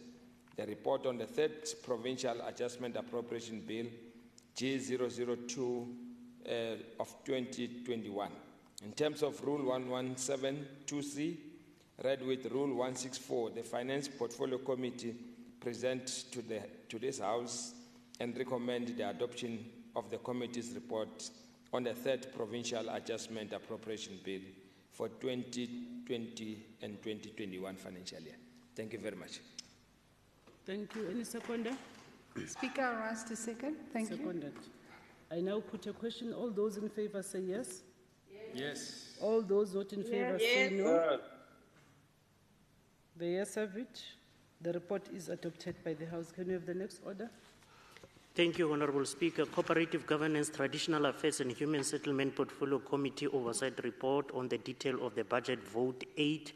the report on the third Provincial Adjustment Appropriation Bill, G002 of 2021. In terms of Rule 1172C, read with Rule 164, the Finance Portfolio Committee present to this House and recommend the adoption of the committee's report on the third Provincial Adjustment Appropriation Bill for 2020 and 2021 financial year. Thank you very much. Thank you. Any seconder? Speaker, I'll ask to second. Thank Seconded. I now put a question. All those in favor say yes. Yes. All those not in favor say no. The ayes have it. The report is adopted by the House. Can we have the next order? Thank you, Honorable Speaker. Cooperative Governance, Traditional Affairs and Human Settlement Portfolio Committee Oversight Report on the detail of the budget vote 8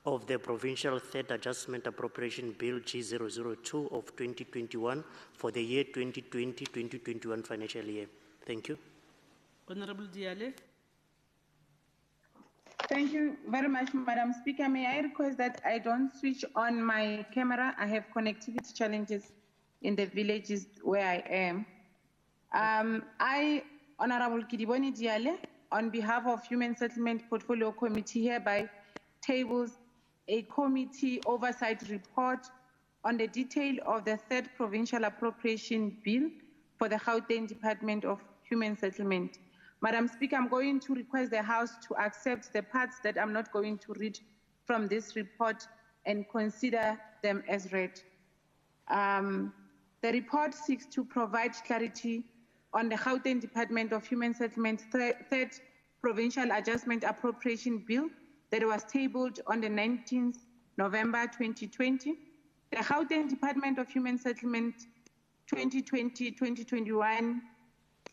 of the Provincial Third Adjustment Appropriation Bill G002 of 2021 for the year 2020-2021 financial year. Thank you. Honorable Diale. Thank you very much, Madam Speaker. May I request that I don't switch on my camera? I have connectivity challenges in the villages where I am. I, Honorable Kidiboni Diale, on behalf of Human Settlement Portfolio Committee, hereby tables a committee oversight report on the detail of the third Provincial Appropriation Bill for the Gauteng Department of Human Settlement. Madam Speaker, I'm going to request the House to accept the parts that I'm not going to read from this report and consider them as read. The report seeks to provide clarity on the Gauteng Department of Human Settlement third Provincial Adjustment Appropriation Bill that was tabled on the 19th November 2020. The Gauteng Department of Human Settlement 2020-2021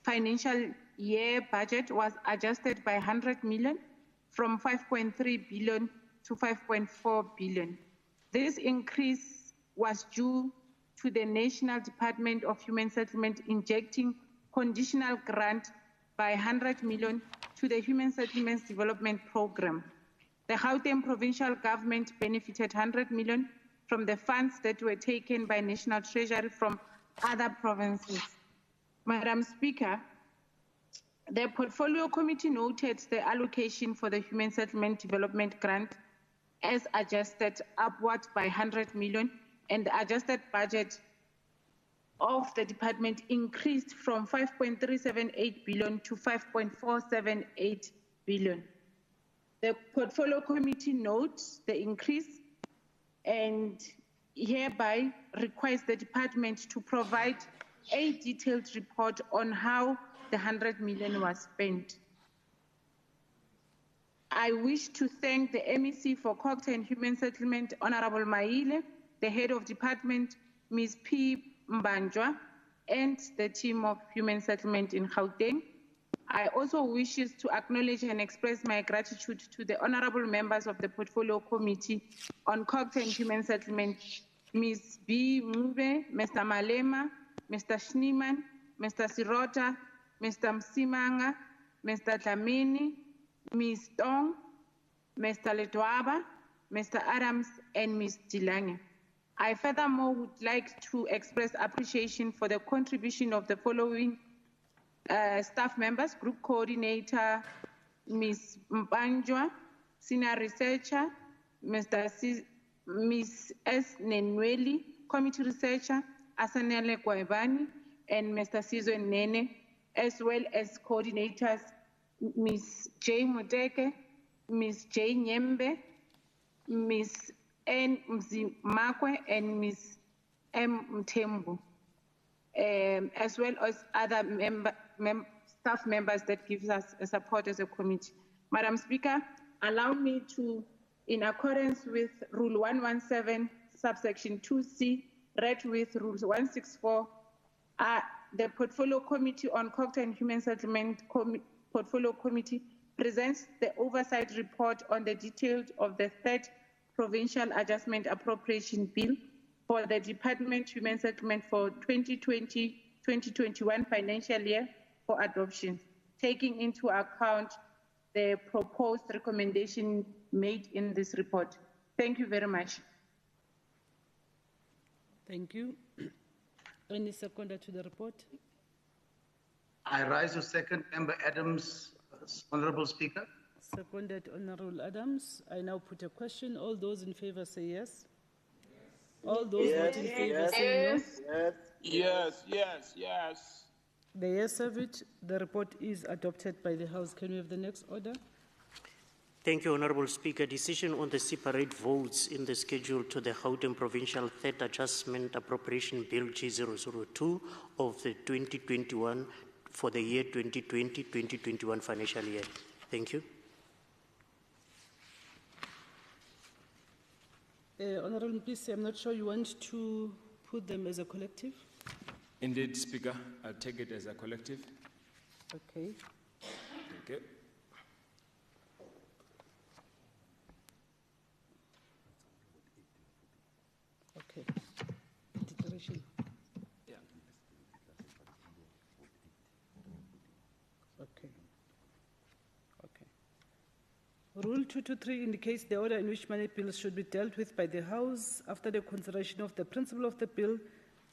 financial year budget was adjusted by 100 million from 5.3 billion to 5.4 billion. This increase was due to the National Department of Human Settlement injecting conditional grant by 100 million to the Human Settlements Development Program. The Gauteng Provincial Government benefited 100 million from the funds that were taken by National Treasury from other provinces. Madam Speaker, the Portfolio Committee noted the allocation for the Human Settlement Development Grant as adjusted upward by 100 million, and the adjusted budget of the department increased from 5.378 billion to 5.478 billion. The Portfolio Committee notes the increase and hereby requests the department to provide a detailed report on how the 100 million was spent. I wish to thank the MEC for Gauteng Human Settlement, Honorable Maile, the head of department, Ms. P. Mbanjwa, and the team of Human Settlement in Gauteng. I also wish to acknowledge and express my gratitude to the honorable members of the Portfolio Committee on Gauteng Human Settlement, Ms. B. Mube, Mr. Malema, Mr. Schneeman, Mr. Sirota, Mr. Msimanga, Mr. Dlamini, Ms. Tong, Mr. Ledwaba, Mr. Adams, and Ms. Dilange. I furthermore would like to express appreciation for the contribution of the following staff members: Group Coordinator, Ms. Mbanjwa, Senior Researcher, Ms. S. Nenweli, Committee Researcher, Asanele Gwaibani, and Mr. Sizwe Nene, as well as coordinators, Ms. J. Muteke, Ms. J. Nyembe, Ms. N. Mzimakwe, and Ms. M. Mtembu, as well as other staff members that gives us support as a committee. Madam Speaker, allow me to, in accordance with Rule 117, subsection 2C, read with Rule 164, the Portfolio Committee on Gauteng and Human Settlement Portfolio Committee presents the oversight report on the details of the third Provincial Adjustment Appropriation Bill for the Department Human Settlement for 2020-2021 financial year for adoption, taking into account the proposed recommendation made in this report. Thank you very much. Thank you. Any seconder to the report? I rise to second Member Adams, Honorable Speaker. Seconded, Honorable Adams. I now put a question. All those in favor say yes. All those voting in favor say no. Yes. The yes have it. The report is adopted by the House. Can we have the next order? Thank you, Honorable Speaker. Decision on the separate votes in the schedule to the Gauteng Provincial Third Adjustment Appropriation Bill G002 of the 2021 for the year 2020-2021 financial year. Thank you. Honorable, please, I'm not sure you want to put them as a collective. Indeed, Speaker, I'll take it as a collective. Okay. Thank you. Okay. Declaration. Yeah. Okay. Rule 223 indicates the order in which money bills should be dealt with by the House. After the consideration of the principle of the bill,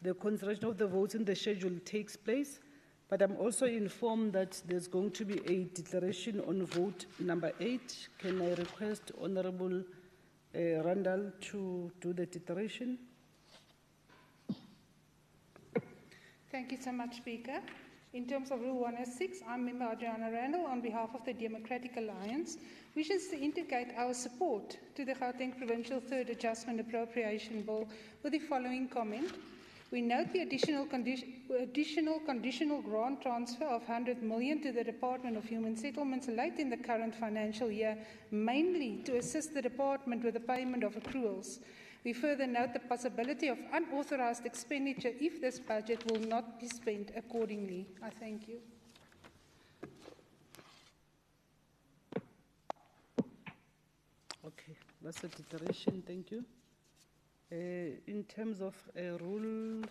the consideration of the votes in the schedule takes place. But I'm also informed that there's going to be a declaration on vote number 8. Can I request Honorable Randall to do the declaration? Thank you so much, Speaker. In terms of Rule 106, I'm Member Adriana Randall on behalf of the Democratic Alliance, wishes to indicate our support to the Gauteng Provincial Third Adjustment Appropriation Bill with the following comment. We note the additional conditional grant transfer of 100 million to the Department of Human Settlements late in the current financial year, mainly to assist the department with the payment of accruals. We further note the possibility of unauthorized expenditure if this budget will not be spent accordingly. I thank you. Okay, that's a declaration. Thank you. In terms of rule,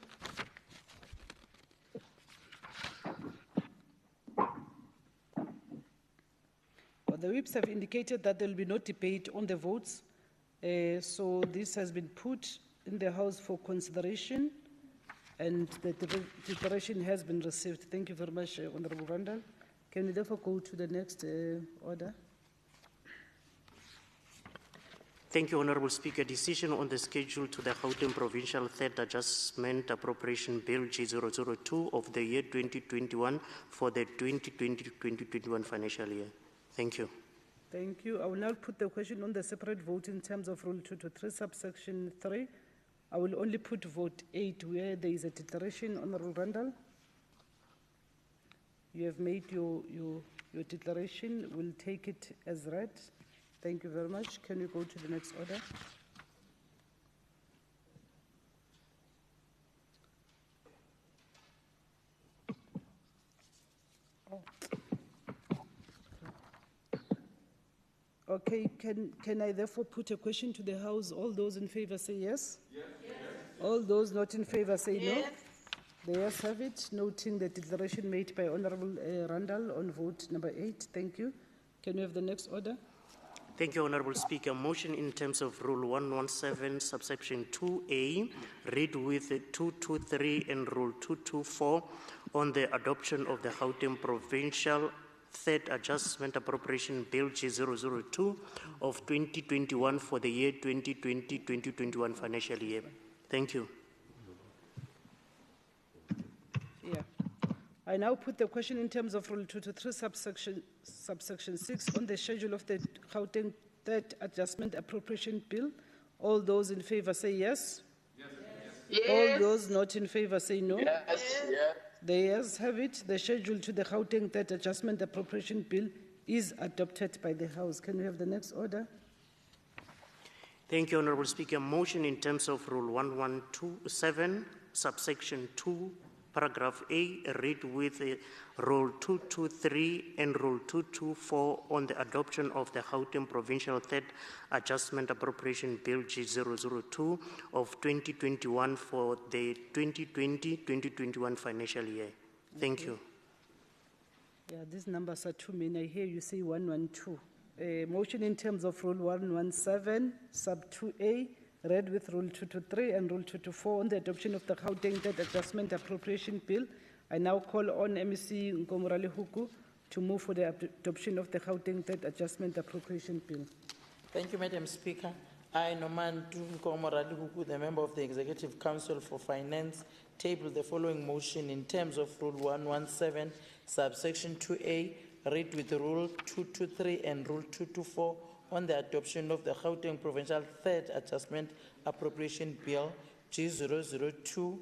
the whips have indicated that there will be no debate on the votes. So this has been put in the House for consideration, and the declaration has been received. Thank you very much, Honorable Randall. Can we therefore go to the next order? Thank you, Honorable Speaker. Decision on the schedule to the Gauteng Provincial Third Adjustment Appropriation Bill G002 of the year 2021 for the 2020-2021 financial year. Thank you. Thank you. I will now put the question on the separate vote in terms of Rule 223, subsection 3. I will only put vote 8 where there is a declaration. Honorable Randall, you have made your declaration. We'll take it as read. Thank you very much. Can we go to the next order? Okay, can I therefore put a question to the House? All those in favor say yes? Yes. All those not in favor say no? The ayes have it, noting the declaration made by Honourable Randall on vote number 8. Thank you. Can we have the next order? Thank you, Honourable Speaker. Motion in terms of Rule 117, subsection 2A, read with 223 and Rule 224 on the adoption of the Gauteng Provincial Third Adjustment Appropriation Bill G002 of 2021 for the year 2020-2021 financial year. Thank you. Yeah. I now put the question in terms of Rule 223, subsection 6 on the schedule of the Gauteng Third Adjustment Appropriation Bill. All those in favor say yes? Yes. All those not in favor say no? Yes. Yes. The ayes have it. The schedule to the Gauteng Third Adjustment Appropriation Bill is adopted by the House. Can we have the next order? Thank you, Honourable Speaker. Motion in terms of Rule 1127, subsection 2, paragraph A, read with Rule 223 and Rule 224 on the adoption of the Gauteng Provincial Third Adjustment Appropriation Bill G002 of 2021 for the 2020-2021 financial year. Thank you. Yeah, these numbers are too many. I hear you say 112. Motion in terms of Rule 117, sub 2A, read with Rule 223 and Rule 224 on the adoption of the Gauteng Third Adjustment Appropriation Bill. I now call on MEC Nkomorale Huku to move for the adoption of the Gauteng Third Adjustment Appropriation Bill. Thank you, Madam Speaker. I, Nomantu Nkomorale Huku, the member of the Executive Council for Finance, table the following motion in terms of Rule 117, subsection 2A, read with Rule 223 and Rule 224 on the adoption of the Gauteng Provincial Third Adjustment Appropriation Bill G002 to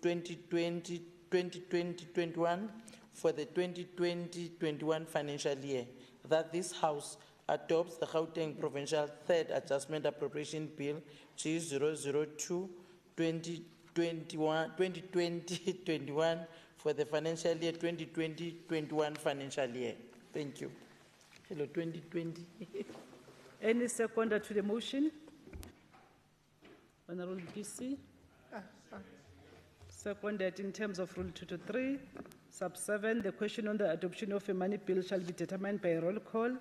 2020-2021 for the 2020-21 financial year, that this House adopts the Gauteng Provincial Third Adjustment Appropriation Bill G002 2020-21 for the financial year 2020-21 financial year. Thank you. Hello, 2020. Any seconder to the motion? Honourable PC. Seconded in terms of Rule 223, sub 7, the question on the adoption of a money bill shall be determined by roll call.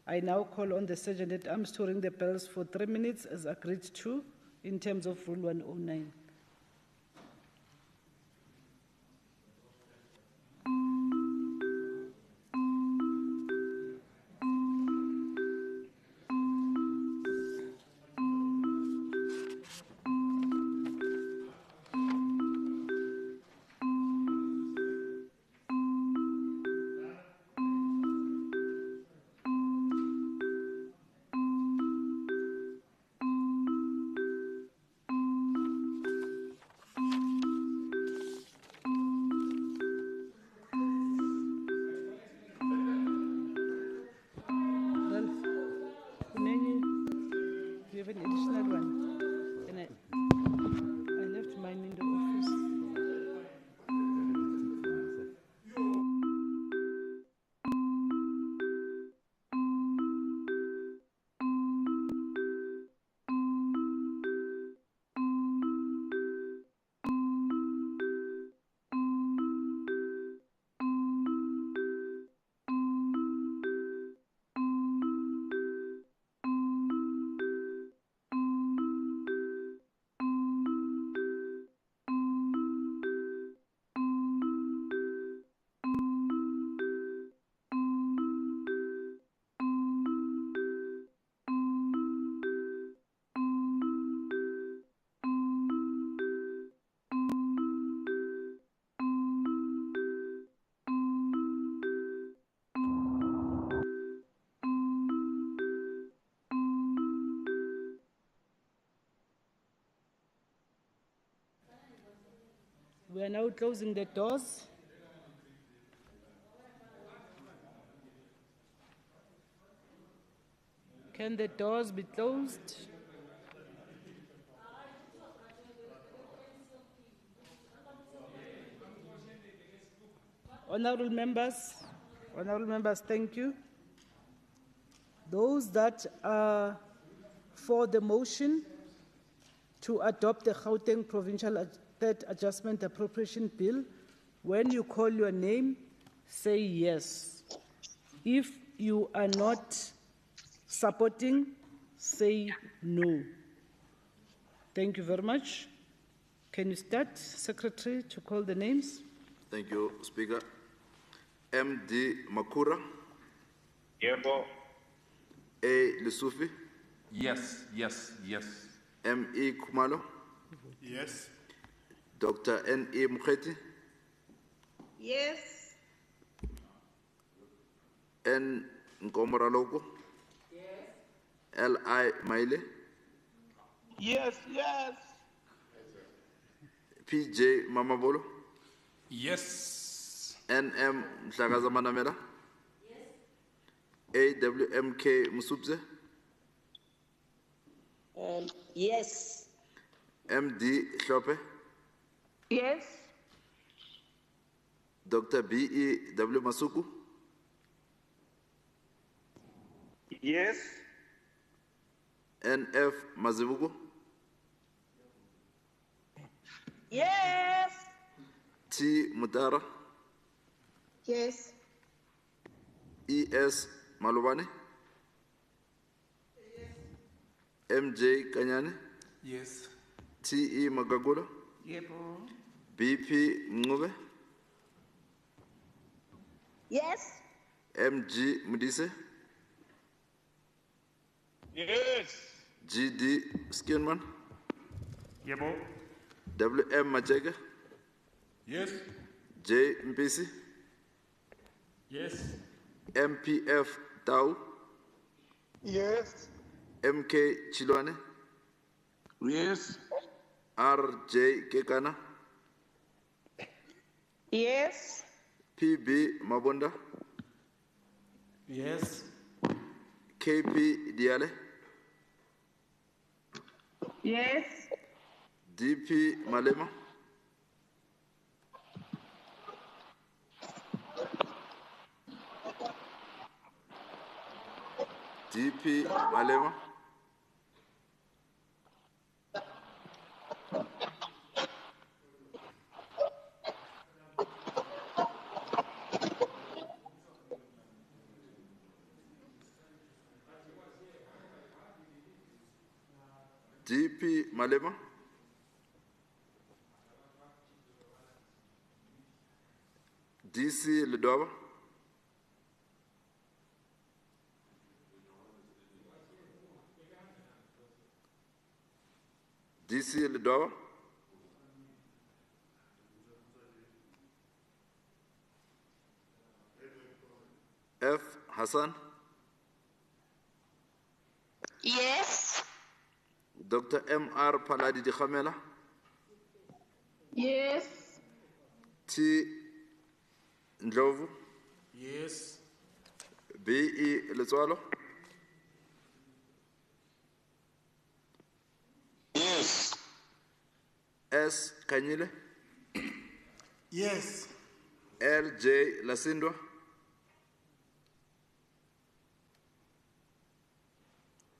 I now call on the Sergeant at Arms to ring the bells for 3 minutes as agreed to in terms of Rule 109. We are now closing the doors. Can the doors be closed? Honourable members, thank you. Those that are for the motion to adopt the Gauteng Provincial Third Adjustment Appropriation Bill, when you call your name, say yes. If you are not supporting, say no. Thank you very much. Can you start, Secretary, to call the names? Thank you, Speaker. MD Makura. Yebo. A. Lesufi. Yes, yes, yes. M.E. Kumalo. Yes. Dr. N.E. Mukheti. Yes. N. Nkomoraloko. Yes. L.I. Maile. Yes, yes. P.J. Mamabolo. Yes. N.M. Mhlagaza Manamela. A.W.M.K. Musubze. Yes. M.D. Hlope. Yes. Dr. B.E. W. Masuku. Yes. N.F. Mazibuko. Yes. T. Mutara. Yes. E.S. Malubane. M.J. Kanyane. Yes. T.E. Magagula. Yebo. B.P. Ngube. Yes. M.G. Mudise. Yes. G.D. Skinman. Yebo. W.M. Macheke. Yes. J. Mpisi. Yes. MPF Tau. Yes. MK Chilwane. Yes. R.J. Kekana. Yes. P.B. Mabonda. Yes. K.P. Diale. Yes. D.P. Malema. D.P. Malema. D.P. Malema. D.C. Ledova. D.C. Ledova. F. Hassan. Yes. Dr. M.R. Paladi Dikhamela. Yes. T. Ndlovu. Yes. B.E. Letswalo. Yes. S. Kanyile. Yes. L.J. Lasindwa.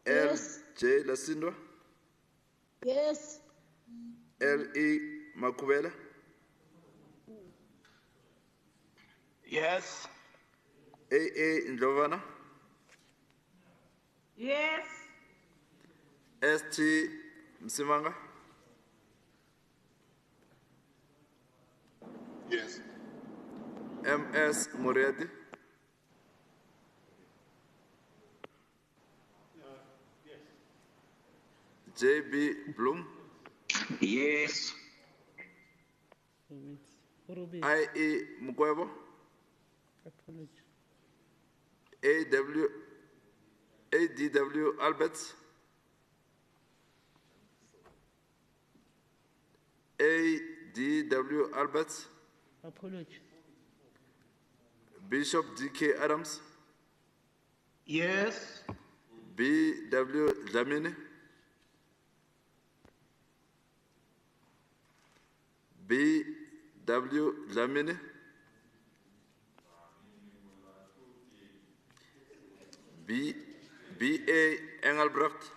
Yes. L.J. Lasindwa. Yes. L.E. Makubela. Yes. A.A. Ndlovana. Yes. S.T. Msimanga. Yes. M.S. Moriarty. J.B. Bloom. Yes. I.E. Mkwebo. A.D.W. Alberts. A.D.W. Alberts. Apology. Bishop D.K. Adams. Yes. B.W. Dlamini. B.W. Dlamini. B.A. Engelbrecht,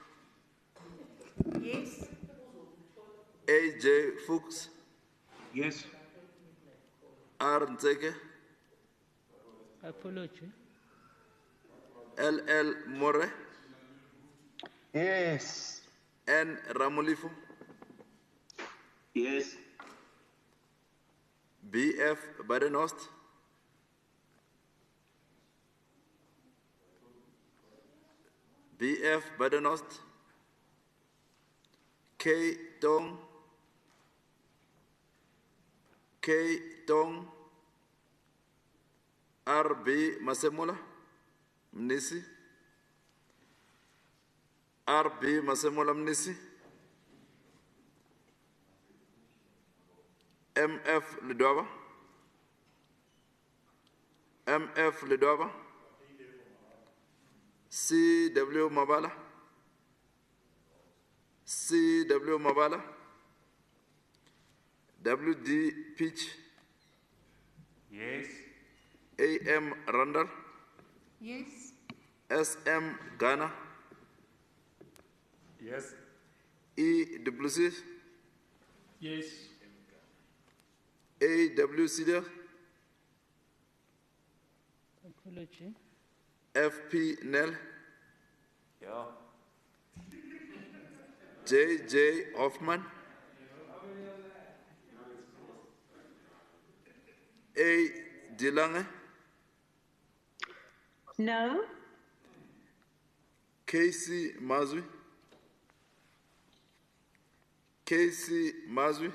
Yes. A.J. Fuchs, Yes. R. Ntseke, Apology. L.L. More, Yes. N. Ramolifo, Yes. B.F. Badenhorst, B.F. Badenhorst, K. Tong, K. Tong, R.B. Masemola, Mnisi, R.B. Masemola Mnisi, M.F. Ledwaba, M.F. Ledwaba, C.W. Mabala, C.W. Mabala, W.D. Peach, Yes. A.M. Randall, Yes. S.M. Ghana, Yes. E.W.C., Yes. A.W. Cedar, Apology. F.P. Nell, Yeah. J.J. Hoffman, A. Dilange, No. Casey Mazui, Casey Mazui,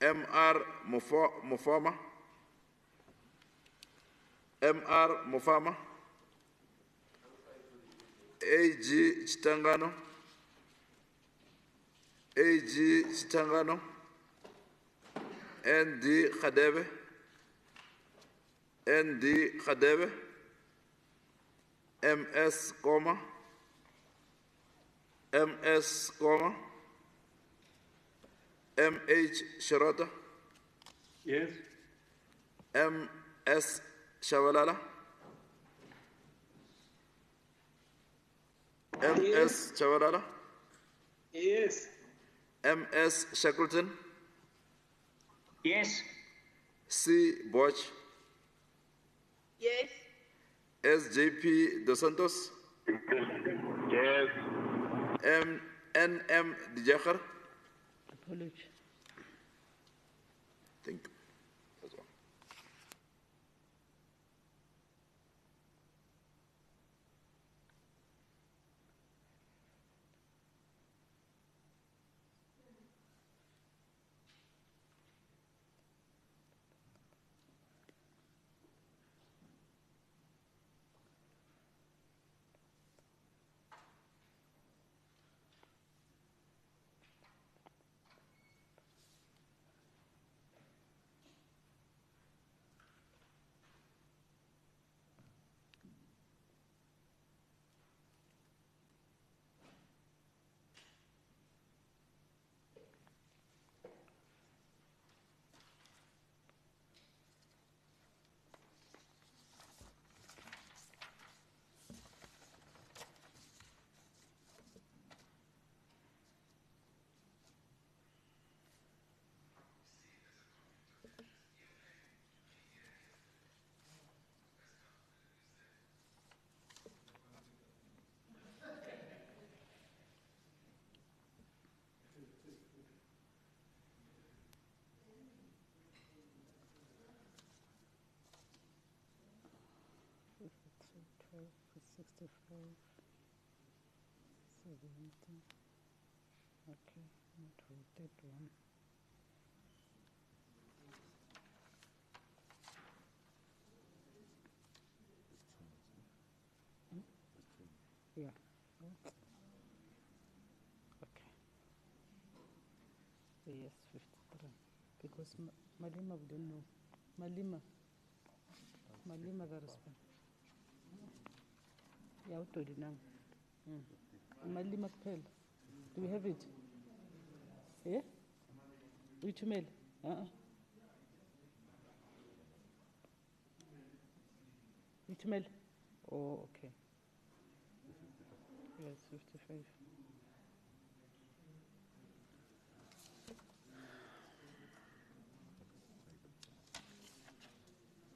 M.R. Mofama, M.R. Mofama, A.G. Chitangano, A.G. Chitangano, N.D. Khadebe, N.D. Khadebe, M.S. Koma, M.S. Koma, M.H. Shirota, Yes. M.S. Shabalala, M.S. Shabalala, Yes. M.S. Shackleton, Yes. C. Boch, Yes. S.J.P. Dos Santos, Yes. N.M. Dijakhar. Apology. Thank you. That's all. Okay, not voted one. Yeah. Okay. Yes, 53. Because Malima we don't know. Malima got respond. Yeah, what told you now? Malima Pel. Do we have it? Yeah? Which mail? Which mail? Oh, okay. Yes, 55.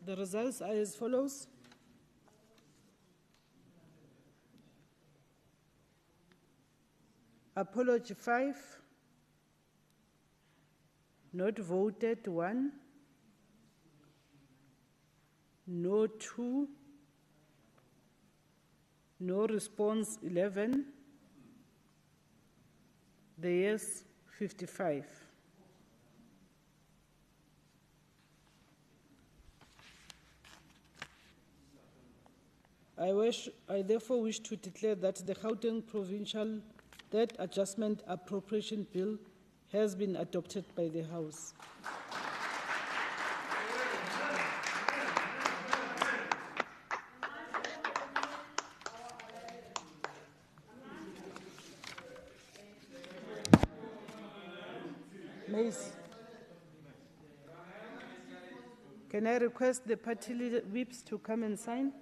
The results are as follows. Apology 5, not voted 1, no 2, no response 11, the yes 55. I therefore wish to declare that the Gauteng Provincial Debt Adjustment Appropriation Bill has been adopted by the House. Mace, can I request the party whips to come and sign?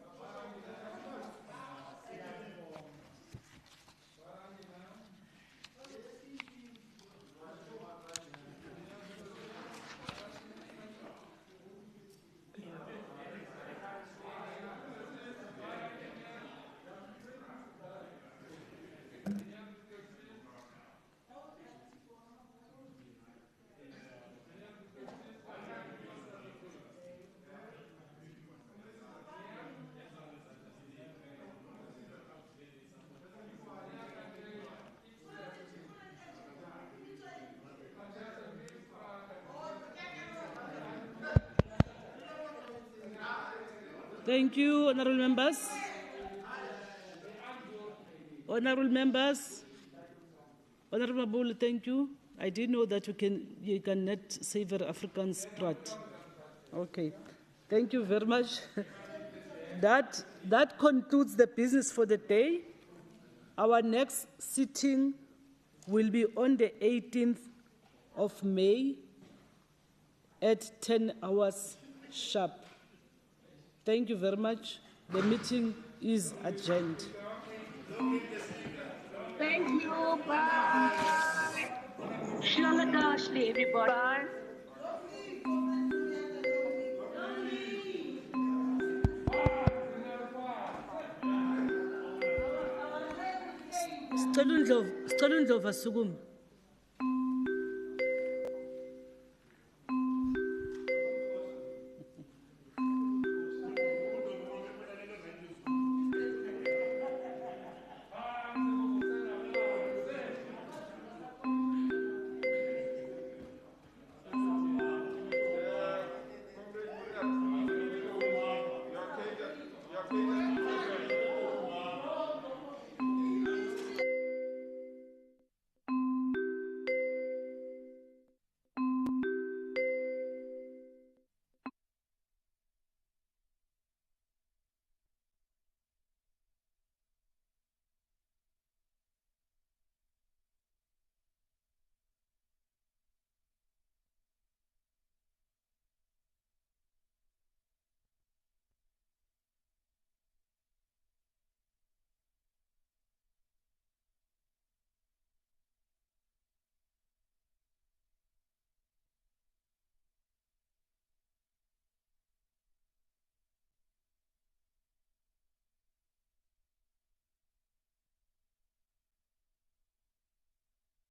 Thank you, honorable members. Honorable members, Honorable Mabulu, thank you. I didn't know that you cannot savor Afrikaans praat. Okay, thank you very much. That concludes the business for the day. Our next sitting will be on the 18th of May at 10 hours sharp. Thank you very much. The meeting is adjourned. Thank you. Bye. Shalom, everybody. Bye. Sicela undlovu asukuma.